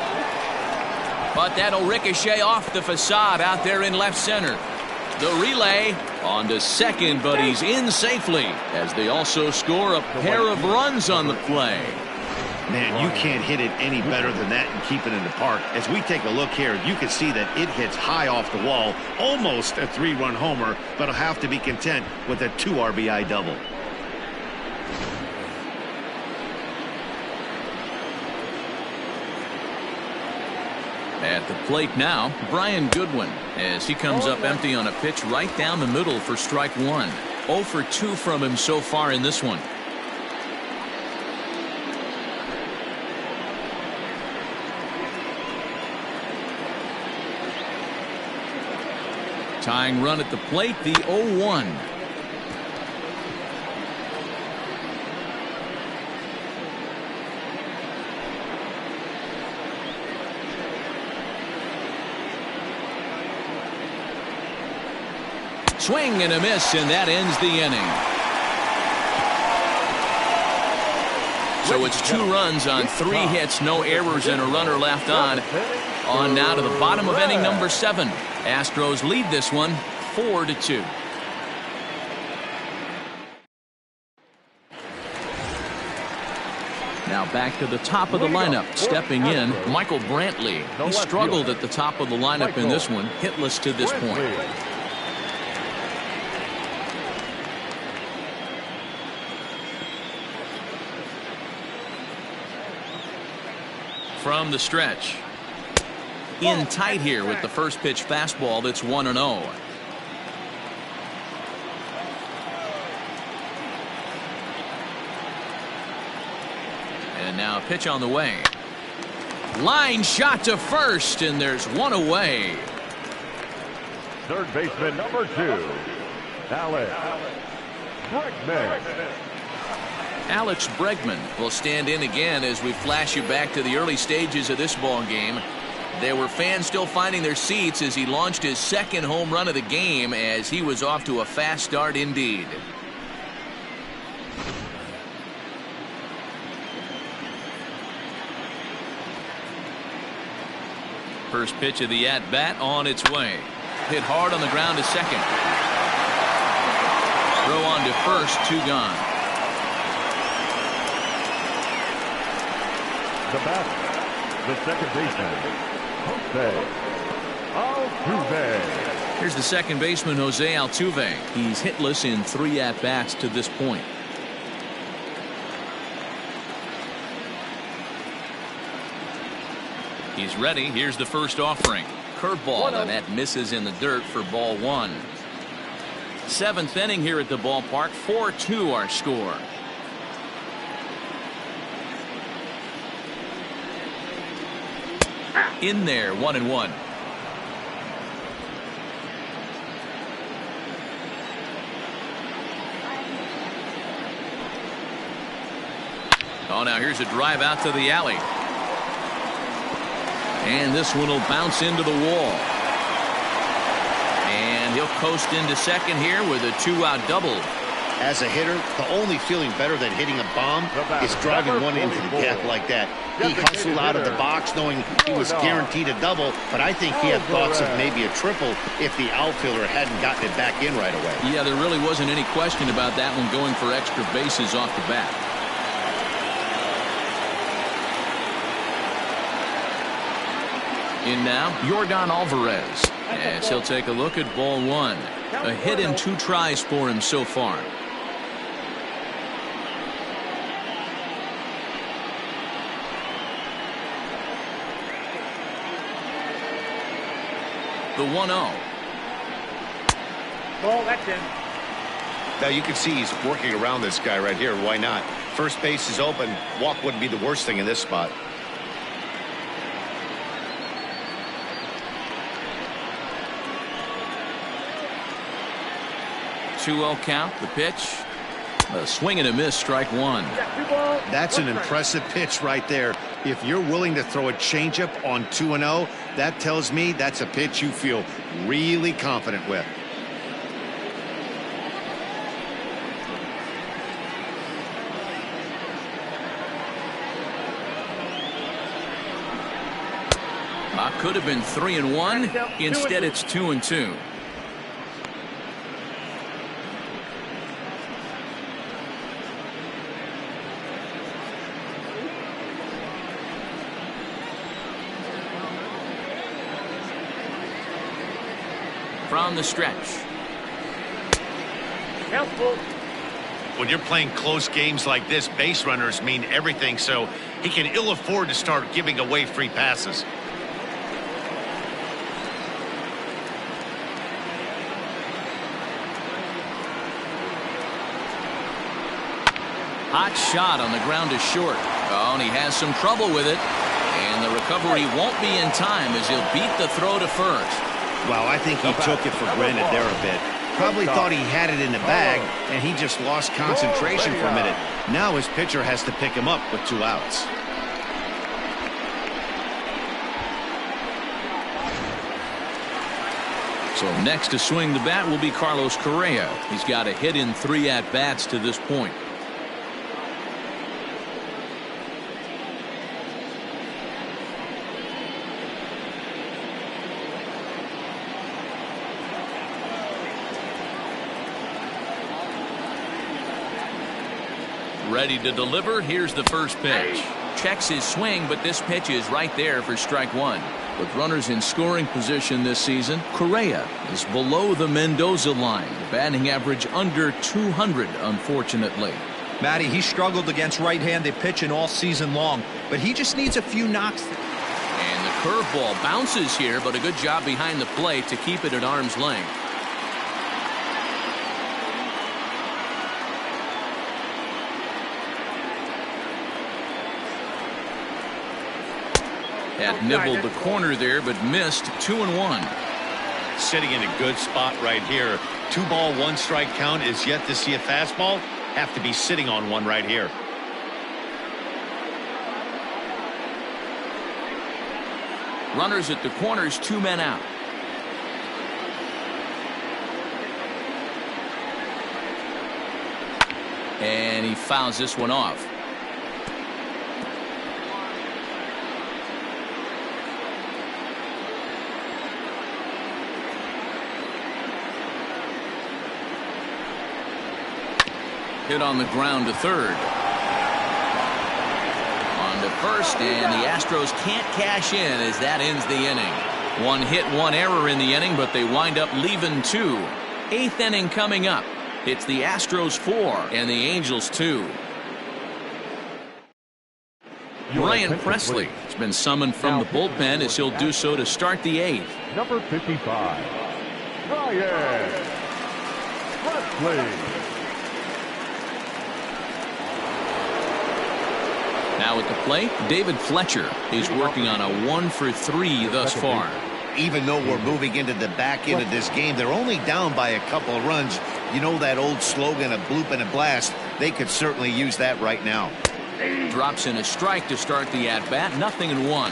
But that'll ricochet off the facade out there in left center. The relay on to second, but he's in safely as they also score a pair of runs on the play. Man, you can't hit it any better than that and keep it in the park. As we take a look here, you can see that it hits high off the wall, almost a 3-run homer, but he'll have to be content with a 2 RBI double. At the plate now, Brian Goodwin, as he comes up empty on a pitch right down the middle for strike 1. 0 for 2 from him so far in this one. Tying run at the plate, the 0-1. Swing and a miss, and that ends the inning. So it's 2 runs on 3 hits, no errors, and a runner left on. On now to the bottom of inning number 7. Astros lead this one 4-2. Now back to the top of the lineup. Stepping in, Michael Brantley. He struggled at the top of the lineup in this one, hitless to this point. From the stretch. In tight here with the first pitch fastball that's 1-0. And now a pitch on the way. Line shot to first, and there's 1 away. Third baseman number 2, Alex Bregman. Alex Bregman will stand in again as we flash you back to the early stages of this ball game. There were fans still finding their seats as he launched his second home run of the game, as he was off to a fast start indeed. First pitch of the at-bat on its way. Hit hard on the ground to second. Throw on to first, 2 gone. The batter, the second baseman, Jose Altuve. Here's the second baseman, Jose Altuve. He's hitless in 3 at-bats to this point. He's ready. Here's the first offering. Curveball, and that misses in the dirt for ball 1. 7th inning here at the ballpark. 4-2 our score. In there, 1-1. Oh, now here's a drive out to the alley. And this one will bounce into the wall. And he'll coast into second here with a 2-out double. As a hitter, the only feeling better than hitting a bomb is driving one into the gap like that. He hustled out of the box knowing he was guaranteed a double, but I think he had thoughts of maybe a triple if the outfielder hadn't gotten it back in right away. Yeah, there really wasn't any question about that one going for extra bases off the bat. In now, Yordan Alvarez, as he'll take a look at ball 1. A hit in 2 tries for him so far. The 1-0. Ball, that's in. Now you can see he's working around this guy right here. Why not? First base is open. Walk wouldn't be the worst thing in this spot. 2-0 count. The pitch. A swing and a miss. Strike 1. That's an impressive pitch right there. If you're willing to throw a changeup on 2-0, that tells me that's a pitch you feel really confident with. Could have been 3-1. Instead, it's 2-2. From the stretch. When you're playing close games like this, base runners mean everything, so he can ill afford to start giving away free passes. Hot shot on the ground to short. Oh, and he has some trouble with it. And the recovery won't be in time as he'll beat the throw to first. Well, I think he took it for granted there a bit. Probably thought he had it in the bag, and he just lost concentration for a minute. Now his pitcher has to pick him up with 2 outs. So next to swing the bat will be Carlos Correa. He's got a hit in 3 at-bats to this point. Ready to deliver. Here's the first pitch. Checks his swing, but this pitch is right there for strike 1. With runners in scoring position this season, Correa is below the Mendoza line. Batting average under 200, unfortunately. Matty, he struggled against right-handed pitching all season long, but he just needs a few knocks. And the curveball bounces here, but a good job behind the plate to keep it at arm's length. Had nibbled the corner there, but missed. 2-1. Sitting in a good spot right here. 2 ball, 1 strike count is yet to see a fastball. Have to be sitting on one right here. Runners at the corners, 2 men out. And he fouls this one off. Hit on the ground to third. On to first, and the Astros can't cash in as that ends the inning. 1 hit, 1 error in the inning, but they wind up leaving 2. 8th inning coming up. It's the Astros 4 and the Angels 2. Ryan Presley has been summoned from the bullpen as he'll do so to start the 8th. Number 55, Ryan Presley. Now at the plate, David Fletcher is working on a 1-for-3 thus far. Even though we're moving into the back end of this game, they're only down by a couple of runs. You know that old slogan, a bloop and a blast? They could certainly use that right now. Drops in a strike to start the at-bat, 0-1.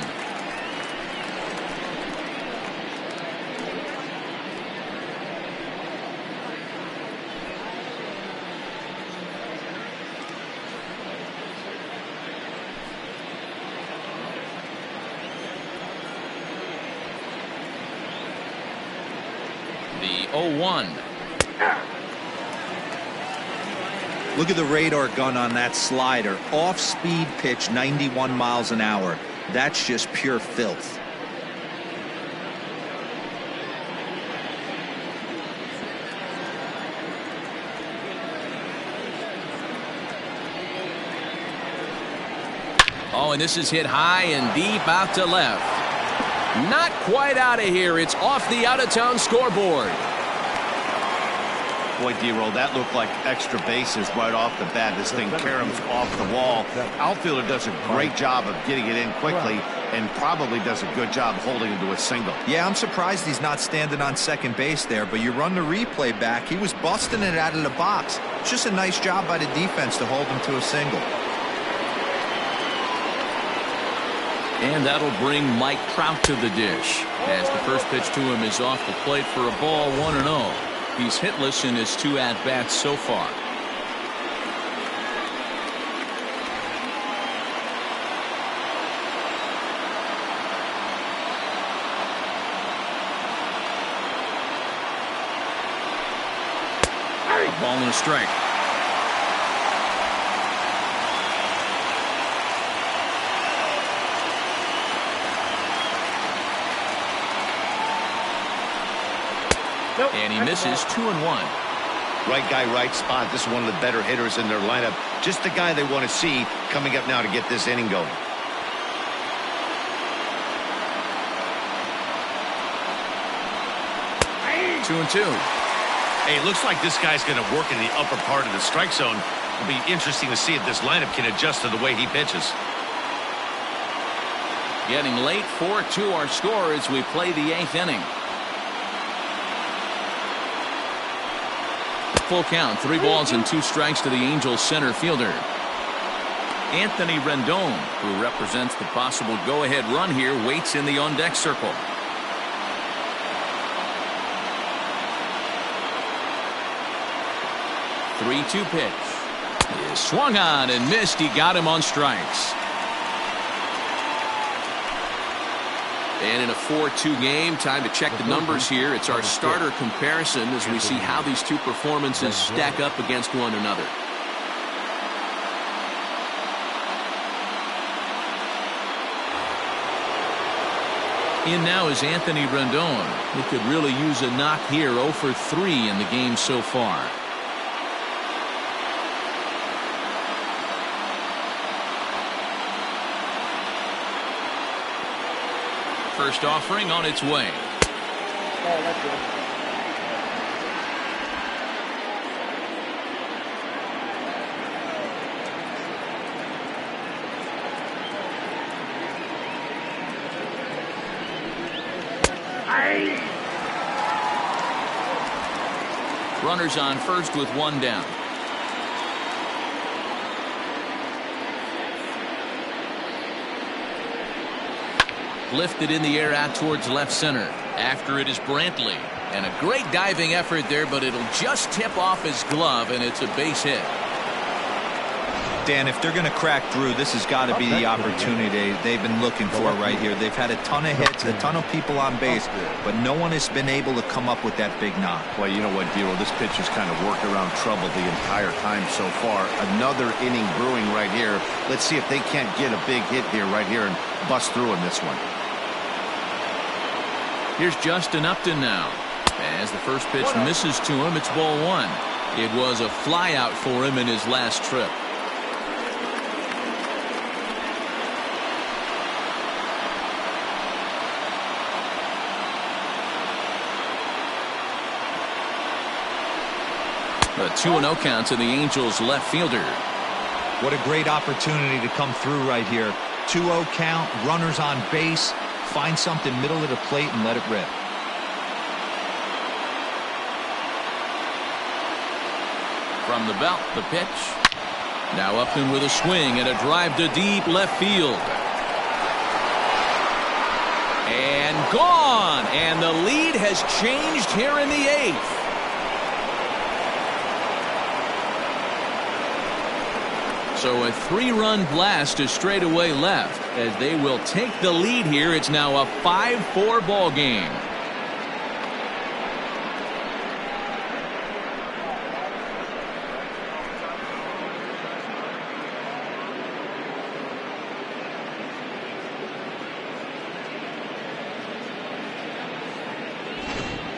The 0-1. Look at the radar gun on that slider. Off-speed pitch, 91 miles an hour. That's just pure filth. Oh, and this is hit high and deep out to left. Not quite out of here. It's off the out-of-town scoreboard. Boy, D-Roll, that looked like extra bases right off the bat. This thing caroms off the wall. Outfielder does a great job of getting it in quickly and probably does a good job holding him to a single. Yeah, I'm surprised he's not standing on second base there, but you run the replay back. He was busting it out of the box. It's just a nice job by the defense to hold him to a single. And that'll bring Mike Trout to the dish as the first pitch to him is off the plate for a ball, 1-0. He's hitless in his 2 at-bats so far. A ball and a strike. And he misses 2-1. Right guy, right spot. This is one of the better hitters in their lineup. Just the guy they want to see coming up now to get this inning going. Two and 2. Hey, it looks like this guy's going to work in the upper part of the strike zone. It'll be interesting to see if this lineup can adjust to the way he pitches. Getting late, 4-2 our score as we play the 8th inning. Full count, 3 balls and 2 strikes to the Angels center fielder. Anthony Rendon, who represents the possible go-ahead run here, waits in the on-deck circle. The 3-2 pitch is swung on and missed. He got him on strikes. And in a 4-2 game, time to check the numbers here. It's our starter comparison as we see how these two performances stack up against one another. In now is Anthony Rendon. He could really use a knock here. 0 for 3 in the game so far. First offering on its way. Oh, that's good. Runners on first with 1 down. Lifted in the air out towards left center. After it is Brantley. And a great diving effort there, but it'll just tip off his glove, and it's a base hit. Dan, if they're going to crack through, this has got to be the opportunity they've been looking for right here. They've had a ton of hits, a ton of people on base, but no one has been able to come up with that big knock. Well, you know what, Dero, this pitcher's kind of worked around trouble the entire time so far. Another inning brewing right here. Let's see if they can't get a big hit here right here and bust through in this one. Here's Justin Upton now. As the first pitch misses to him, it's ball one. It was a flyout for him in his last trip. A 2-0 count to the Angels left fielder. What a great opportunity to come through right here. 2-0 count, runners on base. Find something middle of the plate and let it rip. From the belt, the pitch. Now Upton with a swing and a drive to deep left field. And gone. And the lead has changed here in the eighth. So a 3-run blast to straightaway left as they will take the lead here. It's now a 5-4 ball game.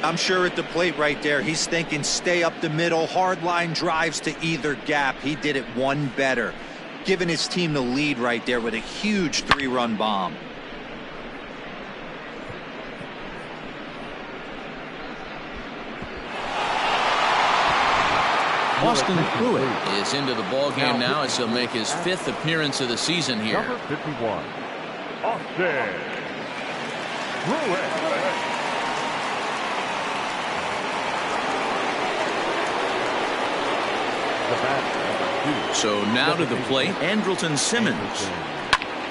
I'm sure at the plate right there, he's thinking stay up the middle, hard line drives to either gap. He did it one better, giving his team the lead right there with a huge 3-run bomb. Austin Stewart is into the ball game now as he'll make his 5th appearance of the season here. Number 51, Austin Stewart. So now to the plate, Andrelton Simmons.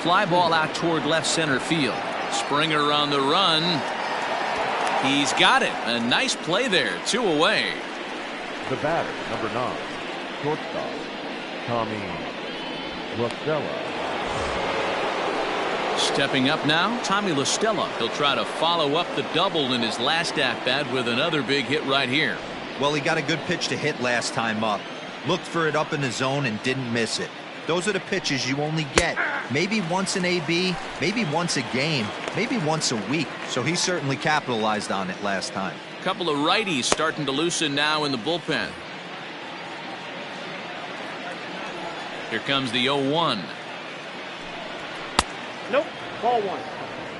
Fly ball out toward left center field. Springer on the run. He's got it. A nice play there. 2 away. The batter, number 9, shortstop, Tommy LaStella. Stepping up now, Tommy LaStella. He'll try to follow up the double in his last at-bat with another big hit right here. Well, he got a good pitch to hit last time up. Looked for it up in the zone and didn't miss it. Those are the pitches you only get maybe once an AB, maybe once a game, maybe once a week. So he certainly capitalized on it last time. A couple of righties starting to loosen now in the bullpen. Here comes the 0-1. Nope, ball one.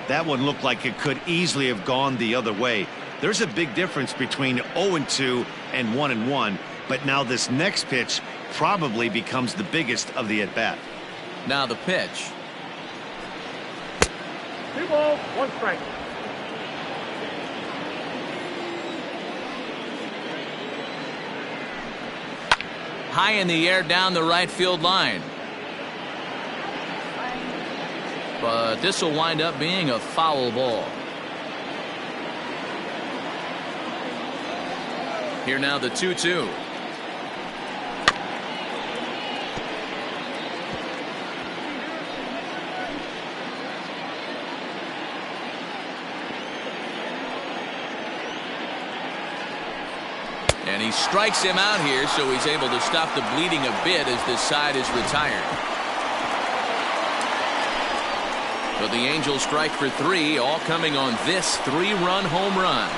That one looked like it could easily have gone the other way. There's a big difference between 0-2 and 1-1. But now this next pitch probably becomes the biggest of the at-bat. Now the pitch. 2 balls, 1 strike. High in the air down the right field line. But this will wind up being a foul ball. Here now the 2-2. And he strikes him out here, so he's able to stop the bleeding a bit as this side is retired. So the Angels strike for 3, all coming on this 3-run home run.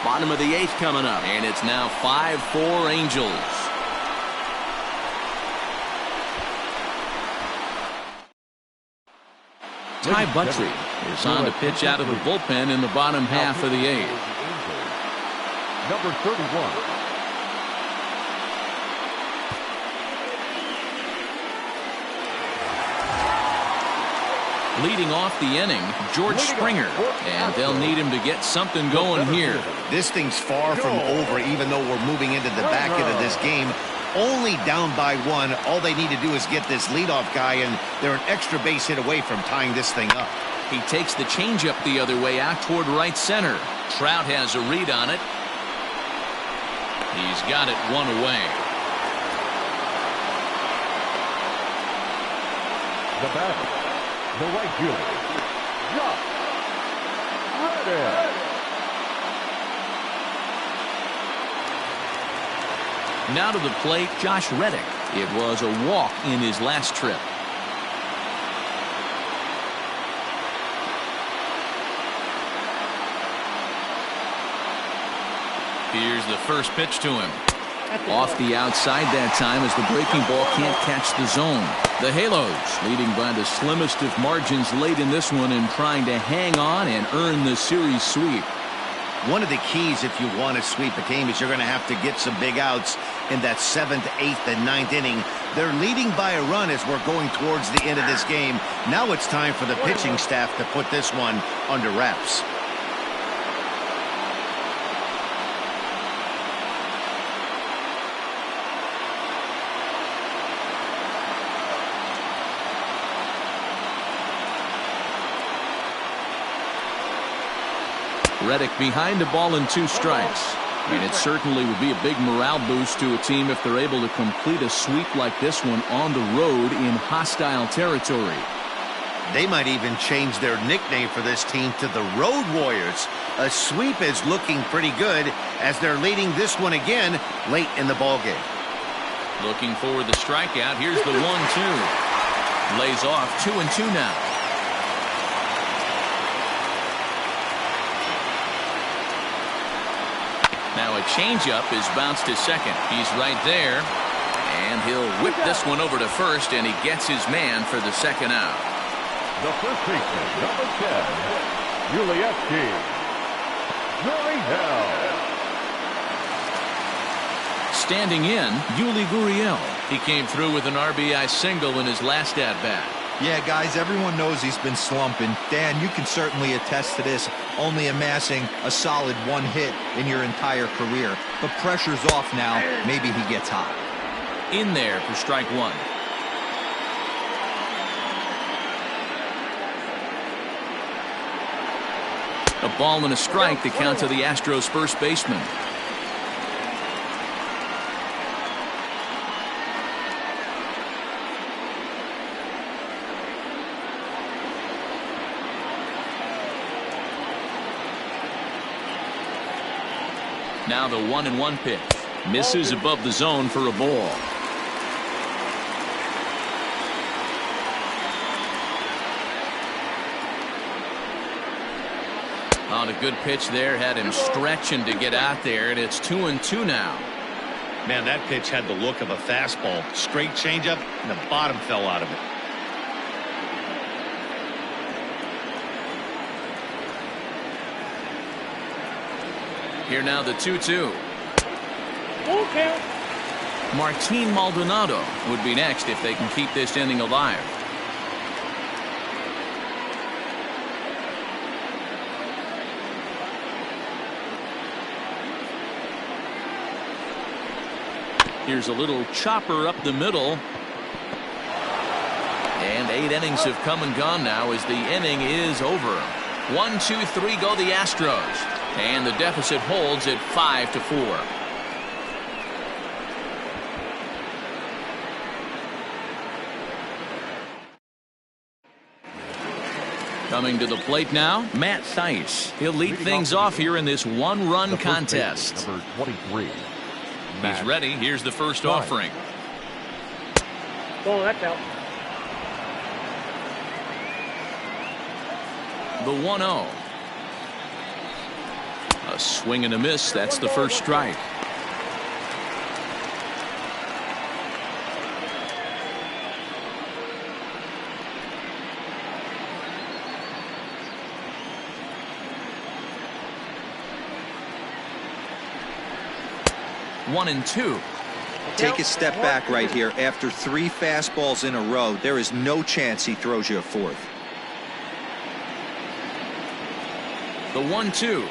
Bottom of the 8th coming up, and it's now 5-4 Angels. Ty Buttrey is on to pitch out of the bullpen in the bottom half of the 8th. Number 31. Leading off the inning, George Springer, and they'll need him to get something going here. This thing's far from over, even though we're moving into the back end of this game. Only down by 1. All they need to do is get this leadoff guy, and they're an extra base hit away from tying this thing up. He takes the changeup the other way out toward right center. Trout has a read on it. He's got it 1 away. The batter, the right fielder, Josh Reddick. Now to the plate, Josh Reddick. It was a walk in his last trip. Here's the first pitch to him. Off the outside that time as the breaking ball can't catch the zone. The Halos leading by the slimmest of margins late in this one and trying to hang on and earn the series sweep. One of the keys if you want to sweep a team is you're going to have to get some big outs in that 7th, 8th, and 9th inning. They're leading by a run as we're going towards the end of this game. Now it's time for the pitching staff to put this one under wraps. Reddick behind the ball and 2 strikes. And it certainly would be a big morale boost to a team if they're able to complete a sweep like this one on the road in hostile territory. They might even change their nickname for this team to the Road Warriors. A sweep is looking pretty good as they're leading this one again late in the ballgame. Looking for the strikeout. Here's the 1-2. Lays off 2-2 now. Now a changeup is bounced to second. He's right there. And he'll whip this one over to first, and he gets his man for the second out. The first baseman, number 10, Urquidy. Standing in, Urquidy. He came through with an RBI single in his last at-bat. Yeah, guys, everyone knows he's been slumping. Dan, you can certainly attest to this, only amassing a solid 1 hit in your entire career. But pressure's off now. Maybe he gets hot. In there for strike 1. A ball and a strike to count to the Astros first baseman. Now the 1-1 pitch. Misses above the zone for a ball. On a good pitch there, had him stretching to get out there, and it's 2-2 now. Man, that pitch had the look of a fastball. Straight changeup, and the bottom fell out of it. Here now the 2-2. Full count. Martin Maldonado would be next if they can keep this inning alive. Here's a little chopper up the middle. And 8 innings have come and gone now as the inning is over. 1, 2, 3 go the Astros. And the deficit holds at 5-4. Coming to the plate now, Matt Thaiss. He'll lead things off here in this 1-run contest. Number 23. He's ready. Here's the first offering. Oh, that's out. The 1-0. A swing and a miss. That's the first strike. One and 2. Take a step back right here. After 3 fastballs in a row, there is no chance he throws you a 4th. The 1-2.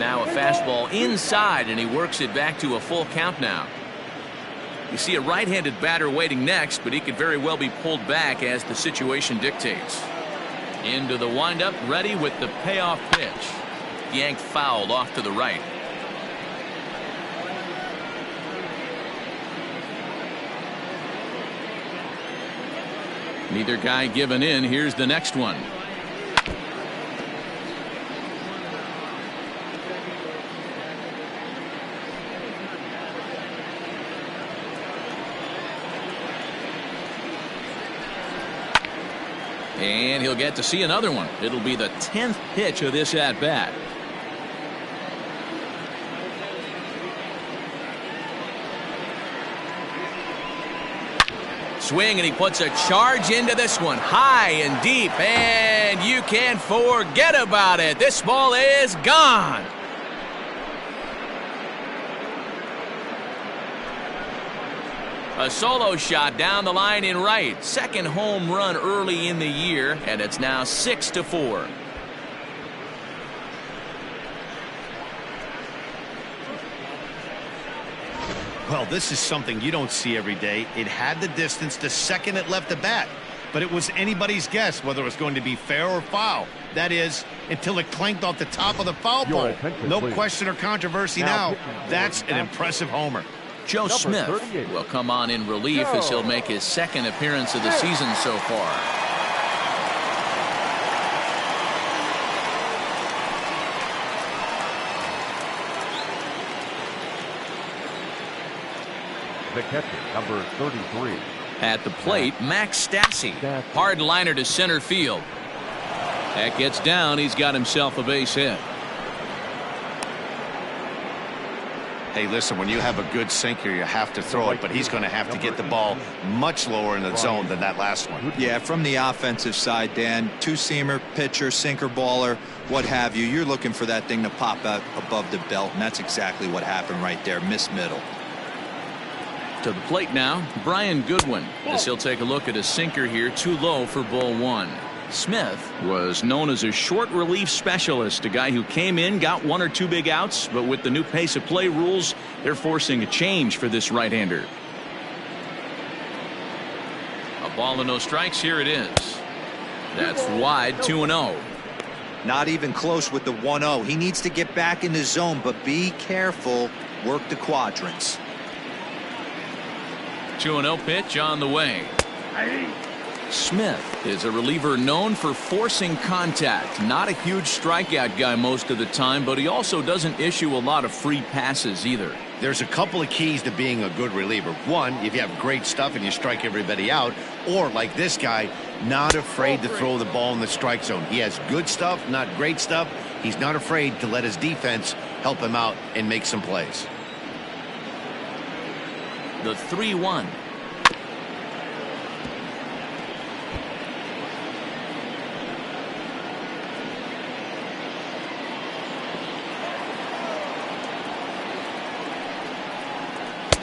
Now a fastball inside, and he works it back to a full count now. You see a right-handed batter waiting next, but he could very well be pulled back as the situation dictates. Into the windup, ready with the payoff pitch. Yanked foul off to the right. Neither guy giving in. Here's the next one. And he'll get to see another one. It'll be the 10th pitch of this at-bat. Swing, and he puts a charge into this one. High and deep, and you can't forget about it. This ball is gone. A solo shot down the line in right. Second home run early in the year, and it's now 6-4. Well, this is something you don't see every day. It had the distance the second it left the bat, but it was anybody's guess whether it was going to be fair or foul. That is, until it clanked off the top of the foul pole. No question or controversy now. That's an impressive homer. Joe Smith will come on in relief as he'll make his second appearance of the season so far. The catcher, number 33. At the plate, Max Stassi. Hard liner to center field. That gets down. He's got himself a base hit. Hey, listen, when you have a good sinker, you have to throw it, but he's going to have to get the ball much lower in the zone than that last one. Yeah, from the offensive side, Dan, two-seamer, pitcher, sinker, baller, what have you. You're looking for that thing to pop out above the belt, and that's exactly what happened right there. Miss middle. To the plate now, Brian Goodwin, as he'll take a look at a sinker here, too low for ball one. Smith was known as a short relief specialist, a guy who came in, got one or two big outs, but with the new pace of play rules, they're forcing a change for this right-hander. A ball and no strikes. Here it is. That's wide, 2-0. Not even close with the 1-0. He needs to get back in the zone, but be careful. Work the quadrants. 2-0 pitch on the way. Smith is a reliever known for forcing contact. Not a huge strikeout guy most of the time, but he also doesn't issue a lot of free passes either. There's a couple of keys to being a good reliever. One, if you have great stuff and you strike everybody out, or like this guy, not afraid to throw the ball in the strike zone. He has good stuff, not great stuff. He's not afraid to let his defense help him out and make some plays. The 3-1.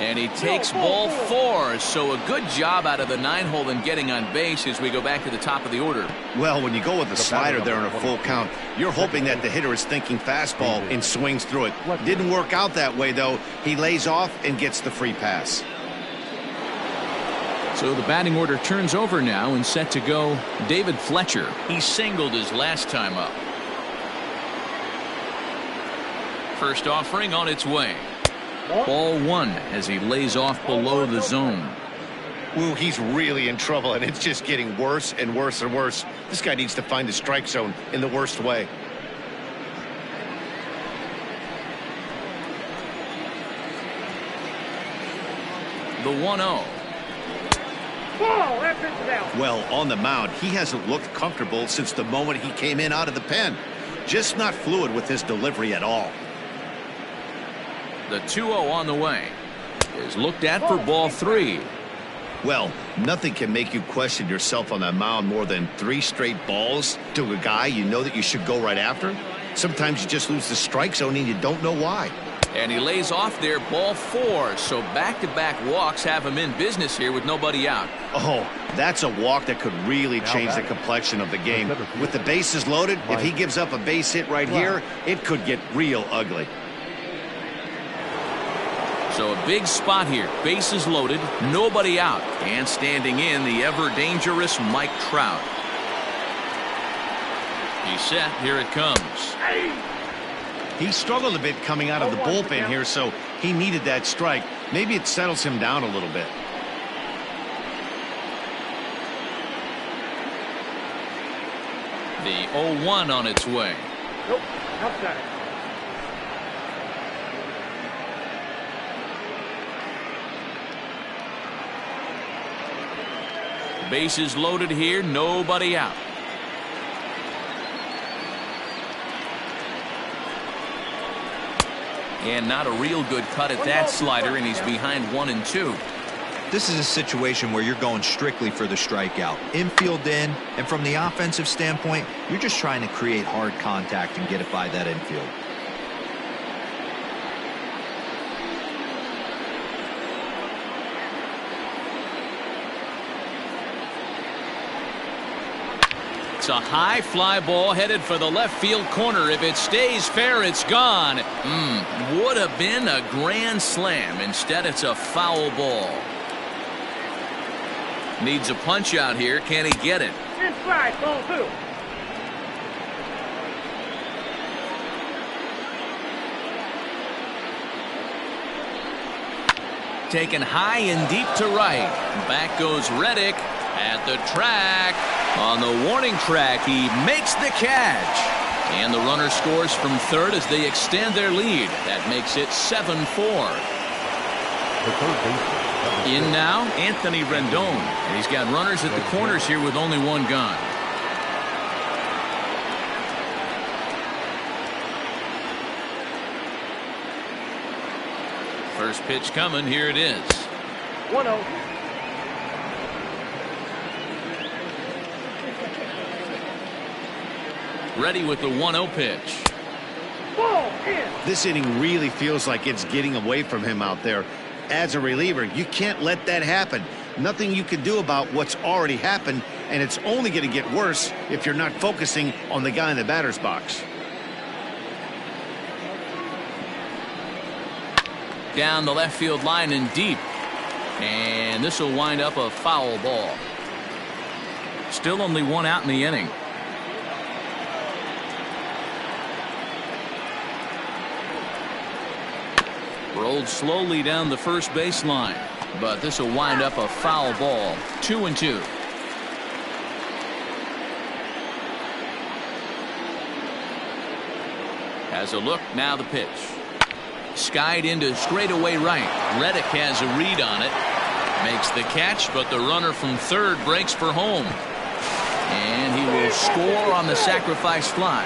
And he takes ball 4, so a good job out of the 9-hole in getting on base as we go back to the top of the order. Well, when you go with the slider there in a full count, you're hoping that the hitter is thinking fastball and swings through it. Didn't work out that way, though. He lays off and gets the free pass. So the batting order turns over now, and set to go David Fletcher. He singled his last time up. First offering on its way. Ball 1 as he lays off below the zone. Ooh, he's really in trouble, and it's just getting worse and worse and worse. This guy needs to find the strike zone in the worst way. The 1-0. Well, on the mound, he hasn't looked comfortable since the moment he came in out of the pen. Just not fluid with his delivery at all. The 2-0 on the way is looked at for ball 3. Well, nothing can make you question yourself on that mound more than 3 straight balls to a guy you know that you should go right after. Sometimes you just lose the strike zone and you don't know why. And he lays off there, ball 4. So back-to-back walks have him in business here with nobody out. Oh, that's a walk that could really change the complexion of the game. With the bases loaded, if he gives up a base hit right here, it could get real ugly. So a big spot here. Bases loaded, nobody out. And standing in, the ever-dangerous Mike Trout. He's set. Here it comes. He struggled a bit coming out of the bullpen here, so he needed that strike. Maybe it settles him down a little bit. The 0-1 on its way. Nope, outside. Bases loaded here, nobody out. And not a real good cut at that slider, and he's behind 1-2. This is a situation where you're going strictly for the strikeout. Infield in, and from the offensive standpoint, you're just trying to create hard contact and get it by that infield. It's a high fly ball headed for the left field corner. If it stays fair, it's gone. Would have been a grand slam. Instead, it's a foul ball. Needs a punch out here. Can he get it? Inside, ball 2. Taken high and deep to right. Back goes Reddick at the track. On the warning track, he makes the catch. And the runner scores from third as they extend their lead. That makes it 7-4. In now, Anthony Rendon. And he's got runners at the corners here with only one gone. First pitch coming. Here it is. 1-0. Ready with the 1-0 pitch. Ball in. This inning really feels like it's getting away from him out there. As a reliever, you can't let that happen. Nothing you can do about what's already happened, and it's only going to get worse if you're not focusing on the guy in the batter's box. Down the left field line and deep. And this will wind up a foul ball. Still only one out in the inning. Rolled slowly down the first baseline, but this will wind up a foul ball. 2-2. Has a look, now the pitch. Skied into straightaway right. Reddick has a read on it. Makes the catch, but the runner from third breaks for home. And he will score on the sacrifice fly.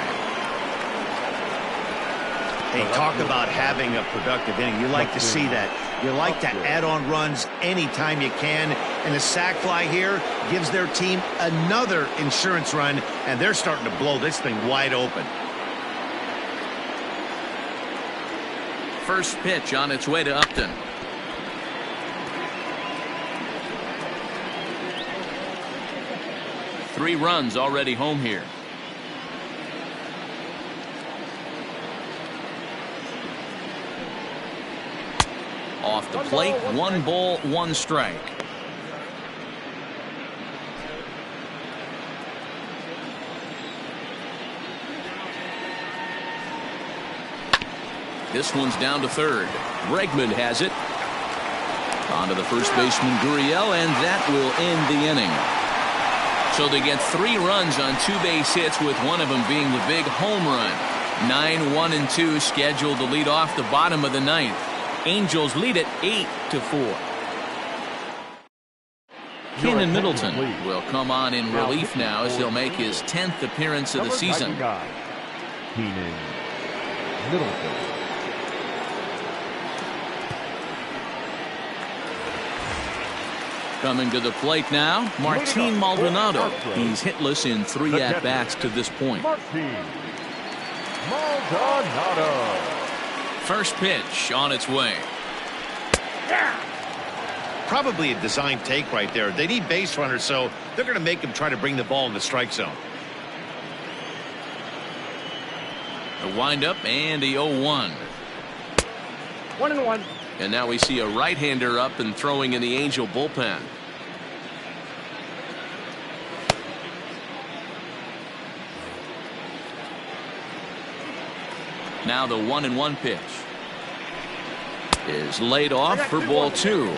Hey, talk about having a productive inning. You like to see that. You like to add on runs anytime you can. And the sac fly here gives their team another insurance run, and they're starting to blow this thing wide open. First pitch on its way to Upton. Three runs already home here. Off the plate, 1 ball, 1 strike. This one's down to third. Bregman has it. On to the first baseman, Gurriel, and that will end the inning. So they get 3 runs on 2 base hits, with one of them being the big home run. 9-1-2 scheduled to lead off the bottom of the 9th. Angels lead it 8-4. Kenan Middleton will come on in relief now as he'll make his 10th appearance of the season. Kenan Middleton. Coming to the plate now, Martin Maldonado. He's hitless in 3 at-bats to this point. Martin Maldonado. First pitch on its way. Probably a design take right there. They need base runners, so they're going to make him try to bring the ball in the strike zone. The windup and the 0-1. 1-1. And now we see a right-hander up and throwing in the Angel bullpen. Now the 1-1 pitch is laid off for ball 2.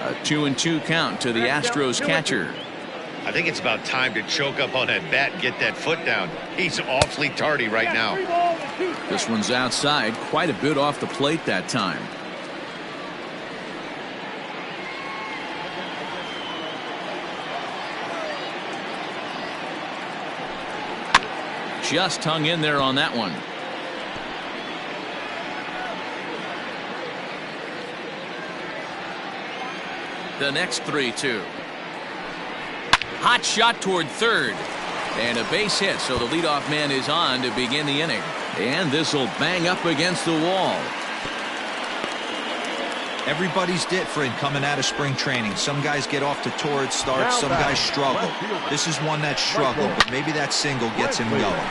A 2-2 count to the Astros catcher. I think it's about time to choke up on that bat and get that foot down. He's awfully tardy right now. This one's outside, quite a bit off the plate that time. Just hung in there on that one. The next 3-2. Hot shot toward third. And a base hit, so the leadoff man is on to begin the inning. And this will bang up against the wall. Everybody's different coming out of spring training. Some guys get off to torrid starts, some guys struggle. This is one that struggled, but maybe that single gets him going.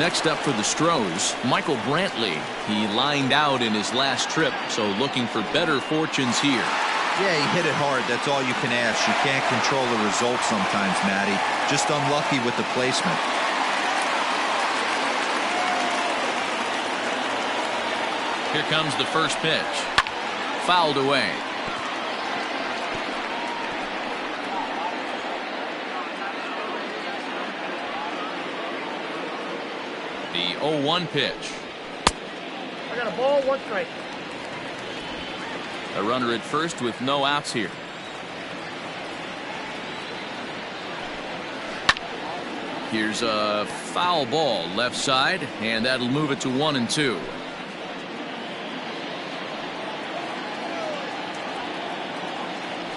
Next up for the Stros, Michael Brantley. He lined out in his last trip, so looking for better fortunes here. Yeah, he hit it hard. That's all you can ask. You can't control the result sometimes, Matty. Just unlucky with the placement. Here comes the first pitch. Fouled away. The 0-1 pitch. I got a ball, 1 strike. A runner at first with no outs here. Here's a foul ball left side, and that'll move it to 1-2.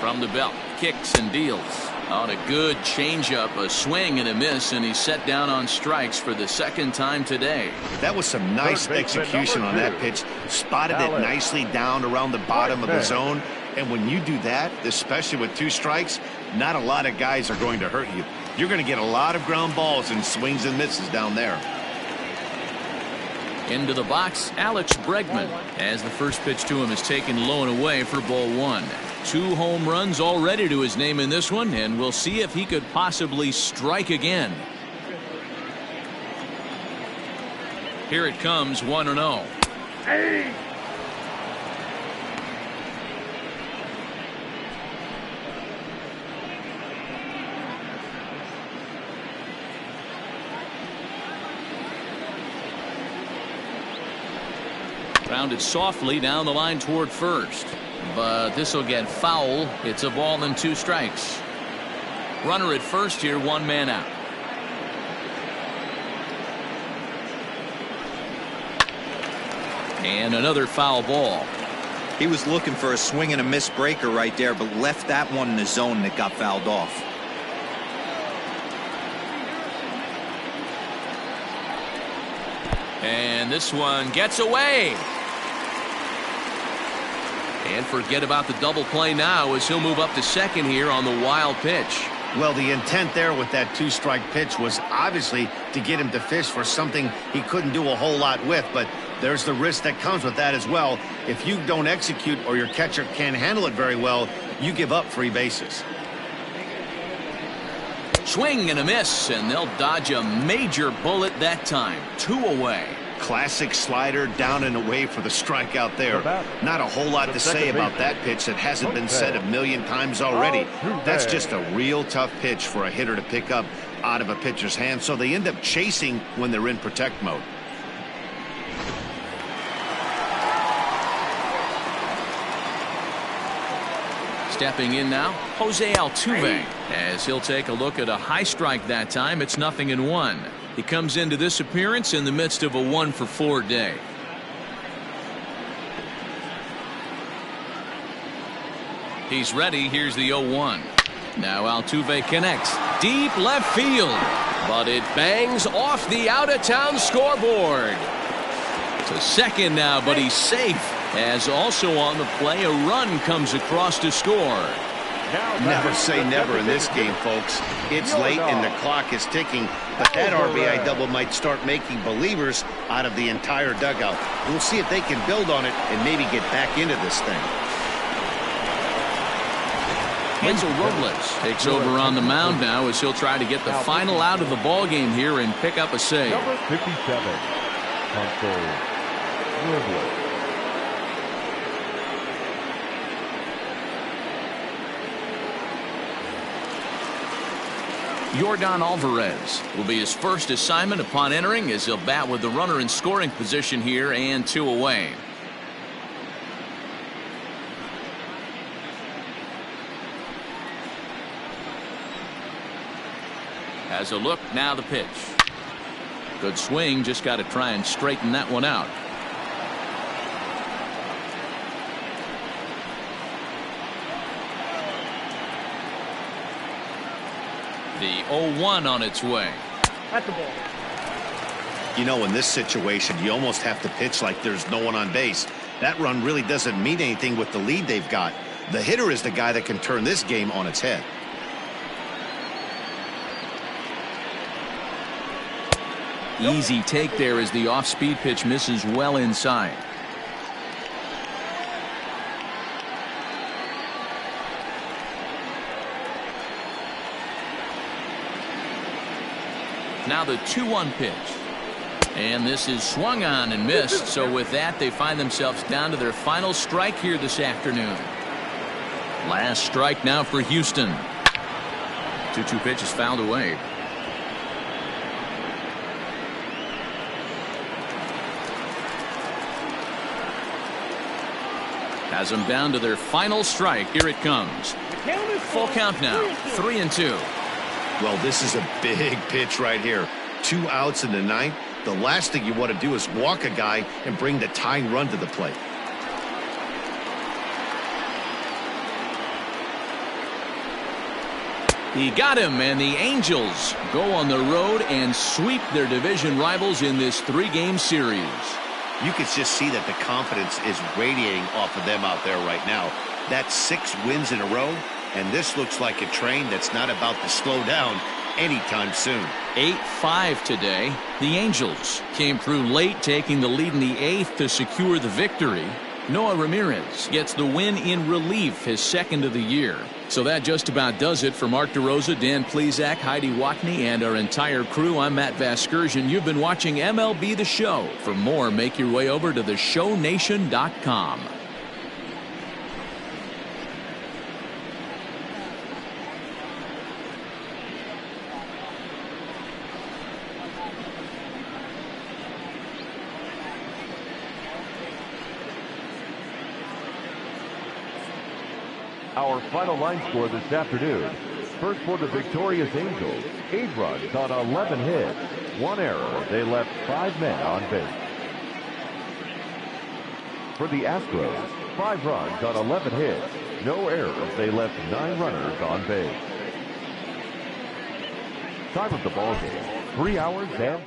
From the belt, kicks and deals. On a good changeup, a swing and a miss, and he's set down on strikes for the second time today. That was some nice execution on that pitch. Spotted it nicely down around the bottom of the zone. And when you do that, especially with 2 strikes, not a lot of guys are going to hurt you. You're going to get a lot of ground balls and swings and misses down there. Into the box, Alex Bregman, as the first pitch to him is taken low and away for ball 1. 2 home runs already to his name in this one, and we'll see if he could possibly strike again. Here it comes, 1-0. Hey! Grounded softly down the line toward first. But this will get foul. It's a ball and 2 strikes. Runner at first here, 1 man out. And another foul ball. He was looking for a swing and a miss breaker right there, but left that one in the zone that got fouled off. And this one gets away. And forget about the double play now as he'll move up to second here on the wild pitch. Well, the intent there with that 2-strike pitch was obviously to get him to fish for something he couldn't do a whole lot with, but there's the risk that comes with that as well. If you don't execute or your catcher can't handle it very well, you give up 3 bases. Swing and a miss, and they'll dodge a major bullet that time. 2 away. Classic slider down and away for the strikeout there. Not a whole lot to say about that pitch that hasn't been said a million times already. That's just a real tough pitch for a hitter to pick up out of a pitcher's hand, so they end up chasing when they're in protect mode. Stepping in now, Jose Altuve, as he'll take a look at a high strike that time. It's 0-1. He comes into this appearance in the midst of a 1-for-4 day. He's ready. Here's the 0-1. Now Altuve connects. Deep left field. But it bangs off the out-of-town scoreboard. To second now, but he's safe. As also on the play, a run comes across to score. Never say never in this game, folks. It's late and the clock is ticking, but that RBI double might start making believers out of the entire dugout. We'll see if they can build on it and maybe get back into this thing. Robles takes over on the mound now as he'll try to get the final out of the ball game here and pick up a save. Number 57, Robles. Yordan Alvarez will be his first assignment upon entering as he'll bat with the runner in scoring position here and 2 away. Has a look, now the pitch. Good swing, just got to try and straighten that one out. The 0-1 on its way. At the ball. You know, in this situation, you almost have to pitch like there's no one on base. That run really doesn't mean anything with the lead they've got. The hitter is the guy that can turn this game on its head. Easy take there as the off-speed pitch misses well inside. Now the 2-1 pitch. And this is swung on and missed. So with that, they find themselves down to their final strike here this afternoon. Last strike now for Houston. 2-2 pitch is fouled away. Has them down to their final strike. Here it comes. Full count now. 3-2. Well, this is a big pitch right here. 2 outs in the ninth. The last thing you want to do is walk a guy and bring the tying run to the plate. He got him, and the Angels go on the road and sweep their division rivals in this 3-game series. You can just see that the confidence is radiating off of them out there right now. That's 6 wins in a row, and this looks like a train that's not about to slow down anytime soon. 8-5 today. The Angels came through late, taking the lead in the 8th to secure the victory. Noah Ramirez gets the win in relief, his 2nd of the year. So that just about does it for Mark DeRosa, Dan Plesac, Heidi Watney, and our entire crew. I'm Matt Vasgersian. You've been watching MLB The Show. For more, make your way over to theshownation.com. Our final line score this afternoon. First for the victorious Angels, 8 runs on 11 hits. 1 error. They left 5 men on base. For the Astros, 5 runs on 11 hits. No errors. They left 9 runners on base. Time of the ball game, 3 hours and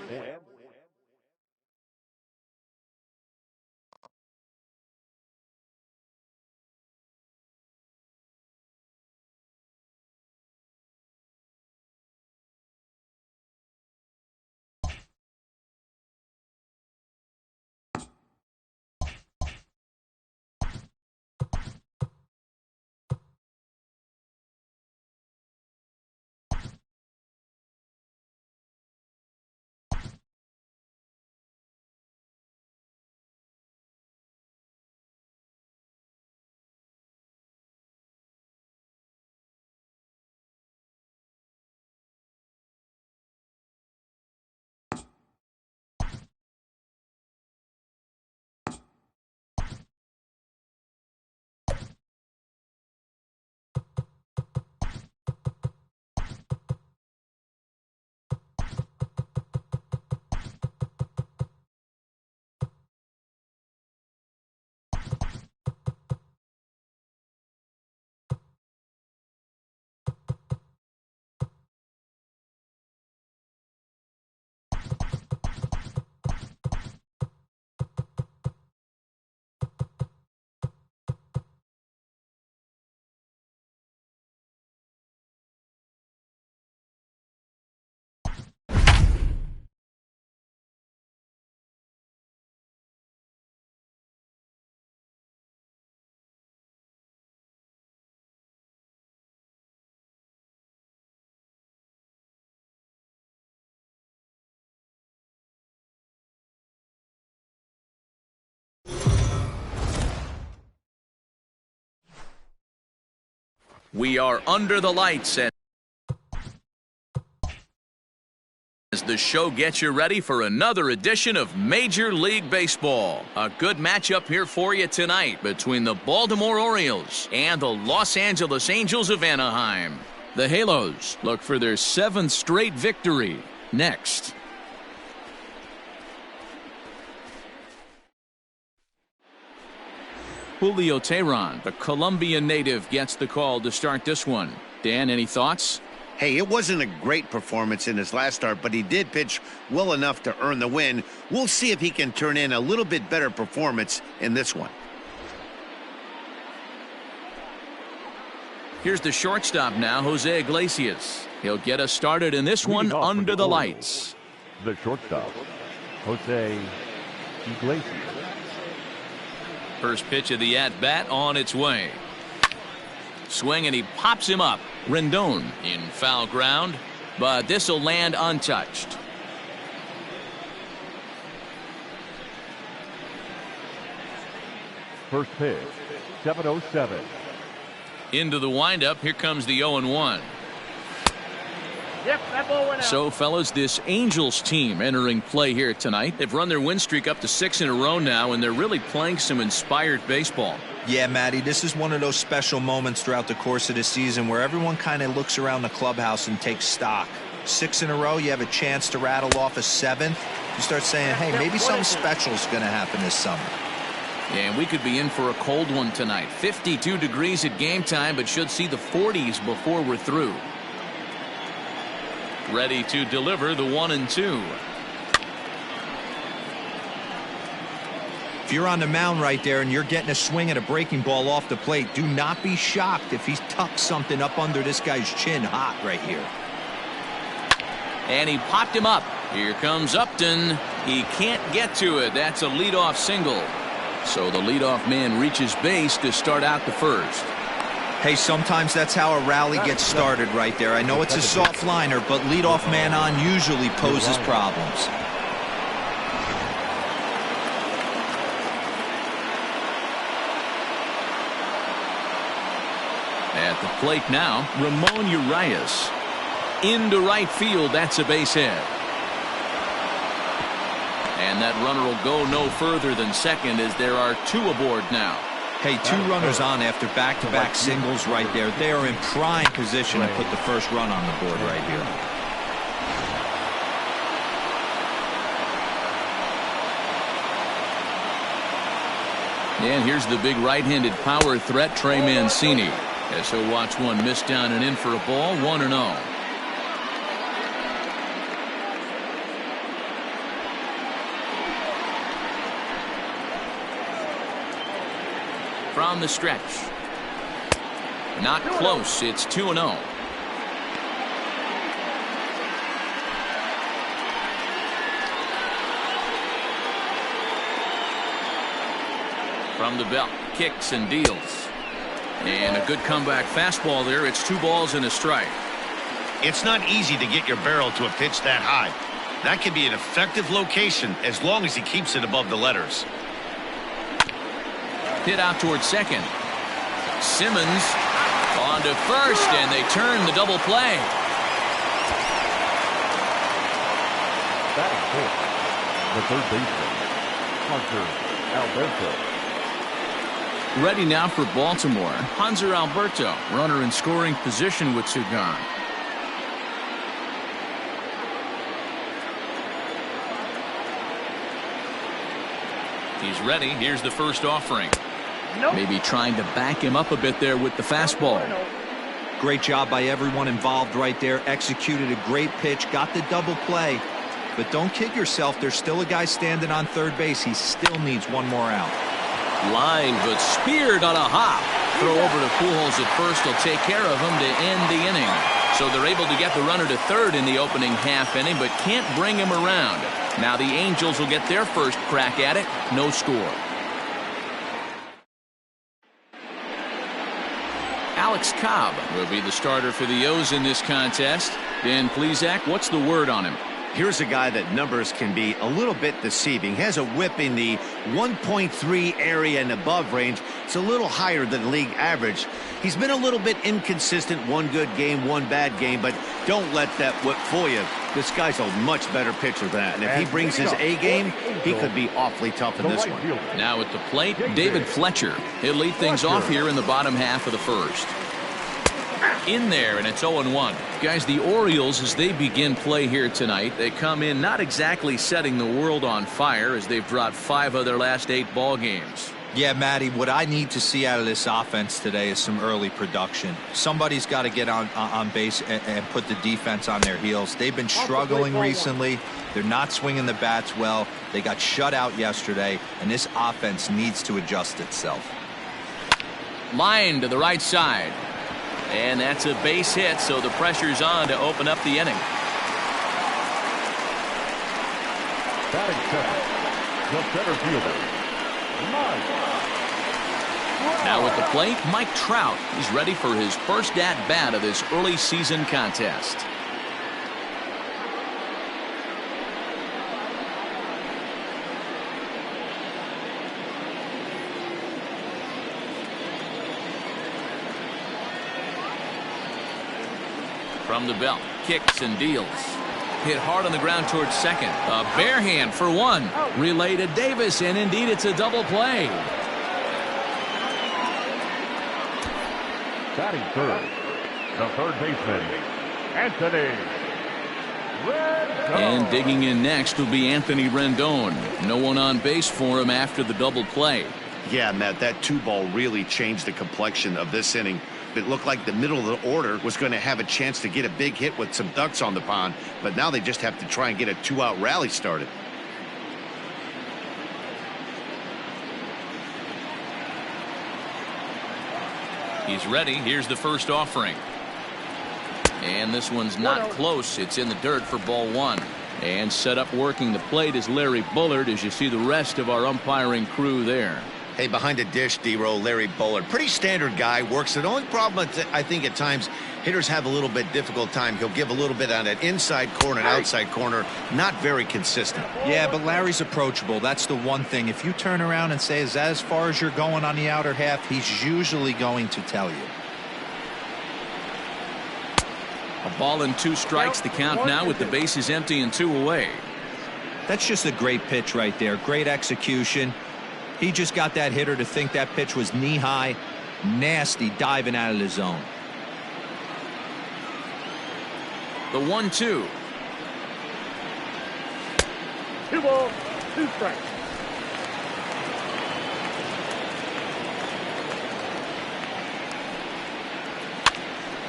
We are under the lights as the show gets you ready for another edition of Major League Baseball. A good matchup here for you tonight between the Baltimore Orioles and the Los Angeles Angels of Anaheim. The Halos look for their 7th straight victory next. Julio Teheran, the Colombian native, gets the call to start this one. Dan, any thoughts? Hey, it wasn't a great performance in his last start, but he did pitch well enough to earn the win. We'll see if he can turn in a little bit better performance in this one. Here's the shortstop now, Jose Iglesias. He'll get us started in this one under the lights. The shortstop, Jose Iglesias. First pitch of the at-bat on its way. Swing, and he pops him up. Rendon in foul ground, but this will land untouched. First pitch, 7:07. Into the windup, here comes the 0-1. Yep, that ball went out. So, fellas, this Angels team entering play here tonight. They've run their win streak up to 6 in a row now, and they're really playing some inspired baseball. Yeah, Matty, this is one of those special moments throughout the course of the season where everyone kind of looks around the clubhouse and takes stock. 6 in a row, you have a chance to rattle off a 7th. You start saying, hey, maybe something special is going to happen this summer. Yeah, and we could be in for a cold one tonight. 52 degrees at game time, but should see the 40s before we're through. Ready to deliver the 1-2. If you're on the mound right there and you're getting a swing at a breaking ball off the plate, do not be shocked if he's tucked something up under this guy's chin hot right here. And he popped him up. Here comes Upton. He can't get to it. That's a leadoff single. So the leadoff man reaches base to start out the first. Hey, sometimes that's how a rally gets started right there. I know it's a soft liner, but leadoff man on usually poses problems. At the plate now, Ramon Urias. Into right field, that's a base hit. And that runner will go no further than second as there are 2 aboard now. Hey, 2 runners on after back-to-back singles right there. They are in prime position to put the first run on the board right here. And here's the big right-handed power threat, Trey Mancini, as he'll watch one miss down and in for a ball, 1-0. From the stretch. Not close. It's 2-0. From the belt, kicks and deals. And a good comeback fastball there. It's 2 balls and a strike. It's not easy to get your barrel to a pitch that high. That can be an effective location as long as he keeps it above the letters. Hit out towards second. Simmons on to first, and they turn the double play. Batting fourth, the third baseman, Hunter Alberto. Ready now for Baltimore. Hunter Alberto, runner in scoring position with 2 gone. He's ready. Here's the first offering. Maybe trying to back him up a bit there with the fastball. Great job by everyone involved right there. Executed a great pitch. Got the double play. But don't kid yourself. There's still a guy standing on third base. He still needs 1 more out. Line, but speared on a hop. Throw over to Kohl at first. He'll take care of him to end the inning. So they're able to get the runner to third in the opening half inning, but can't bring him around. Now the Angels will get their first crack at it. No score. Alex Cobb will be the starter for the O's in this contest. Dan Plesac, what's the word on him? Here's a guy that numbers can be a little bit deceiving. Has a whip in the 1.3 area and above range. It's a little higher than league average. He's been a little bit inconsistent. One good game, one bad game, but don't let that whip fool you. This guy's a much better pitcher than that. And if he brings his A game, he could be awfully tough in this one. Now at the plate, David Fletcher. He'll lead things off here in the bottom half of the first. In there, and it's 0-1. Guys, the Orioles, as they begin play here tonight, they come in not exactly setting the world on fire as they've dropped 5 of their last 8 ball games. Yeah, Matty, what I need to see out of this offense today is some early production. Somebody's got to get on base and put the defense on their heels. They've been struggling recently. They're not swinging the bats well. They got shut out yesterday, and this offense needs to adjust itself. Line to the right side. And that's a base hit, so the pressure's on to open up the inning. Batting second, the center fielder, Now at the plate, Mike Trout. He's ready for his first at-bat of this early season contest. From the belt, kicks and deals. Hit hard on the ground towards second. A bare hand for one. Relay to Davis, and indeed it's a double play. batting third, the third baseman, Anthony Rendon. And digging in next will be Anthony Rendon. No one on base for him after the double play. Yeah, Matt, that 2-ball really changed the complexion of this inning. It looked like the middle of the order was going to have a chance to get a big hit with some ducks on the pond, but now they just have to try and get a 2-out rally started. He's ready. Here's the first offering. And this one's not close. It's in the dirt for ball one. And set up working the plate is Larry Bullard, as you see the rest of our umpiring crew there. Hey, behind the dish, D-Row, Larry Bullard. Pretty standard guy, works it. The only problem, I think, at times, hitters have a little bit difficult time. He'll give a little bit on that inside corner and outside corner. Not very consistent. Yeah, but Larry's approachable. That's the one thing. If you turn around and say, is that as far as you're going on the outer half, he's usually going to tell you. A ball and 2 strikes, the count now with the bases empty and 2 away. That's just a great pitch right there. Great execution. He just got that hitter to think that pitch was knee-high. Nasty diving out of the zone. The 1-2. 2 balls, 2 strikes.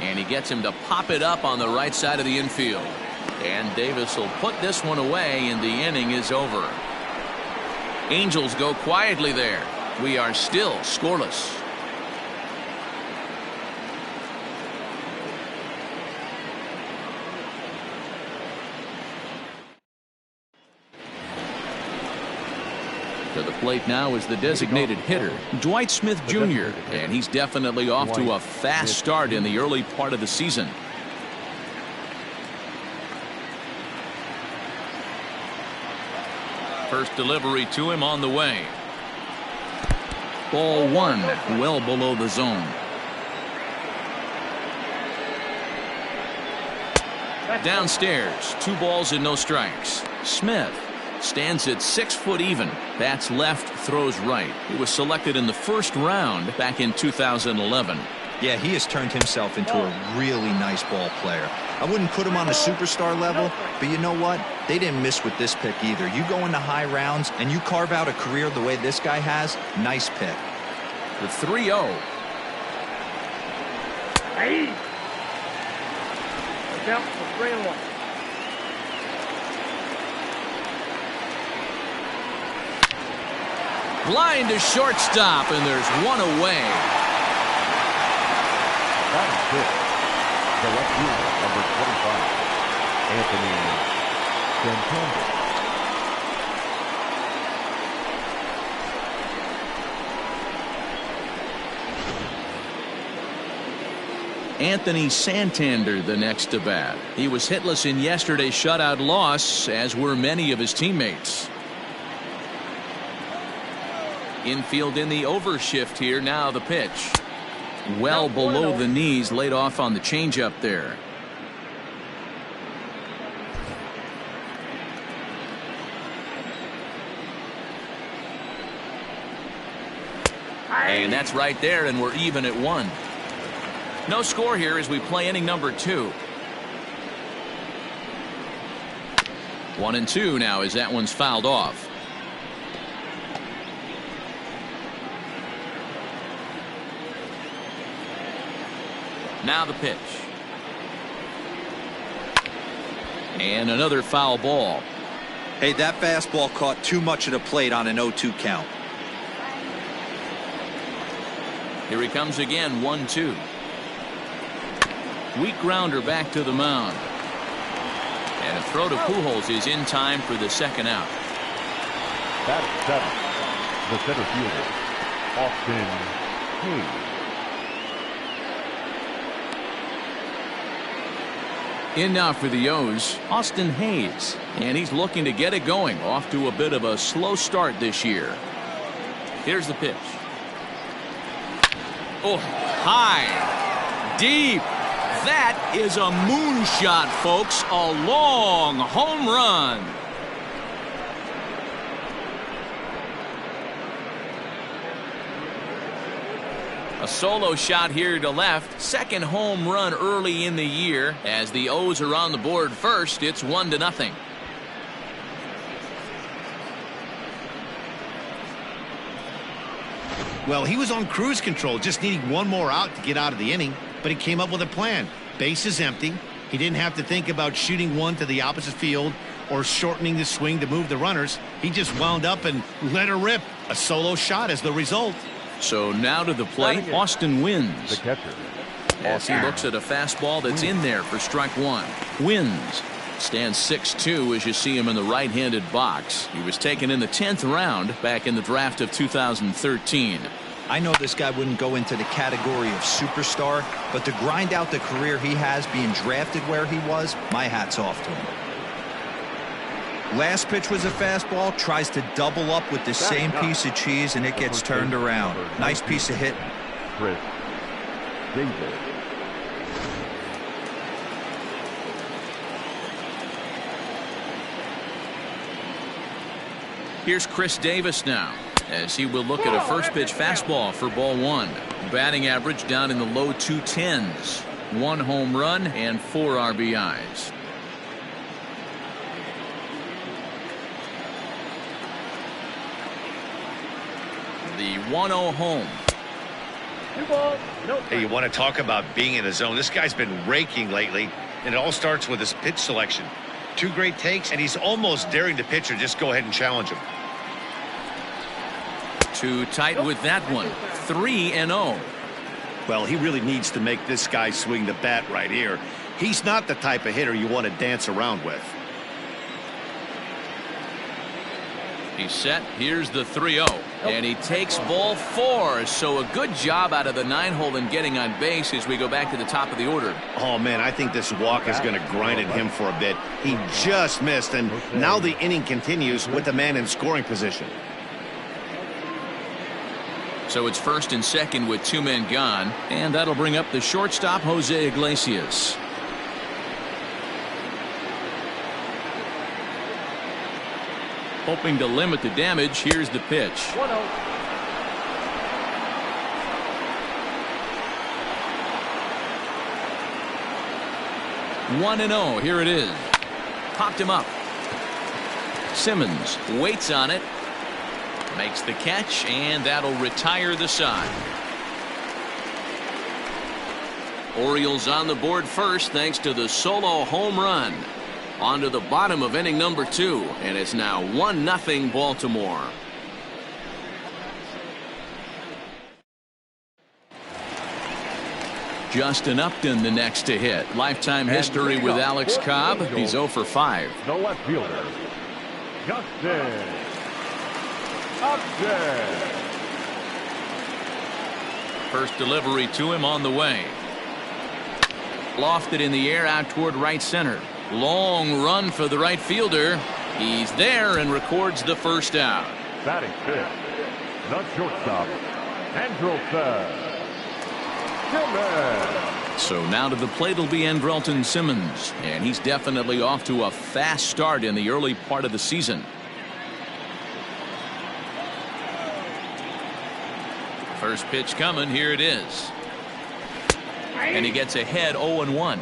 And he gets him to pop it up on the right side of the infield. And Davis will put this one away, and the inning is over. Angels go quietly there. We are still scoreless. To the plate now is the designated hitter, Dwight Smith Jr., and he's definitely off to a fast start in the early part of the season. First delivery to him on the way. Ball 1, well below the zone. Downstairs, 2 balls and no strikes. Smith stands at 6 foot even. Bats left, throws right. He was selected in the first round back in 2011. Yeah, he has turned himself into a really nice ball player. I wouldn't put him on a superstar level, but you know what? They didn't miss with this pick either. You go into high rounds and you carve out a career the way this guy has, nice pick. The 3-0. Hey! Look out for 3-1. Line to shortstop, and there's 1 away. Batting fifth, the left fielder, number 25, Anthony Rendon. Anthony Santander the next to bat. He was hitless in yesterday's shutout loss, as were many of his teammates. Infield in the overshift here. Now the pitch. Well below the knees, laid off on the changeup there. And that's right there, and we're even at 1. No score here as we play inning number 2. 1-2 now as that one's fouled off. Now the pitch. And another foul ball. Hey, that fastball caught too much of the plate on an 0-2 count. Here he comes again, 1-2. Weak grounder back to the mound. And a throw to Pujols is in time for the second out. That's 7. The center fielder, Upton. In now for the O's, Austin Hays. And he's looking to get it going. Off to a bit of a slow start this year. Here's the pitch. Oh, high, deep. That is a moonshot, folks. A long home run. A solo shot here to left. Second home run early in the year. As the O's are on the board first, it's 1-0. Well, he was on cruise control, just needing one more out to get out of the inning, but he came up with a plan. Base is empty. He didn't have to think about shooting one to the opposite field or shortening the swing to move the runners. He just wound up and let her rip. A solo shot as the result. So now to the plate, Austin Wins. The catcher, As he looks at a fastball that's in there for strike 1. Wins. Stands 6'2" as you see him in the right-handed box. He was taken in the 10th round back in the draft of 2013. I know this guy wouldn't go into the category of superstar, but to grind out the career he has being drafted where he was, my hat's off to him. Last pitch was a fastball, tries to double up with the same piece of cheese, and it gets turned around. Nice piece of hit. Chris Davis. Here's Chris Davis now, as he will look at a first pitch fastball for ball 1. Batting average down in the low 210s. 1 home run and 4 RBIs. The 1-0 home. 2 balls, no strikes. Hey, you want to talk about being in the zone? This guy's been raking lately, and it all starts with his pitch selection. 2 great takes, and he's almost daring the pitcher just go ahead and challenge him. Too tight with that one. 3-0. Well, he really needs to make this guy swing the bat right here. He's not the type of hitter you want to dance around with. He's set. Here's the 3-0. And he takes ball 4. So a good job out of the 9-hole in getting on base as we go back to the top of the order. Oh, man, I think this walk is going to grind at him for a bit. He just missed, and now the inning continues with the man in scoring position. So it's first and second with 2 men gone. And that'll bring up the shortstop, Jose Iglesias. Hoping to limit the damage. Here's the pitch. 1-0. One and 0. Here it is. Popped him up. Simmons waits on it. Makes the catch, and that'll retire the side. Orioles on the board first thanks to the solo home run. On to the bottom of inning number 2, and it's now 1-0 Baltimore. Justin Upton the next to hit. Lifetime history with Alex Cobb. He's 0 for 5. The left fielder, Justin Upton. First delivery to him on the way. Lofted in the air out toward right center. Long run for the right fielder. He's there and records the first out. Batting fifth, the shortstop, Simmons. So now to the plate will be Simmons, and he's definitely off to a fast start in the early part of the season. First pitch coming, here it is. And he gets ahead 0-1.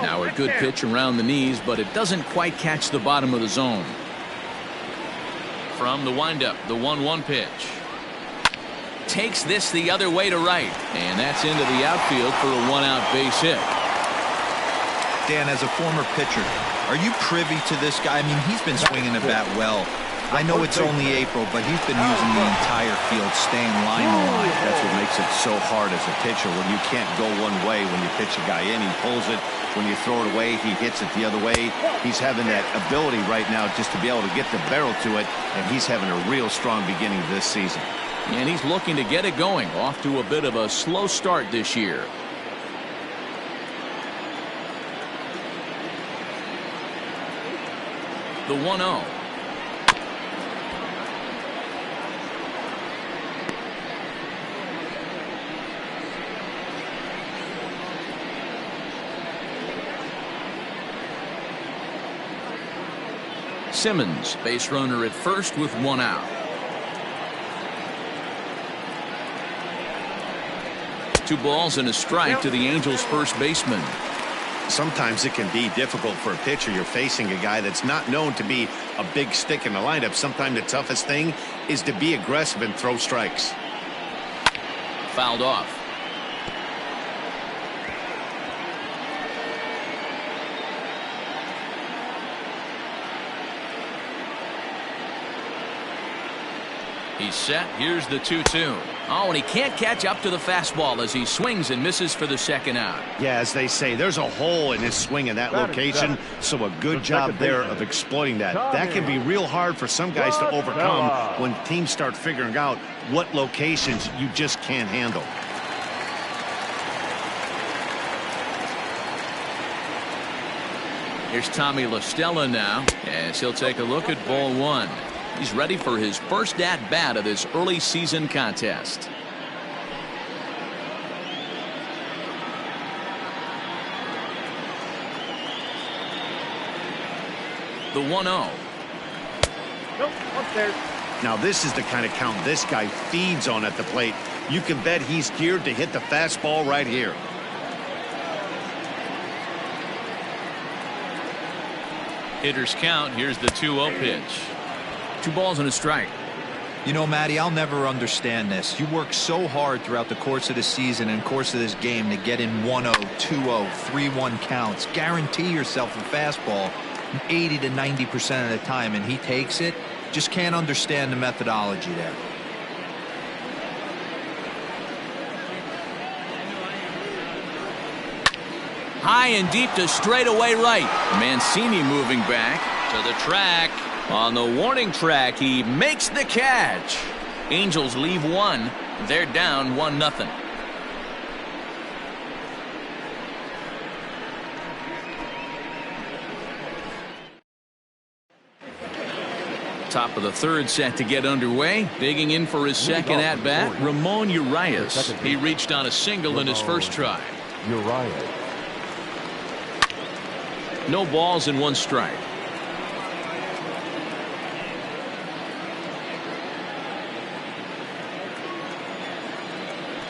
Now a good pitch around the knees, but it doesn't quite catch the bottom of the zone. From the windup, the 1-1 pitch. Takes this the other way to right, and that's into the outfield for a one-out base hit. Dan, as a former pitcher, are you privy to this guy? I mean, he's been swinging the bat well. I know it's only April, but he's been using the entire field, staying line to line. That's what makes it so hard as a pitcher when you can't go one way when you pitch a guy in. He pulls it. When you throw it away, he hits it the other way. He's having that ability right now just to be able to get the barrel to it, and he's having a real strong beginning of this season. And he's looking to get it going. Off to a bit of a slow start this year. The 1-0. Simmons, base runner at first with one out. Two balls and a strike to the Angels' first baseman. Sometimes it can be difficult for a pitcher. You're facing a guy that's not known to be a big stick in the lineup. Sometimes the toughest thing is to be aggressive and throw strikes. Fouled off. He's set. Here's the 2-2. Oh, and he can't catch up to the fastball as he swings and misses for the second out. Yeah, as they say, there's a hole in his swing in that location, so a good job there of exploiting that. That can be real hard for some guys to overcome when teams start figuring out what locations you just can't handle. Here's Tommy LaStella now, as he'll take a look at ball one. He's ready for his first at-bat of this early season contest. The 1-0. Nope, upstairs. Now this is the kind of count this guy feeds on at the plate. You can bet he's geared to hit the fastball right here. Hitters count. Here's the 2-0 pitch. 2 balls and a strike. You know, Matty, I'll never understand this. You work so hard throughout the course of the season and course of this game to get in 1-0, 2-0, 3-1 counts. Guarantee yourself a fastball 80 to 90% of the time, and he takes it. Just can't understand the methodology there. High and deep to straightaway right. Mancini moving back to the track. On the warning track, he makes the catch. Angels leave one. They're down 1-0. Top of the third set to get underway. Digging in for his second at-bat, Ramon Urias. He reached on a single in his first try. Urias. No balls and 1 strike.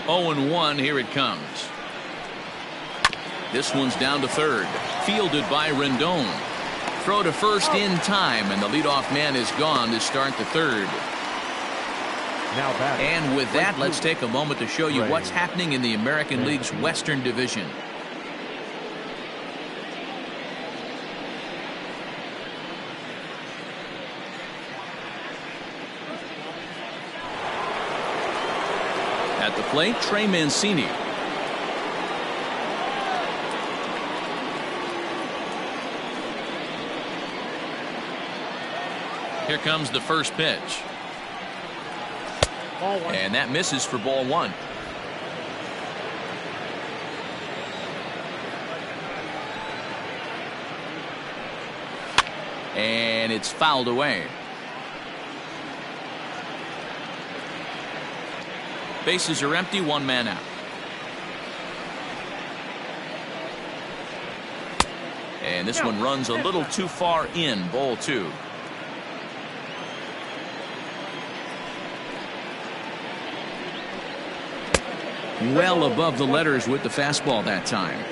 Oh, 0-1, here it comes. This one's down to third. Fielded by Rendon. Throw to first in time, and the leadoff man is gone to start the third. And with that, let's take a moment to show you what's happening in the American League's Western Division. At the plate, Trey Mancini. Here comes the first pitch. Ball one. And that misses for ball one. And it's fouled away. Bases are empty, one man out. And this one runs a little too far in, ball two. Well above the letters with the fastball that time.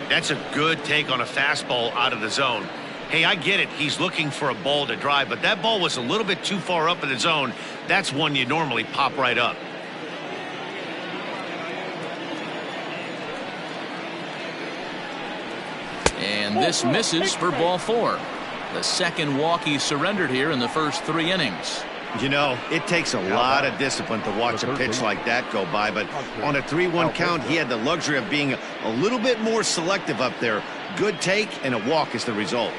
That's a good take on a fastball out of the zone. Hey, I get it. He's looking for a ball to drive, but that ball was a little bit too far up in the zone. That's one you normally pop right up. And this misses for ball four. The second walk he surrendered here in the first 3 innings. You know, it takes a lot of discipline to watch a pitch like that go by, but on a 3-1 count, he had the luxury of being a little bit more selective up there. Good take, and a walk is the result.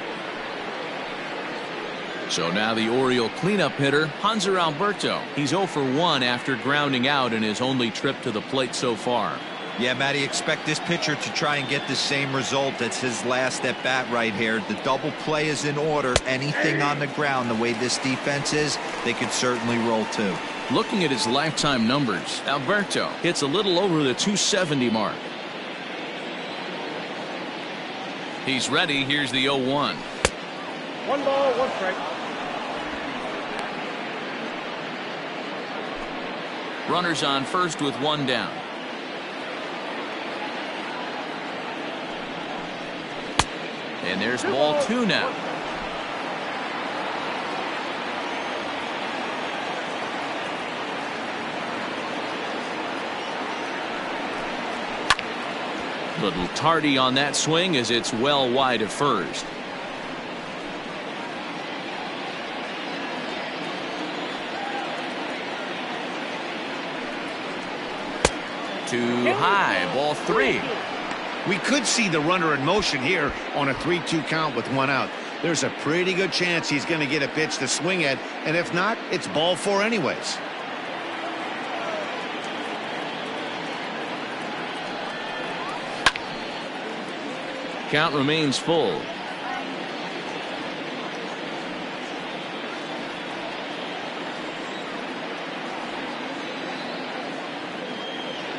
So now the Oriole cleanup hitter, Hanser Alberto. He's 0 for 1 after grounding out in his only trip to the plate so far. Yeah, Matty, expect this pitcher to try and get the same result. That's his last at bat right here. The double play is in order. Anything on the ground, the way this defense is, they could certainly roll too. Looking at his lifetime numbers, Alberto hits a little over the 270 mark. He's ready. Here's the 0-1. 1 ball, 1 strike. Runners on first with 1 down. And there's ball 2 now. Little tardy on that swing as it's well wide of first. Too high, ball 3. We could see the runner in motion here on a 3-2 count with 1 out. There's a pretty good chance he's going to get a pitch to swing at, and if not, it's ball 4 anyways. Count remains full.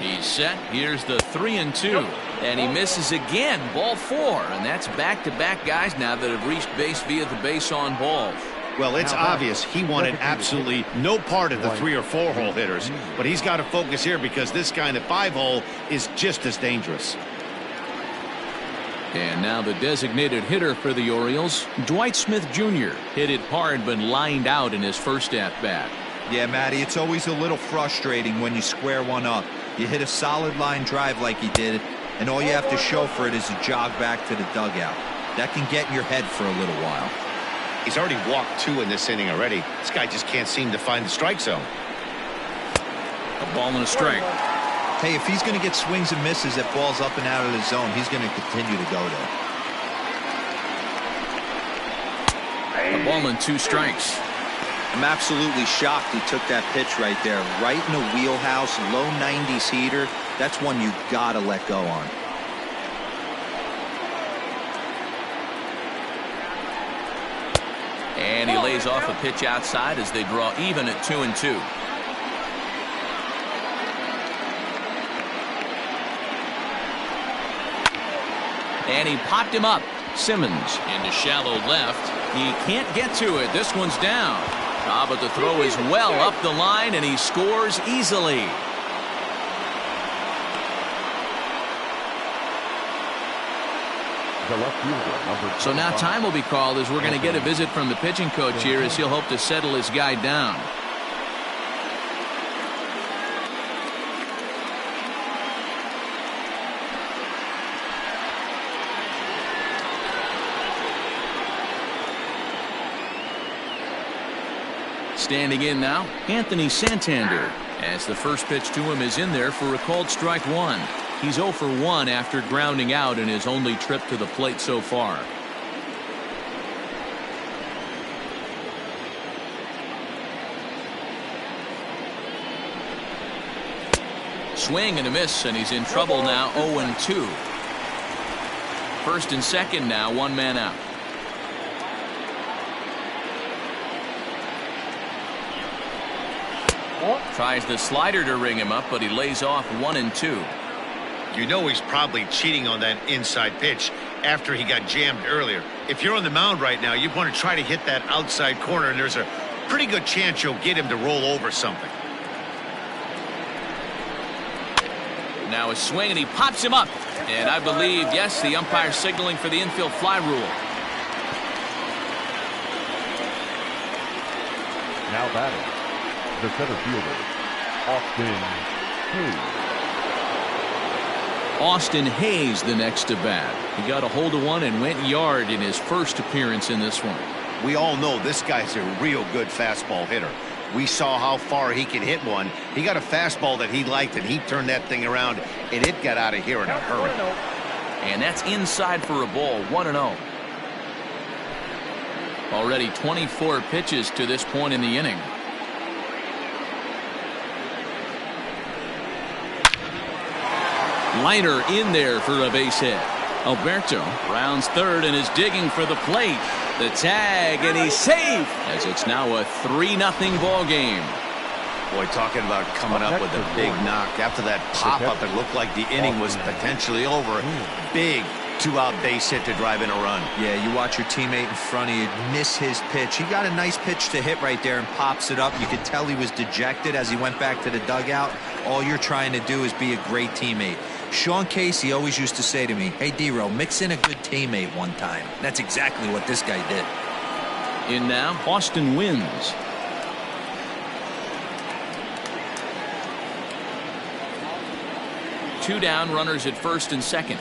He's set. Here's the 3-2. And he misses again. Ball 4. And that's back-to-back guys now that have reached base via the base on balls. Well, it's obvious he wanted absolutely no part of the 3 or 4 hole hitters. But he's got to focus here because this kind of 5 hole is just as dangerous. And now the designated hitter for the Orioles, Dwight Smith Jr. hit it hard but lined out in his first at-bat. Yeah, Matty, it's always a little frustrating when you square one up. You hit a solid line drive like he did, and all you have to show for it is a jog back to the dugout. That can get in your head for a little while. He's already walked 2 in this inning already. This guy just can't seem to find the strike zone. A ball and a strike. Hey, if he's going to get swings and misses at balls up and out of the zone, he's going to continue to go there. A ball and 2 strikes. I'm absolutely shocked he took that pitch right there. Right in the wheelhouse, low 90s heater. That's one you got to let go on. And he lays off a pitch outside as they draw even at 2-2. And he popped him up. Simmons into shallow left. He can't get to it. This one's down. Cobb at the throw is well up the line, and he scores easily. So now time will be called as we're going to get a visit from the pitching coach here as he'll hope to settle his guy down. Standing in now, Anthony Santander, as the first pitch to him is in there for a called strike 1. He's 0 for 1 after grounding out in his only trip to the plate so far. swing and a miss, and he's in trouble now. 0-2. First and second now, one man out. Tries the slider to ring him up, but he lays off 1-2. You know he's probably cheating on that inside pitch after he got jammed earlier. If you're on the mound right now, you want to try to hit that outside corner, and there's a pretty good chance you'll get him to roll over something. Now a swing, and he pops him up. And I believe, yes, the umpire signaling for the infield fly rule. Now batting, the center fielder, Austin Hayes the next to bat. He got a hold of one and went yard in his first appearance in this one. We all know this guy's a real good fastball hitter. We saw how far he could hit one. He got a fastball that he liked, and he turned that thing around, and it got out of here in a hurry. And that's inside for a ball. 1-0. Already 24 pitches to this point in the inning. Liner in there for a base hit. Alberto rounds third and is digging for the plate. The tag, and he's safe as it's now a 3-0 ball game. Boy, talking about coming up with a big knock. After that pop-up, it looked like the inning was potentially over. Big two-out base hit to drive in a run. Yeah, you watch your teammate in front of you miss his pitch. He got a nice pitch to hit right there and pops it up. You could tell he was dejected as he went back to the dugout. All you're trying to do is be a great teammate. Sean Casey always used to say to me, hey, D-Row, mix in a good teammate one time. That's exactly what this guy did. In now, Austin wins. Two down, runners at first and second.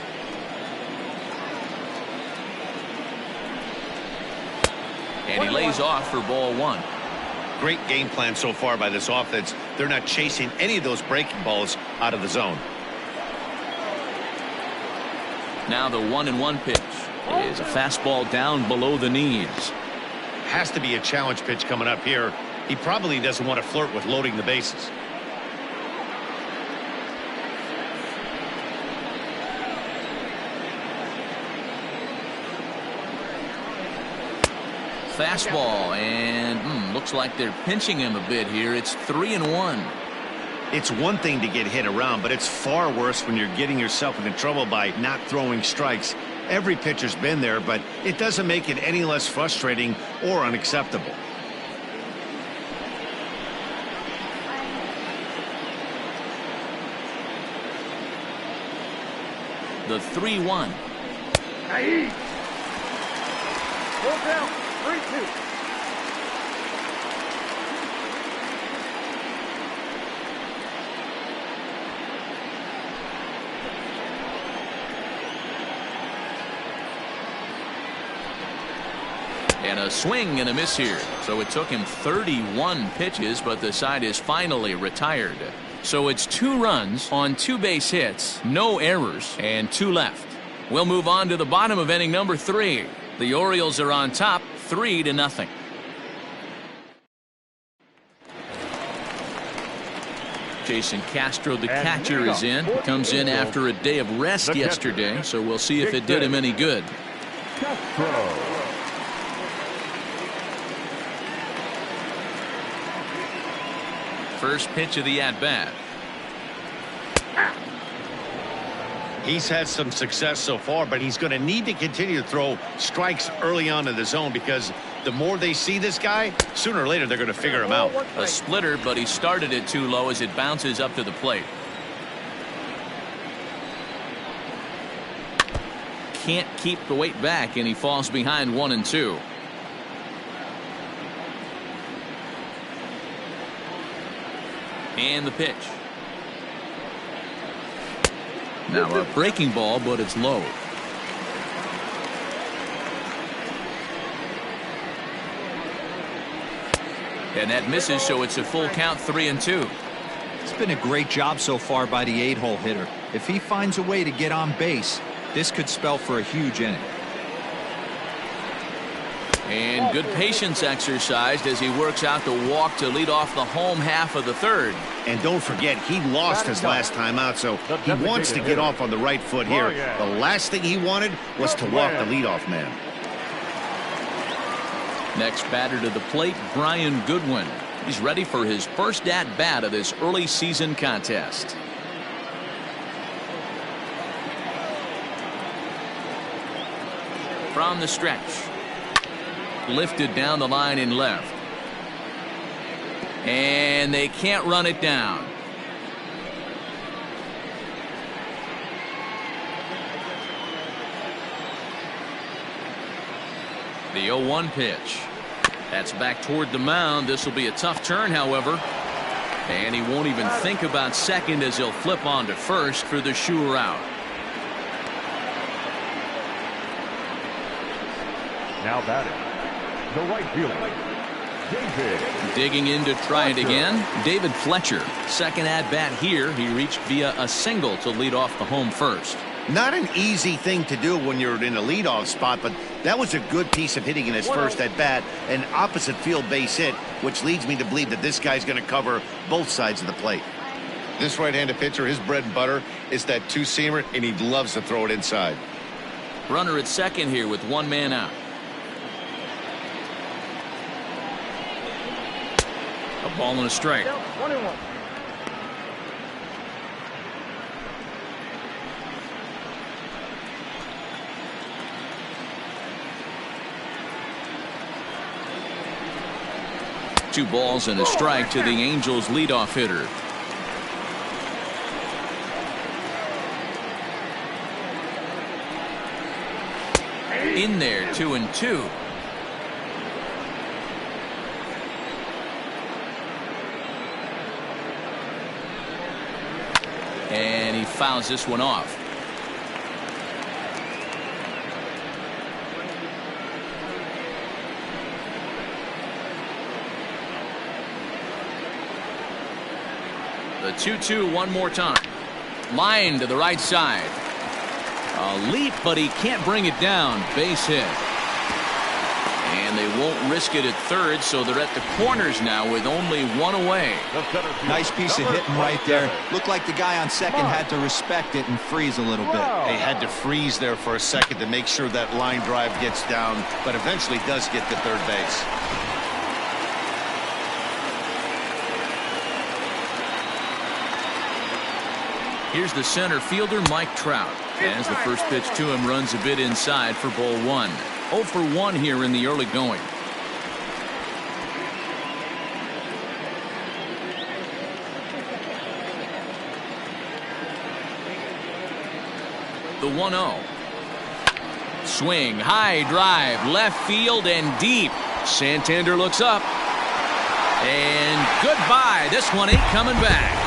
And he lays off for ball one. Great game plan so far by this offense. They're not chasing any of those breaking balls out of the zone. Now the 1-1 pitch is a fastball down below the knees. Has to be a challenge pitch coming up here. He probably doesn't want to flirt with loading the bases. Fastball, and looks like they're pinching him a bit here. It's 3-1. It's one thing to get hit around, but it's far worse when you're getting yourself into trouble by not throwing strikes. Every pitcher's been there, but it doesn't make it any less frustrating or unacceptable. The 3-1. Full count, 3-2. And a swing and a miss here. So it took him 31 pitches, but the side is finally retired. So it's 2 runs on 2 base hits, no errors, and 2 left. We'll move on to the bottom of inning number 3. The Orioles are on top, 3-0. Jason Castro, the catcher, is in. Comes in after a day of rest yesterday, so we'll see if it did him any good. Castro. First pitch of the at-bat. He's had some success so far, but he's going to need to continue to throw strikes early on in the zone, because the more they see this guy, sooner or later they're going to figure him out. A splitter, but he started it too low as it bounces up to the plate. Can't keep the weight back, and he falls behind 1-2. And the pitch. Now a breaking ball, but it's low. And that misses, so it's a full count, 3-2. It's been a great job so far by the 8-hole hitter. If he finds a way to get on base, this could spell for a huge inning. And good patience exercised as he works out the walk to lead off the home half of the third. And don't forget, he lost his last time out, so he wants to get off on the right foot here. The last thing he wanted was to walk the leadoff man. Next batter to the plate, Brian Goodwin. He's ready for his first at-bat of this early season contest. From the stretch. Lifted down the line in left. And they can't run it down. The 0-1 pitch. That's back toward the mound. This will be a tough turn, however. And he won't even think about second as he'll flip on to first for the sure out. Now batting, the right fielder, David. Digging in to try it again, David Fletcher. Second at bat here. He reached via a single to lead off the home first. Not an easy thing to do when you're in a leadoff spot, but that was a good piece of hitting in his first at bat, an opposite field base hit, which leads me to believe that this guy's going to cover both sides of the plate. This right-handed pitcher, his bread and butter is that two-seamer, and he loves to throw it inside. Runner at second here with one man out. A ball and a strike. 21. Two balls and a strike to the Angels leadoff hitter. In there, 2-2. And he fouls this one off. The 2-2 one more time. Line to the right side. A leap, but he can't bring it down. Base hit. And they won't risk it at third, so they're at the corners now with only one away. Nice piece of hitting right there. Looked like the guy on second had to respect it and freeze a little bit. They had to freeze there for a second to make sure that line drive gets down, but eventually does get to third base. Here's the center fielder, Mike Trout. As the first pitch to him runs a bit inside for ball one. 0 for 1 here in the early going. The 1-0. Swing, high drive, left field and deep. Santander looks up. And goodbye. This one ain't coming back.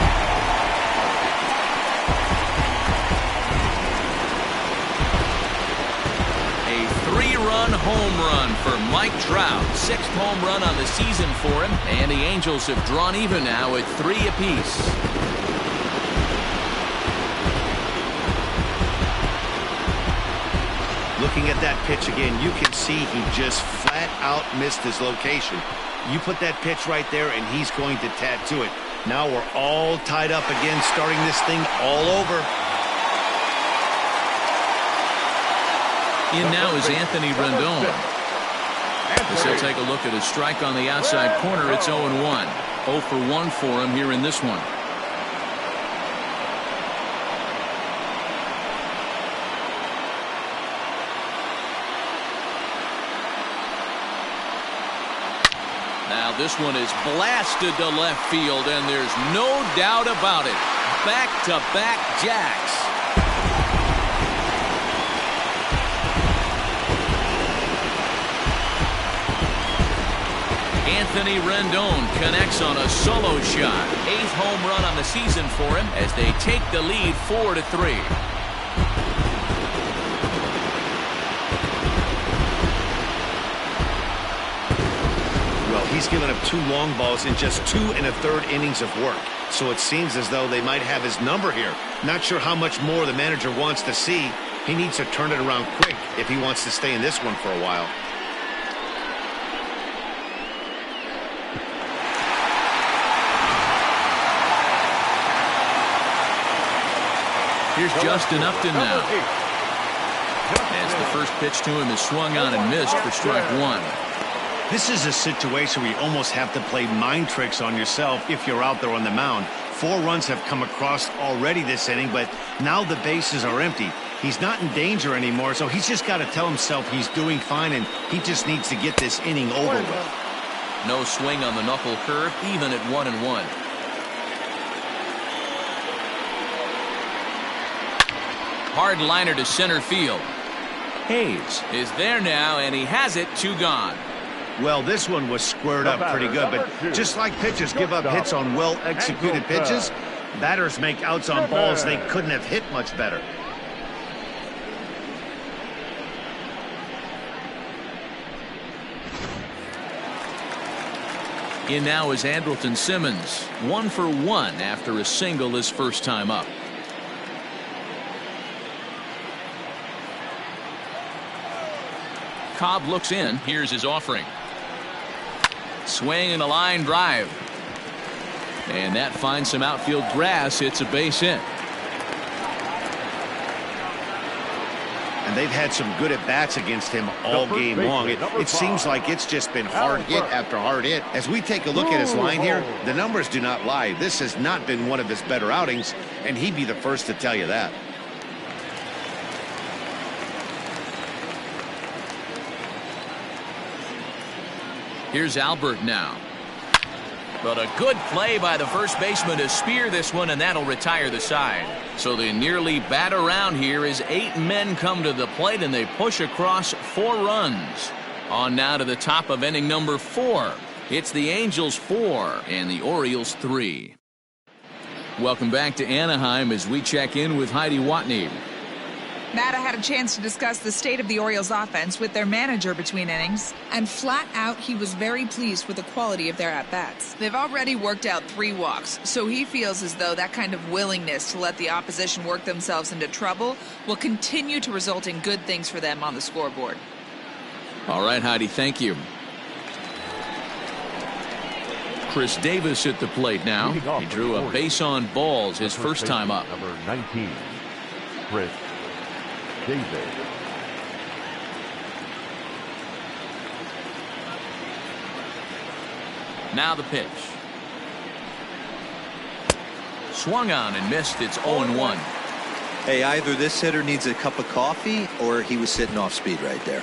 Three-run home run for Mike Trout. 6th home run on the season for him. And the Angels have drawn even now at 3 apiece. Looking at that pitch again, you can see he just flat out missed his location. You put that pitch right there and he's going to tattoo it. Now we're all tied up again, starting this thing all over. In now is Anthony Rendon. As he'll take a look at a strike on the outside corner. It's 0-1. 0 for 1 for him here in this one. Now this one is blasted to left field, and there's no doubt about it. Back-to-back jacks. Anthony Rendon connects on a solo shot. 8th home run on the season for him as they take the lead 4-3. Well, he's given up 2 long balls in just 2 1/3 innings of work. So it seems as though they might have his number here. Not sure how much more the manager wants to see. He needs to turn it around quick if he wants to stay in this one for a while. Here's Justin Upton now. As the first pitch to him is swung on and missed for strike one. This is a situation where you almost have to play mind tricks on yourself if you're out there on the mound. 4 runs have come across already this inning, but now the bases are empty. He's not in danger anymore, so he's just got to tell himself he's doing fine, and he just needs to get this inning over with. No swing on the knuckle curve, even at 1-1. Hard liner to center field. Hayes is there now, and he has it. 2 gone. Well, this one was squared up pretty good, but just like pitchers give up hits on well-executed pitches, batters make outs on balls they couldn't have hit much better. In now is Andrelton Simmons, 1 for 1 after a single his first time up. Cobb looks in. Here's his offering. Swing and a line drive. And that finds some outfield grass. It's a base hit. And they've had some good at-bats against him all game long. It seems like it's just been hard hit after hard hit. As we take a look at his line here, the numbers do not lie. This has not been one of his better outings, and he'd be the first to tell you that. Here's Albert now. But a good play by the first baseman to spear this one, and that'll retire the side. So they nearly bat around here as 8 men come to the plate, and they push across 4 runs. On now to the top of inning number 4. It's the Angels 4 and the Orioles 3. Welcome back to Anaheim as we check in with Heidi Watney. Matt had a chance to discuss the state of the Orioles offense with their manager between innings, and flat out he was very pleased with the quality of their at-bats. They've already worked out 3 walks, so he feels as though that kind of willingness to let the opposition work themselves into trouble will continue to result in good things for them on the scoreboard. All right, Heidi, thank you. Chris Davis at the plate now. He drew a base on balls his first time up. Number 19, Chris Davis. Now the pitch. Swung on and missed. It's 0-1. Hey, either this hitter needs a cup of coffee or he was sitting off speed right there.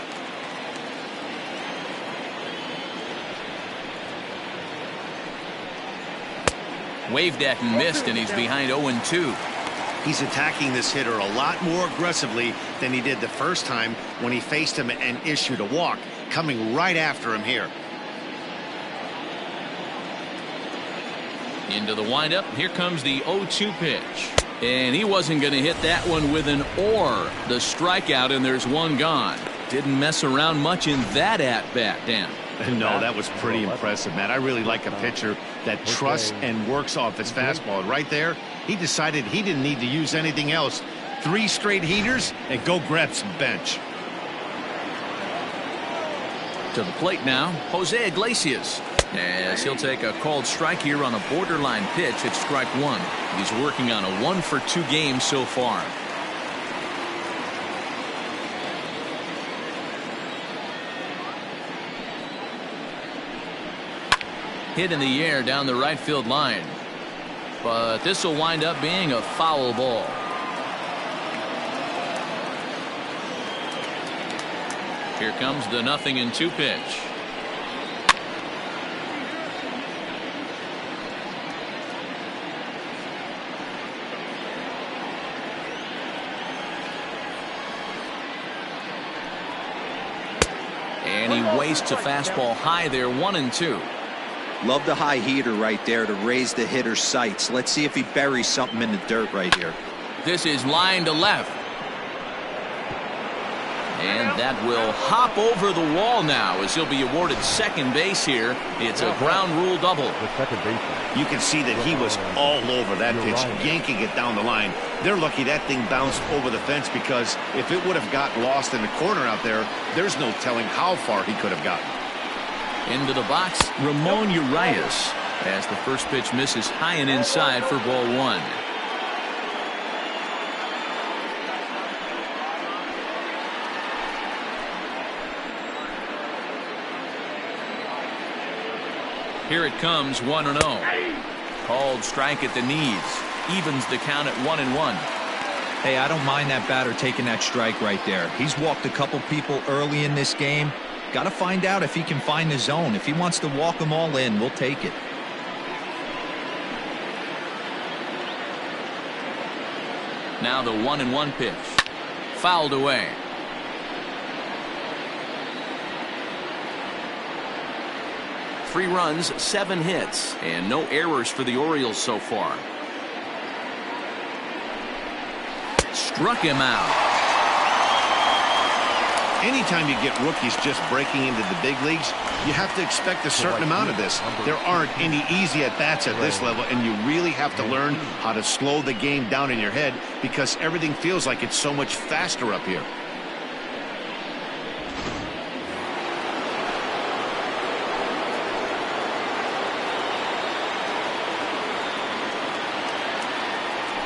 Waved at and missed, and he's behind 0-2. He's attacking this hitter a lot more aggressively than he did the first time when he faced him and issued a walk, coming right after him here. Into the windup. Here comes the 0-2 pitch. And he wasn't going to hit that one with an or. The strikeout, and there's 1 gone. Didn't mess around much in that at-bat, Dan. No, that was pretty impressive, man. I really like a pitcher that trusts and works off his fastball. And right there, he decided he didn't need to use anything else. 3 straight heaters and go grab some bench. To the plate now, Jose Iglesias. As he'll take a called strike here on a borderline pitch at strike 1. He's working on a 1-for-2 game so far. Hit in the air down the right field line. But this will wind up being a foul ball. Here comes the 0-2 pitch. And he wastes a fastball high there, 1-2. Love the high heater right there to raise the hitter's sights. Let's see if he buries something in the dirt right here. This is line to left. And that will hop over the wall now as he'll be awarded second base here. It's a ground rule double. The second baseman. You can see that he was all over that pitch, yanking it down the line. They're lucky that thing bounced over the fence, because if it would have got lost in the corner out there, there's no telling how far he could have gotten. Into the box, Ramon Urias, as the first pitch misses high and inside for ball 1. Here it comes, 1-0. Called strike at the knees. Evens the count at 1-1. Hey, I don't mind that batter taking that strike right there. He's walked a couple people early in this game. Got to find out if he can find the zone. If he wants to walk them all in, we'll take it. Now the 1-1 pitch. Fouled away. Three runs, 7 hits, and no errors for the Orioles so far. Struck him out. Anytime you get rookies just breaking into the big leagues, you have to expect a certain amount of this. There aren't any easy at-bats at this level, and you really have to learn how to slow the game down in your head because everything feels like it's so much faster up here.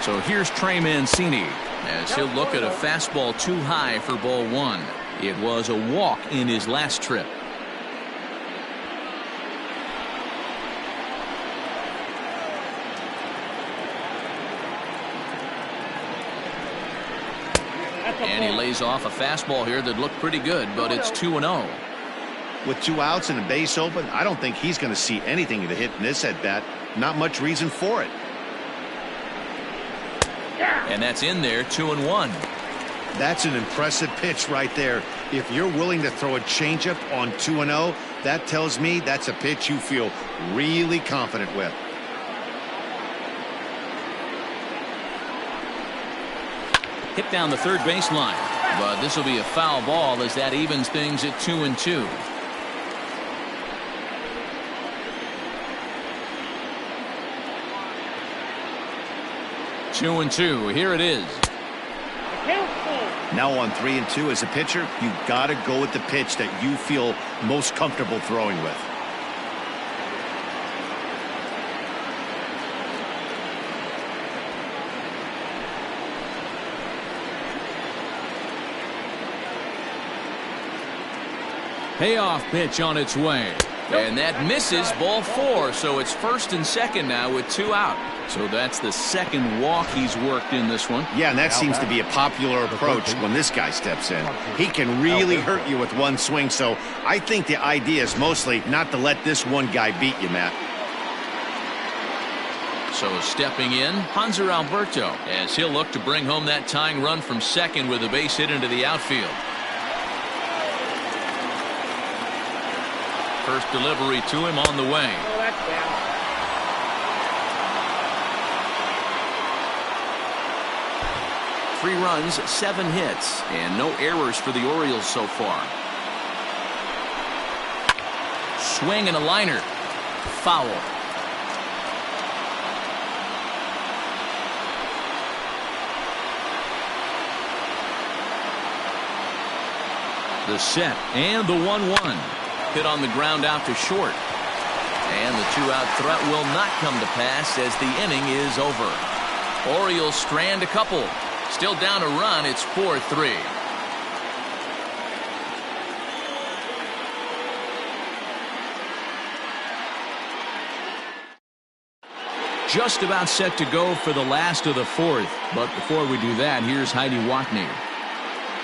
So here's Trey Mancini as he'll look at a fastball too high for ball 1. It was a walk in his last trip. And he lays off a fastball here that looked pretty good, but it's 2-0. With 2 outs and a base open, I don't think he's going to see anything to hit in this at-bat. Not much reason for it. And that's in there, 2-1. That's an impressive pitch right there. If you're willing to throw a changeup on 2-0, that tells me that's a pitch you feel really confident with. Hit down the third baseline, but this will be a foul ball as that evens things at 2-2. Two and two. Here it is. Now on 3-2 as a pitcher, you got to go with the pitch that you feel most comfortable throwing with. Payoff pitch on its way. And that misses, ball 4. So it's first and second now with 2 out. So that's the second walk he's worked in this one. Yeah, and that seems to be a popular approach when this guy steps in. He can really hurt you with one swing. So I think the idea is mostly not to let this one guy beat you, Matt. So stepping in, Hanser Alberto, as he'll look to bring home that tying run from second with a base hit into the outfield. First delivery to him on the way. Oh, that's down. Three runs, 7 hits, and no errors for the Orioles so far. Swing and a liner. Foul. The set and the 1-1. Hit on the ground out to short. And the 2-out threat will not come to pass as the inning is over. Orioles strand a couple. Still down a run. It's 4-3. Just about set to go for the last of the 4th. But before we do that, here's Heidi Watney.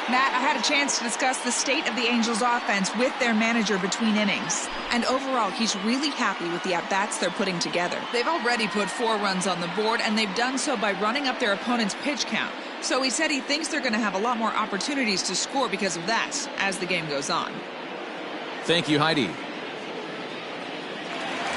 Matt, I had a chance to discuss the state of the Angels offense with their manager between innings. And overall, he's really happy with the at-bats they're putting together. They've already put 4 runs on the board, and they've done so by running up their opponent's pitch count. So he said he thinks they're going to have a lot more opportunities to score because of that as the game goes on. Thank you, Heidi.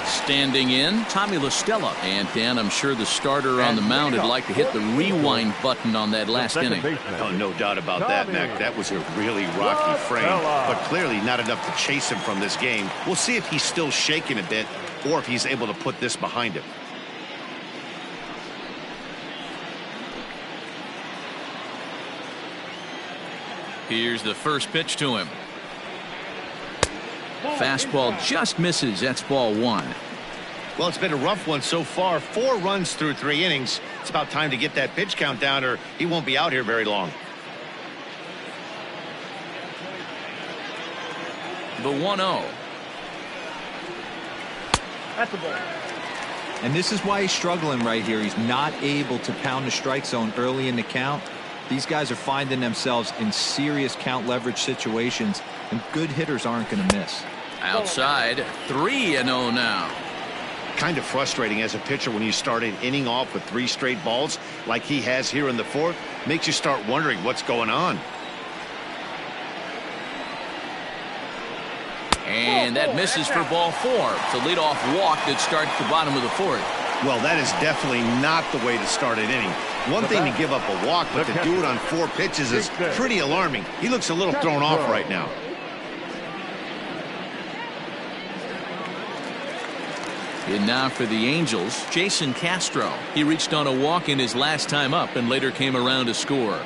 Standing in, Tommy La Stella. And Dan, I'm sure the starter on the mound would like to hit the rewind button on that last inning. Oh, no doubt about that, Mac. That was a really rocky frame, but clearly not enough to chase him from this game. We'll see if he's still shaking a bit or if he's able to put this behind him. Here's the first pitch to him. Fastball just misses. That's ball 1. Well, it's been a rough one so far. 4 runs through 3 innings. It's about time to get that pitch count down or he won't be out here very long. The 1-0. That's a ball. And this is why he's struggling right here. He's not able to pound the strike zone early in the count. These guys are finding themselves in serious count leverage situations, and good hitters aren't going to miss. Outside, 3-0 now. Kind of frustrating as a pitcher when you start an inning off with 3 straight balls like he has here in the 4th. Makes you start wondering what's going on. And that misses for ball 4. It's a leadoff walk that starts the bottom of the 4th. Well, that is definitely not the way to start an inning. One thing to give up a walk, but to do it on 4 pitches is pretty alarming. He looks a little thrown off right now. And now for the Angels, Jason Castro. He reached on a walk in his last time up and later came around to score.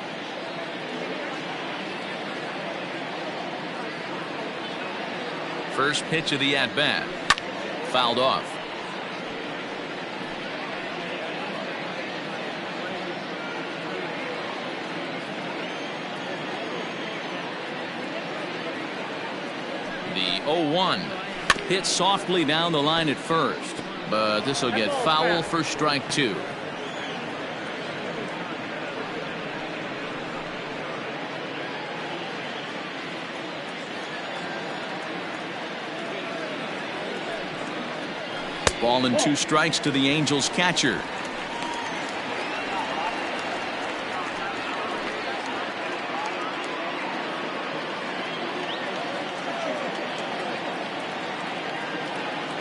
First pitch of the at-bat. Fouled off. The 0-1. Hit softly down the line at first, but this will get foul for strike 2. Ball and 2 strikes to the Angels catcher.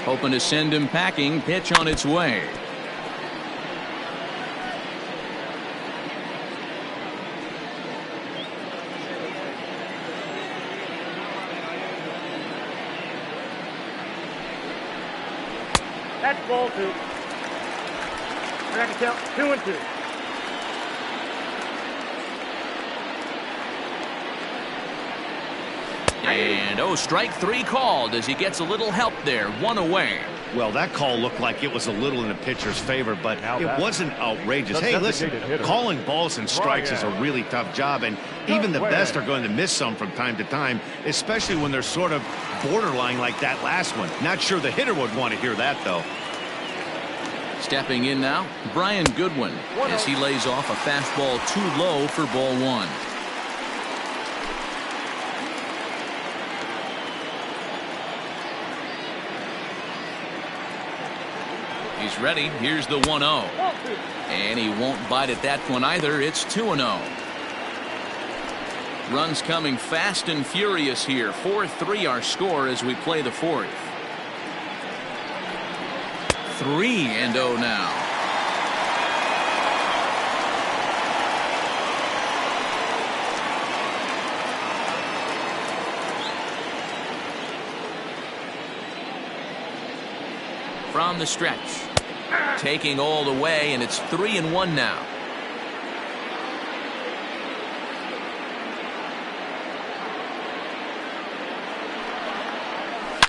Hoping to send him packing. Pitch on its way. That's ball 2. We're going to count 2-2. And strike 3 called as he gets a little help there. 1 away. Well, that call looked like it was a little in the pitcher's favor, but it wasn't outrageous. Hey, listen, calling balls and strikes is a really tough job, and even the best are going to miss some from time to time, especially when they're sort of borderline like that last one. Not sure the hitter would want to hear that, though. Stepping in now, Brian Goodwin, as he lays off a fastball too low for ball 1. He's ready. Here's the 1-0. And he won't bite at that one either. It's 2-0. Runs coming fast and furious here. 4-3 our score as we play the 4th. 3-0 now. From the stretch. Taking all the way, and it's 3-1 now.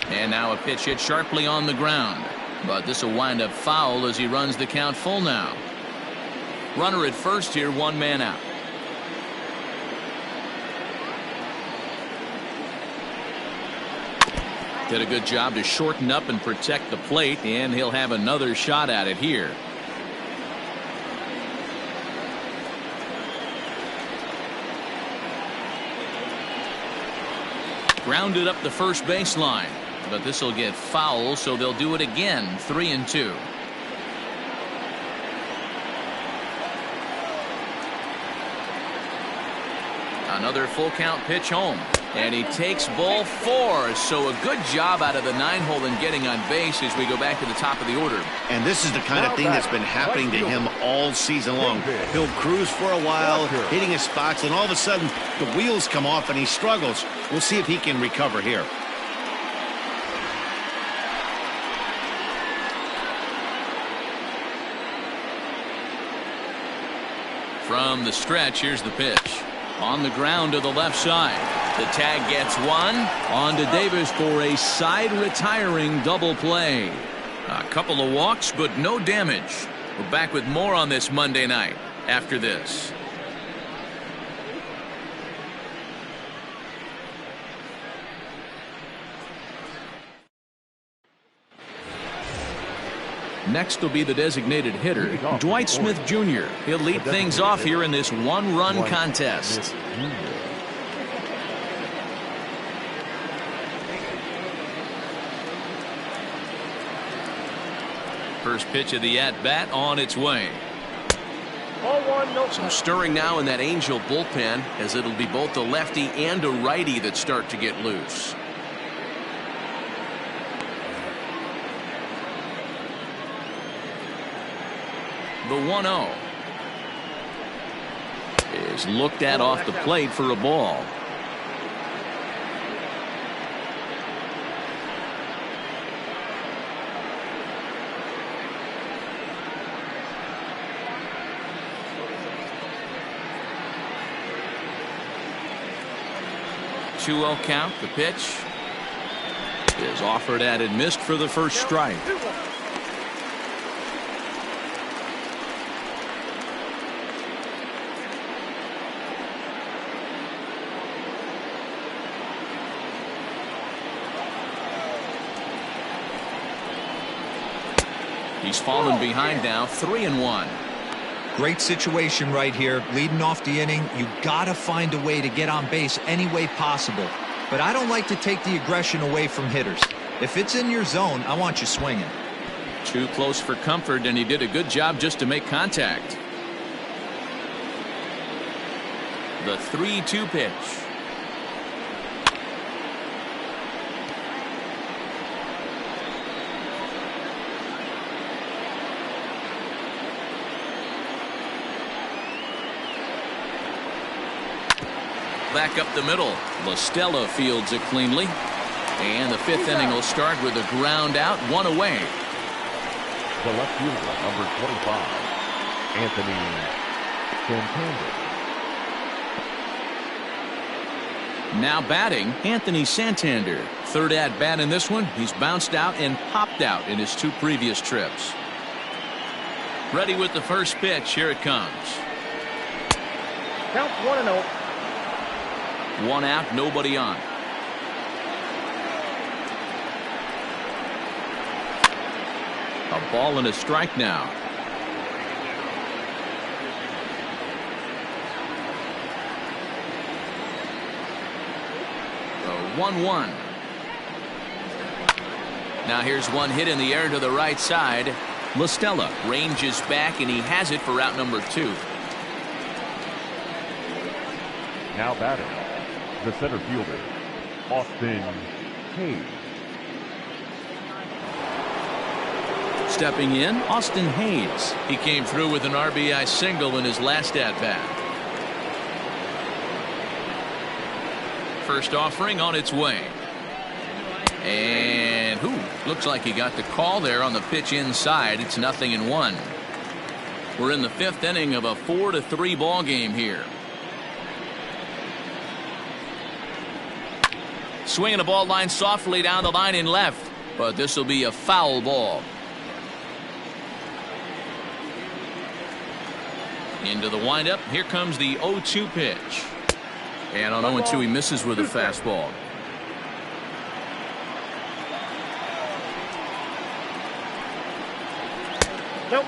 And now a pitch hit sharply on the ground. But this will wind up foul as he runs the count full now. Runner at first here, 1 man out. Did a good job to shorten up and protect the plate, and he'll have another shot at it here. Grounded up the first baseline, but this will get foul, so they'll do it again. 3-2. Another full count pitch home. And he takes ball 4. So a good job out of the 9-hole in getting on base as we go back to the top of the order. And this is the kind of thing that's been happening to him all season long. He'll cruise for a while, hitting his spots, and all of a sudden the wheels come off and he struggles. We'll see if he can recover here. From the stretch, here's the pitch. On the ground to the left side. The tag gets 1. On to Davis for a side retiring double play. A couple of walks, but no damage. We're back with more on this Monday night after this. Next will be the designated hitter, Dwight Smith Jr. He'll lead things off here in this one-run contest. First pitch of the at-bat on its way. Some stirring now in that Angel bullpen, as it'll be both a lefty and a righty that start to get loose. The 1-0 is looked at off the plate for a ball. .2-0 count. The pitch is offered at and missed for the first strike. He's fallen behind now, 3-1. Great situation right here. Leading off the inning, you got to find a way to get on base any way possible. But I don't like to take the aggression away from hitters. If it's in your zone, I want you swinging. Too close for comfort, and he did a good job just to make contact. The 3-2 pitch. Back up the middle. LaStella fields it cleanly. And the fifth inning will start with a ground out, one away. The left fielder, number 25, Anthony Santander. Now batting, Anthony Santander. Third at bat in this one. He's bounced out and popped out in his two previous trips. Ready with the first pitch. Here it comes. Count 1-0. One out, nobody on. A ball and a strike now. The 1-1. Now here's one hit in the air to the right side. LaStella ranges back, and he has it for out number 2. Now batting, the center fielder, Austin Hays. Stepping in, Austin Hays. He came through with an RBI single in his last at-bat. First offering on its way. And looks like he got the call there on the pitch inside. It's 0-1. We're in the fifth inning of a 4-3 ball game here. Swinging a ball line softly down the line in left, but this will be a foul ball. Into the windup. Here comes the 0-2 pitch. And on 0-2 he misses with a fastball.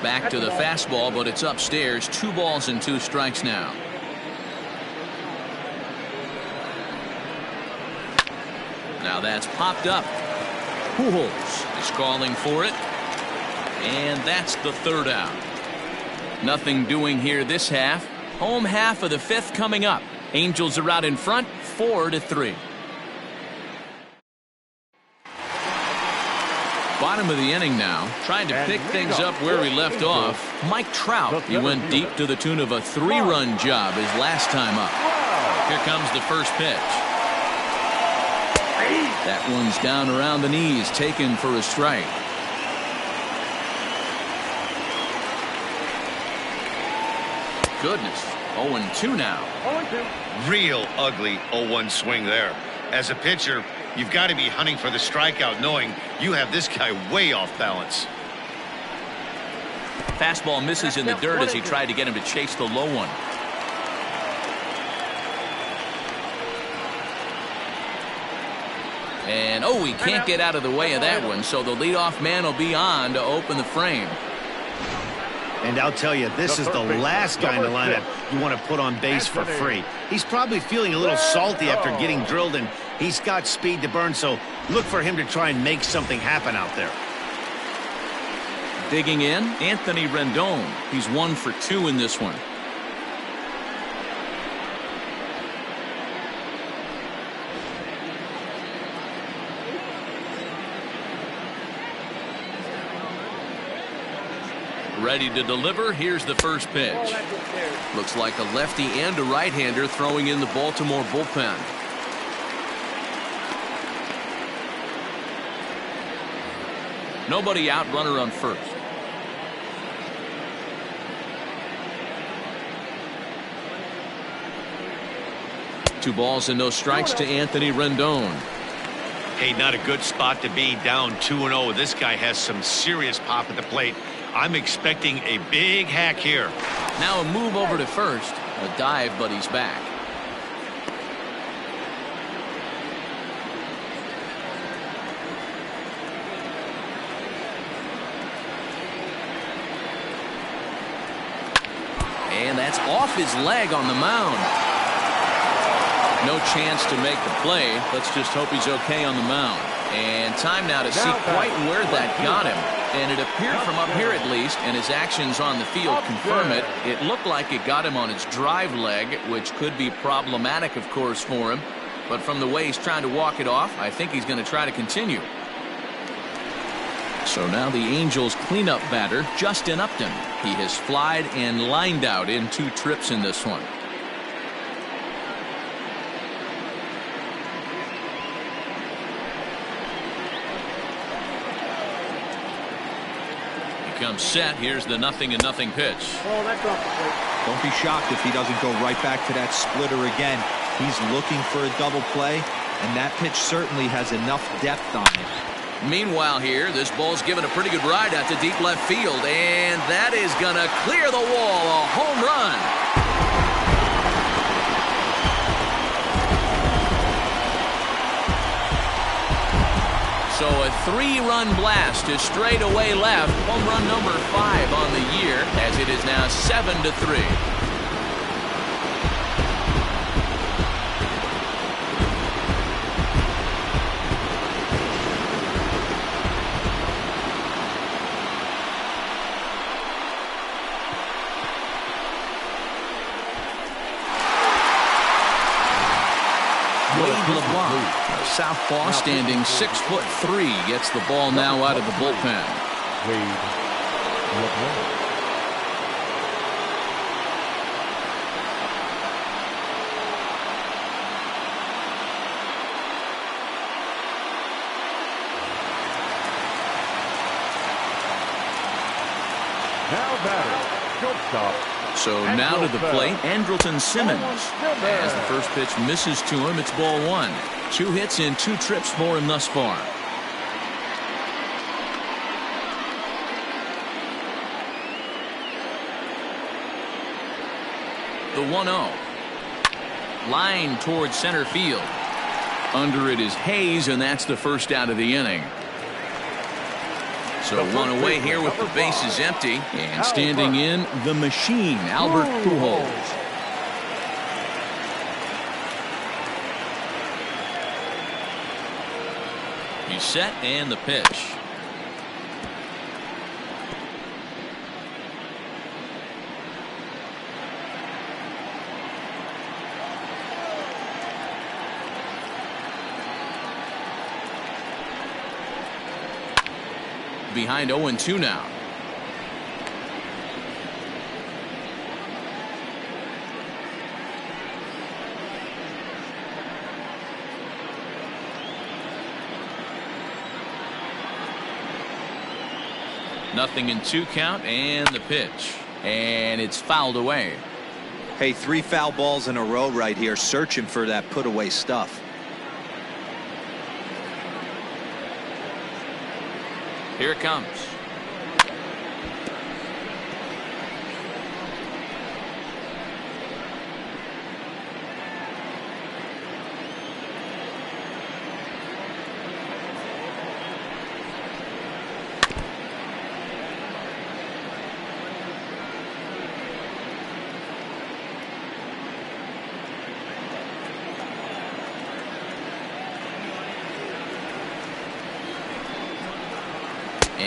Back to the fastball, but it's upstairs. 2 balls and 2 strikes now. Now that's popped up. Kohl is calling for it. And that's the third out. Nothing doing here this half. Home half of the fifth coming up. Angels are out in front, 4-3. Bottom of the inning now. Trying to pick things up where we left off. Mike Trout. He went deep to the tune of a 3-run job his last time up. Here comes the first pitch. That one's down around the knees, taken for a strike. Goodness. 0-2 now. 0-2. Real ugly 0-1 swing there. As a pitcher, you've got to be hunting for the strikeout, knowing you have this guy way off balance. Fastball misses in the dirt as he tried to get him to chase the low one. And, oh, he can't get out of the way of that one, so the leadoff man will be on to open the frame. And I'll tell you, this is the last guy in the lineup you want to put on base for free. He's probably feeling a little salty after getting drilled, and he's got speed to burn, so look for him to try and make something happen out there. Digging in, Anthony Rendon. He's 1 for 2 in this one. Ready to deliver. Here's the first pitch. Looks like a lefty and a right-hander throwing in the Baltimore bullpen. Nobody out, runner on first. 2 balls and no strikes to Anthony Rendon. Hey, not a good spot to be, down 2-0. This guy has some serious pop at the plate. I'm expecting a big hack here. Now a move over to first. A dive, but he's back. And that's off his leg on the mound. No chance to make the play. Let's just hope he's okay on the mound. And time now to see quite where that got him. And it appeared from up here at least, and his actions on the field confirm it. It looked like it got him on his drive leg, which could be problematic, of course, for him. But from the way he's trying to walk it off, I think he's going to try to continue. So now the Angels cleanup batter, Justin Upton. He has flied and lined out in 2 trips in this one. Comes set. Here's the 0-0 pitch. Oh, that's off the plate. Don't be shocked if he doesn't go right back to that splitter again. He's looking for a double play, and that pitch certainly has enough depth on it. Meanwhile here, this ball's given a pretty good ride out to deep left field, and that is gonna clear the wall. A home run. So a 3-run blast to straightaway left. Home run number 5 on the year, as it is now 7-3. Southpaw standing 6'3", gets the ball now out of the bullpen. Now batter, shortstop. So now to the plate, Andrelton Simmons. As the first pitch misses to him, it's ball 1. 2 hits in 2 trips for him thus far. The 1-0. Line towards center field. Under it is Hayes, and that's the first out of the inning. So 1 away here with the bases empty, and standing in the machine, Albert Pujols. He's set, and the pitch. Behind 0-2 now. Nothing in 2 count, and the pitch, and it's fouled away. Hey, 3 foul balls in a row right here, searching for that put away stuff. Here it comes.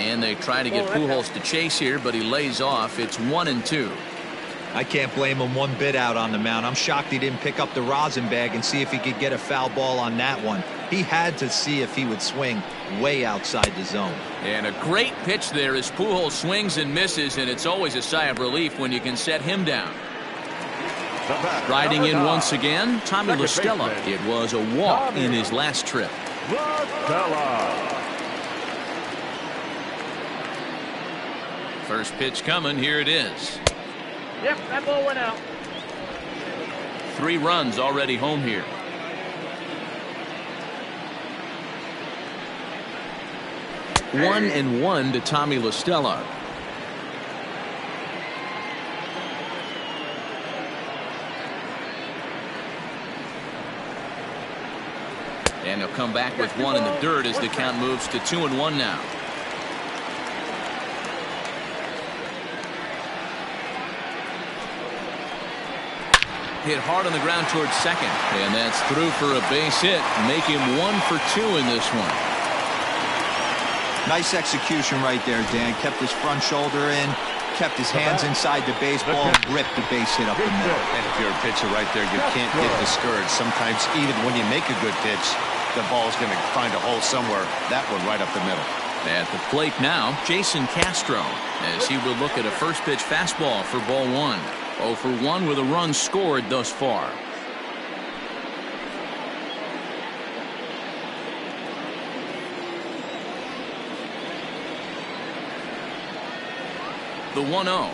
And they try to get Pujols to chase here, but he lays off. It's 1-2. I can't blame him one bit out on the mound. I'm shocked he didn't pick up the rosin bag and see if he could get a foul ball on that one. He had to see if he would swing way outside the zone. And a great pitch there as Pujols swings and misses, and it's always a sigh of relief when you can set him down. Riding in once again, Tommy La Stella. It was a walk in his last trip. First pitch coming. Here it is. Yep, that ball went out. 3 runs already home here. One and one to Tommy La Stella. And he'll come back with one in the dirt as the count moves to 2-1 now. Hit hard on the ground towards second, and that's through for a base hit. Make him 1 for 2 in this one. Nice execution right there, Dan. Kept his front shoulder in, kept his hands inside the baseball, ripped the base hit up the middle. And if you're a pitcher right there, you can't get discouraged. Sometimes even when you make a good pitch, the ball's going to find a hole somewhere. That one right up the middle. At the plate now, Jason Castro, as he will look at a first pitch fastball for ball 1. 0 for 1 with a run scored thus far. The 1-0.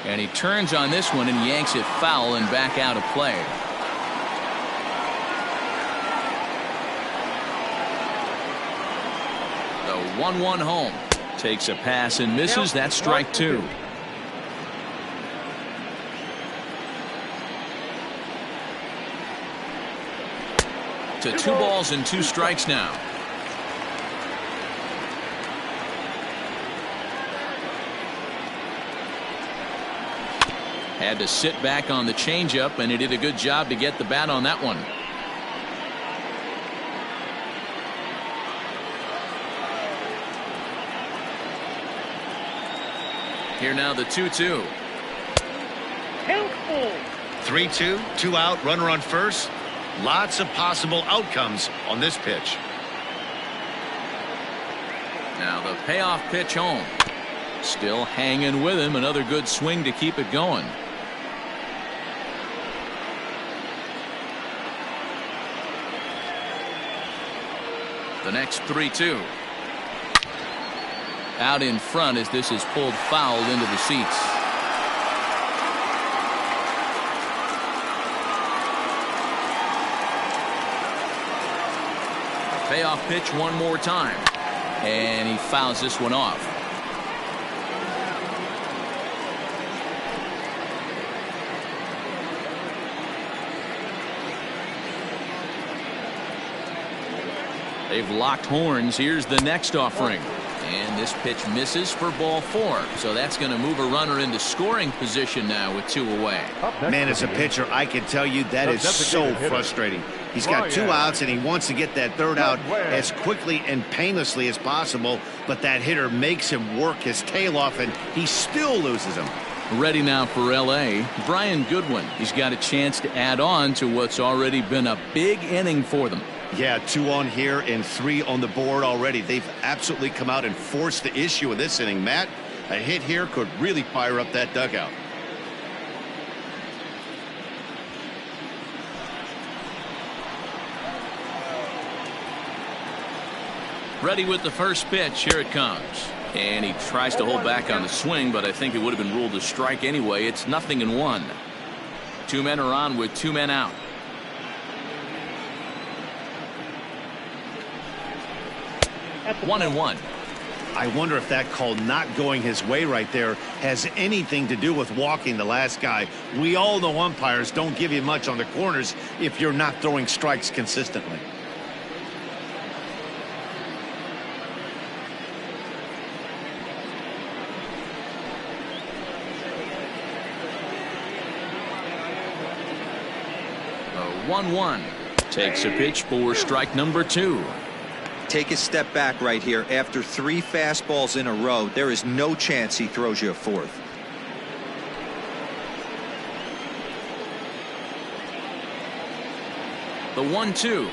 And he turns on this one and yanks it foul and back out of play. The 1-1 home. Takes a pass and misses. That's strike 2. To 2 balls and 2 strikes now. Had to sit back on the changeup, and he did a good job to get the bat on that one. Here now the 2-2. 3-2, 2 out, runner on first. Lots of possible outcomes on this pitch. Now the payoff pitch home. Still hanging with him. Another good swing to keep it going. The next 3-2. Out in front as this is pulled foul into the seats. Payoff pitch one more time, and he fouls this one off. They've locked horns. Here's the next offering, and this pitch misses for ball 4. So that's going to move a runner into scoring position now with 2 away. Man, as a pitcher, I can tell you that is so frustrating. He's got 2 outs, and he wants to get that 3rd out as quickly and painlessly as possible, but that hitter makes him work his tail off, and he still loses him. Ready now for L.A., Brian Goodwin. He's got a chance to add on to what's already been a big inning for them. Yeah, 2 on here and 3 on the board already. They've absolutely come out and forced the issue in this inning. Matt, a hit here could really fire up that dugout. Ready with the first pitch. Here it comes. And he tries to hold back on the swing, but I think it would have been ruled a strike anyway. It's 0-1. 2 men are on with 2 men out. One and one. I wonder if that call not going his way right there has anything to do with walking the last guy. We all know umpires don't give you much on the corners if you're not throwing strikes consistently. The 1-1 takes a pitch for strike number 2. Take a step back right here. After 3 fastballs in a row, there is no chance he throws you a 4th. The 1-2.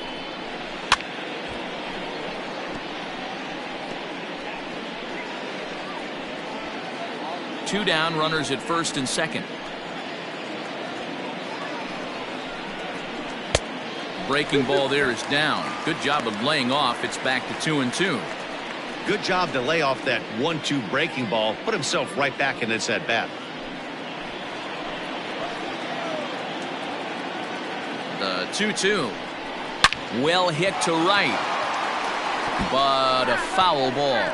Two down, runners at first and second. Breaking ball there is down. Good job of laying off. It's back to 2-2. Good job to lay off that 1-2 breaking ball. Put himself right back in this at bat. The 2-2. Well hit to right. But a foul ball.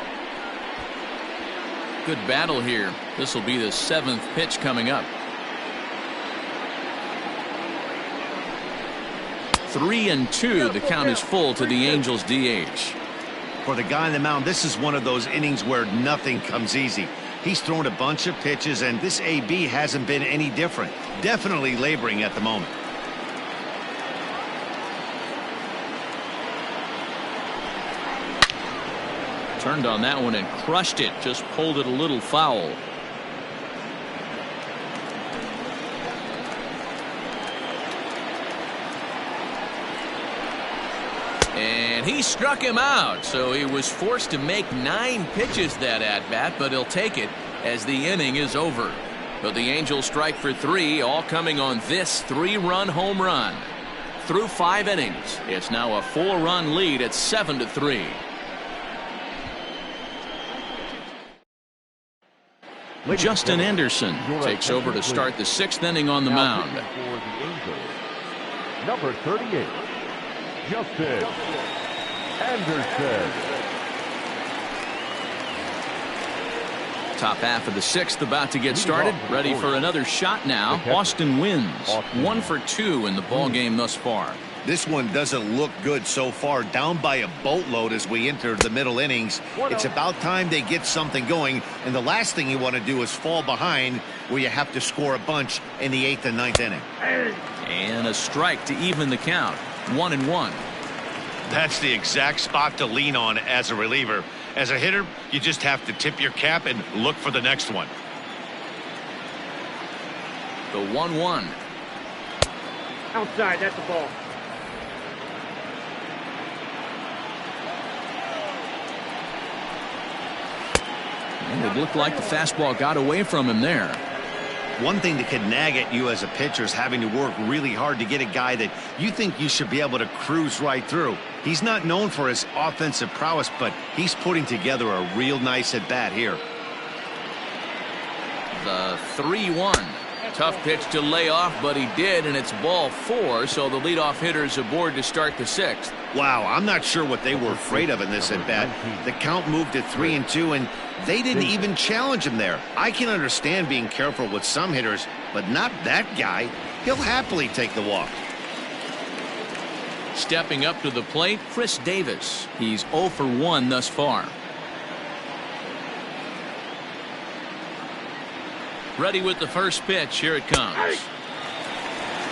Good battle here. This will be the 7th pitch coming up. 3-2. The count is full to the Angels DH. For the guy on the mound, this is one of those innings where nothing comes easy. He's thrown a bunch of pitches, and this AB hasn't been any different. Definitely laboring at the moment. Turned on that one and crushed it. Just pulled it a little foul. And he struck him out, so he was forced to make 9 pitches that at bat, but he'll take it as the inning is over. But the Angels strike for 3, all coming on this 3-run home run. Through 5 innings, it's now a 4-run lead at 7-3. Justin Anderson takes over to start the 6th inning on the mound. Number 38, Justin Anderson. Top half of the 6th about to get started. Ready for another shot now. Austin wins. 1 for 2 in the ball game thus far. This one doesn't look good so far. Down by a boatload as we enter the middle innings. It's about time they get something going, and the last thing you want to do is fall behind where you have to score a bunch in the 8th and 9th inning. And a strike to even the count. 1-1. That's the exact spot to lean on as a reliever. As a hitter, you just have to tip your cap and look for the next one. The 1-1. Outside, that's the ball. And it looked like the fastball got away from him there. One thing that can nag at you as a pitcher is having to work really hard to get a guy that you think you should be able to cruise right through. He's not known for his offensive prowess, but he's putting together a real nice at bat here. The 3-1. Tough pitch to lay off, but he did, and it's ball 4, so the leadoff hitter's aboard to start the 6th. Wow, I'm not sure what they were afraid of in this at bat. The count moved to 3-2, and they didn't even challenge him there. I can understand being careful with some hitters, but not that guy. He'll happily take the walk. Stepping up to the plate, Chris Davis. He's 0 for 1 thus far. Ready with the first pitch. Here it comes.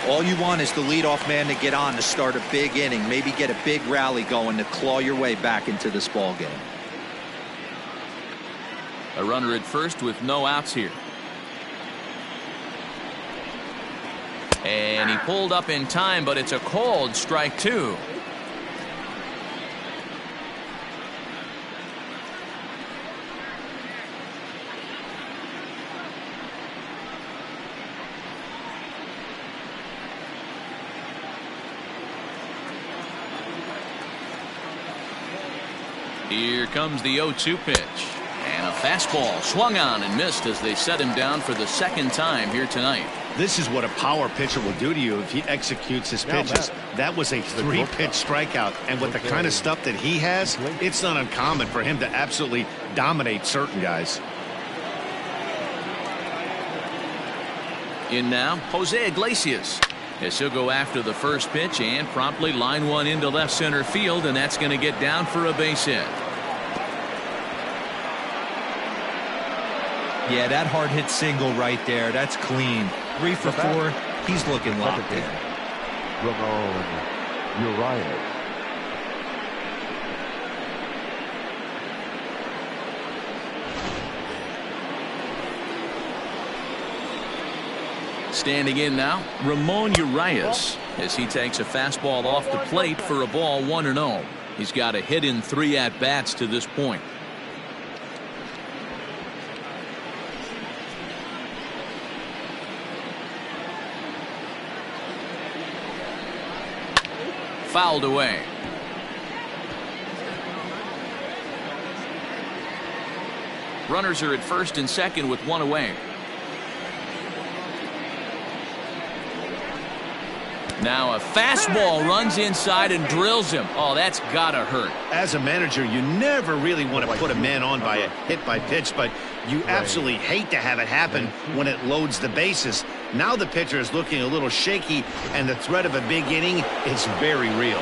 All you want is the leadoff man to get on to start a big inning, maybe get a big rally going to claw your way back into this ball game. A runner at first with no outs here. And he pulled up in time, but it's a called strike 2. Here comes the 0-2 pitch. And a fastball swung on and missed as they set him down for the 2nd time here tonight. This is what a power pitcher will do to you if he executes his pitches. That was a 3-pitch strikeout, and with the kind of stuff that he has, it's not uncommon for him to absolutely dominate certain guys. In now, Jose Iglesias. As he'll go after the first pitch and promptly line one into left center field, and that's going to get down for a base hit. Yeah, that hard hit single right there. That's clean. 3 for 4. He's looking locked in. Ramon Urias. Standing in now, Ramirez, as he takes a fastball off the plate for a ball 1-0. He's got a hit in 3 at-bats to this point. Fouled away. Runners are at first and second with 1 away. Now a fastball runs inside and drills him. Oh, that's gotta hurt. As a manager, you never really want to put a man on by a hit by pitch, but you absolutely hate to have it happen when it loads the bases. Now the pitcher is looking a little shaky, and the threat of a big inning is very real.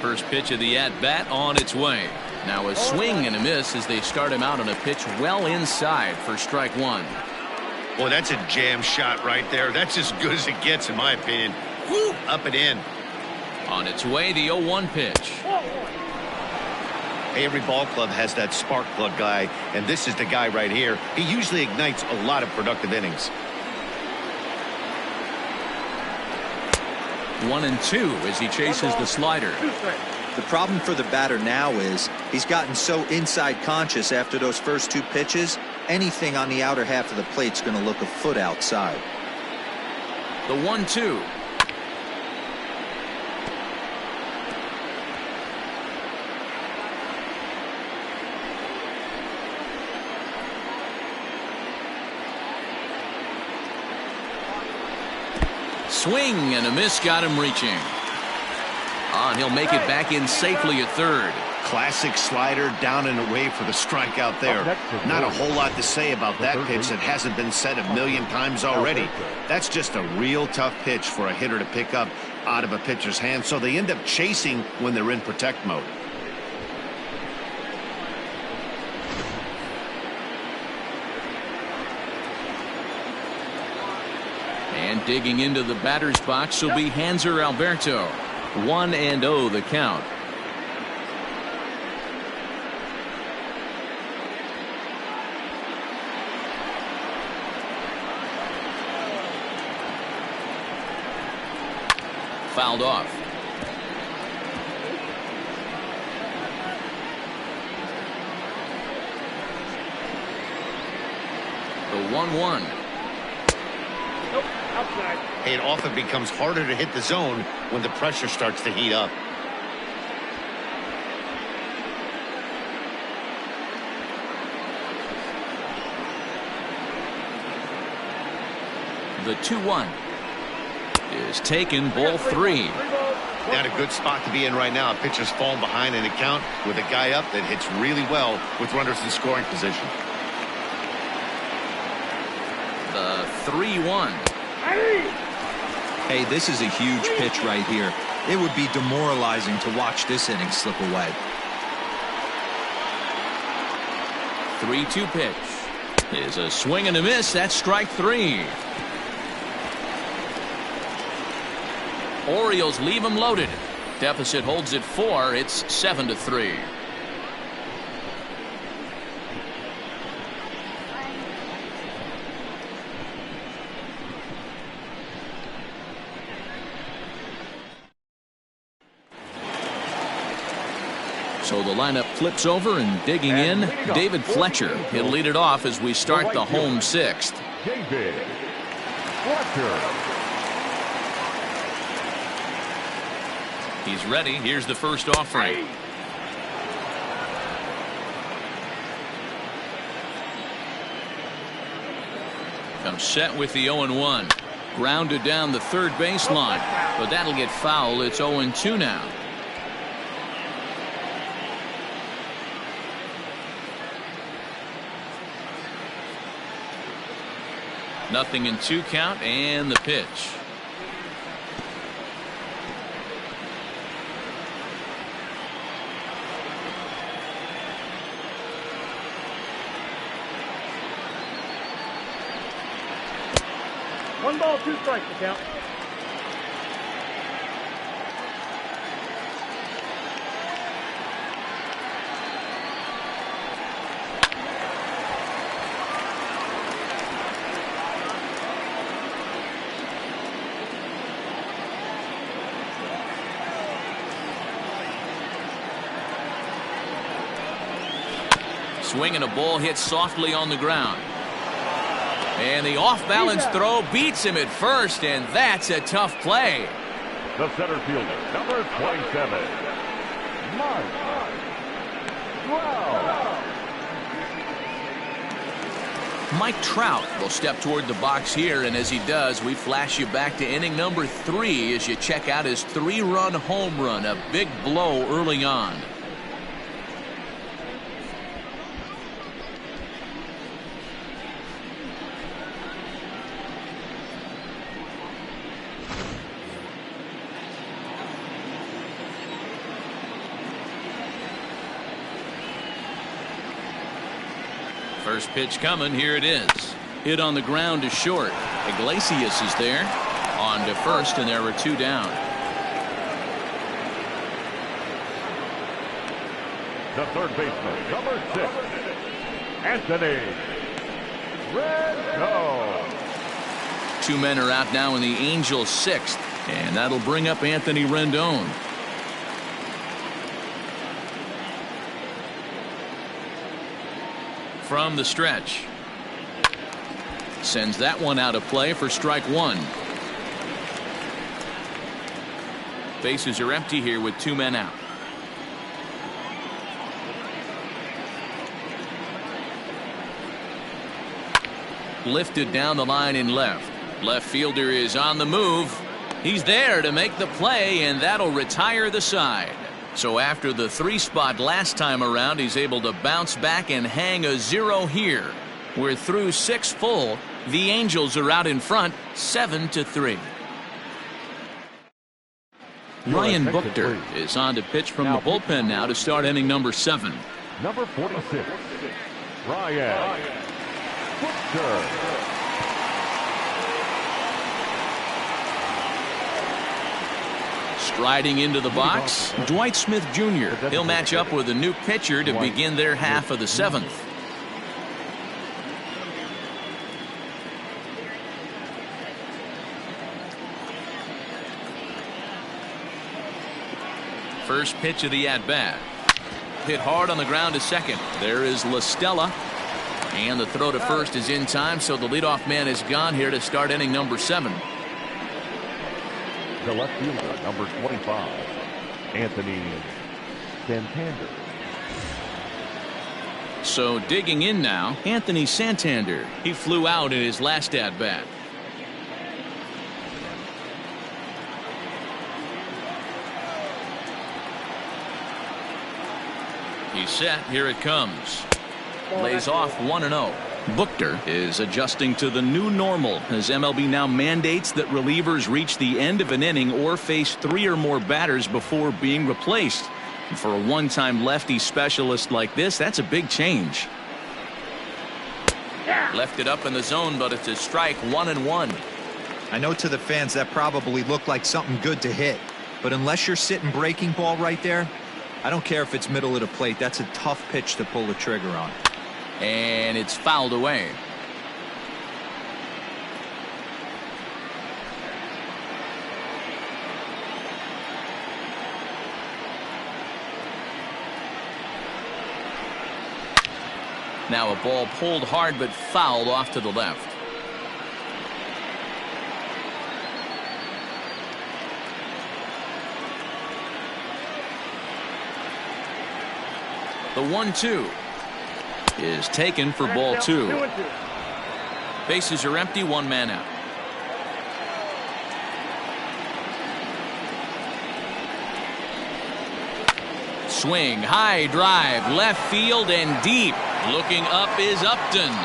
First pitch of the at-bat on its way. Now a swing and a miss as they start him out on a pitch well inside for strike 1. Well, that's a jam shot right there. That's as good as it gets, in my opinion. Woo, up and in. On its way, the 0-1 pitch. Hey, every ball club has that spark plug guy, and this is the guy right here. He usually ignites a lot of productive innings. 1-2 as he chases the slider. The problem for the batter now is he's gotten so inside conscious after those first 2 pitches. Anything on the outer half of the plate's going to look a foot outside. The 1-2. Swing and a miss got him reaching. And he'll make it back in safely at third. Classic slider down and away for the strikeout there. Not a whole lot to say about that pitch that hasn't been said a million times already. That's just a real tough pitch for a hitter to pick up out of a pitcher's hand, so they end up chasing when they're in protect mode. And digging into the batter's box will be Hanser Alberto. 1-0 the count. Fouled off. The 1-1. Hey, it often becomes harder to hit the zone when the pressure starts to heat up. The 2-1 is taken, ball 3. Not a good spot to be in right now. A pitcher's falling behind in the count with a guy up that hits really well with runners in scoring position. The 3-1. Hey, this is a huge pitch right here. It would be demoralizing to watch this inning slip away. 3-2 pitch is a swing and a miss. That's strike 3. Orioles leave him loaded. Deficit holds at 4. It's 7-3. So the lineup flips over, and digging in, David Fletcher. He'll lead it off as we start the home 6th. David Fletcher. He's ready. Here's the first offering. Comes set with the 0-1. Grounded down the third baseline, but that'll get foul. It's 0-2 now. Nothing in 2 count, and the pitch. 1 ball, 2 strikes to count. Swing and a ball hit softly on the ground. And the off-balance throw beats him at first, and that's a tough play. The center fielder, number 27, Mike Trout. Mike Trout will step toward the box here, and as he does, we flash you back to inning number 3 as you check out his 3-run home run, a big blow early on. First pitch coming. Here it is. Hit on the ground to short. Iglesias is there. On to first, and there are 2 down. The third baseman, number 6, Anthony Rendon. 2 men are out now in the Angels' 6th, and that'll bring up Anthony Rendon. From the stretch. Sends that one out of play for strike 1. Bases are empty here with 2 men out. Lifted down the line in left. Left fielder is on the move. He's there to make the play, and that'll retire the side. So after the 3 spot last time around, he's able to bounce back and hang a 0 here. We're through 6 full. The Angels are out in front 7-3. Ryan Buchter is on to pitch from the bullpen now to start inning number 7. Number 46, Ryan Buchter. Striding into the box, Dwight Smith Jr. He'll match up with a new pitcher to begin their half of the 7th. First pitch of the at-bat. Hit hard on the ground to second. There is La Stella. And the throw to first is in time, so the leadoff man is gone here to start inning number 7. The left fielder, number 25, Anthony Santander. So digging in now, Anthony Santander. He flew out in his last at-bat. He's set. Here it comes. Lays off 1-0. Buchter is adjusting to the new normal as MLB now mandates that relievers reach the end of an inning or face 3 or more batters before being replaced. And for a one-time lefty specialist like this, that's a big change. Left it up in the zone, but it's a strike. 1-1. I know to the fans that probably looked like something good to hit, but unless you're sitting breaking ball right there, I don't care if it's middle of the plate. That's a tough pitch to pull the trigger on. And it's fouled away. Now a ball pulled hard but fouled off to the left. The 1-2 is taken for ball 2. Bases are empty, 1 man out. Swing, high drive, left field and deep. Looking up is Upton.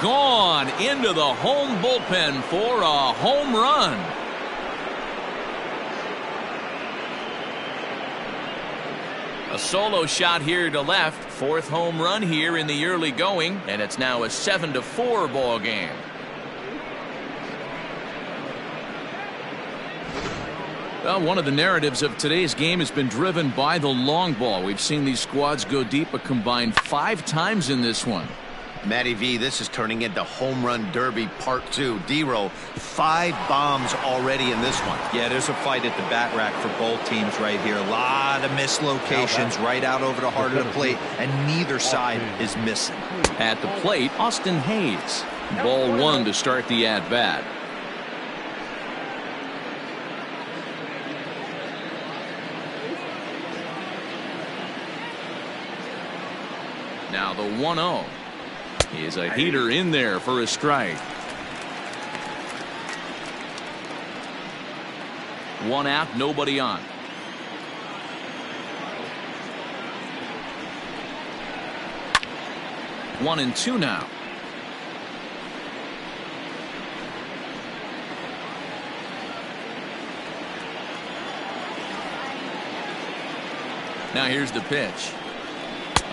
Gone into the home bullpen for a home run. A solo shot here to left. 4th home run here in the early going, and it's now a 7-4 ball game. Well, one of the narratives of today's game has been driven by the long ball. We've seen these squads go deep a combined 5 times in this one. Matty V, this is turning into home run derby part 2. D-Row, 5 bombs already in this one. Yeah, there's a fight at the bat rack for both teams right here. A lot of mislocations right out over the heart of the plate, and neither side is missing. At the plate, Austin Hayes. Ball 1 to start the at-bat. Now the 1-0. Is a heater in there for a strike. 1 out, nobody on. One and 2 now. Now here's the pitch.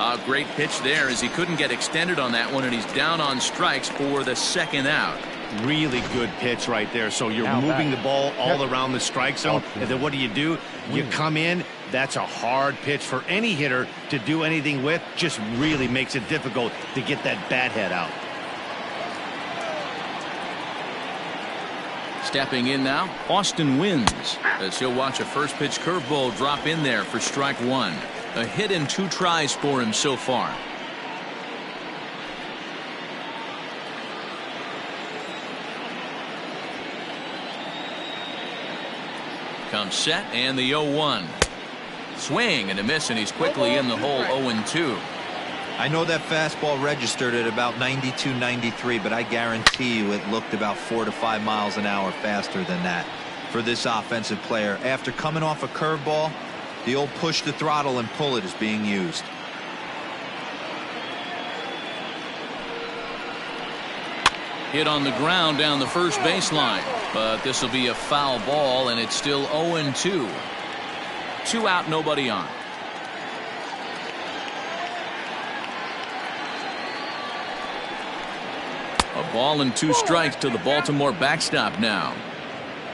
A great pitch there as he couldn't get extended on that one, and he's down on strikes for the 2nd out. Really good pitch right there. So you're moving the ball all around the strike zone, and then what do? You come in. That's a hard pitch for any hitter to do anything with. Just really makes it difficult to get that bat head out. Stepping in now, Austin Wynns, as he'll watch a first pitch curveball drop in there for strike 1. A hit in 2 tries for him so far. Comes set, and the 0-1. Swing and a miss, and he's quickly in the hole. 0-2. I know that fastball registered at about 92, 93, but I guarantee you it looked about 4 to 5 miles an hour faster than that for this offensive player. After coming off a curveball, the old push the throttle and pull it is being used. Hit on the ground down the first baseline, but this will be a foul ball, and it's still 0-2. 2 out, nobody on. A ball and 2 strikes to the Baltimore backstop now.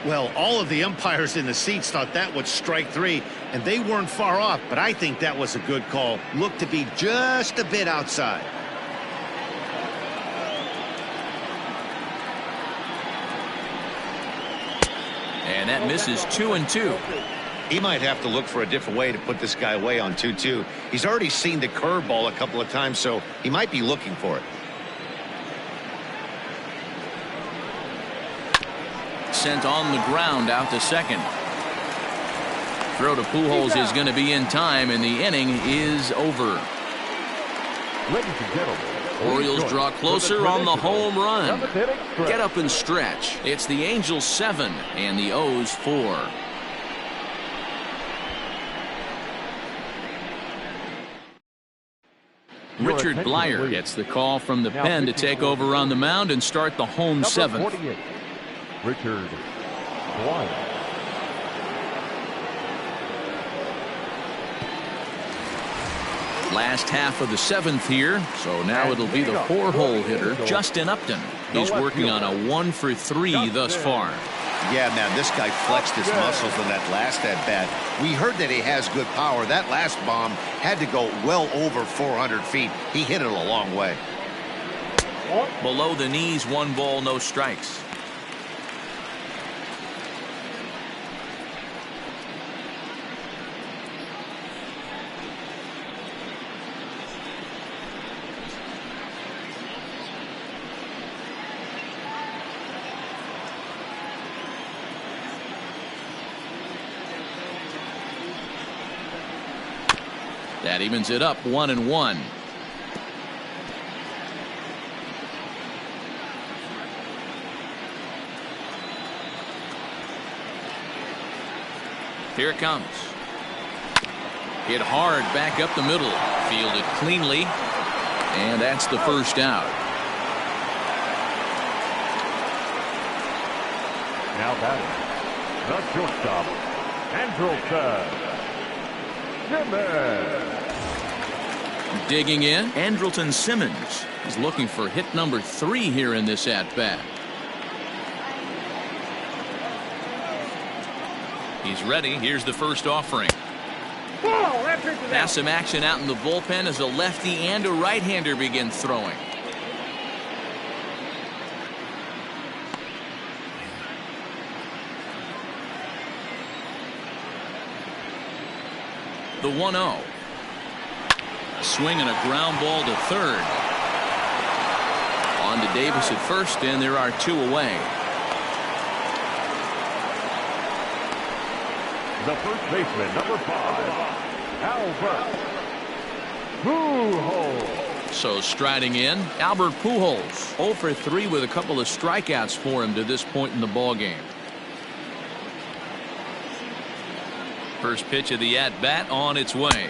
Well, all of the umpires in the seats thought that was strike 3, and they weren't far off, but I think that was a good call. Looked to be just a bit outside. And that misses. 2-2. He might have to look for a different way to put this guy away on 2-2. He's already seen the curveball a couple of times, so he might be looking for it. Sent on the ground out to second. Throw to Pujols is going to be in time, and the inning is over. Ladies and gentlemen, Orioles draw closer on the home run. Get up and stretch. It's the Angels 7 and the O's 4. Richard Bleirer gets the call from the pen to take over on the mound and start the home 7th. Richard Bleirer. Last half of the 7th here, so now it'll be the 4-hole hitter, Justin Upton. He's working on a 1-for-3 thus far. Yeah, man, this guy flexed his muscles on that last at-bat. We heard that he has good power. That last bomb had to go well over 400 feet. He hit it a long way. Below the knees, 1 ball, no strikes. That evens it up 1-1. Here it comes. Hit hard back up the middle. Fielded cleanly. And that's the first out. Now batting, the shortstop, Andrelton Simmons. Digging in, Andrelton Simmons is looking for hit number 3 here in this at-bat. He's ready. Here's the first offering. Now some action out in the bullpen as a lefty and a right-hander begin throwing. The 1-0. Swing and a ground ball to third. On to Davis at first, and there are 2 away. The first baseman, number 5, Albert Pujols. So striding in, Albert Pujols, 0 for 3 with a couple of strikeouts for him to this point in the ballgame. First pitch of the at-bat on its way.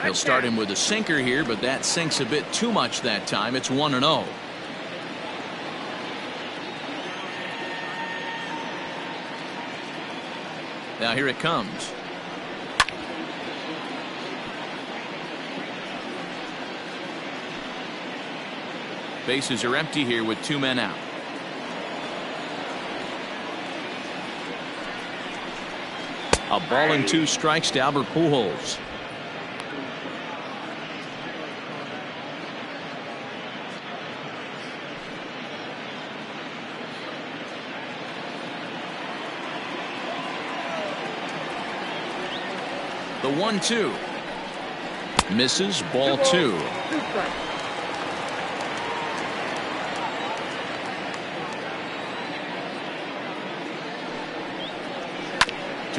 He'll start him with a sinker here, but that sinks a bit too much that time. It's 1-0. Now here it comes. Bases are empty here with 2 men out. A ball and 2 strikes to Albert Pujols. The 1-2. Misses, ball 2.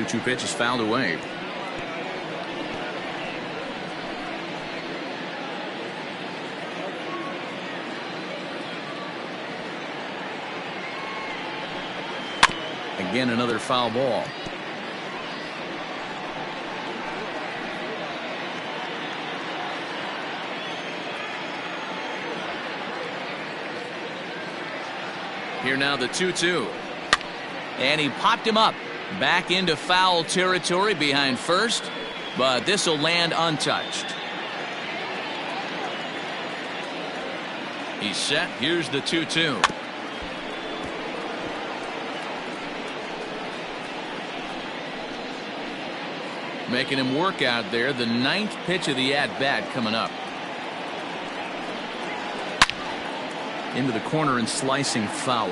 Two pitch is fouled away. Again, another foul ball. Here now the 2-2. And he popped him up. Back into foul territory behind first, but this will land untouched. He's set. Here's the 2-2. Making him work out there. The 9th pitch of the at-bat coming up. Into the corner and slicing foul.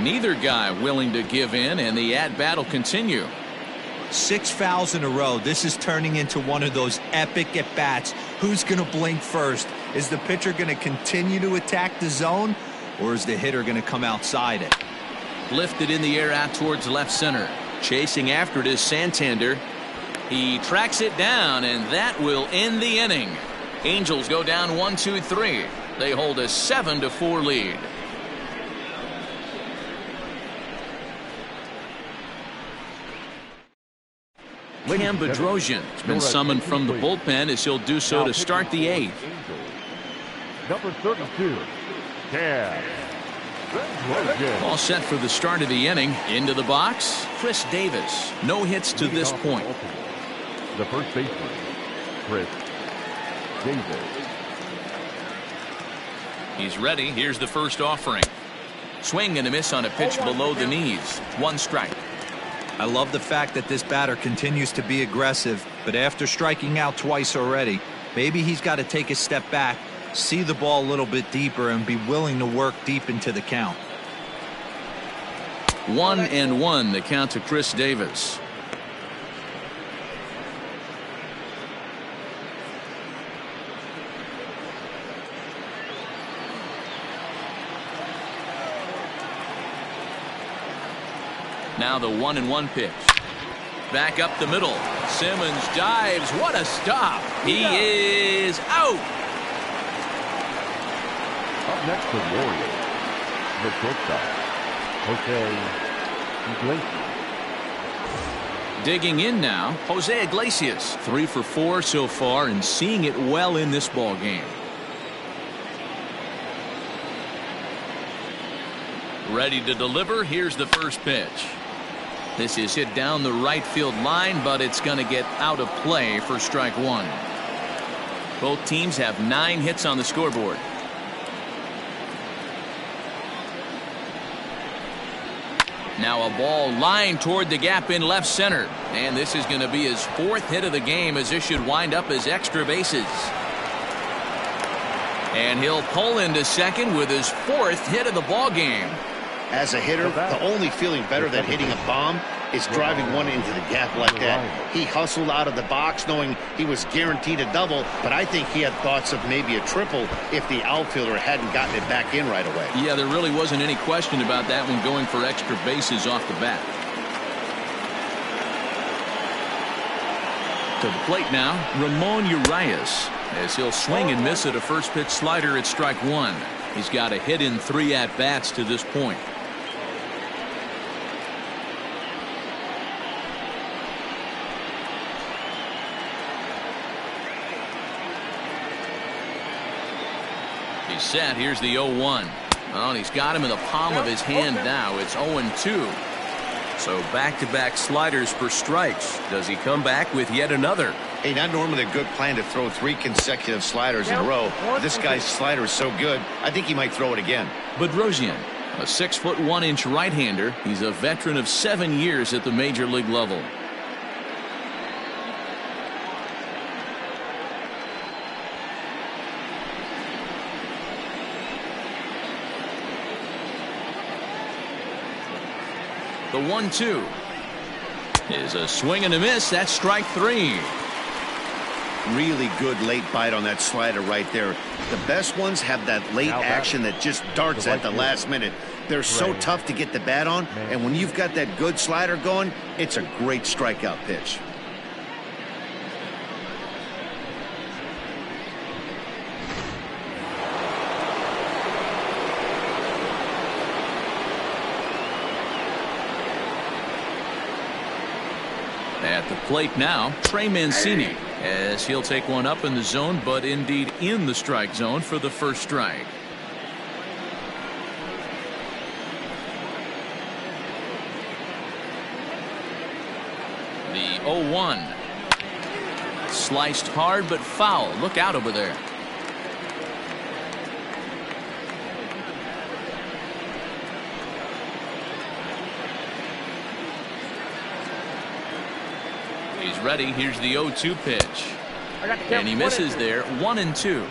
Neither guy willing to give in, and the at-bat will continue. 6 fouls in a row. This is turning into one of those epic at-bats. Who's going to blink first? Is the pitcher going to continue to attack the zone, or is the hitter going to come outside it? Lifted in the air out towards left center. Chasing after it is Santander. He tracks it down, and that will end the inning. Angels go down 1-2-3. They hold a 7-4 lead. Bedrosian has been summoned from the bullpen as he'll do so to start the 8th. Number 32, All set for the start of the inning. Into the box, Chris Davis. No hits to this point. The first baseman, Chris Davis. He's ready. Here's the first offering. Swing and a miss on a pitch below the knees. 1 strike. I love the fact that this batter continues to be aggressive, but after striking out twice already, maybe he's got to take a step back, see the ball a little bit deeper, and be willing to work deep into the count. 1-1 the count to Chris Davis. Now the 1-1 pitch. Back up the middle. Simmons dives. What a stop. He is out. Up next for the Orioles, the shortstop, Jose Iglesias. Digging in now, Jose Iglesias. 3 for 4 so far and seeing it well in this ball game. Ready to deliver. Here's the first pitch. This is hit down the right field line, but it's going to get out of play for strike one. Both teams have 9 hits on the scoreboard. Now a ball lined toward the gap in left center. And this is going to be his 4th hit of the game, as this should wind up as extra bases. And he'll pull into second with his 4th hit of the ball game. As a hitter, the only feeling better than hitting a bomb is driving one into the gap like that. He hustled out of the box knowing he was guaranteed a double, but I think he had thoughts of maybe a triple if the outfielder hadn't gotten it back in right away. Yeah, there really wasn't any question about that when going for extra bases off the bat. To the plate now, Urquidy, as he'll swing and miss at a first pitch slider at strike one. He's got a hit in 3 at-bats to this point. He's set. Here's the 0-1. Oh, and he's got him in the palm of his hand now. It's 0-2. So back-to-back sliders for strikes. Does he come back with yet another? Hey, not normally a good plan to throw 3 consecutive sliders in a row. This guy's slider is so good, I think he might throw it again. Bedrosian, a 6'1" right-hander. He's a veteran of 7 years at the major league level. The 1-2 is a swing and a miss. That's strike 3. Really good late bite on that slider right there. The best ones have that late action that just darts at the last minute. They're so tough to get the bat on, and when you've got that good slider going, it's a great strikeout pitch. At the plate now, Trey Mancini, as he'll take one up in the zone, but indeed in the strike zone for the first strike. The 0-1. Sliced hard but foul. Look out over there. He's ready. Here's the 0-2 pitch. And he misses there. 1-2.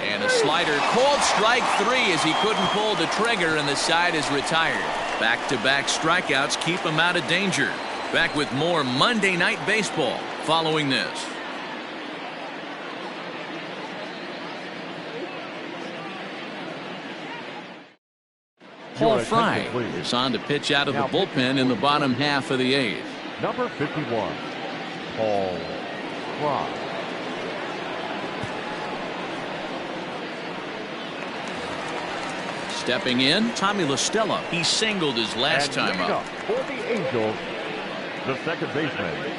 And a slider. Called strike 3 as he couldn't pull the trigger, and the side is retired. Back-to-back strikeouts keep him out of danger. Back with more Monday Night Baseball following this. Paul Fry is on to pitch out of the bullpen in the bottom half of the 8th. Number 51, Paul Fry. Stepping in, Tommy La Stella. He singled his last time up. For the Angels, the second baseman,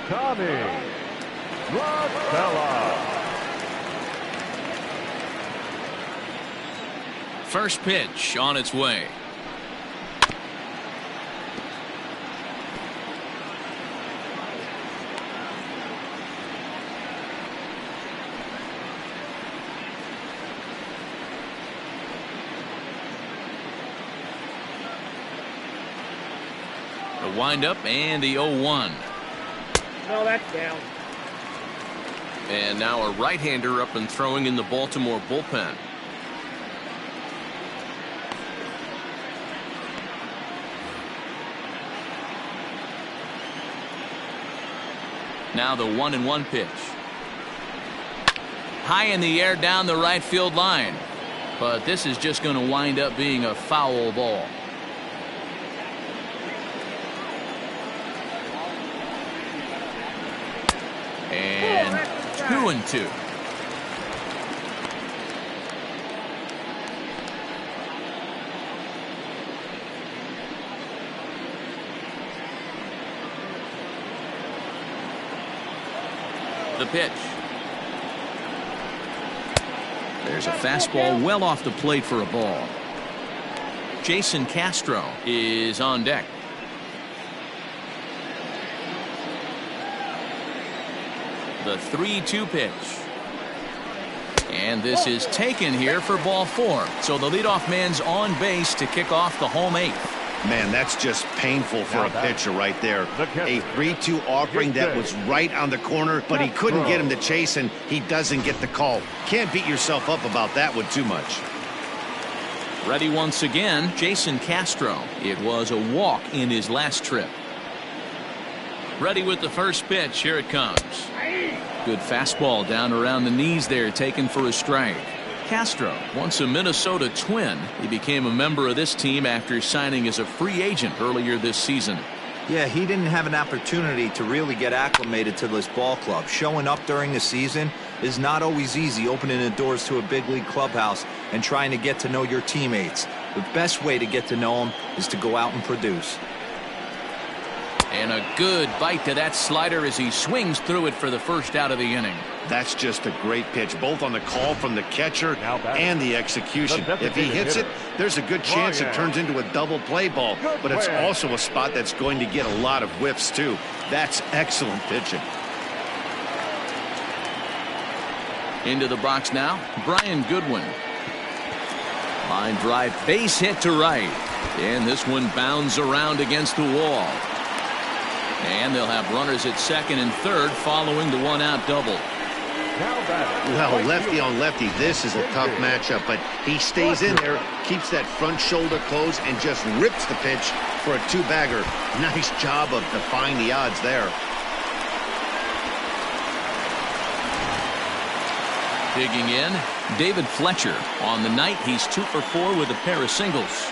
Tommy La Stella. First pitch on its way. The windup and the 0-1. No, that's down. And now a right-hander up and throwing in the Baltimore bullpen. Now the 1-1 pitch. High in the air down the right field line. But this is just going to wind up being a foul ball. And 2-2. The pitch. There's a fastball well off the plate for a ball. Jason Castro is on deck. The 3-2 pitch. And this is taken here for ball 4. So the leadoff man's on base to kick off the home 8th. Man, that's just painful for a pitcher right there. A 3-2 offering that was right on the corner, but he couldn't get him to chase, and he doesn't get the call. Can't beat yourself up about that one too much. Ready once again, Jason Castro. It was a walk in his last trip. Ready with the first pitch. Here it comes. Good fastball down around the knees there, taken for a strike. Castro, once a Minnesota Twin, he became a member of this team after signing as a free agent earlier this season. Yeah, he didn't have an opportunity to really get acclimated to this ball club. Showing up during the season is not always easy, opening the doors to a big league clubhouse and trying to get to know your teammates. The best way to get to know them is to go out and produce. And a good bite to that slider as he swings through it for the first out of the inning. That's just a great pitch, both on the call from the catcher and the execution. If he hits it, there's a good chance it turns into a double play ball, but it's also a spot that's going to get a lot of whiffs too. That's excellent pitching. Into the box now, Brian Goodwin. Line drive, base hit to right. And this one bounds around against the wall. And they'll have runners at second and third following the one-out double. Well, lefty on lefty, this is a tough matchup, but he stays in there, keeps that front shoulder closed, and just rips the pitch for a two-bagger. Nice job of defying the odds there. Digging in, David Fletcher. On the night, he's 2 for 4 with a pair of singles.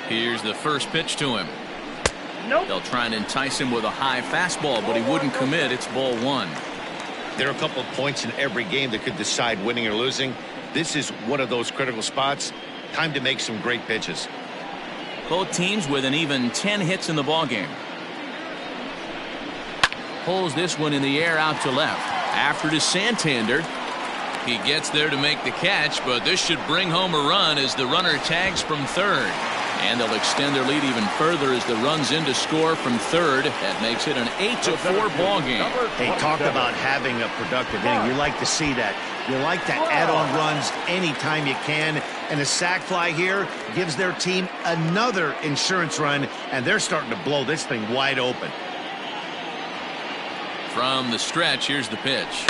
Here's the first pitch to him. Nope. They'll try and entice him with a high fastball, but he wouldn't commit. It's ball 1. There are a couple of points in every game that could decide winning or losing. This is one of those critical spots. Time to make some great pitches. Both teams with an even 10 hits in the ballgame. Pulls this one in the air out to left. After to Santander. He gets there to make the catch, but this should bring home a run as the runner tags from third. And they'll extend their lead even further as the runs in to score from third. That makes it an 8-4 ball game. Hey, talk about having a productive inning. You like to see that. You like to add on runs anytime you can. And a sac fly here gives their team another insurance run, and they're starting to blow this thing wide open. From the stretch, here's the pitch.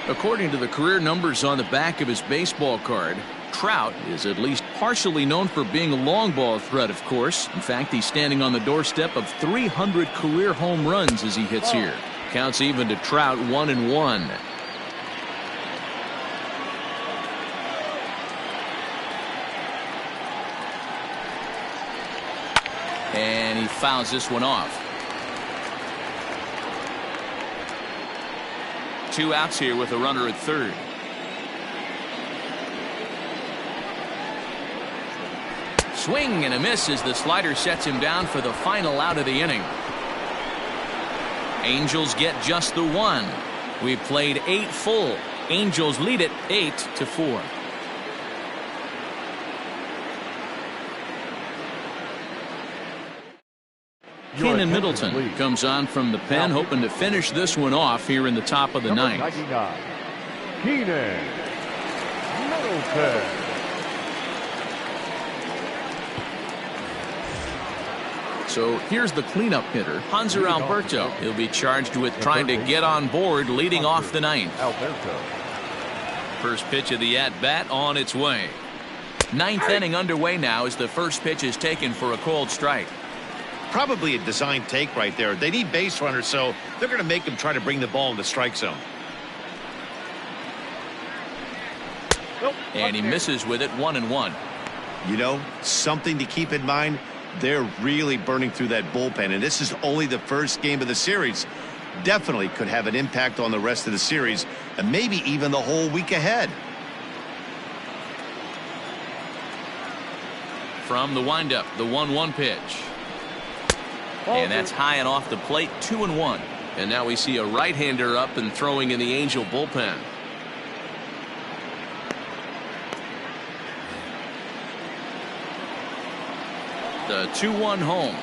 According to the career numbers on the back of his baseball card, Trout is at least partially known for being a long ball threat, of course. In fact, he's standing on the doorstep of 300 career home runs as he hits here. Counts even to Trout 1-1. And he fouls this one off. 2 outs here with a runner at third. Swing and a miss as the slider sets him down for the final out of the inning. Angels get just the 1. We've played 8 full. Angels lead it 8-4. Kenan Middleton comes on from the pen, hoping to finish this one off here in the top of the ninth. 99, Kenan Middleton. So here's the cleanup hitter, Hanser Alberto. He'll be charged with trying to get on board leading off the ninth. First pitch of the at-bat on its way. Ninth inning underway now as the first pitch is taken for a called strike. Probably a design take right there. They need base runners, so they're going to make him try to bring the ball in the strike zone. And he misses with it 1-1. You know, something to keep in mind. They're really burning through that bullpen, and this is only the first game of the series. Definitely could have an impact on the rest of the series and maybe even the whole week ahead. From the windup, the 1-1 pitch. And that's high and off the plate, 2-1. And now we see a right-hander up and throwing in the Angel bullpen. The 2-1 home.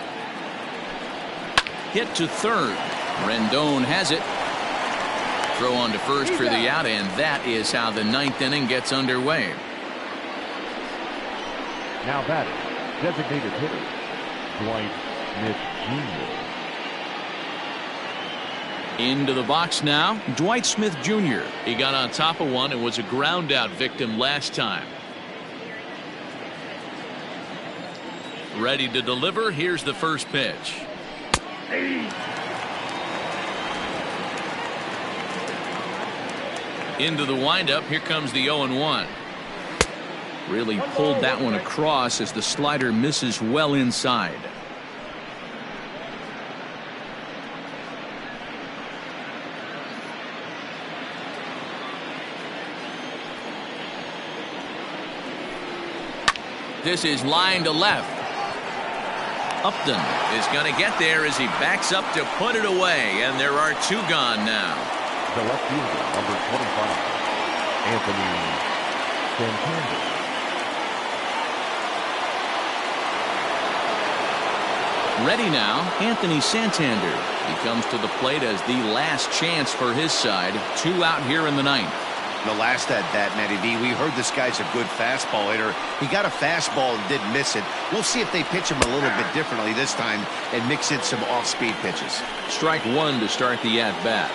Hit to third. Rendon has it. Throw on to first for the out, and that is how the 9th inning gets underway. Now batting, designated hitter, Dwight Smith Jr. Into the box now, Dwight Smith Jr. He got on top of one and was a ground out victim last time. Ready to deliver. Here's the first pitch. Into the windup. Here comes the 0-1. Really pulled that one across as the slider misses well inside. This is line to left. Upton is going to get there as he backs up to put it away, and there are 2 gone now. The left fielder, number 25, Anthony Santander. Ready now, Anthony Santander. He comes to the plate as the last chance for his side. 2 out here in the 9th. The last at bat, Matty V, we heard this guy's a good fastball hitter. He got a fastball and didn't miss it. We'll see if they pitch him a little bit differently this time and mix in some off-speed pitches. Strike 1 to start the at-bat.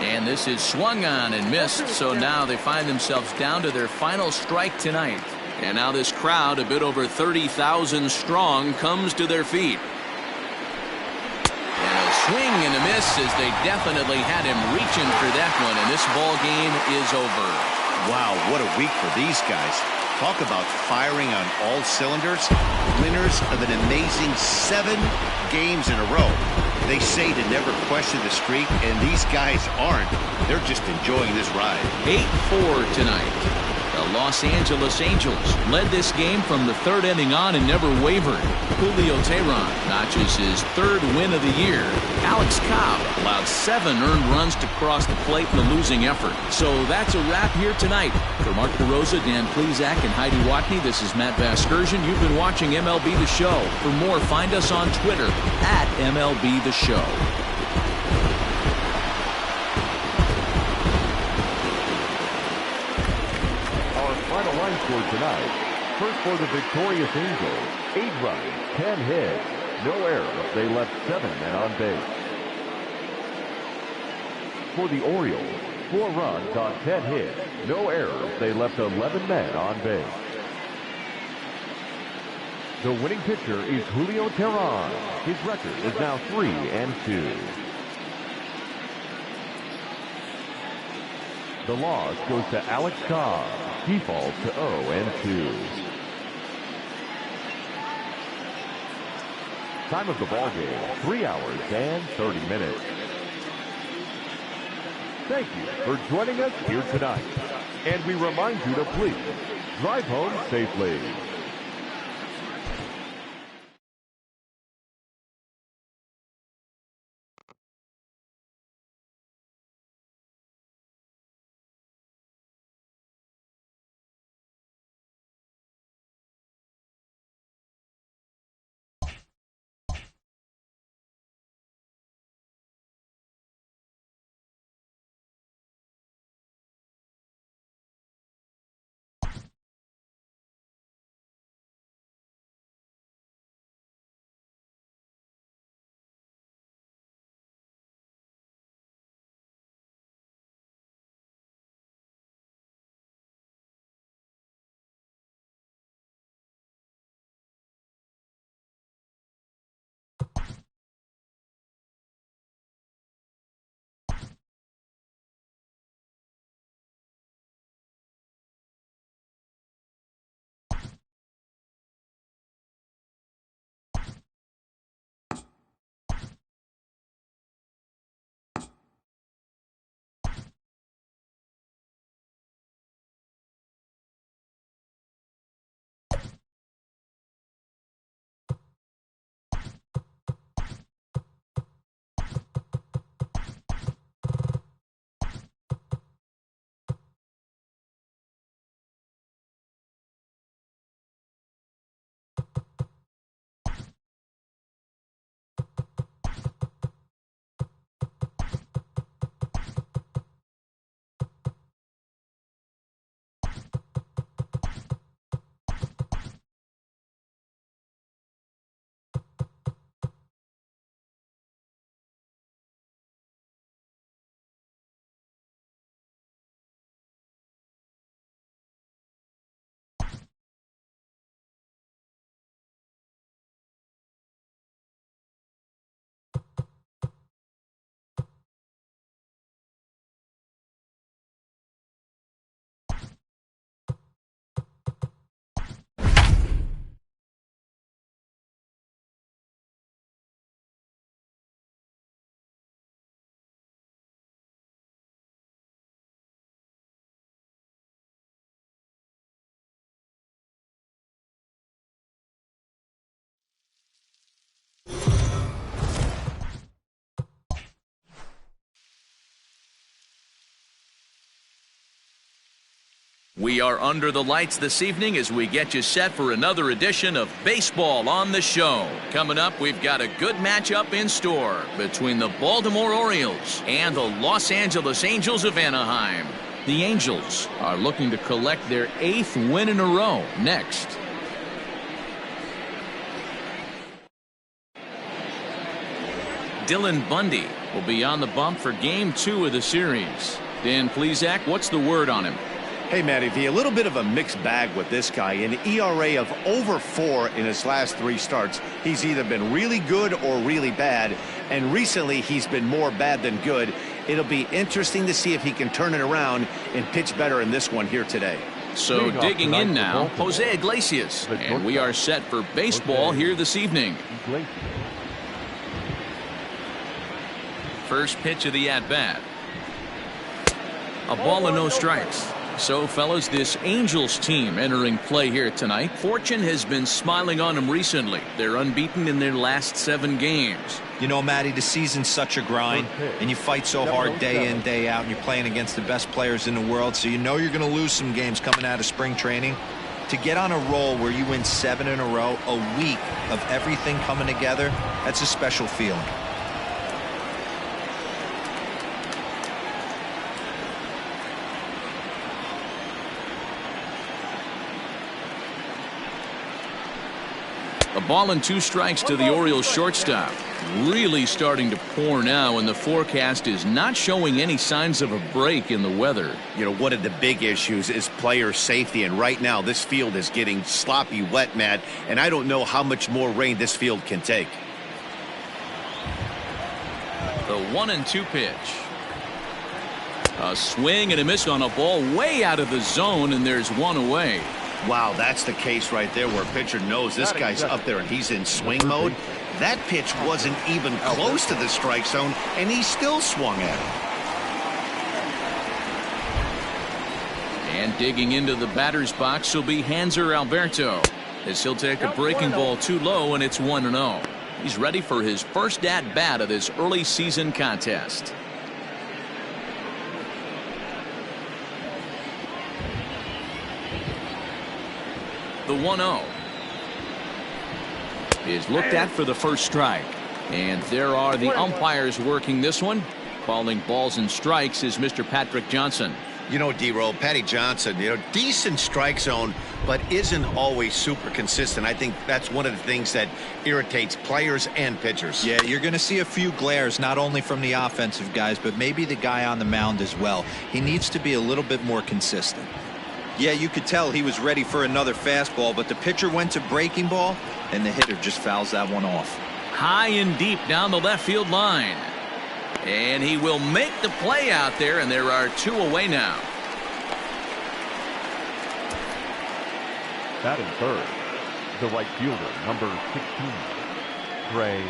And this is swung on and missed, so now they find themselves down to their final strike tonight. And now this crowd, a bit over 30,000 strong, comes to their feet. And a swing and a miss as they definitely had him reaching for that one, and this ball game is over. Wow, what a week for these guys. Talk about firing on all cylinders. Winners of an amazing 7 games in a row. They say to never question the streak, and these guys aren't. They're just enjoying this ride. 8-4 tonight. The Los Angeles Angels led this game from the 3rd inning on and never wavered. Julio Teheran notches his 3rd win of the year. Alex Cobb allowed 7 earned runs to cross the plate in the losing effort. So that's a wrap here tonight. For Mark DeRosa, Dan Plezak, and Heidi Watney, this is Matt Vasgersian. You've been watching MLB The Show. For more, find us on Twitter at MLB The Show. Final line score tonight. First for the victorious Angels, 8 runs, 10 hits, no errors. They left 7 men on base. For the Orioles, 4 runs on 10 hits, no errors. They left 11 men on base. The winning pitcher is Julio Teheran. His record is now 3-2. The loss goes to Alex Cobb. He falls to 0-2. Time of the ball game, 3 hours and 30 minutes. Thank you for joining us here tonight. And we remind you to please drive home safely. We are under the lights this evening as we get you set for another edition of Baseball on the Show. Coming up, we've got a good matchup in store between the Baltimore Orioles and the Los Angeles Angels of Anaheim. The Angels are looking to collect their 8th win in a row next. Dylan Bundy will be on the bump for Game 2 of the series. Dan Plesac, what's the word on him? Hey, Matty V, a little bit of a mixed bag with this guy. An ERA of over 4 in his last 3 starts. He's either been really good or really bad, and recently he's been more bad than good. It'll be interesting to see if he can turn it around and pitch better in this one here today. So digging in now, Jose Iglesias, and we are set for baseball here this evening. First pitch of the at-bat. A ball and no strikes. So, fellas, this Angels team entering play here tonight. Fortune has been smiling on them recently. They're unbeaten in their last 7 games. You know, Matty, the season's such a grind, and you fight so hard day in, day out, and you're playing against the best players in the world, so you know you're going to lose some games coming out of spring training. To get on a roll where you win 7 in a row, a week of everything coming together, that's a special feeling. A ball and 2 strikes to the Orioles shortstop. Really starting to pour now, and the forecast is not showing any signs of a break in the weather. You know, one of the big issues is player safety, and right now this field is getting sloppy wet, Matt, and I don't know how much more rain this field can take. The 1-2 pitch. A swing and a miss on a ball way out of the zone, and there's 1 away. Wow, that's the case right there where a pitcher knows this guy's up there and he's in swing mode. That pitch wasn't even close to the strike zone, and he still swung at it. And digging into the batter's box will be Hanser Alberto, as he'll take a breaking ball too low, and it's 1-0. He's ready for his first at-bat of this early season contest. The 1-0 is looked at for the first strike, and there are the umpires working this one. Calling balls and strikes is Mr. Patrick Johnson. You know, D-Roll, Patty Johnson, you know, decent strike zone, but isn't always super consistent. I think that's one of the things that irritates players and pitchers. Yeah, you're going to see a few glares, not only from the offensive guys, but maybe the guy on the mound as well. He needs to be a little bit more consistent. Yeah, you could tell he was ready for another fastball, but the pitcher went to breaking ball, and the hitter just fouls that one off. High and deep down the left field line. And he will make the play out there, and there are 2 away now. Batting third, the right fielder, number 16, Trey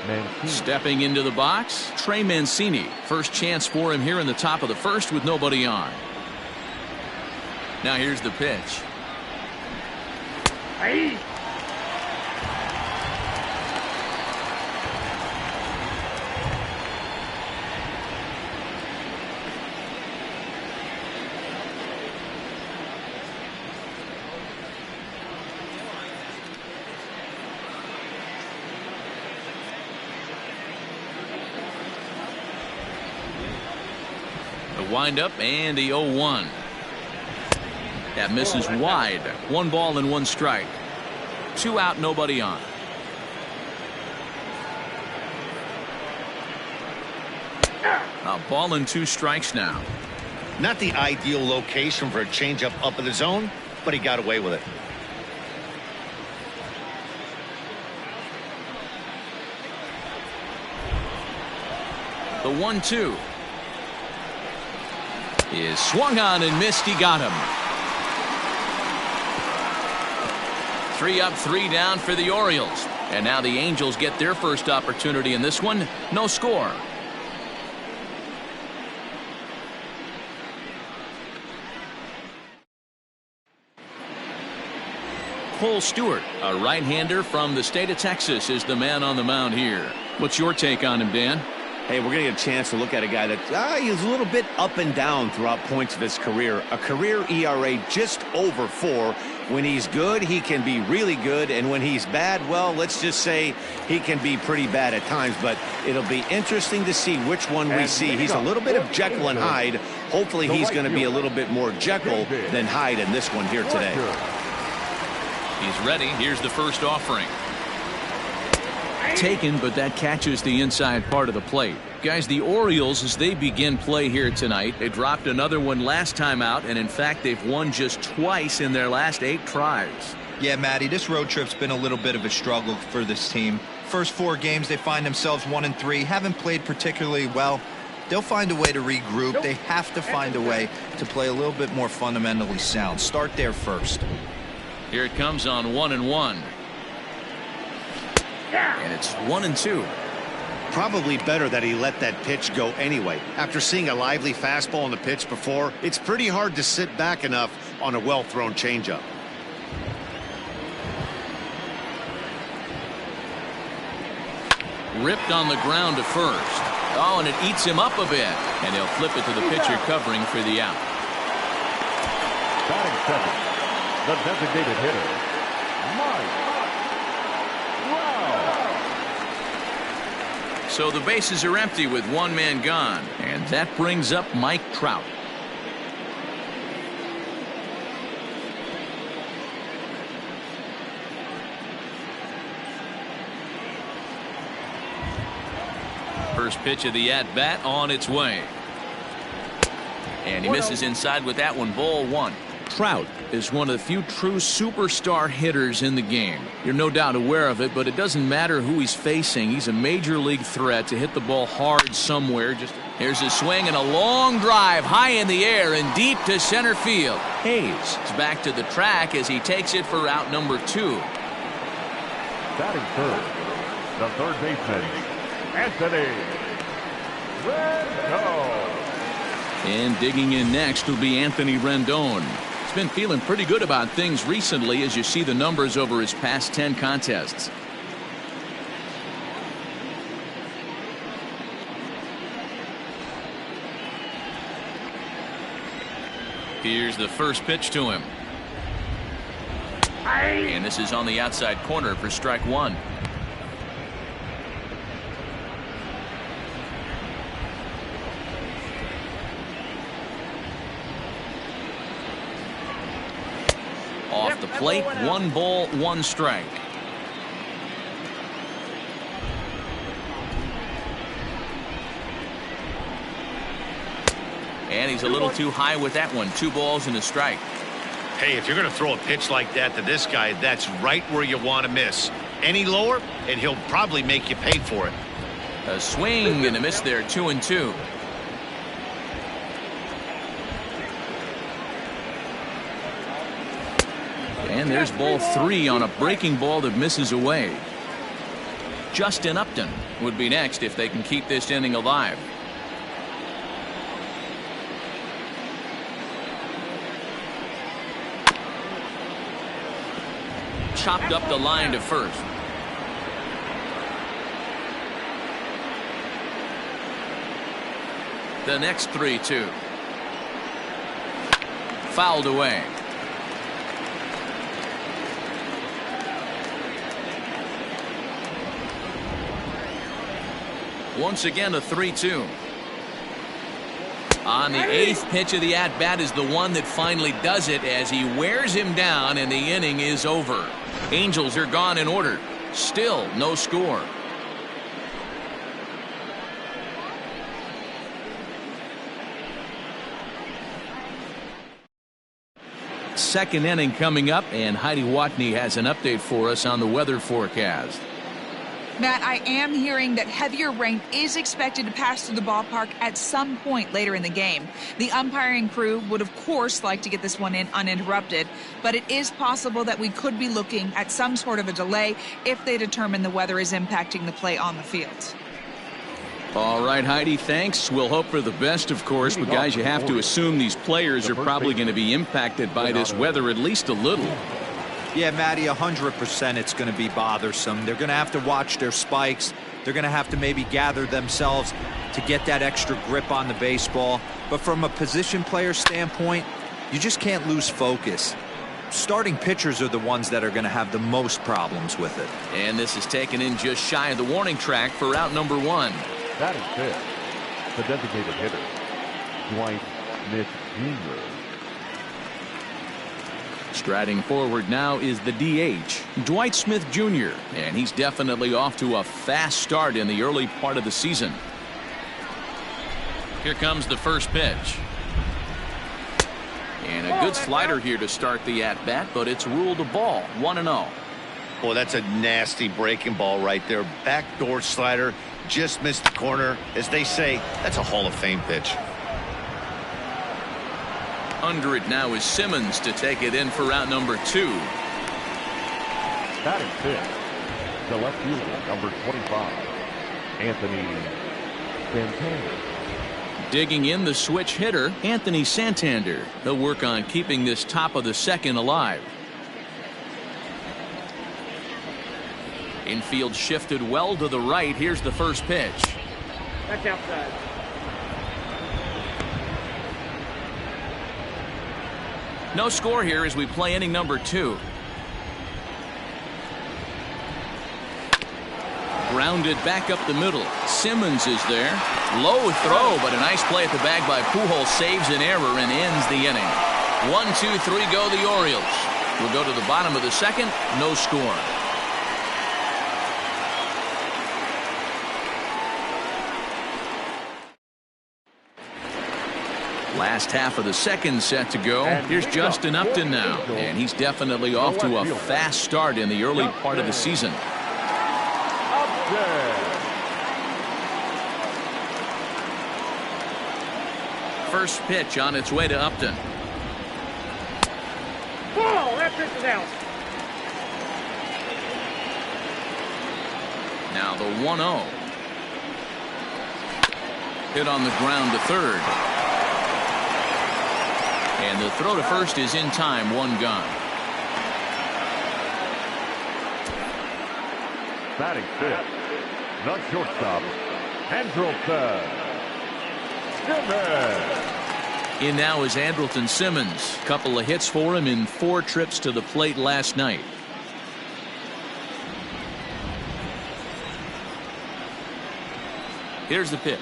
Mancini. Stepping into the box, Trey Mancini. First chance for him here in the top of the first with nobody on. Now here's the pitch. Hey. The windup and the 0-1. That misses wide. 1 ball and 1 strike. 2 out, nobody on. A ball and 2 strikes now. Not the ideal location for a changeup up in the zone, but he got away with it. The 1-2 is swung on and missed. He got him. 3 up, 3 down for the Orioles. And now the Angels get their first opportunity in this one. No score. Kohl Stewart, a right-hander from the state of Texas, is the man on the mound here. What's your take on him, Dan? Hey, we're going to get a chance to look at a guy that he's a little bit up and down throughout points of his career. A career ERA just over 4. When he's good, he can be really good. And when he's bad, well, let's just say he can be pretty bad at times. But it'll be interesting to see which one we see. He's a little bit of Jekyll and Hyde. Hopefully he's going to be a little bit more Jekyll than Hyde in this one here today. He's ready. Here's the first offering. Taken, but that catches the inside part of the plate. Guys, the Orioles, as they begin play here tonight, they dropped another one last time out, and in fact, they've won just twice in their last 8 tries. Yeah, Matty, this road trip's been a little bit of a struggle for this team. First 4 games, they find themselves 1-3, haven't played particularly well. They'll find a way to regroup. They have to find a way to play a little bit more fundamentally sound. Start there first. Here it comes on 1-1. And it's 1-2. Probably better that he let that pitch go anyway. After seeing a lively fastball on the pitch before, it's pretty hard to sit back enough on a well-thrown changeup. Ripped on the ground to first. Oh, and it eats him up a bit. And he'll flip it to the pitcher covering for the out. Batting second, the designated hitter, So the bases are empty with 1 man gone. And that brings up Mike Trout. First pitch of the at-bat on its way. And he misses inside with that one. Ball 1. Trout is one of the few true superstar hitters in the game. You're no doubt aware of it, but it doesn't matter who he's facing. He's a major league threat to hit the ball hard somewhere. Here's a swing and a long drive high in the air and deep to center field. Hayes is back to the track as he takes it for out number 2. Batting third, the third baseman, Anthony Rendon. And digging in next will be Anthony Rendon. He's been feeling pretty good about things recently as you see the numbers over his past 10 contests. Here's the first pitch to him. And this is on the outside corner for strike 1. Off the plate, 1 ball, 1 strike. And he's a little too high with that one. 2 balls and a strike. Hey, if you're going to throw a pitch like that to this guy, that's right where you want to miss. Any lower, and he'll probably make you pay for it. A swing and a miss there. 2-2. And there's ball 3 on a breaking ball that misses away. Justin Upton would be next if they can keep this inning alive. Chopped up the line to first. The next 3-2. Fouled away. Once again a 3-2. On the 8th pitch of the at-bat is the one that finally does it as he wears him down and the inning is over. Angels are gone in order. Still no score. Second inning coming up, and Heidi Watney has an update for us on the weather forecast. Matt, I am hearing that heavier rain is expected to pass through the ballpark at some point later in the game. The umpiring crew would, of course, like to get this one in uninterrupted, but it is possible that we could be looking at some sort of a delay if they determine the weather is impacting the play on the field. All right, Heidi, thanks. We'll hope for the best, of course, but guys, you have to assume these players are probably going to be impacted by this weather at least a little. Yeah, Matty, 100% it's going to be bothersome. They're going to have to watch their spikes. They're They're going to have to maybe gather themselves to get that extra grip on the baseball. But from a position player standpoint, you just can't lose focus. Starting pitchers are the ones that are going to have the most problems with it. And this is taken in just shy of the warning track for out number 1. Batting fifth, the designated hitter, Dwight Smith Jr. Striding forward now is the DH, Dwight Smith Jr., and he's definitely off to a fast start in the early part of the season. Here comes the first pitch. And a good slider here to start the at-bat, but it's ruled a ball, 1-0. Boy, that's a nasty breaking ball right there. Backdoor slider, just missed the corner. As they say, that's a Hall of Fame pitch. Under it now is Simmons to take it in for out number 2. Batting fifth, the left fielder, number 25, Anthony Santander. Digging in the switch hitter, Anthony Santander. He'll work on keeping this top of the second alive. Infield shifted well to the right. Here's the first pitch. That's outside. No score here as we play inning number 2. Grounded back up the middle. Simmons is there. Low throw, but a nice play at the bag by Kohl. Saves an error and ends the inning. 1-2-3 go the Orioles. We'll go to the bottom of the second. No score. Last half of the second set to go. Here's Justin Upton now, and he's definitely off to a fast start in the early part of the season. First pitch on its way to Upton. Whoa, that pitch is out. Now the 1-0. Hit on the ground to third. And the throw to first is in time, 1 gone. Batting fifth, the shortstop, Andrelton Simmons. In now is Andrelton Simmons. Couple of hits for him in 4 trips to the plate last night. Here's the pitch.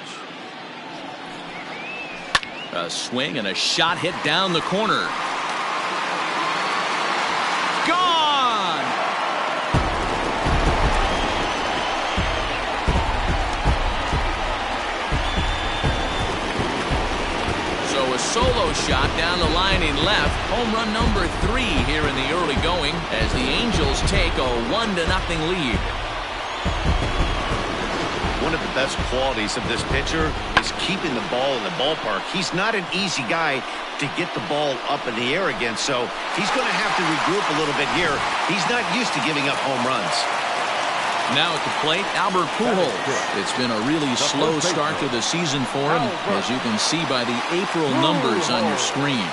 A swing and a shot hit down the corner. Gone! So a solo shot down the line in left. Home run number 3 here in the early going as the Angels take a 1-0 lead. One of the best qualities of this pitcher is keeping the ball in the ballpark. He's not an easy guy to get the ball up in the air again, so he's going to have to regroup a little bit here. He's not used to giving up home runs. Now at the plate, Albert Pujols. It's been a really slow start to the season for him, as you can see by the April numbers on your screen.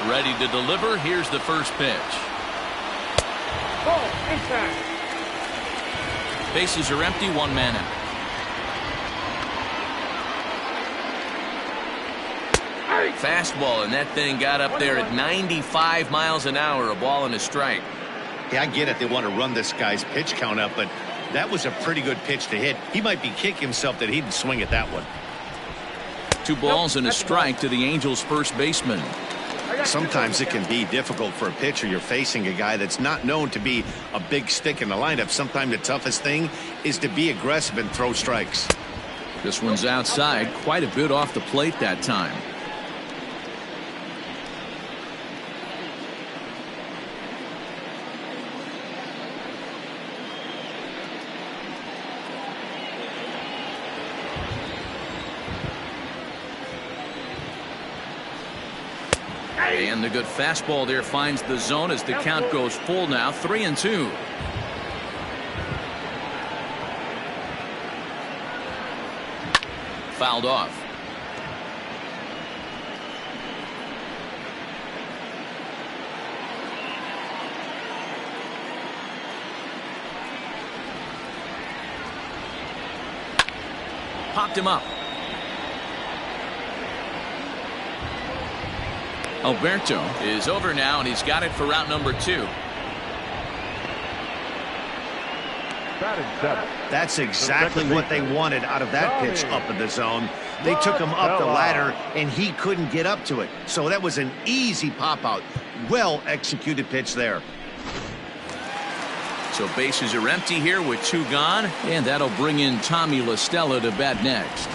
Ready to deliver. Here's the first pitch. Ball inside. Bases are empty, 1 man out. Fastball, and that thing got up there at 95 miles an hour, a ball and a strike. Yeah, I get it. They want to run this guy's pitch count up, but that was a pretty good pitch to hit. He might be kicking himself that he didn't swing at that one. 2 balls and a strike to the Angels' first baseman. Sometimes it can be difficult for a pitcher. You're facing a guy that's not known to be a big stick in the lineup. Sometimes the toughest thing is to be aggressive and throw strikes. This one's outside, quite a bit off the plate that time. And the good fastball there finds the zone as the count goes full now, 3-2. fouled off. Popped him up. Alberto is over now, and he's got it for route number 2. That's exactly what they wanted out of that pitch up in the zone. They took him up the ladder, and he couldn't get up to it. So that was an easy pop-out. Well-executed pitch there. So bases are empty here with 2 gone, and that'll bring in Tommy La Stella to bat next.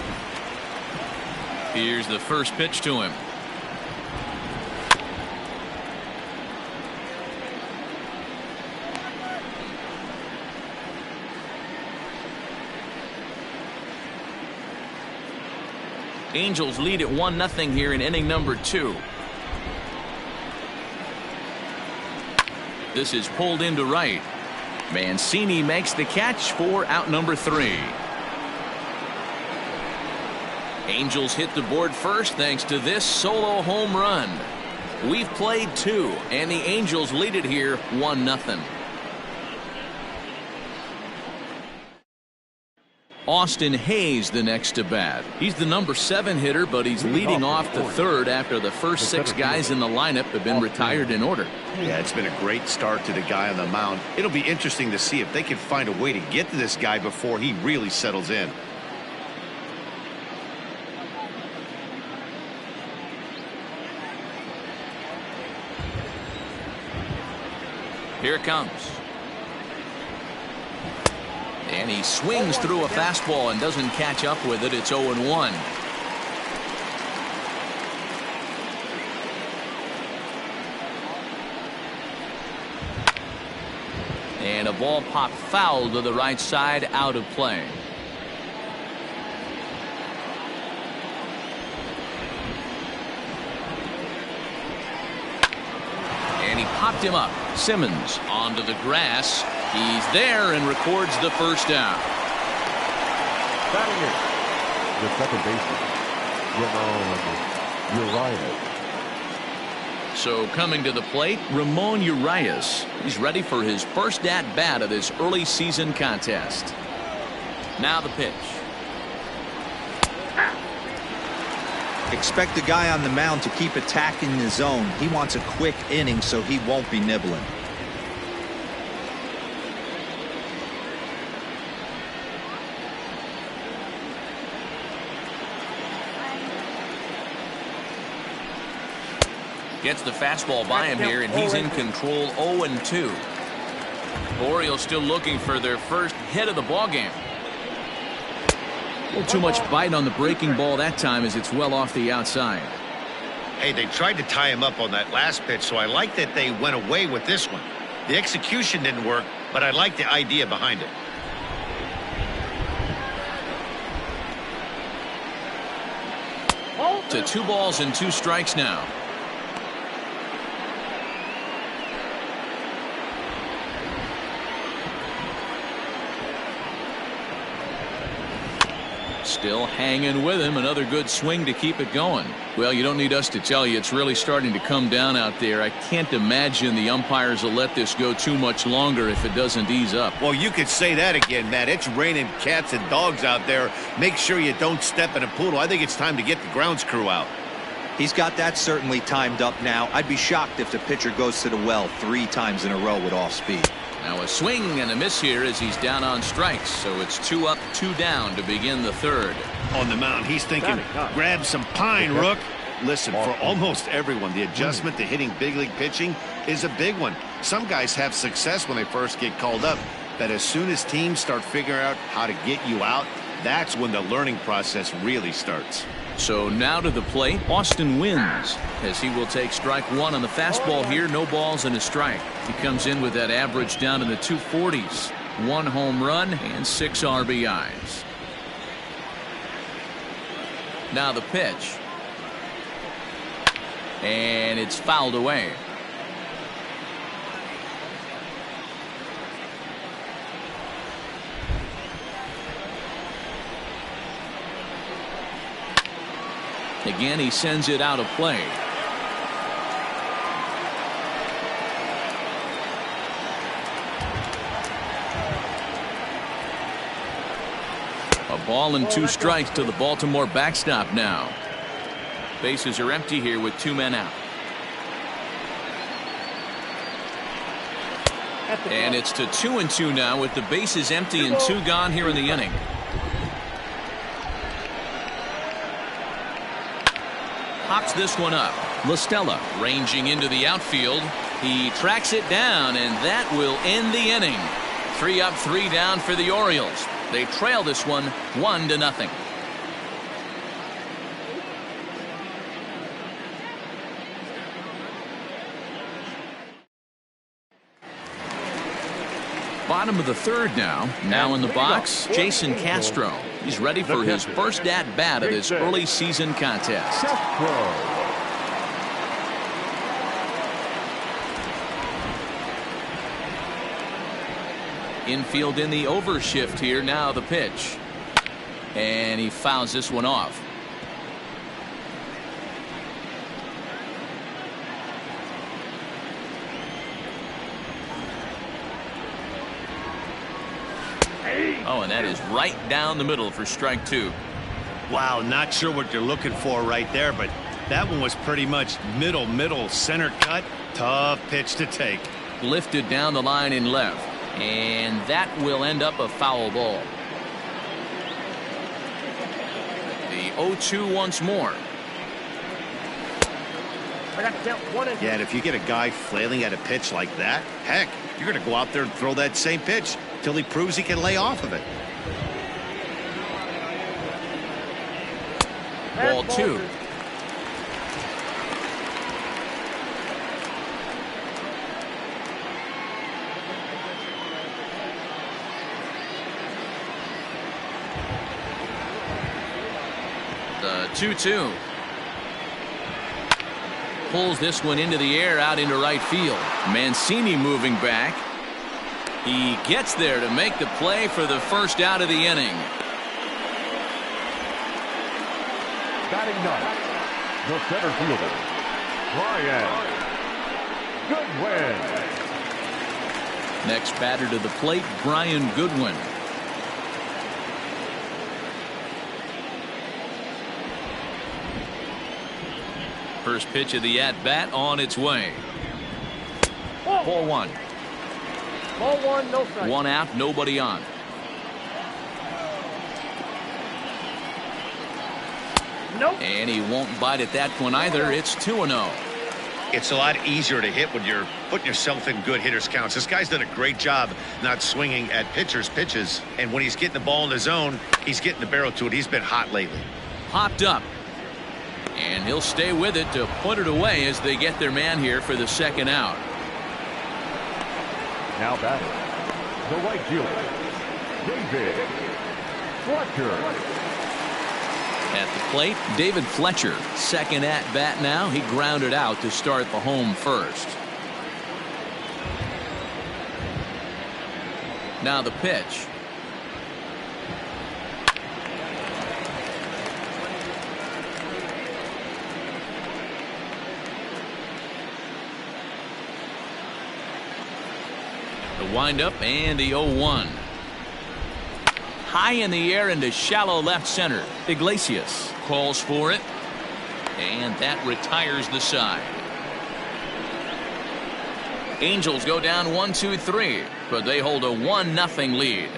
Here's the first pitch to him. Angels lead at 1-0 here in inning number 2. This is pulled into right. Mancini makes the catch for out number 3. Angels hit the board first thanks to this solo home run. We've played 2, and the Angels lead it here 1-0. Austin Hayes the next to bat. He's the number 7 hitter, but he's leading off the 3rd after the first 6 guys in the lineup have been retired in order. Yeah, it's been a great start to the guy on the mound. It'll be interesting to see if they can find a way to get to this guy before he really settles in. Here it comes. And he swings through a fastball and doesn't catch up with it. It's 0-1. And a ball popped foul to the right side, out of play. And he popped him up. Simmons onto the grass. He's there and records the first down. Batting in, the second baseman, Ramon Urias. So coming to the plate, Ramon Urias. He's ready for his first at-bat of this early season contest. Now the pitch. Expect the guy on the mound to keep attacking the zone. He wants a quick inning, so he won't be nibbling. Gets the fastball by him here, and he's in control. 0-2. Orioles still looking for their first hit of the ballgame. A little too much bite on the breaking ball that time as it's well off the outside. Hey, they tried to tie him up on that last pitch, so I like that they went away with this one. The execution didn't work, but I like the idea behind it. To 2 balls and 2 strikes now. Still hanging with him. Another good swing to keep it going. Well, you don't need us to tell you it's really starting to come down out there. I can't imagine the umpires will let this go too much longer if it doesn't ease up. Well, you could say that again, Matt. It's raining cats and dogs out there. Make sure you don't step in a poodle. I think it's time to get the grounds crew out. He's got that certainly timed up now. I'd be shocked if the pitcher goes to the well 3 times in a row with off speed. Now a swing and a miss here as he's down on strikes. So it's 2 up, 2 down to begin the 3rd. On the mound, he's thinking, grab some pine, Rook. Listen, for almost everyone, the adjustment to hitting big league pitching is a big one. Some guys have success when they first get called up, but as soon as teams start figuring out how to get you out, that's when the learning process really starts. So now to the plate, Austin wins as he will take strike 1 on the fastball here. No balls and a strike. He comes in with that average down in the 240s. 1 home run and 6 RBIs. Now the pitch. And it's fouled away. Again, he sends it out of play. A ball and 2 strikes to the Baltimore backstop now. Bases are empty here with 2 men out. And it's to 2-2 now with the bases empty and 2 gone here in the inning. Pops this one up. LaStella ranging into the outfield. He tracks it down, and that will end the inning. 3 up, 3 down for the Orioles. They trail this one 1-0. Bottom of the 3rd now. Now in the box, Jason Castro. He's ready for his first at-bat of this early season contest. Infield in the overshift here. Now the pitch. And he fouls this one off. Oh, and that is right down the middle for strike 2. Wow, not sure what you're looking for right there, but that one was pretty much middle center cut. Tough pitch to take. Lifted down the line in left, and that will end up a foul ball. The 0-2 once more. Yeah, and if you get a guy flailing at a pitch like that, heck, you're going to go out there and throw that same pitch till he proves he can lay off of it. Ball 2. The 2-2. Pulls this one into the air out into right field. Mancini moving back. He gets there to make the play for the first out of the inning. Batting ninth, the center fielder, Brian Goodwin. Next batter to the plate, Brian Goodwin. First pitch of the at-bat on its way. 4-1. Ball 1, no strike. 1 out, nobody on. Nope. And he won't bite at that one either. It's 2-0. It's a lot easier to hit when you're putting yourself in good hitters counts. This guy's done a great job not swinging at pitchers' pitches. And when he's getting the ball in the zone, he's getting the barrel to it. He's been hot lately. Popped up. And he'll stay with it to put it away as they get their man here for the second out. Now batting, the right fielder, David Fletcher. At the plate, David Fletcher. Second at bat now. He grounded out to start the home first. Now the pitch. The windup and the 0-1. High in the air into shallow left center. Iglesias calls for it, and that retires the side. Angels go down 1-2-3, but they hold a 1-0 lead.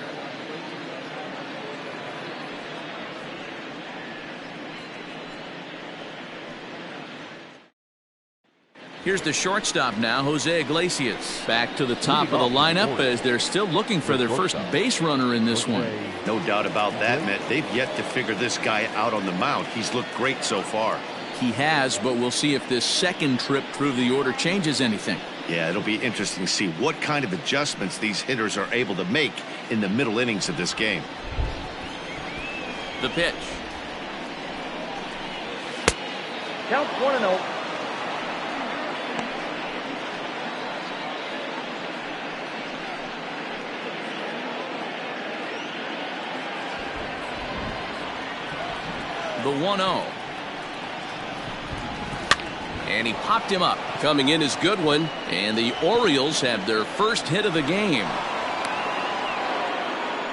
Here's the shortstop now, Jose Iglesias. Back to the top of the lineup as they're still looking for their first base runner in this one. No doubt about that, Matt. They've yet to figure this guy out on the mound. He's looked great so far. He has, but we'll see if this second trip through the order changes anything. Yeah, it'll be interesting to see what kind of adjustments these hitters are able to make in the middle innings of this game. The pitch. Count 1-0. The 1-0. And he popped him up. Coming in is good one. And the Orioles have their first hit of the game.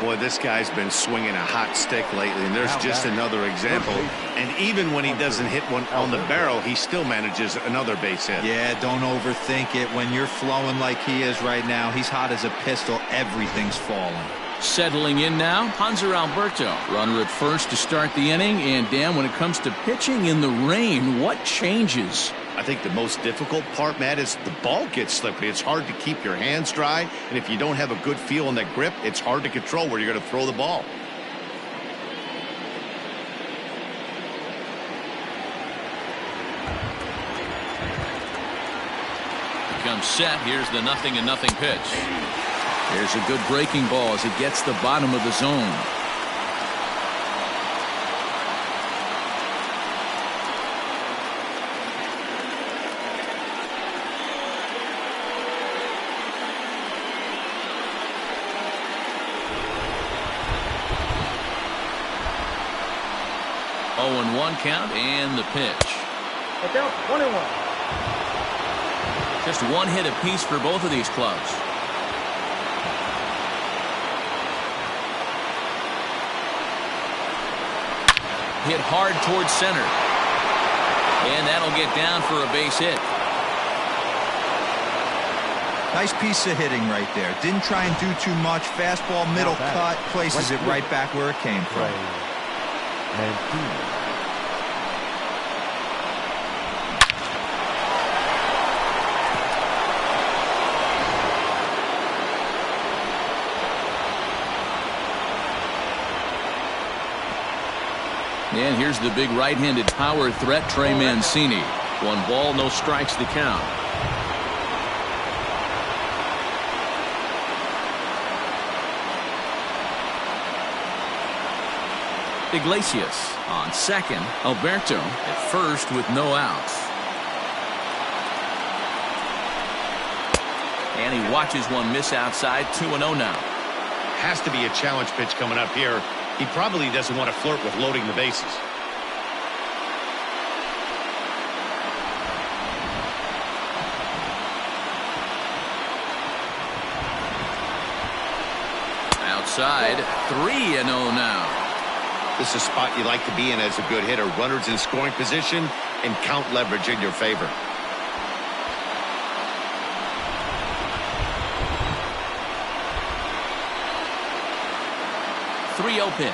Boy, this guy's been swinging a hot stick lately, and there's just another example. And even when he doesn't hit one on the barrel, he still manages another base hit. Yeah, don't overthink it. When you're flowing like he is right now, he's hot as a pistol. Everything's falling. Settling in now, Hanser Alberto. Runner at first to start the inning. And Dan, when it comes to pitching in the rain, what changes? I think the most difficult part, Matt, is the ball gets slippery. It's hard to keep your hands dry, and if you don't have a good feel on that grip, it's hard to control where you're going to throw the ball. Becomes set. Here's the 0-0 pitch. There's a good breaking ball as it gets the bottom of the zone. One count and the pitch. Look out, 1-1. Just one hit apiece for both of these clubs. Hit hard towards center. And that'll get down for a base hit. Nice piece of hitting right there. Didn't try and do too much. Fastball, middle cut, places it right back where it came from. And here's the big right-handed power threat, Trey Mancini. 1 ball, no strikes the count. Iglesias on second. Alberto at first with no outs. And he watches one miss outside. 2-0 now. Has to be a challenge pitch coming up here. He probably doesn't want to flirt with loading the bases. Outside, 3-0 now. This is a spot you like to be in as a good hitter. Runners in scoring position and count leverage in your favor. Pitch.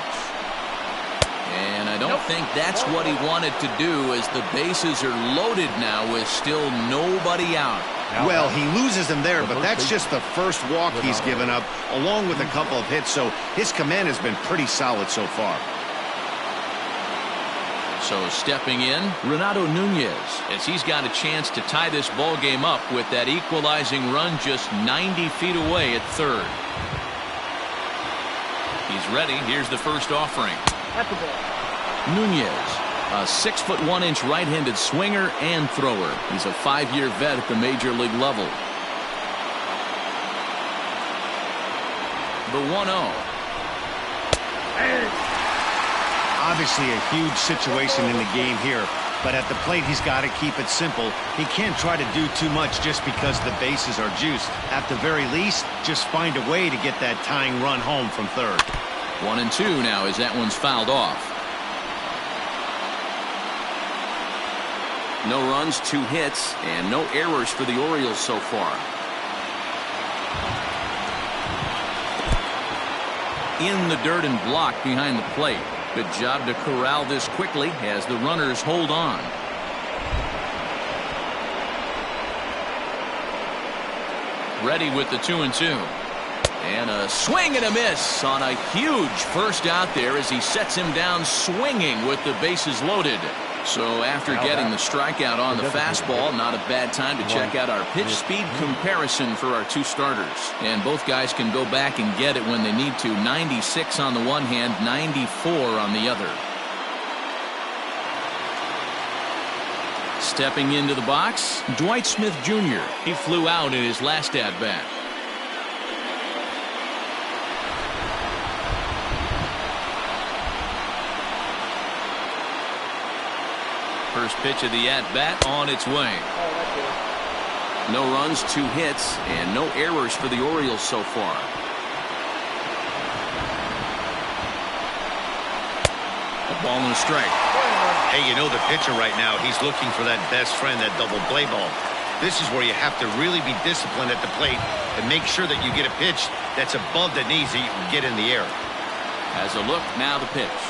And I don't think that's what he wanted to do, as the bases are loaded now with still nobody out. Well, he loses them there, but that's just the first walk he's given up, along with a couple of hits, so his command has been pretty solid so far. So stepping in, Renato Nunez, as he's got a chance to tie this ball game up with that equalizing run just 90 feet away at third. He's ready. Here's the first offering. That's a ball. Nunez, a 6'1" right-handed swinger and thrower. He's a 5-year vet at the major league level. The 1-0. Obviously a huge situation in the game here, but at the plate he's got to keep it simple. He can't try to do too much just because the bases are juiced. At the very least, just find a way to get that tying run home from third. 1-2 now as that one's fouled off. No runs, 2 hits, and no errors for the Orioles so far. In the dirt and blocked behind the plate. Good job to corral this quickly as the runners hold on. Ready with the 2-2. And a swing and a miss on a huge first out there as he sets him down swinging with the bases loaded. So after getting the strikeout on the fastball, not a bad time to check out our pitch speed comparison for our 2 starters. And both guys can go back and get it when they need to. 96 on the one hand, 94 on the other. Stepping into the box, Dwight Smith Jr. He flew out in his last at-bat. First pitch of the at-bat on its way. No runs, 2 hits, and no errors for the Orioles so far. A ball and a strike. Hey, you know the pitcher right now, he's looking for that best friend, that double play ball. This is where you have to really be disciplined at the plate and make sure that you get a pitch that's above the knees that you can get in the air. As a look, now the pitch.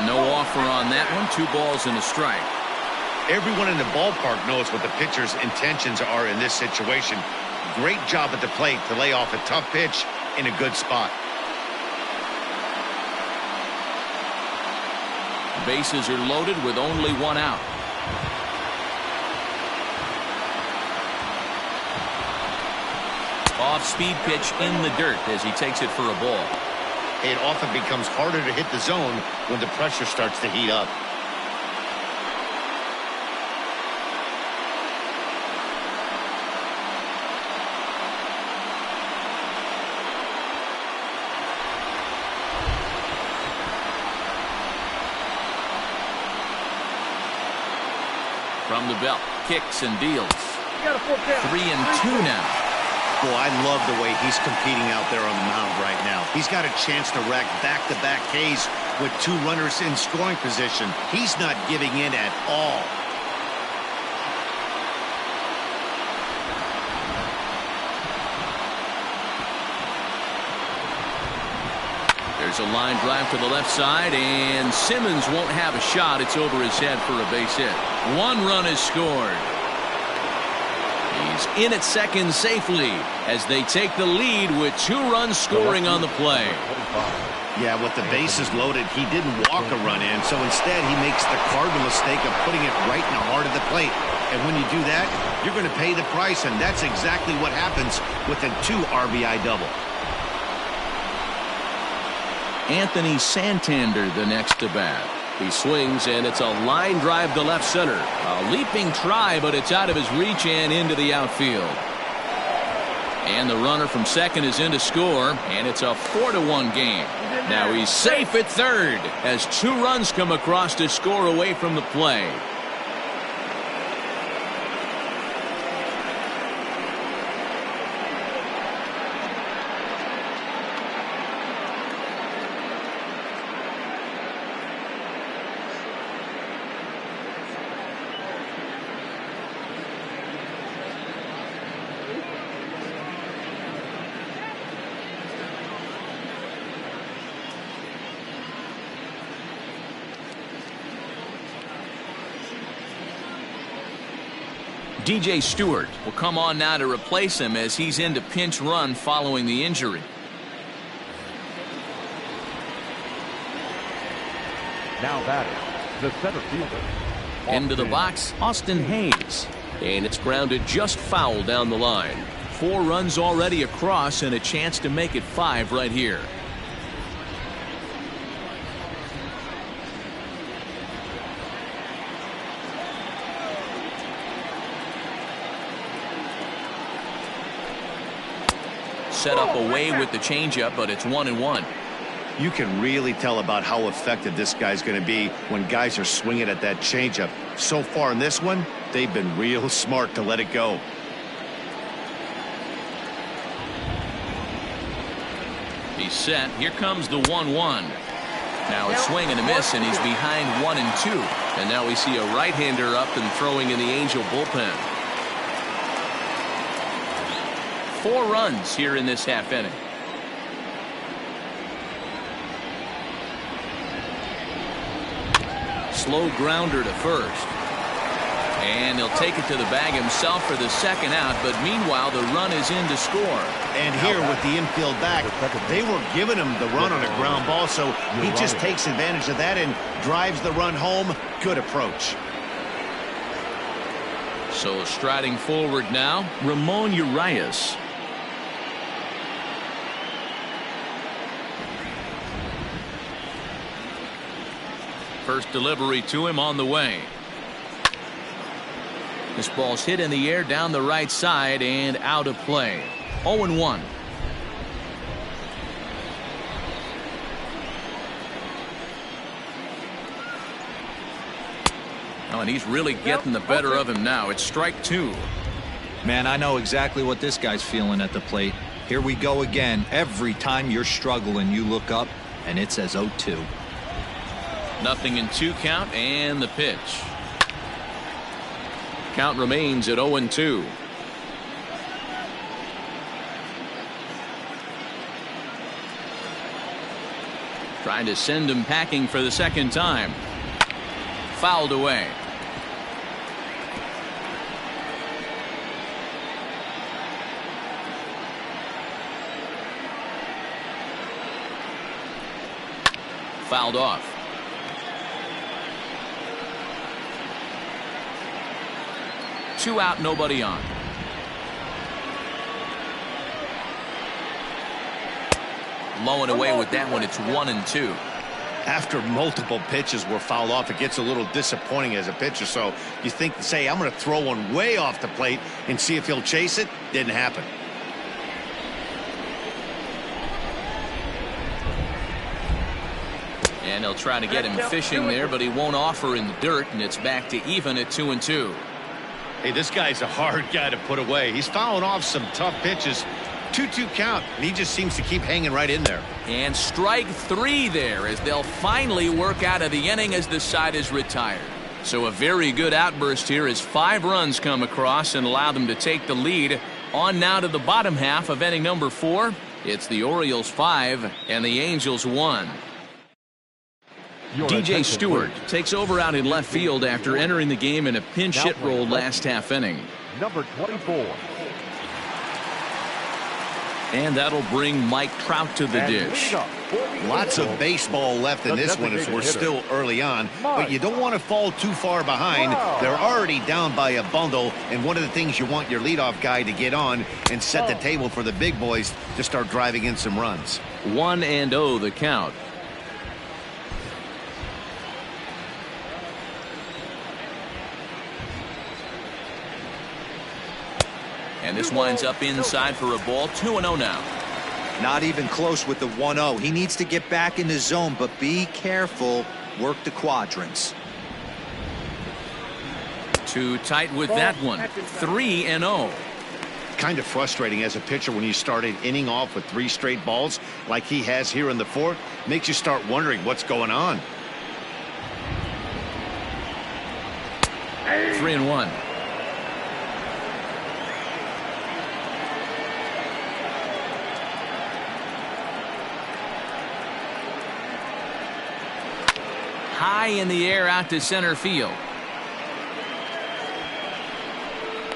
No offer on that one. 2 balls and a strike. Everyone in the ballpark knows what the pitcher's intentions are in this situation. Great job at the plate to lay off a tough pitch in a good spot. Bases are loaded with only 1 out. Off-speed pitch in the dirt as he takes it for a ball. It often becomes harder to hit the zone when the pressure starts to heat up. From the belt, kicks and deals. 3-2 now. Boy, I love the way he's competing out there on the mound right now. He's got a chance to rack back-to-back Ks with 2 runners in scoring position. He's not giving in at all. There's a line drive to the left side, and Simmons won't have a shot. It's over his head for a base hit. 1 run is scored. He's in at second safely as they take the lead with 2 runs scoring on the play. Yeah, with the bases loaded, he didn't walk a run in, so instead he makes the cardinal mistake of putting it right in the heart of the plate. And when you do that, you're going to pay the price, and that's exactly what happens with a 2 RBI double. Anthony Santander the next to bat. He swings, and it's a line drive to left center. A leaping try, but it's out of his reach and into the outfield. And the runner from second is in to score, and it's a 4-1 game. Now he's safe at third as 2 runs come across to score away from the play. DJ Stewart will come on now to replace him as he's into pinch run following the injury. Now batting, the center fielder. Into the box, Austin Hayes. And it's grounded just foul down the line. 4 runs already across and a chance to make it 5 right here. Set up away with the changeup, but it's 1-1. You can really tell about how effective this guy's going to be when guys are swinging at that changeup. So far in this one, they've been real smart to let it go. He's set. Here comes the 1-1. Now it's swing and a miss, and he's behind 1-2. And now we see a right-hander up and throwing in the Angel bullpen. 4 runs here in this half inning. Slow grounder to first. And he'll take it to the bag himself for the second out, but meanwhile the run is in to score. And here with the infield back, they were giving him the run on a ground ball, so he just takes advantage of that and drives the run home. Good approach. So striding forward now, Ramon Urias. First delivery to him on the way. This ball's hit in the air down the right side and out of play. 0-1. Oh, and he's really getting the better of him now. It's strike 2. Man, I know exactly what this guy's feeling at the plate. Here we go again. Every time you're struggling, you look up, and it says 0-2. 0-2 count, and the pitch. Count remains at 0-2. Trying to send him packing for the second time. Fouled away. Fouled off. Two out, nobody on. Low and away with that one. It's 1-2. After multiple pitches were fouled off, it gets a little disappointing as a pitcher. So you think, say, I'm going to throw one way off the plate and see if he'll chase it. Didn't happen. And they'll try to get him fishing there, but he won't offer in the dirt, and it's back to even at 2-2. Hey, this guy's a hard guy to put away. He's fouling off some tough pitches. 2-2 count, and he just seems to keep hanging right in there. And strike 3 there as they'll finally work out of the inning as the side is retired. So a very good outburst here as 5 runs come across and allow them to take the lead. On now to the bottom half of inning number 4. It's the Orioles 5 and the Angels 1. DJ Stewart takes over out in left field after entering the game in a pinch hit role last half inning. Number 24. And that'll bring Mike Trout to the dish. Lots of baseball left in this one as we're still early on, but you don't want to fall too far behind. They're already down by a bundle, and one of the things you want your leadoff guy to get on and set the table for the big boys to start driving in some runs. 1-0 the count. And this winds up inside for a ball. 2-0 now. Not even close with the 1-0. He needs to get back in the zone, but be careful. Work the quadrants. Too tight with that one. 3-0. Kind of frustrating as a pitcher when you start an inning off with 3 straight balls like he has here in the 4th. Makes you start wondering what's going on. 3-1. High in the air out to center field.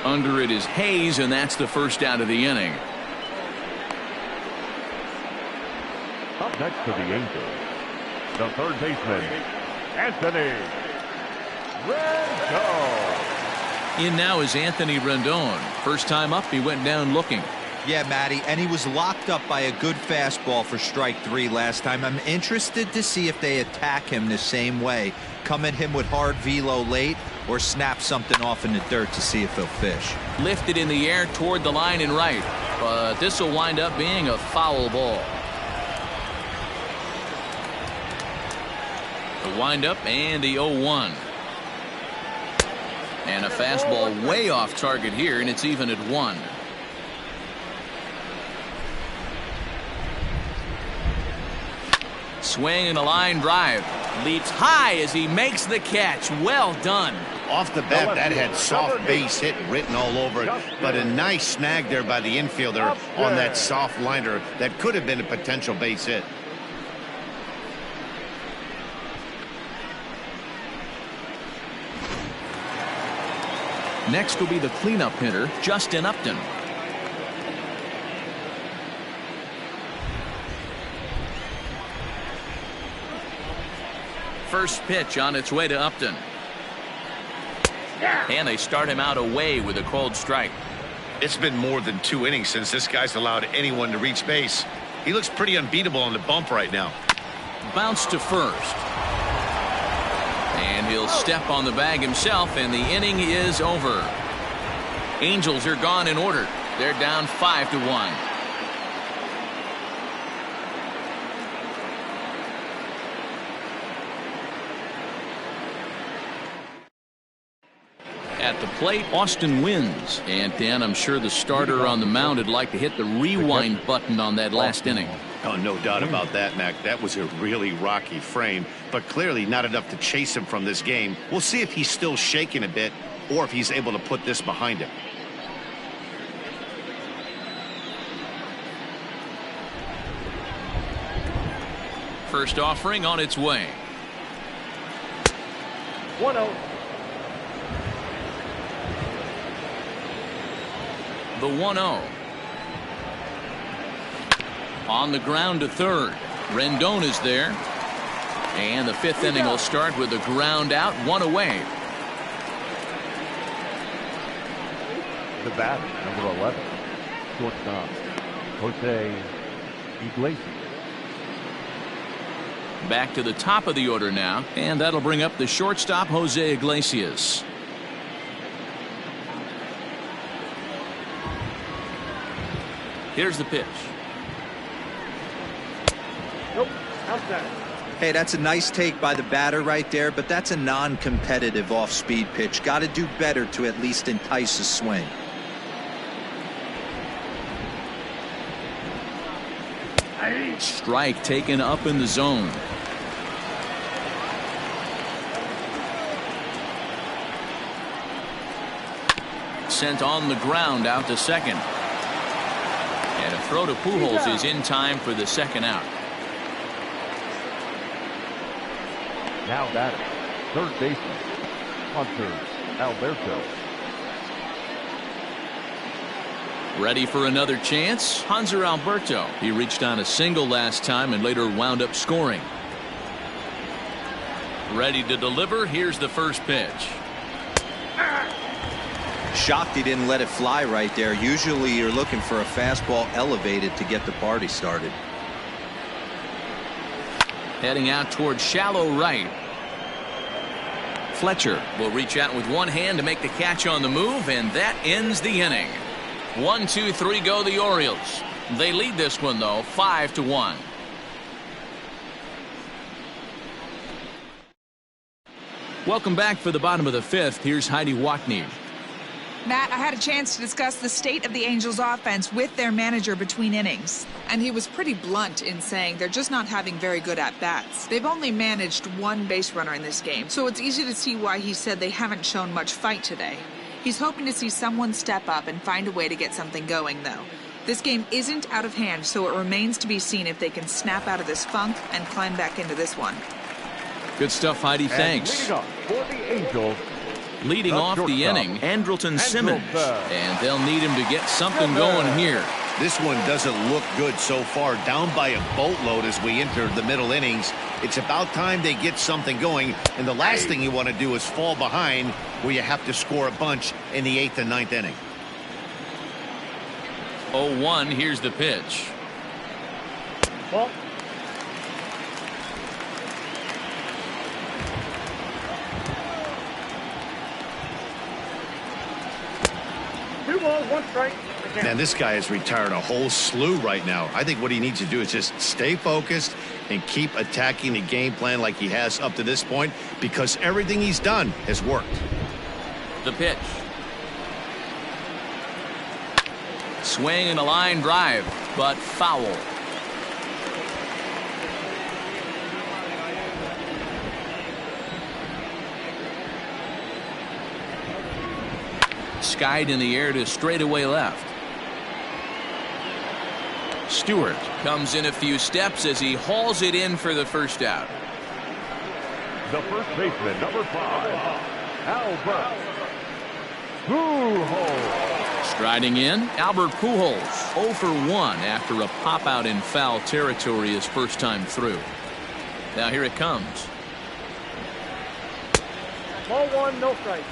Under it is Hayes, and that's the first out of the inning. Up next for the Angels, the third baseman, Anthony Rendon. In now is Anthony Rendon. First time up, he went down looking. Yeah, Matty, and he was locked up by a good fastball for strike 3 last time. I'm interested to see if they attack him the same way. Come at him with hard velo late or snap something off in the dirt to see if he'll fish. Lifted in the air toward the line and right, but this will wind up being a foul ball. The windup and the 0-1. And a fastball way off target here, and it's even at 1. Swing and a line drive. Leaps high as he makes the catch. Well done. Off the bat, that had soft base hit written all over it, but a nice snag there by the infielder on that soft liner that could have been a potential base hit. Next will be the cleanup hitter, Justin Upton. First pitch on its way to Upton. And they start him out away with a cold strike. It's been more than 2 innings since this guy's allowed anyone to reach base. He looks pretty unbeatable on the bump right now. Bounce to first. And he'll step on the bag himself, and the inning is over. Angels are gone in order. They're down 5-1. At the plate, Austin wins. And Dan, I'm sure the starter on the mound would like to hit the rewind button on that last inning. Oh, no doubt about that, Mac. That was a really rocky frame, but clearly not enough to chase him from this game. We'll see if he's still shaking a bit or if he's able to put this behind him. First offering on its way. 1-0. The 1-0. On the ground to third. Rendon is there. And the fifth inning will start with a ground out, one away. The batter, number 11, shortstop, Jose Iglesias. Back to the top of the order now, and that'll bring up the shortstop, Jose Iglesias. Here's the pitch. Nope. Outside. Hey, that's a nice take by the batter right there, but that's a non-competitive off-speed pitch. Got to do better to at least entice a swing. Strike taken up in the zone. Sent on the ground out to second. And a throw to Pujols is in time for the second out. Now batter, third baseman, Hunter Alberto. Ready for another chance? Hanser Alberto. He reached on a single last time and later wound up scoring. Ready to deliver. Here's the first pitch. Shocked he didn't let it fly right there. Usually you're looking for a fastball elevated to get the party started. Heading out towards shallow right. Fletcher will reach out with one hand to make the catch on the move, and that ends the inning. 1, 2, 3 go the Orioles. They lead this one though 5-1. Welcome back for the bottom of the fifth. Here's Heidi Watney. Matt, I had a chance to discuss the state of the Angels offense with their manager between innings, and he was pretty blunt in saying they're just not having very good at-bats. They've only managed one base runner in this game, so it's easy to see why he said they haven't shown much fight today. He's hoping to see someone step up and find a way to get something going, though. This game isn't out of hand, so it remains to be seen if they can snap out of this funk and climb back into this one. Good stuff, Heidi. Thanks. Leading off for the Angels, leading off the inning, Andrelton Simmons. And they'll need him to get something going here. This one doesn't look good so far. Down by a boatload as we enter the middle innings. It's about time they get something going. And the last thing you want to do is fall behind where you have to score a bunch in the 8th and 9th inning. 0-1. Here's the pitch. Ball. Two balls, one strike. Man, this guy has retired a whole slew right now. I think what he needs to do is just stay focused and keep attacking the game plan like he has up to this point, because everything he's done has worked. The pitch. Swing and a line drive, but foul. Skied in the air to straightaway left. Stewart comes in a few steps as he hauls it in for the first out. the first baseman, number 5, Albert Pujols. Striding in, Albert Pujols, 0 for 1 after a pop-out in foul territory his first time through. Now here it comes. Ball 1, no strike.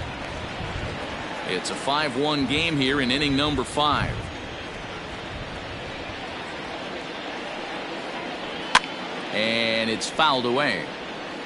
It's a 5-1 game here in inning number 5. And it's fouled away.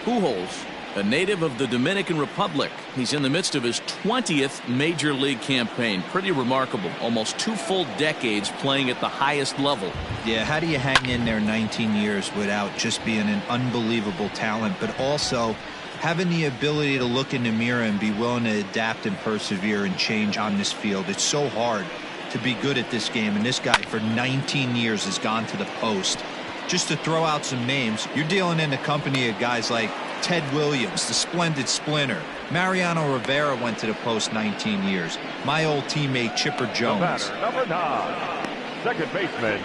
Pujols, a native of the Dominican Republic. He's in the midst of his 20th major league campaign. Pretty remarkable. Almost 2 full decades playing at the highest level. Yeah, how do you hang in there 19 years without just being an unbelievable talent, but also Having the ability to look in the mirror and be willing to adapt and persevere and change on this field. It's so hard to be good at this game, and this guy for 19 years has gone to the post. Just to throw out some names, you're dealing in the company of guys like Ted Williams, the splendid splinter. Mariano Rivera went to the post 19 years. My old teammate Chipper Jones. The batter, number 9, second baseman,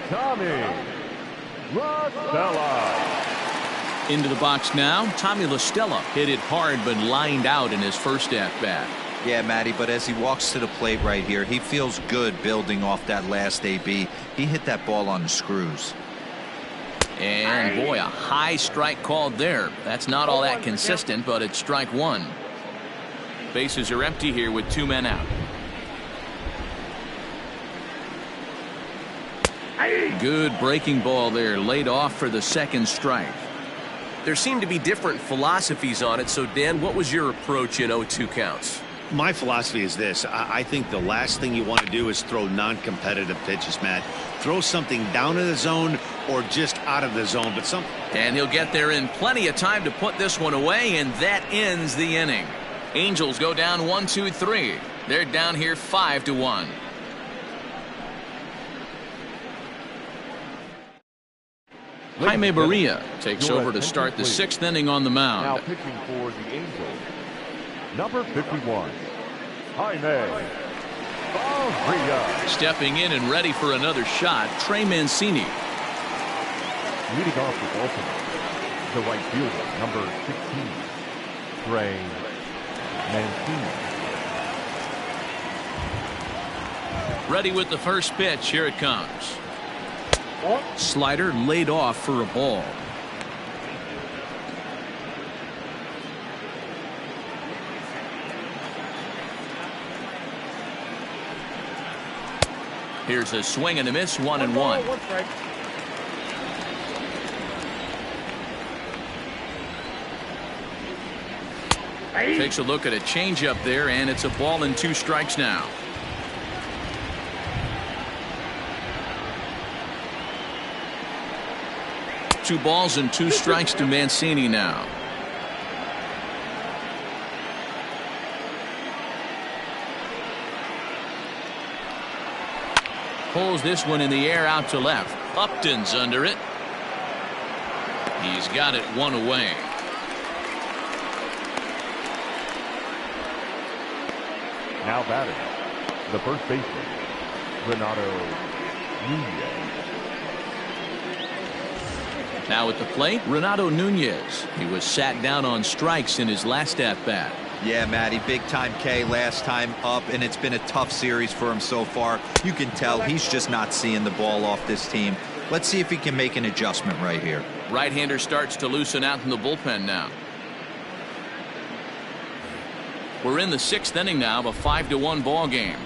Tommy LaStella. Into the box now, Tommy LaStella hit it hard but lined out in his first at-bat. Yeah, Matty, but as he walks to the plate right here, he feels good building off that last AB. He hit that ball on the screws. And boy, a high strike called there. That's not all that consistent, but it's strike one. Bases are empty here with 2 men out. Good breaking ball there, laid off for the second strike. There seem to be different philosophies on it. So, Dan, what was your approach in 0-2 counts? My philosophy is this. I think the last thing you want to do is throw non-competitive pitches, Matt. Throw something down in the zone or just out of the zone, but some. And he'll get there in plenty of time to put this one away, and that ends the inning. Angels go down 1-2-3. They're down here 5-1. Jaime Barria takes over to start the 6th inning on the mound. Now pitching for the Angels, number 51, Jaime Barria. Stepping in and ready for another shot, Trey Mancini. Leading off the bullpen, the right fielder, number 16, Trey Mancini. Ready with the first pitch. Here it comes. Slider laid off for a ball. Here's a swing and a miss, 1-1. Takes a look at a changeup there, and it's a ball and 2 strikes now. Two balls and 2 strikes to Mancini now. Pulls this one in the air out to left. Upton's under it. He's got it 1 away. Now batting, the first baseman, Renato Nunez. Now at the plate, Renato Nunez. He was sat down on strikes in his last at-bat. Yeah, Matty, big time K last time up, and it's been a tough series for him so far. You can tell he's just not seeing the ball off this team. Let's see if he can make an adjustment right here. Right-hander starts to loosen out in the bullpen now. We're in the 6th inning now of a 5-1 ball game.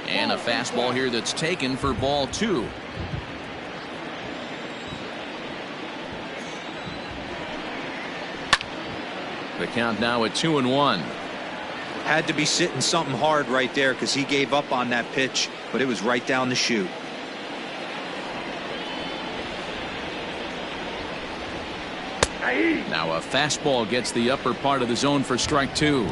And a fastball here that's taken for ball 2. The count now at 2-1. Had to be sitting something hard right there because he gave up on that pitch, but it was right down the chute. Now a fastball gets the upper part of the zone for strike 2.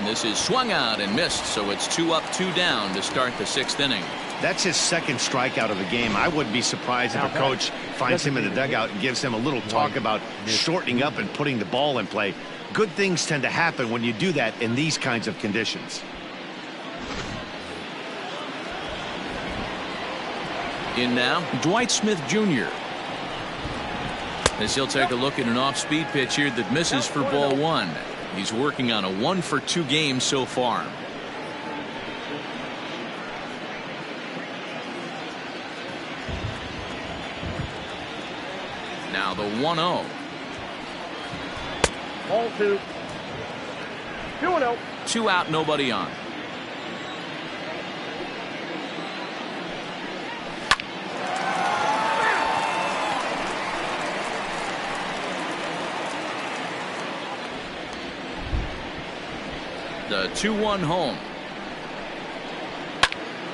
This is swung out and missed, so it's 2 up, 2 down to start the 6th inning. That's his second strikeout of the game. I wouldn't be surprised if a coach finds him in the dugout and gives him a little talk about shortening up and putting the ball in play. Good things tend to happen when you do that in these kinds of conditions. In now, Dwight Smith Jr. As he'll take a look at an off-speed pitch here that misses for ball 1. He's working on a 1-for-2 game so far. Now the 1-0. Ball 2. 2-0. 2 out, nobody on. The 2-1 home.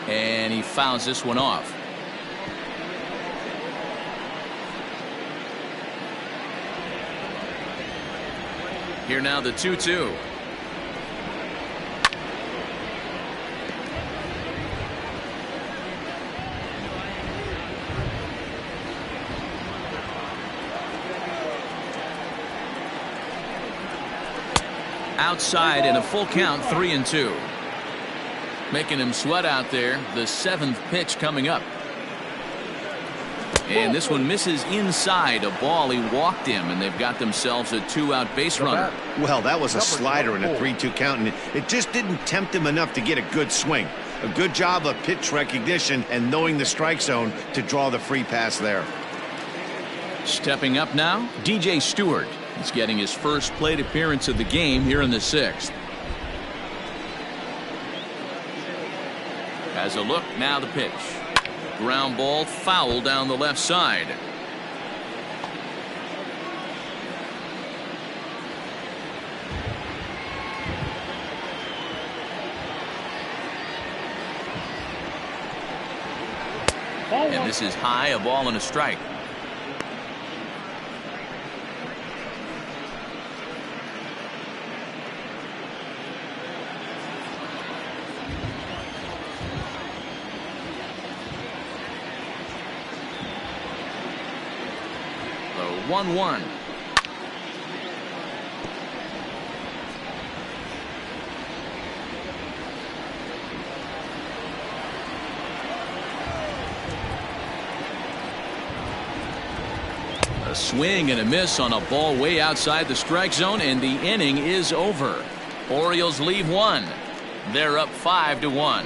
And he fouls this one off. Here now the 2-2. Outside and a full count, 3-2. Making him sweat out there. The 7th pitch coming up. And this one misses inside. A ball he walked him, and they've got themselves a 2-out base runner. Well, that was a slider in a 3-2 count, and it just didn't tempt him enough to get a good swing. A good job of pitch recognition and knowing the strike zone to draw the free pass there. Stepping up now, DJ Stewart. He's getting his first plate appearance of the game here in the 6th. Has a look, now the pitch. Ground ball, foul down the left side. And this is high, a ball and a strike. The 1-1. A swing and a miss on a ball way outside the strike zone, and the inning is over. Orioles leave one. They're up 5-1.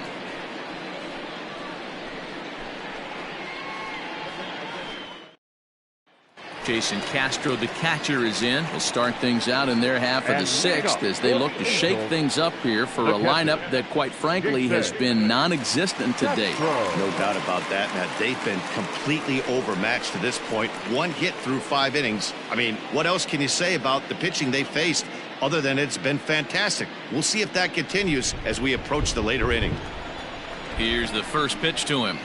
Jason Castro, the catcher, is in. Will start things out in their half of the 6th as they look to shake things up here for a lineup that, quite frankly, has been non-existent to date. No doubt about that, Matt. They've been completely overmatched to this point. 1 hit through 5 innings. I mean, what else can you say about the pitching they faced other than it's been fantastic? We'll see if that continues as we approach the later inning. Here's the first pitch to him.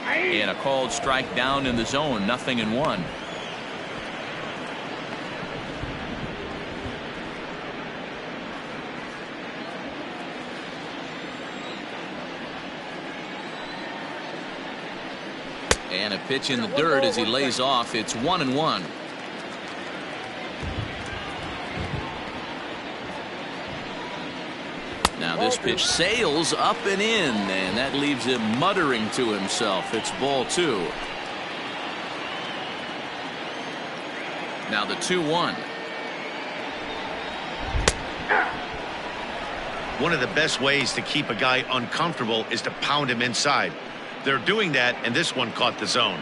And a called strike down in the zone, 0-1. And a pitch in the dirt as he lays off. It's 1-1. Now this pitch sails up and in, and that leaves him muttering to himself. It's ball 2. Now the 2-1. One of the best ways to keep a guy uncomfortable is to pound him inside. They're doing that, and this one caught the zone.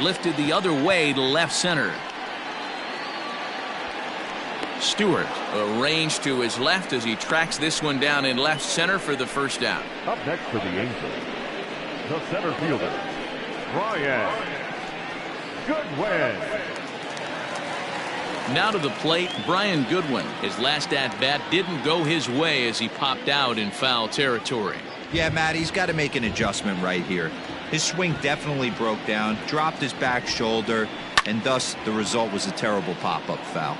Lifted the other way to left center. Stewart arranged to his left as he tracks this one down in left center for the first out. Up next for the Angels, the center fielder, Brian Goodwin. Now to the plate, Brian Goodwin. His last at-bat didn't go his way as he popped out in foul territory. Yeah, Matt, he's got to make an adjustment right here. His swing definitely broke down, dropped his back shoulder, and thus the result was a terrible pop-up foul.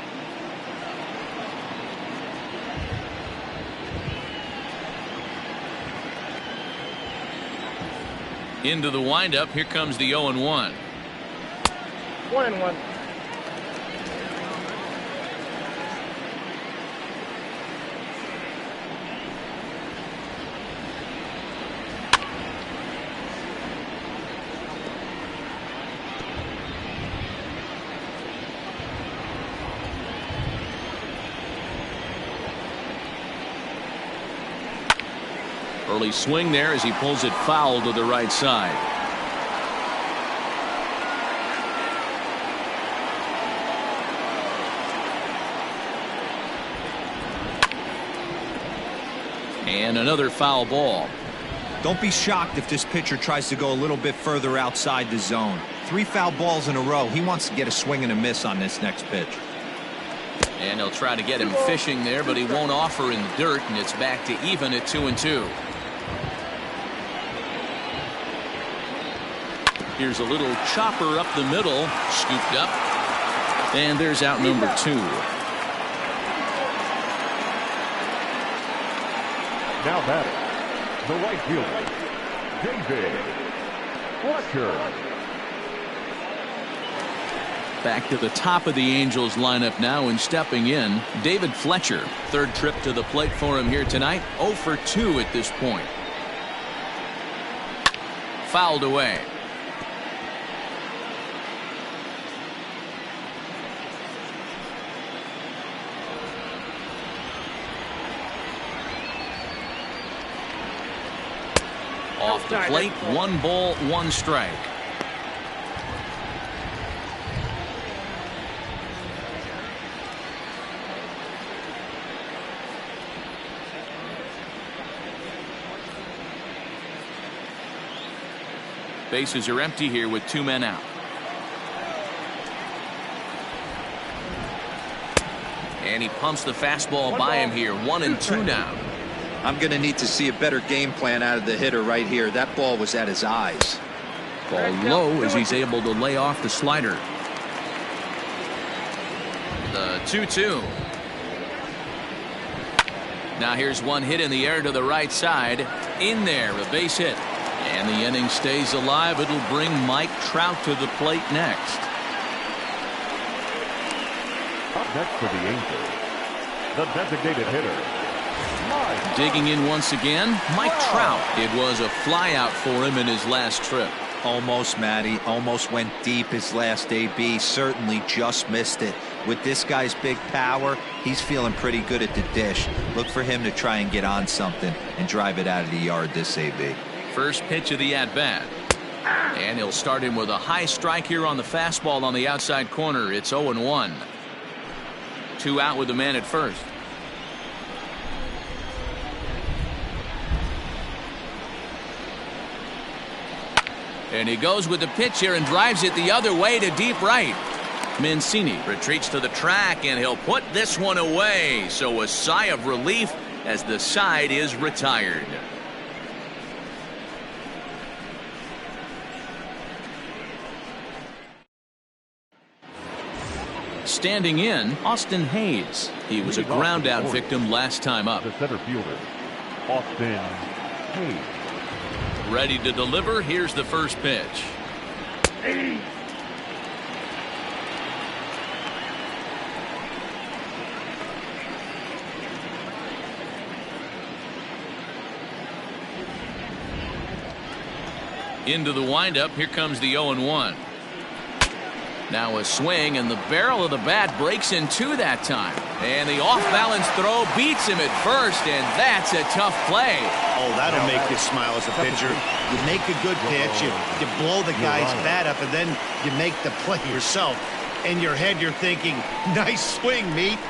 Into the windup, here comes the 0-1. 1-1. Early swing there as he pulls it foul to the right side. And another foul ball. Don't be shocked if this pitcher tries to go a little bit further outside the zone. 3 foul balls in a row. He wants to get a swing and a miss on this next pitch. And he'll try to get him fishing there, but he won't offer in the dirt, and it's back to even at 2-2. Here's a little chopper up the middle, scooped up, and there's out number 2. Now batting, the right fielder, David Fletcher. Back to the top of the Angels lineup now, and stepping in, David Fletcher. Third trip to the plate for him here tonight. 0 for 2 at this point. Fouled away. Off the plate, 1 ball, 1 strike. Bases are empty here with 2 men out. And he pumps the fastball by him here. 1-2 now. I'm going to need to see a better game plan out of the hitter right here. That ball was at his eyes. Ball low as he's able to lay off the slider. The 2-2. Now here's one hit in the air to the right side. In there, a base hit. And the inning stays alive. It'll bring Mike Trout to the plate next. Up next for the Angels, the designated hitter, Mike. Digging in once again, Mike Trout. It was a flyout for him in his last trip. Almost, Matty. Almost went deep his last AB. Certainly just missed it. With this guy's big power, he's feeling pretty good at the dish. Look for him to try and get on something and drive it out of the yard this AB. First pitch of the at-bat. And he'll start him with a high strike here on the fastball on the outside corner. It's 0-1. 2 out with the man at first. And he goes with the pitch here and drives it the other way to deep right. Mancini retreats to the track, and he'll put this one away. So a sigh of relief as the side is retired. Standing in, Austin Thaiss. He was a ground out victim last time up. The center fielder, Austin Thaiss. Ready to deliver. Here's the first pitch. Into the windup. Here comes the 0-1. Now a swing, and the barrel of the bat breaks in 2 that time. And the off-balance throw beats him at first, and that's a tough play. Oh, that'll make you smile as a pitcher. You make a good pitch, you blow the guy's bat up, and then you make the play yourself. In your head, you're thinking, nice swing, meat.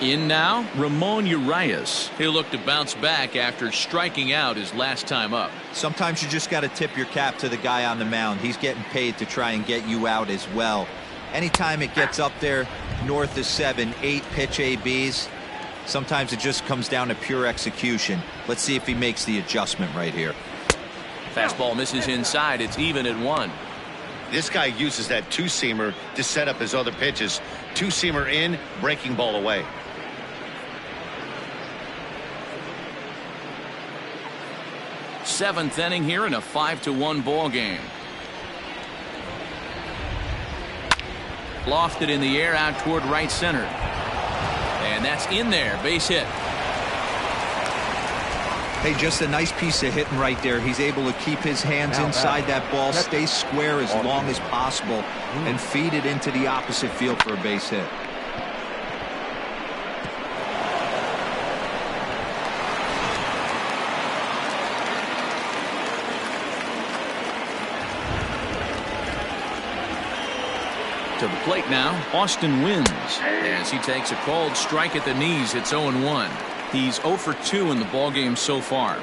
In now, Ramon Urias. He'll look to bounce back after striking out his last time up. Sometimes you just got to tip your cap to the guy on the mound. He's getting paid to try and get you out as well. Anytime it gets up there north of 7, 8 pitch ABs, sometimes it just comes down to pure execution. Let's see if he makes the adjustment right here. Fastball misses inside. It's even at 1. This guy uses that 2-seamer to set up his other pitches. 2-seamer in, breaking ball away. Seventh inning here in a 5-1 ball game. Lofted in the air out toward right center. And that's in there. Base hit. Hey, just a nice piece of hitting right there. He's able to keep his hands inside that ball, stay square as long as possible, and feed it into the opposite field for a base hit. To the plate now, Austin wins as he takes a called strike at the knees. It's 0-1. He's 0 for 2 in the ballgame so far.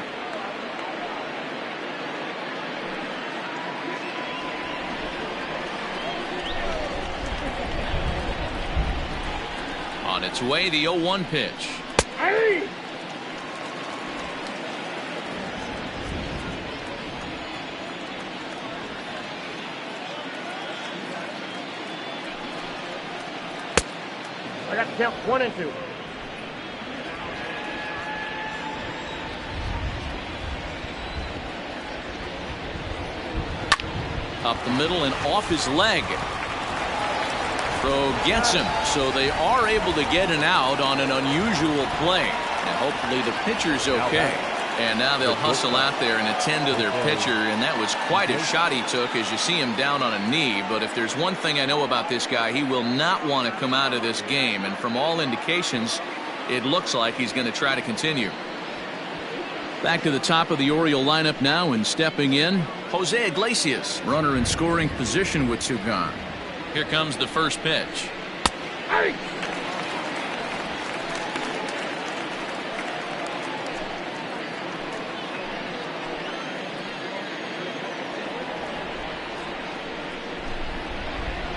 On its way, the 0-1 pitch. Hey! I got to count 1 and 2. Up the middle and off his leg. Throw gets him, so they are able to get an out on an unusual play. And hopefully the pitcher's okay. And now they'll hustle out there and attend to their pitcher, and that was quite a shot he took as you see him down on a knee. But if there's one thing I know about this guy, he will not want to come out of this game. And from all indications, it looks like he's going to try to continue. Back to the top of the Oriole lineup now, and stepping in, Jose Iglesias, runner in scoring position with 2 gone. Here comes the first pitch. Hey!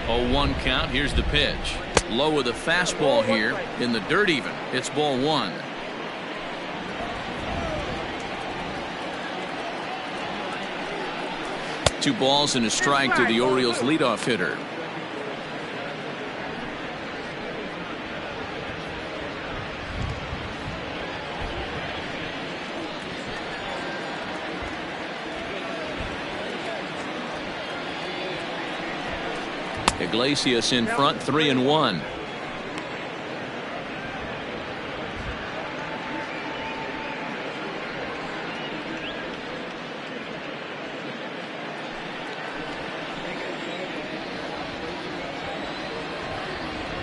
Oh, 1 count. Here's the pitch. Low with a fastball here in the dirt even. It's ball 1. Two balls and a strike to the Orioles leadoff hitter. Iglesias in front, 3-1.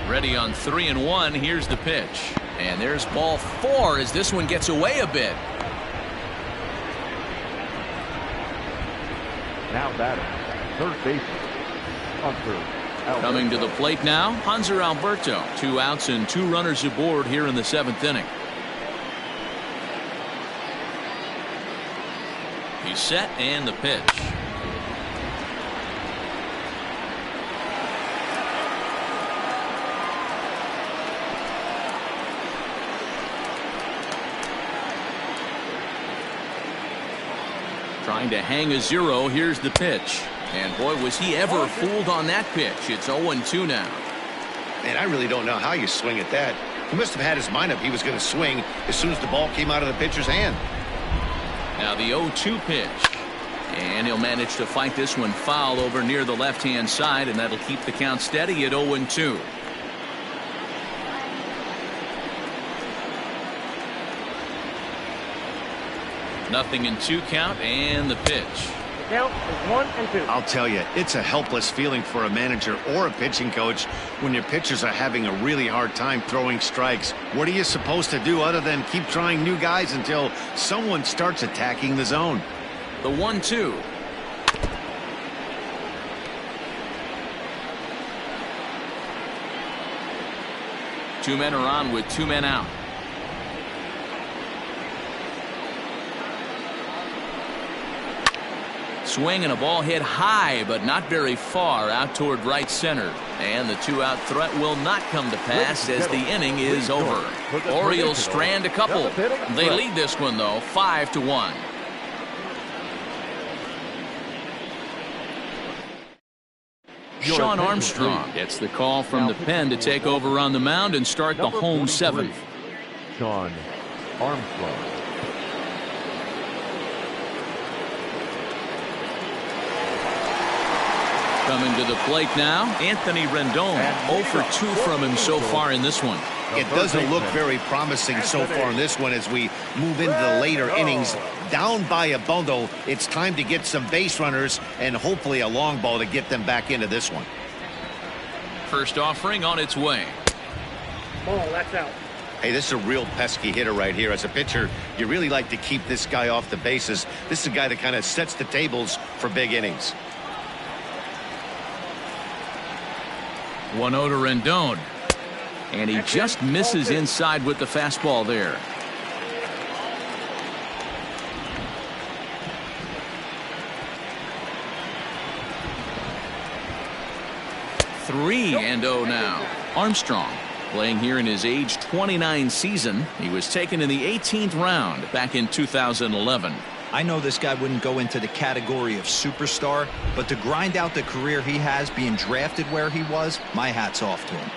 Ready on 3-1. Here's the pitch. And there's ball 4 as this one gets away a bit. Now batter, third baseman, Hunter. Coming to the plate now, Hanser Alberto. 2 outs and 2 runners aboard here in the 7th inning. He's set, and the pitch. Trying to hang a 0. Here's the pitch. And boy, was he ever fooled on that pitch. It's 0-2 now. Man, I really don't know how you swing at that. He must have had his mind up he was going to swing as soon as the ball came out of the pitcher's hand. Now the 0-2 pitch. And he'll manage to fight this one foul over near the left-hand side, and that'll keep the count steady at 0-2. Nothing in 2 count, and the pitch. Count is 1 and 2. I'll tell you, it's a helpless feeling for a manager or a pitching coach when your pitchers are having a really hard time throwing strikes. What are you supposed to do other than keep trying new guys until someone starts attacking the zone? The 1-2. Two men are on with 2 men out. Swing and a ball hit high, but not very far out toward right center. And the 2-out threat will not come to pass as the inning is over. Orioles strand a couple. They lead this one, though, 5-1. Sean Armstrong gets the call from the pen to take over on the mound and start the home 7th. Sean Armstrong. Coming to the plate now, Anthony Rendon. 0 for 2 from him so far in this one. It doesn't look very promising so far in this one as we move into the later innings. Down by a bundle, it's time to get some base runners and hopefully a long ball to get them back into this one. First offering on its way. Ball, that's out. Hey, this is a real pesky hitter right here. As a pitcher, you really like to keep this guy off the bases. This is a guy that kind of sets the tables for big innings. 1-0 to Rendon. And he just misses inside with the fastball there. (3-0) now. Armstrong playing here in his age 29 season. He was taken in the 18th round back in 2011. I know this guy wouldn't go into the category of superstar, but to grind out the career he has being drafted where he was, my hat's off to him.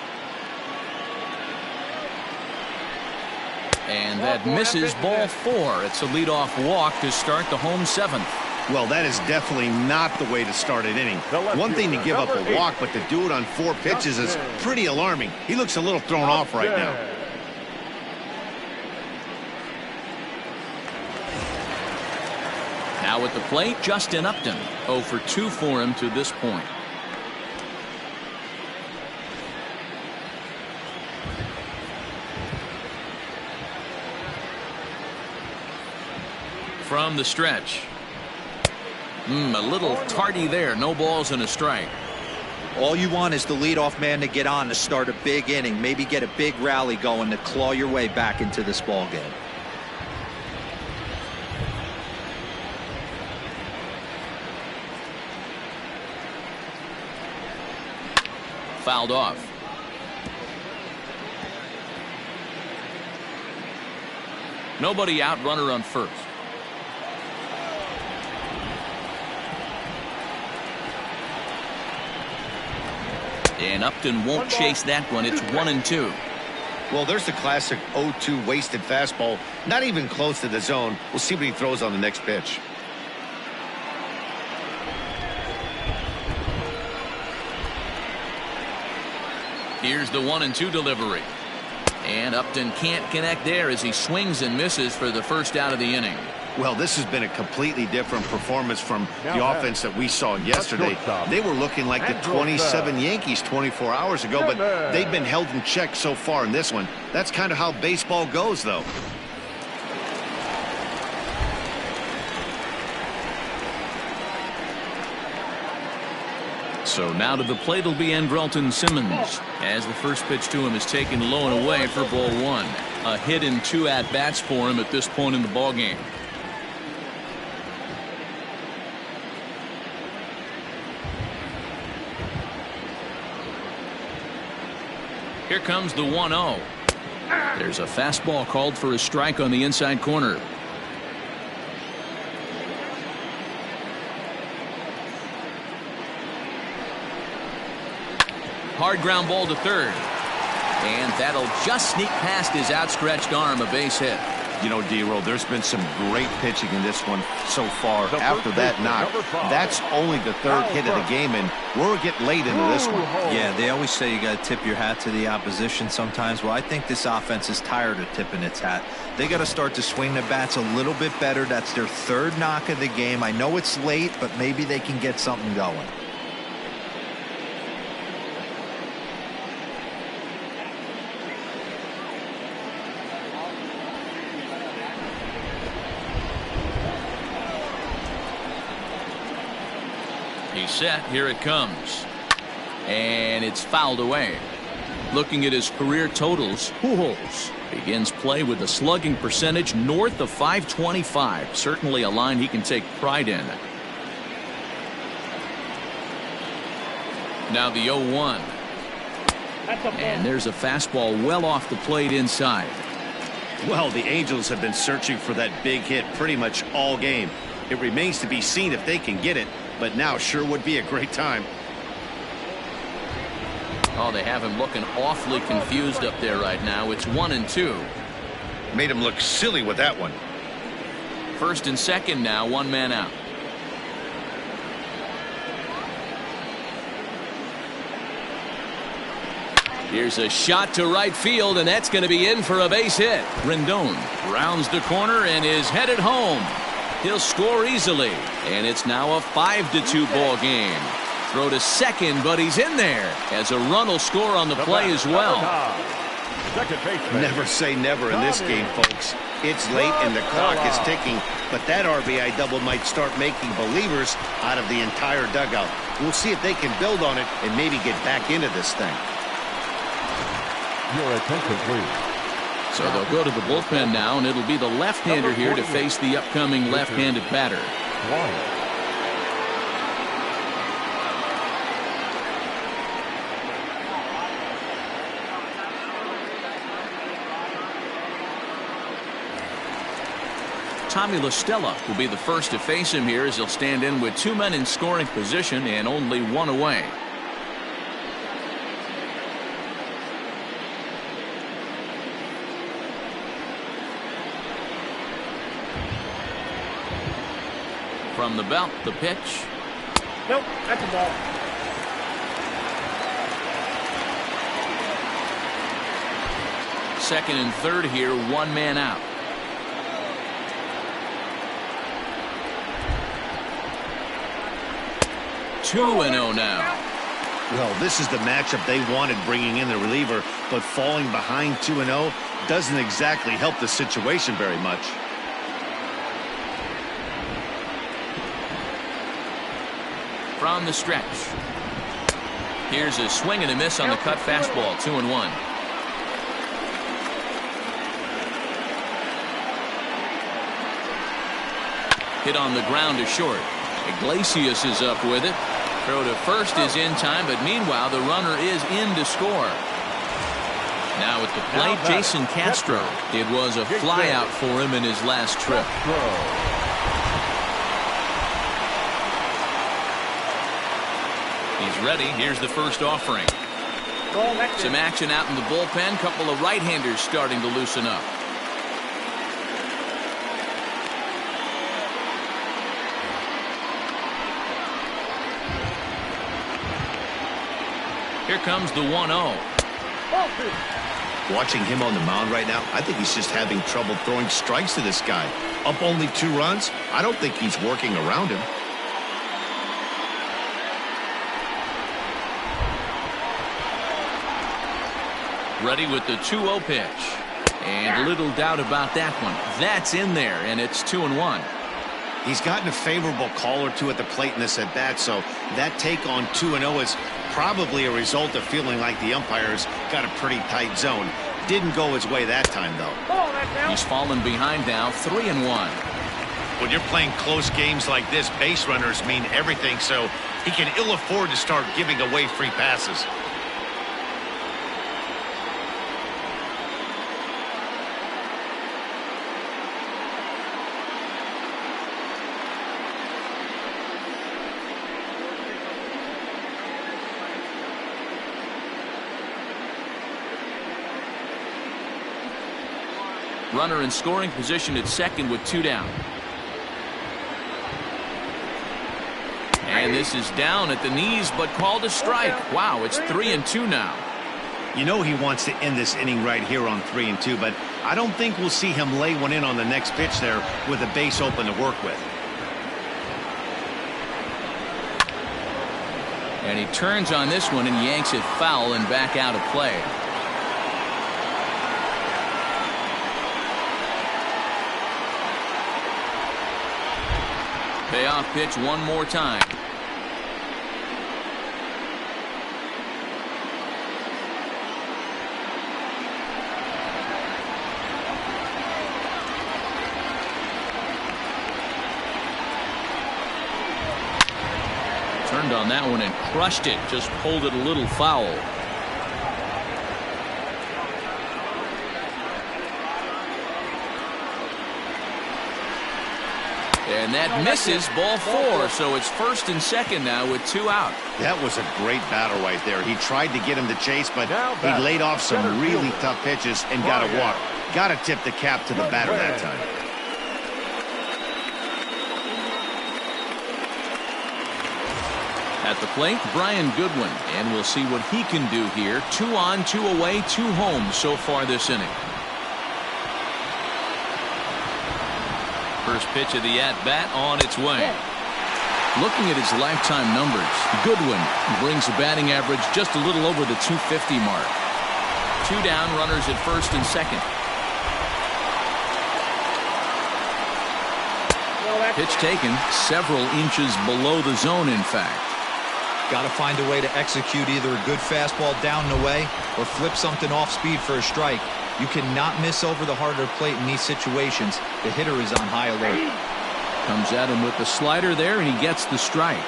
And that misses, ball 4. It's a leadoff walk to start the home 7th. Well, that is definitely not the way to start an inning. One thing to give up a walk, but to do it on 4 pitches is pretty alarming. He looks a little thrown off right now. Now at the plate, Justin Upton. 0 for 2 for him to this point. From the stretch. A little tardy there. No balls and a strike. All you want is the leadoff man to get on to start a big inning, maybe get a big rally going to claw your way back into this ball game. Fouled off. Nobody out, runner on first. And Upton won't chase that one. It's 1-2. Well, there's the classic 0-2 wasted fastball. Not even close to the zone. We'll see what he throws on the next pitch. Here's the 1-2 delivery. And Upton can't connect there as he swings and misses for the first out of the inning. Well, this has been a completely different performance from the offense that we saw yesterday. They were looking like the 27 Yankees 24 hours ago, but they've been held in check so far in this one. That's kind of how baseball goes, though. So now to the plate will be Andrelton Simmons, as the first pitch to him is taken low and away for ball 1. A hit and 2 at-bats for him at this point in the ballgame. Here comes the 1-0. There's a fastball called for a strike on the inside corner. Hard ground ball to third. And that'll just sneak past his outstretched arm, a base hit. You know, D-Roll, there's been some great pitching in this one so far. After that knock, that's only the 3rd hit of the game, and we're getting late into this one. Yeah, they always say you got to tip your hat to the opposition sometimes. Well, I think this offense is tired of tipping its hat. They got to start to swing the bats a little bit better. That's their 3rd knock of the game. I know it's late, but maybe they can get something going. He's set. Here it comes. And it's fouled away. Looking at his career totals, Pujols begins play with a slugging percentage north of .525. Certainly a line he can take pride in. Now the 0-1. And there's a fastball well off the plate inside. Well, the Angels have been searching for that big hit pretty much all game. It remains to be seen if they can get it, but now sure would be a great time. Oh, they have him looking awfully confused up there right now. It's 1-2. Made him look silly with that one. First and second now, 1 man out. Here's a shot to right field, and that's going to be in for a base hit. Rendon rounds the corner and is headed home. He'll score easily, and it's now a 5-2 ball game. Throw to second, but he's in there as a run will score on the play as well. Never say never in this game, folks. It's late and the clock is ticking, but that RBI double might start making believers out of the entire dugout. We'll see if they can build on it and maybe get back into this thing. Your attention, please. So they'll go to the bullpen now, and it'll be the left-hander here to face the upcoming left-handed batter. Tommy La Stella will be the first to face him here as he'll stand in with 2 men in scoring position and only 1 away. From the belt, the pitch. Nope, that's a ball. Second and third here, 1 man out. Two and 0 now. Well, this is the matchup they wanted, bringing in the reliever, but falling behind 2-0 doesn't exactly help the situation very much. From the stretch. Here's a swing and a miss on the cut fastball. 2-1. Hit on the ground to short. Iglesias is up with it. Throw to first is in time, but meanwhile the runner is in to score. Now at the plate, Jason Castro. It was a flyout for him in his last trip. He's ready. Here's the first offering. Some action out in the bullpen. Couple of right-handers starting to loosen up. Here comes the 1-0. Watching him on the mound right now, I think he's just having trouble throwing strikes to this guy. Up only 2 runs. I don't think he's working around him. Ready with the 2-0 pitch. And little doubt about that one. That's in there, and it's 2-1. He's gotten a favorable call or two at the plate in this at bat, so that take on 2-0 is probably a result of feeling like the umpires got a pretty tight zone. Didn't go his way that time, though. He's fallen behind now, 3-1. When you're playing close games like this, base runners mean everything, so he can ill afford to start giving away free passes. Runner in scoring position at second with 2 down. And this is down at the knees, but called a strike. Wow, it's 3-2 now. You know he wants to end this inning right here on 3-2, but I don't think we'll see him lay one in on the next pitch there with a base open to work with. And he turns on this one and yanks it foul and back out of play. Payoff pitch one more time. Turned on that one and crushed it. Just pulled it a little foul. And that misses, ball 4, so it's first and second now with 2 out. That was a great battle right there. He tried to get him to chase, but he laid off some really tough pitches and got a walk. Got to tip the cap to the batter that time. At the plate, Brian Goodwin, and we'll see what he can do here. 2 on, 2 away, 2 home so far this inning. First pitch of the at-bat on its way. Looking at his lifetime numbers, Goodwin brings a batting average just a little over the 250 mark. 2 down, runners at first and second. Pitch taken several inches below the zone, in fact. Got to find a way to execute either a good fastball down and away or flip something off speed for a strike. You cannot miss over the harder plate in these situations. The hitter is on high alert. Comes at him with the slider there, and he gets the strike.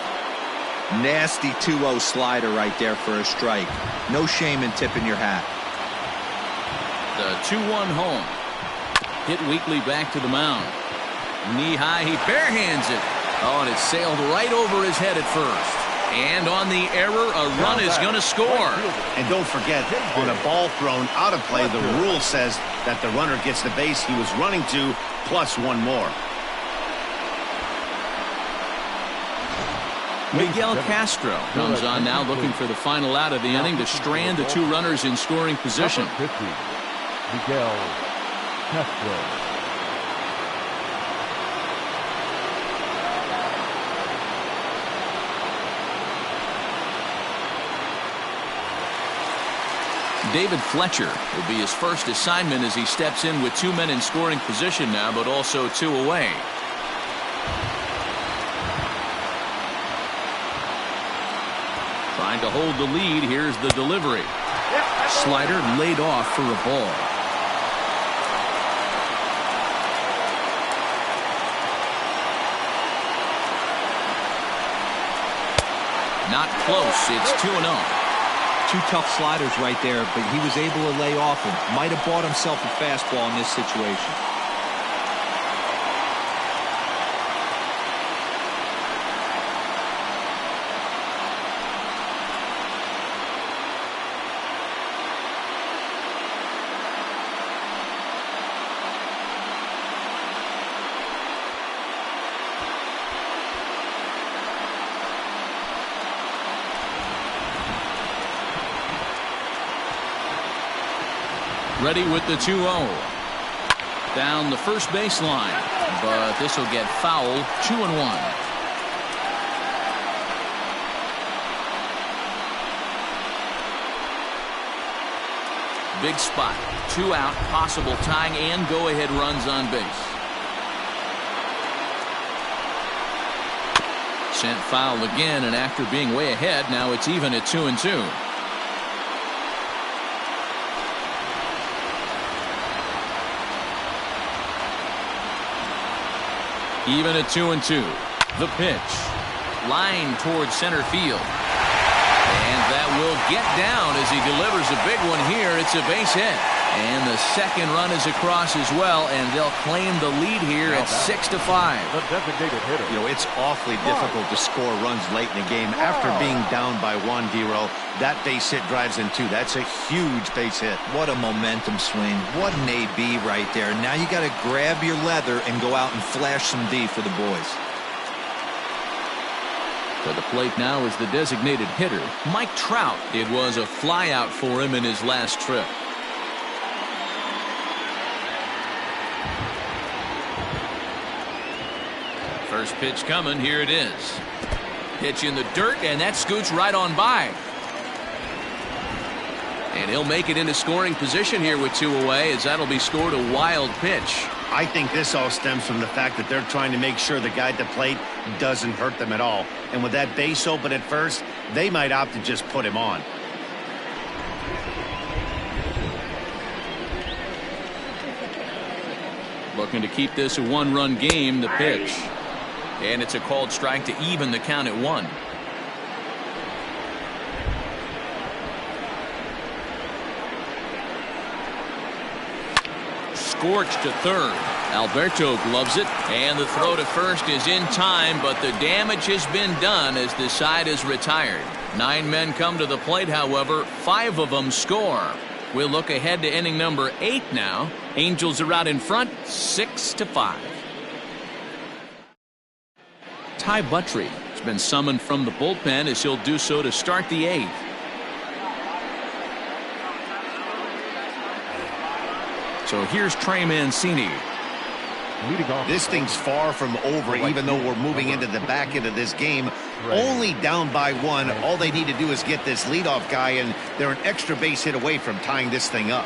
Nasty 2-0 slider right there for a strike. No shame in tipping your hat. The 2-1 home. Hit weakly back to the mound. Knee high, he barehands it. Oh, and it sailed right over his head at first. And on the error, a run is going to score. And don't forget, on a ball thrown out of play, the rule says that the runner gets the base he was running to, plus 1 more. Miguel Castro comes on now, looking for the final out of the inning to strand the 2 runners in scoring position. Miguel Castro. David Fletcher will be his first assignment as he steps in with 2 men in scoring position now, but also 2 away. Trying to hold the lead. Here's the delivery. Slider laid off for a ball. Not close. It's 2-0. 2 tough sliders right there, but he was able to lay off him. Might have bought himself a fastball in this situation. Ready with the 2-0. Down the first baseline, but this will get foul. 2-1. Big spot. 2 out, possible tying and go-ahead runs on base. Sent foul again, and after being way ahead, now it's even at 2-2. Even at 2-2. The pitch. Line towards center field. And that will get down as he delivers a big one here. It's a base hit. And the second run is across as well, and they'll claim the lead here at 6-5. The designated hitter. You know, it's awfully difficult to score runs late in the game. After being down by 1, D-Row, that base hit drives in 2. That's a huge base hit. What a momentum swing. What an AB right there. Now you got to grab your leather and go out and flash some D for the boys. To the plate now is the designated hitter, Mike Trout. It was a flyout for him in his last trip. First pitch coming. Here it is. Pitch in the dirt, and that scoots right on by. And he'll make it into scoring position here with 2 away, as that'll be scored a wild pitch. I think this all stems from the fact that they're trying to make sure the guy at the plate doesn't hurt them at all. And with that base open at first, they might opt to just put him on. Looking to keep this a 1-run game. The pitch. And it's a called strike to even the count at 1. Scorched to third. Alberto gloves it, and the throw to first is in time, but the damage has been done as the side is retired. 9 men come to the plate, however. 5 of them score. We'll look ahead to inning number 8 now. Angels are out in front, 6-5. Ty Buttrey has been summoned from the bullpen as he'll do so to start the 8th. So here's Trey Mancini. This thing's far from over, even though we're moving into the back end of this game. Only down by 1. All they need to do is get this leadoff guy, and they're an extra base hit away from tying this thing up.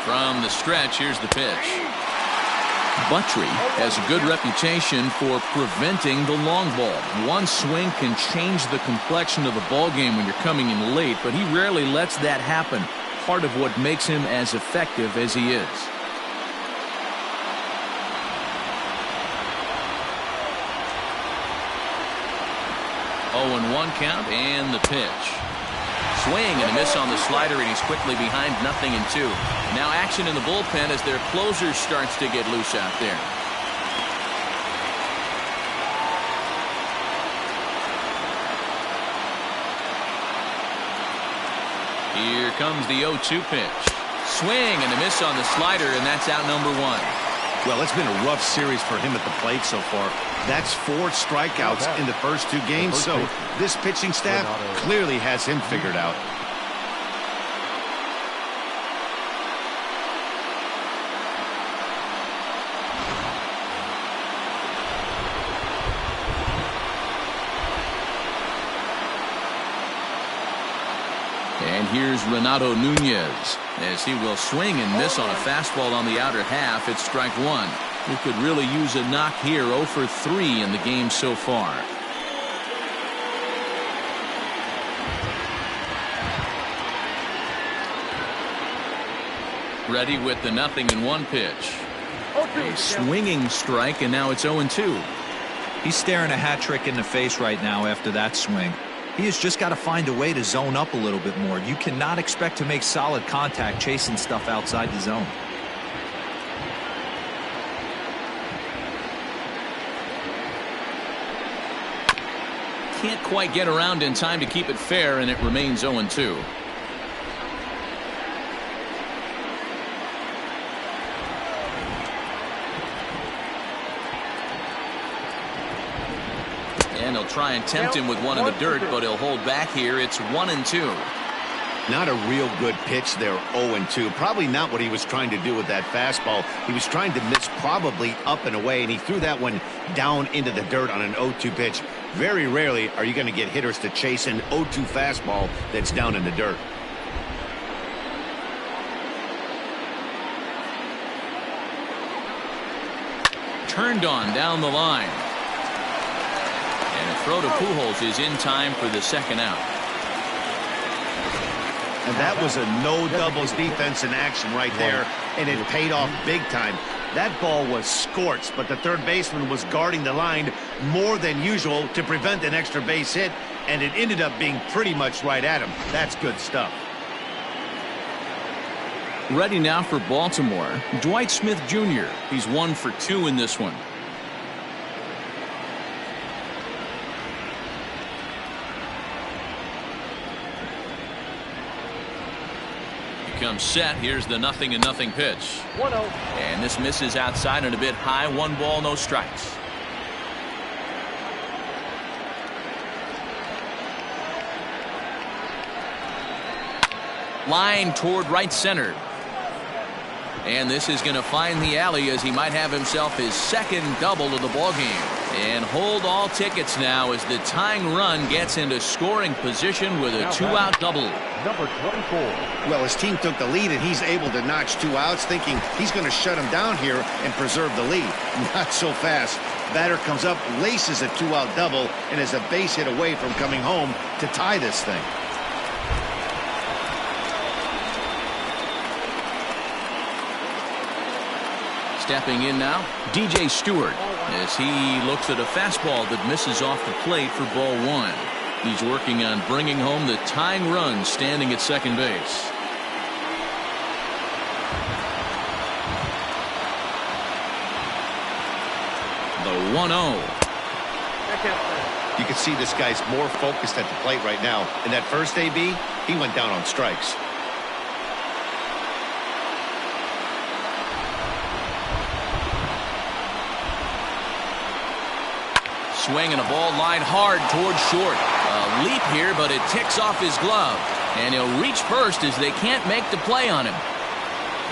From the stretch, here's the pitch. Buttrey has a good reputation for preventing the long ball. One swing can change the complexion of the ball game when you're coming in late, but he rarely lets that happen. Part of what makes him as effective as he is. Oh, and 1 count, and the pitch. Swing and a miss on the slider, and he's quickly behind 0-2. Now action in the bullpen as their closer starts to get loose out there. Here comes the 0-2 pitch. Swing and a miss on the slider, and that's out number 1. Well, it's been a rough series for him at the plate so far. That's 4 strikeouts in the first 2 games, so this pitching staff clearly has him figured out. And here's Renato Nunez as he will swing and miss on a fastball on the outer half. It's strike 1. He could really use a knock here. 0 for 3 in the game so far. Ready with the 0-1 pitch. A swinging strike, and now it's 0-2. He's staring a hat trick in the face right now after that swing. He has just got to find a way to zone up a little bit more. You cannot expect to make solid contact chasing stuff outside the zone. Can't quite get around in time to keep it fair, and it remains 0-2. And he'll try and tempt him with one in the dirt, but he'll hold back here. It's 1-2. Not a real good pitch there, 0-2. Probably not what he was trying to do with that fastball. He was trying to miss probably up and away, and he threw that one down into the dirt on an 0-2 pitch. Very rarely are you going to get hitters to chase an 0-2 fastball that's down in the dirt. Turned on down the line. And a throw to Pujols is in time for the second out. And that was a no doubles defense in action right there, and it paid off big time. That ball was scorched, but the third baseman was guarding the line more than usual to prevent an extra base hit, and it ended up being pretty much right at him. That's good stuff. Ready now for Baltimore, Dwight Smith Jr. He's 1 for 2 in this one. Comes set. Here's the 0-0 pitch. 1-0. And this misses outside and a bit high. 1 ball, no strikes. Line toward right center. And this is going to find the alley as he might have himself his second double of the ball game. And hold all tickets now as the tying run gets into scoring position with a 2-out double. Number 24. Well, his team took the lead, and he's able to notch 2 outs, thinking he's going to shut him down here and preserve the lead. Not so fast. Batter comes up, laces a 2-out double, and is a base hit away from coming home to tie this thing. Stepping in now, DJ Stewart, as he looks at a fastball that misses off the plate for ball 1. He's working on bringing home the tying run standing at second base. The 1-0. You can see this guy's more focused at the plate right now. In that first AB, he went down on strikes. Swing and a ball lined hard towards short. A leap here, but it ticks off his glove. And he'll reach first as they can't make the play on him.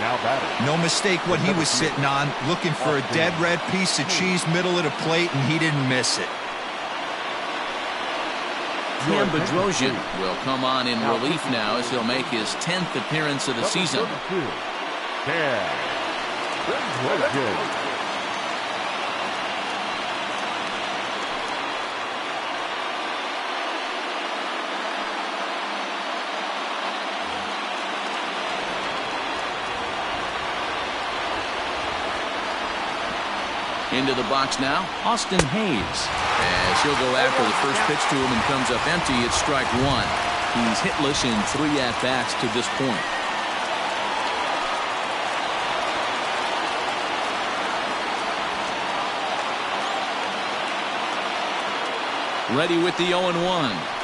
Now batting. No mistake what he was sitting on, looking for a dead red piece of cheese middle of the plate, and he didn't miss it. Bedrosian will come on in relief now as he'll make his 10th appearance of the season. Into the box now, Austin Hayes. As he'll go after the first pitch to him and comes up empty, it's strike one. He's hitless in 3 at-bats to this point. Ready with the 0-1.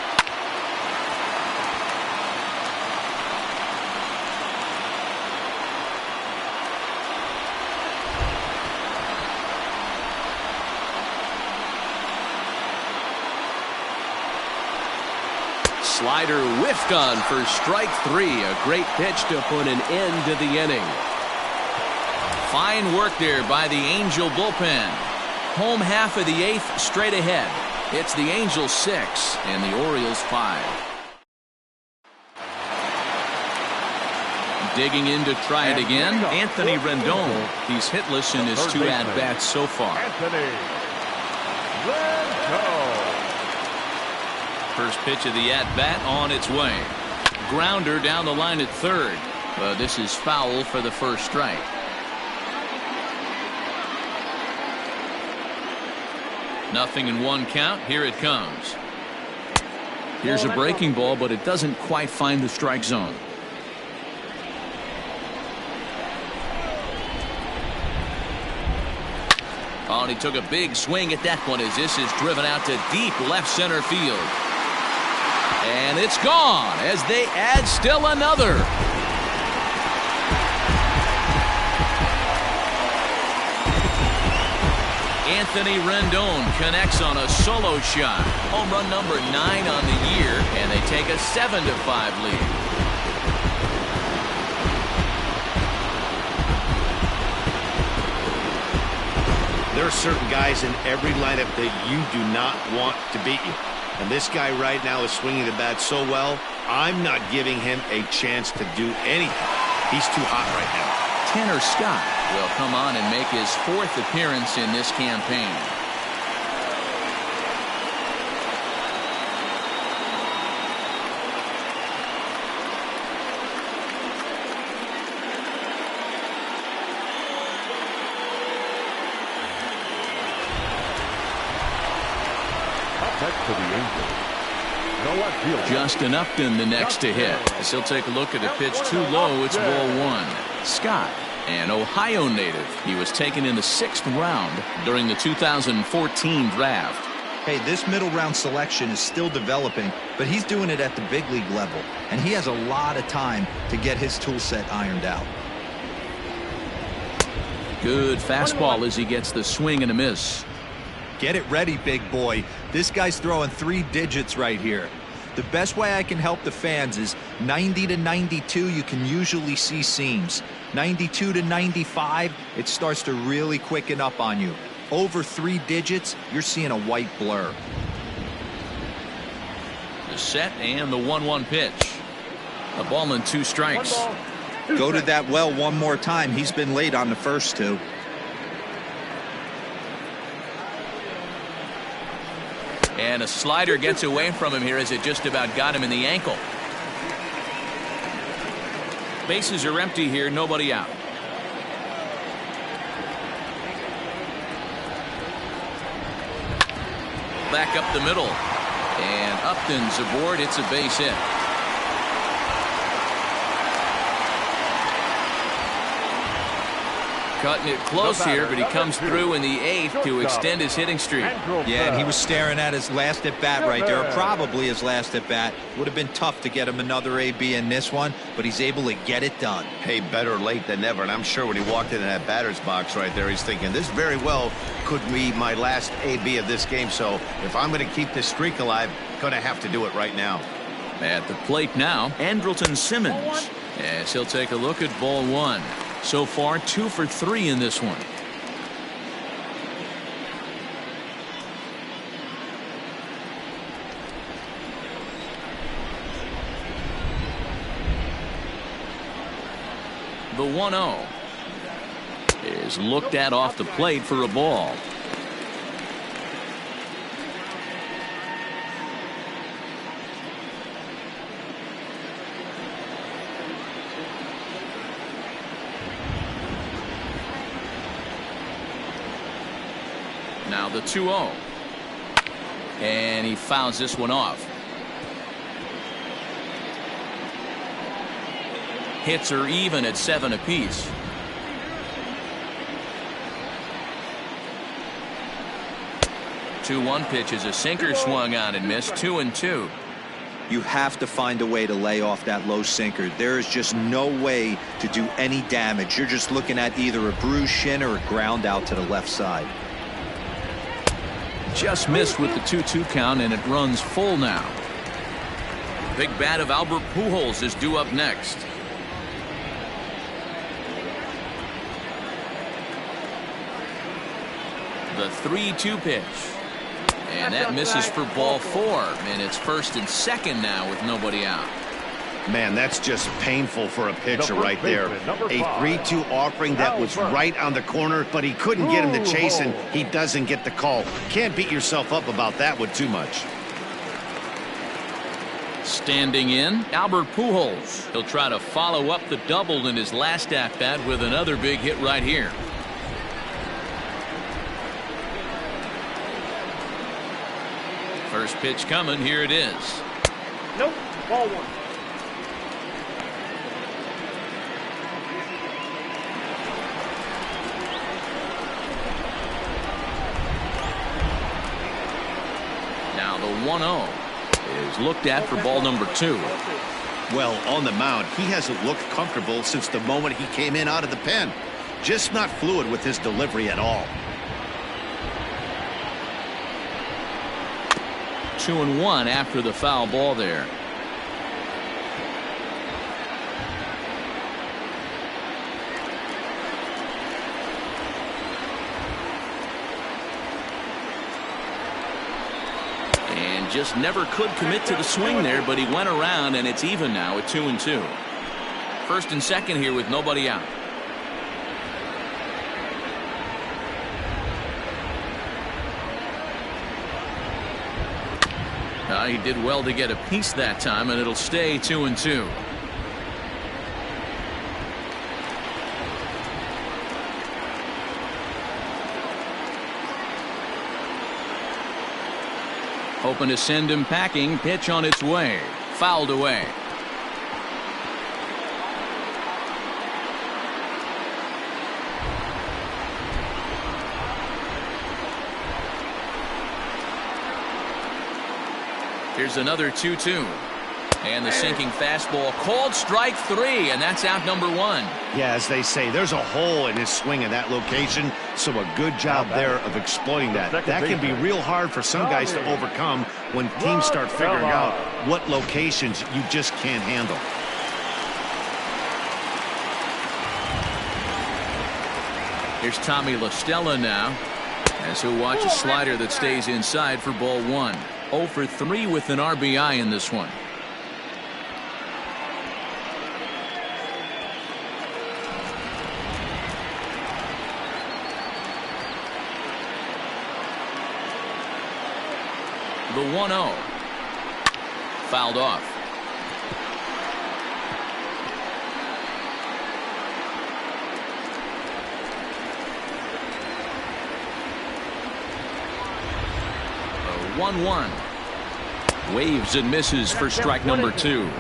Slider whiffed on for strike 3. A great pitch to put an end to the inning. Fine work there by the Angel bullpen. Home half of the 8th straight ahead. It's the Angels 6 and the Orioles 5. Digging in to try it again, Anthony Rendon. He's hitless in his 2 at-bats so far. First pitch of the at-bat on its way. Grounder down the line at third. But this is foul for the first strike. Nothing in 1 count. Here it comes. Here's a breaking ball, but it doesn't quite find the strike zone. Oh, and he took a big swing at that one as this is driven out to deep left center field. And it's gone as they add still another. Anthony Rendon connects on a solo shot. Home run number 9 on the year, and they take a 7-5 lead. There are certain guys in every lineup that you do not want to beat you. And this guy right now is swinging the bat so well, I'm not giving him a chance to do anything. He's too hot right now. Tanner Scott will come on and make his 4th appearance in this campaign. Next to the Angels, Justin Upton the next to hit. As he'll take a look at a pitch too low, it's ball 1. Scott, an Ohio native. He was taken in the 6th round during the 2014 draft. Hey, this middle round selection is still developing, but he's doing it at the big league level, and he has a lot of time to get his tool set ironed out. Good fastball as he gets the swing and a miss. Get it ready, big boy. This guy's throwing 3 digits right here. The best way I can help the fans is 90 to 92, you can usually see seams. 92 to 95, it starts to really quicken up on you. Over 3 digits, you're seeing a white blur. The set and the 1-1 pitch. A ball and 2 strikes. Go to that well one more time. He's been late on the first 2. And a slider gets away from him here as it just about got him in the ankle. Bases are empty here, nobody out. Back up the middle. And Upton's aboard. It's a base hit. Cutting it close here, but he comes through in the 8th to extend his hitting streak. Yeah, and he was staring at his last at-bat right there, or probably his last at-bat. Would have been tough to get him another AB in this one, but he's able to get it done. Hey, better late than never, and I'm sure when he walked into that batter's box right there, he's thinking, this very well could be my last AB of this game, so if I'm going to keep this streak alive, going to have to do it right now. At the plate now, Andrelton Simmons. Yes, he'll take a look at ball 1. So far, 2 for 3 in this one. The 1-0 is looked at off the plate for a ball. Now the 2-0. And he fouls this one off. Hits are even at 7 apiece. The 2-1 pitch is a sinker, swung on and missed. 2-2. You have to find a way to lay off that low sinker. There is just no way to do any damage. You're just looking at either a bruised shin or a ground out to the left side. Just missed with the 2-2 count, and it runs full now. Big bat of Albert Pujols is due up next. The 3-2 pitch. And that misses for ball 4. And it's 1st and 2nd now with nobody out. Man, that's just painful for a pitcher right there. A 3-2 offering that was right on the corner, but he couldn't get him to chase, and he doesn't get the call. Can't beat yourself up about that one too much. Standing in, Albert Pujols. He'll try to follow up the double in his last at-bat with another big hit right here. First pitch coming. Here it is. Nope. Ball 1. Now the 1-0 is looked at for ball number 2. Well, on the mound, he hasn't looked comfortable since the moment he came in out of the pen. Just not fluid with his delivery at all. 2-1 after the foul ball there. And just never could commit to the swing there, but he went around, and it's even now at 2-2. 1st and 2nd here with nobody out. He did well to get a piece that time, and it'll stay 2-2. Hoping to send him packing. Pitch on its way. Fouled away. Here's another 2-2. And the sinking fastball called strike 3, and that's out number 1. Yeah, as they say, there's a hole in his swing in that location, so a good job there of exploiting that. That can be real hard for some guys to overcome when teams start figuring out what locations you just can't handle. Here's Tommy La Stella now, as he'll watch a slider that stays inside for ball 1. 0 for 3 with an RBI in this one. The 1-0. Fouled off. The 1-1. Waves and misses for strike number 2.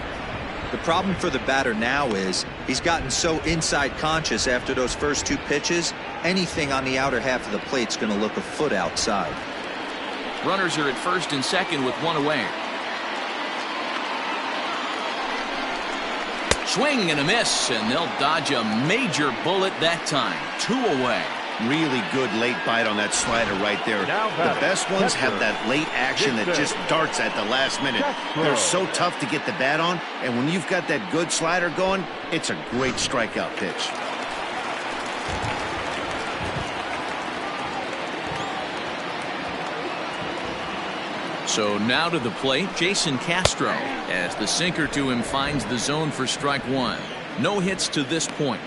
The problem for the batter now is He's gotten so inside conscious after those first 2 pitches. Anything on the outer half of the plate's going to look a foot outside. Runners are at first and second with 1 away. Swing and a miss, and they'll dodge a major bullet that time. 2 away. Really good late bite on that slider right there. The best ones have that late action that just darts at the last minute. They're so tough to get the bat on, and when you've got that good slider going, it's a great strikeout pitch. So now to the plate, Jason Castro, as the sinker to him finds the zone for strike 1. No hits to this point.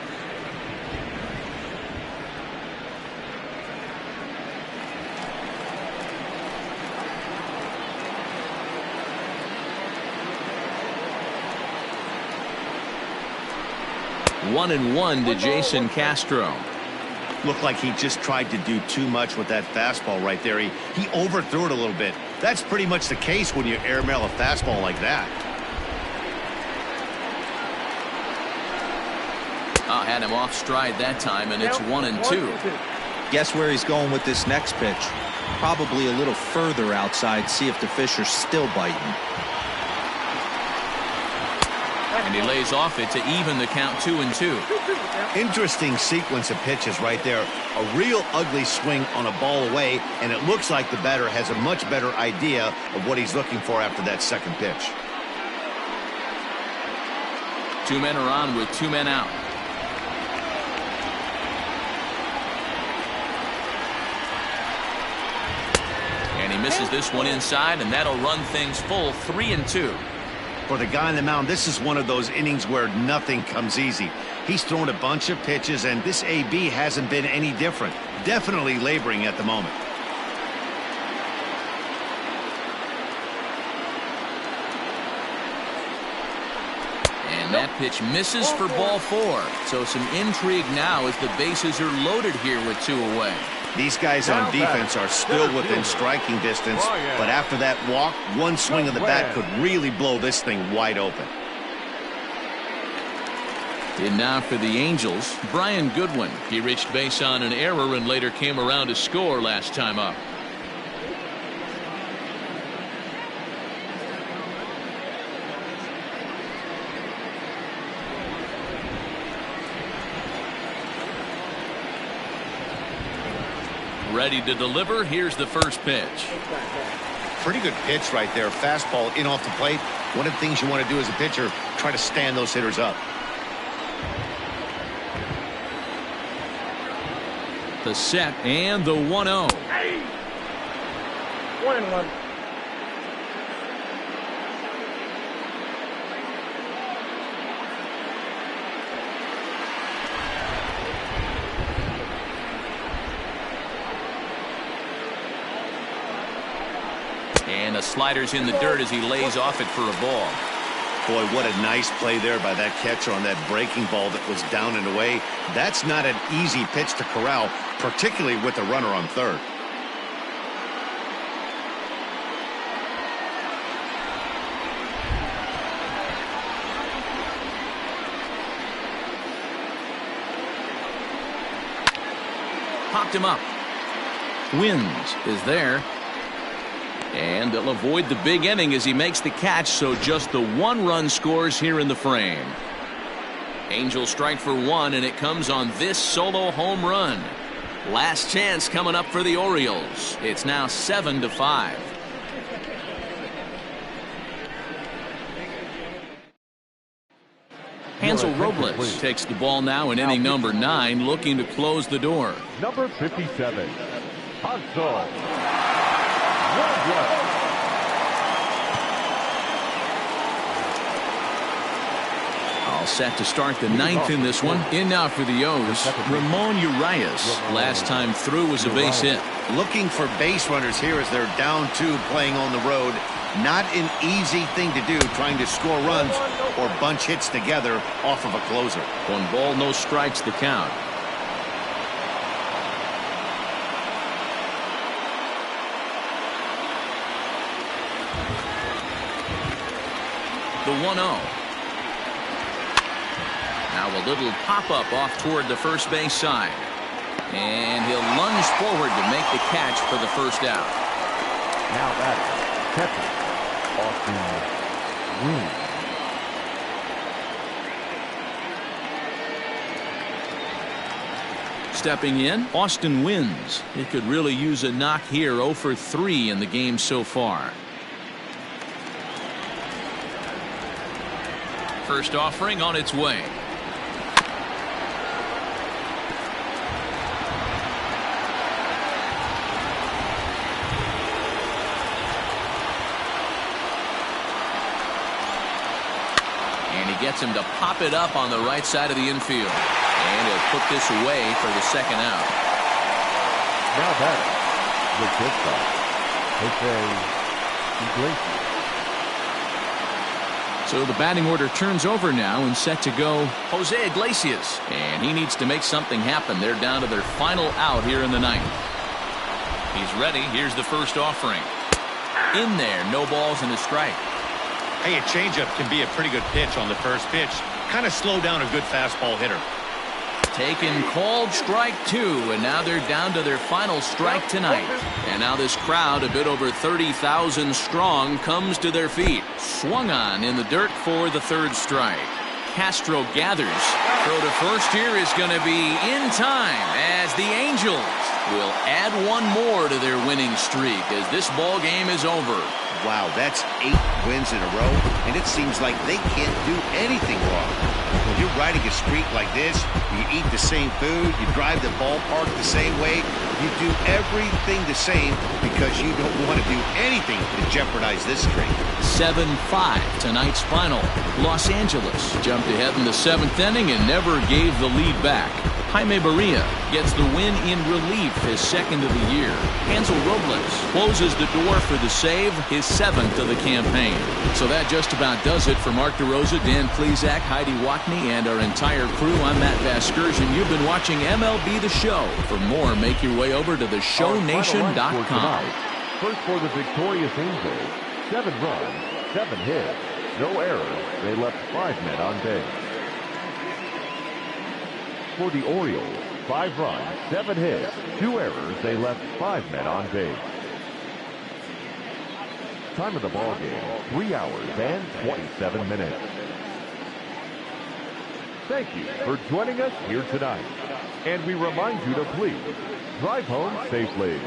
One and one to Jason Castro. Looked like he just tried to do too much with that fastball right there. He overthrew it a little bit. That's pretty much the case when you airmail a fastball like that. Had him off stride that time, and it's 1-2. Guess where he's going with this next pitch? Probably a little further outside, see if the fish are still biting. And he lays off it to even the count 2-2. Interesting sequence of pitches right there. A real ugly swing on a ball away, and it looks like the batter has a much better idea of what he's looking for after that second pitch. 2 men are on with 2 men out. And he misses this one inside, and that'll run things full 3-2. For the guy on the mound, this is one of those innings where nothing comes easy. He's thrown a bunch of pitches, and this AB hasn't been any different. Definitely laboring at the moment. And that pitch misses for ball 4. So some intrigue now as the bases are loaded here with 2 away. These guys on defense are still within striking distance, but after that walk, one swing of the bat could really blow this thing wide open. And now for the Angels, Brian Goodwin. He reached base on an error and later came around to score last time up. Ready to deliver. Here's the first pitch. Pretty good pitch right there. Fastball in off the plate. One of the things you want to do as a pitcher, try to stand those hitters up. The set and the 1-0. 1-1. And the slider's in the dirt as he lays off it for a ball. Boy, what a nice play there by that catcher on that breaking ball that was down and away. That's not an easy pitch to corral, particularly with the runner on third. Popped him up. Wins is there. And they'll avoid the big inning as he makes the catch, so just the 1 run scores here in the frame. Angels strike for 1, and it comes on this solo home run. Last chance coming up for the Orioles. It's now 7-5. Hansel Robles takes the ball now in inning number 9, looking to close the door. Number 57, Hansel. All set to start the 9th in this one. In now for the O's, Ramon Urias. Last time through was a base hit. Looking for base runners here as they're down 2 playing on the road. Not an easy thing to do, trying to score runs or bunch hits together off of a closer. 1 ball, no strikes the count. The 1-0. Now a little pop-up off toward the first base side. And he'll lunge forward to make the catch for the first out. Now batting, catcher, Austin Wynn. Stepping in, Austin Wynns. He could really use a knock here. 0 for 3 in the game so far. First offering on its way. And he gets him to pop it up on the right side of the infield. And he'll put this away for the second out. Now batting, the shortstop, Iglesias. So the batting order turns over now and set to go Jose Iglesias. And he needs to make something happen. They're down to their final out here in the ninth. He's ready. Here's the first offering. In there, no balls and a strike. Hey, a changeup can be a pretty good pitch on the first pitch. Kind of slow down a good fastball hitter. Taken, called, strike 2, and now they're down to their final strike tonight. And now this crowd, a bit over 30,000 strong, comes to their feet. Swung on in the dirt for the third strike. Castro gathers. Throw to first here is going to be in time as the Angels will add one more to their winning streak as this ball game is over. Wow, that's 8 wins in a row, and it seems like they can't do anything wrong. When you're riding a streak like this, you eat the same food, you drive the ballpark the same way, you do everything the same because you don't want to do anything to jeopardize this streak. 7-5 tonight's final. Los Angeles jumped ahead in the 7th inning and never gave the lead back. Jaime Barria gets the win in relief, his 2nd of the year. Hansel Robles closes the door for the save, his 7th of the campaign. So that just about does it for Mark DeRosa, Dan Plesac, Heidi Watney, and our entire crew. I'm Matt Vasgersian. You've been watching MLB The Show. For more, make your way over to theshownation.com. First for the victorious Angels, 7 runs, 7 hits, no errors. They left 5 men on base. For the Orioles, 5 runs, 7 hits, 2 errors. They left 5 men on base. Time of the ball game, 3 hours and 27 minutes. Thank you for joining us here tonight. And we remind you to please drive home safely.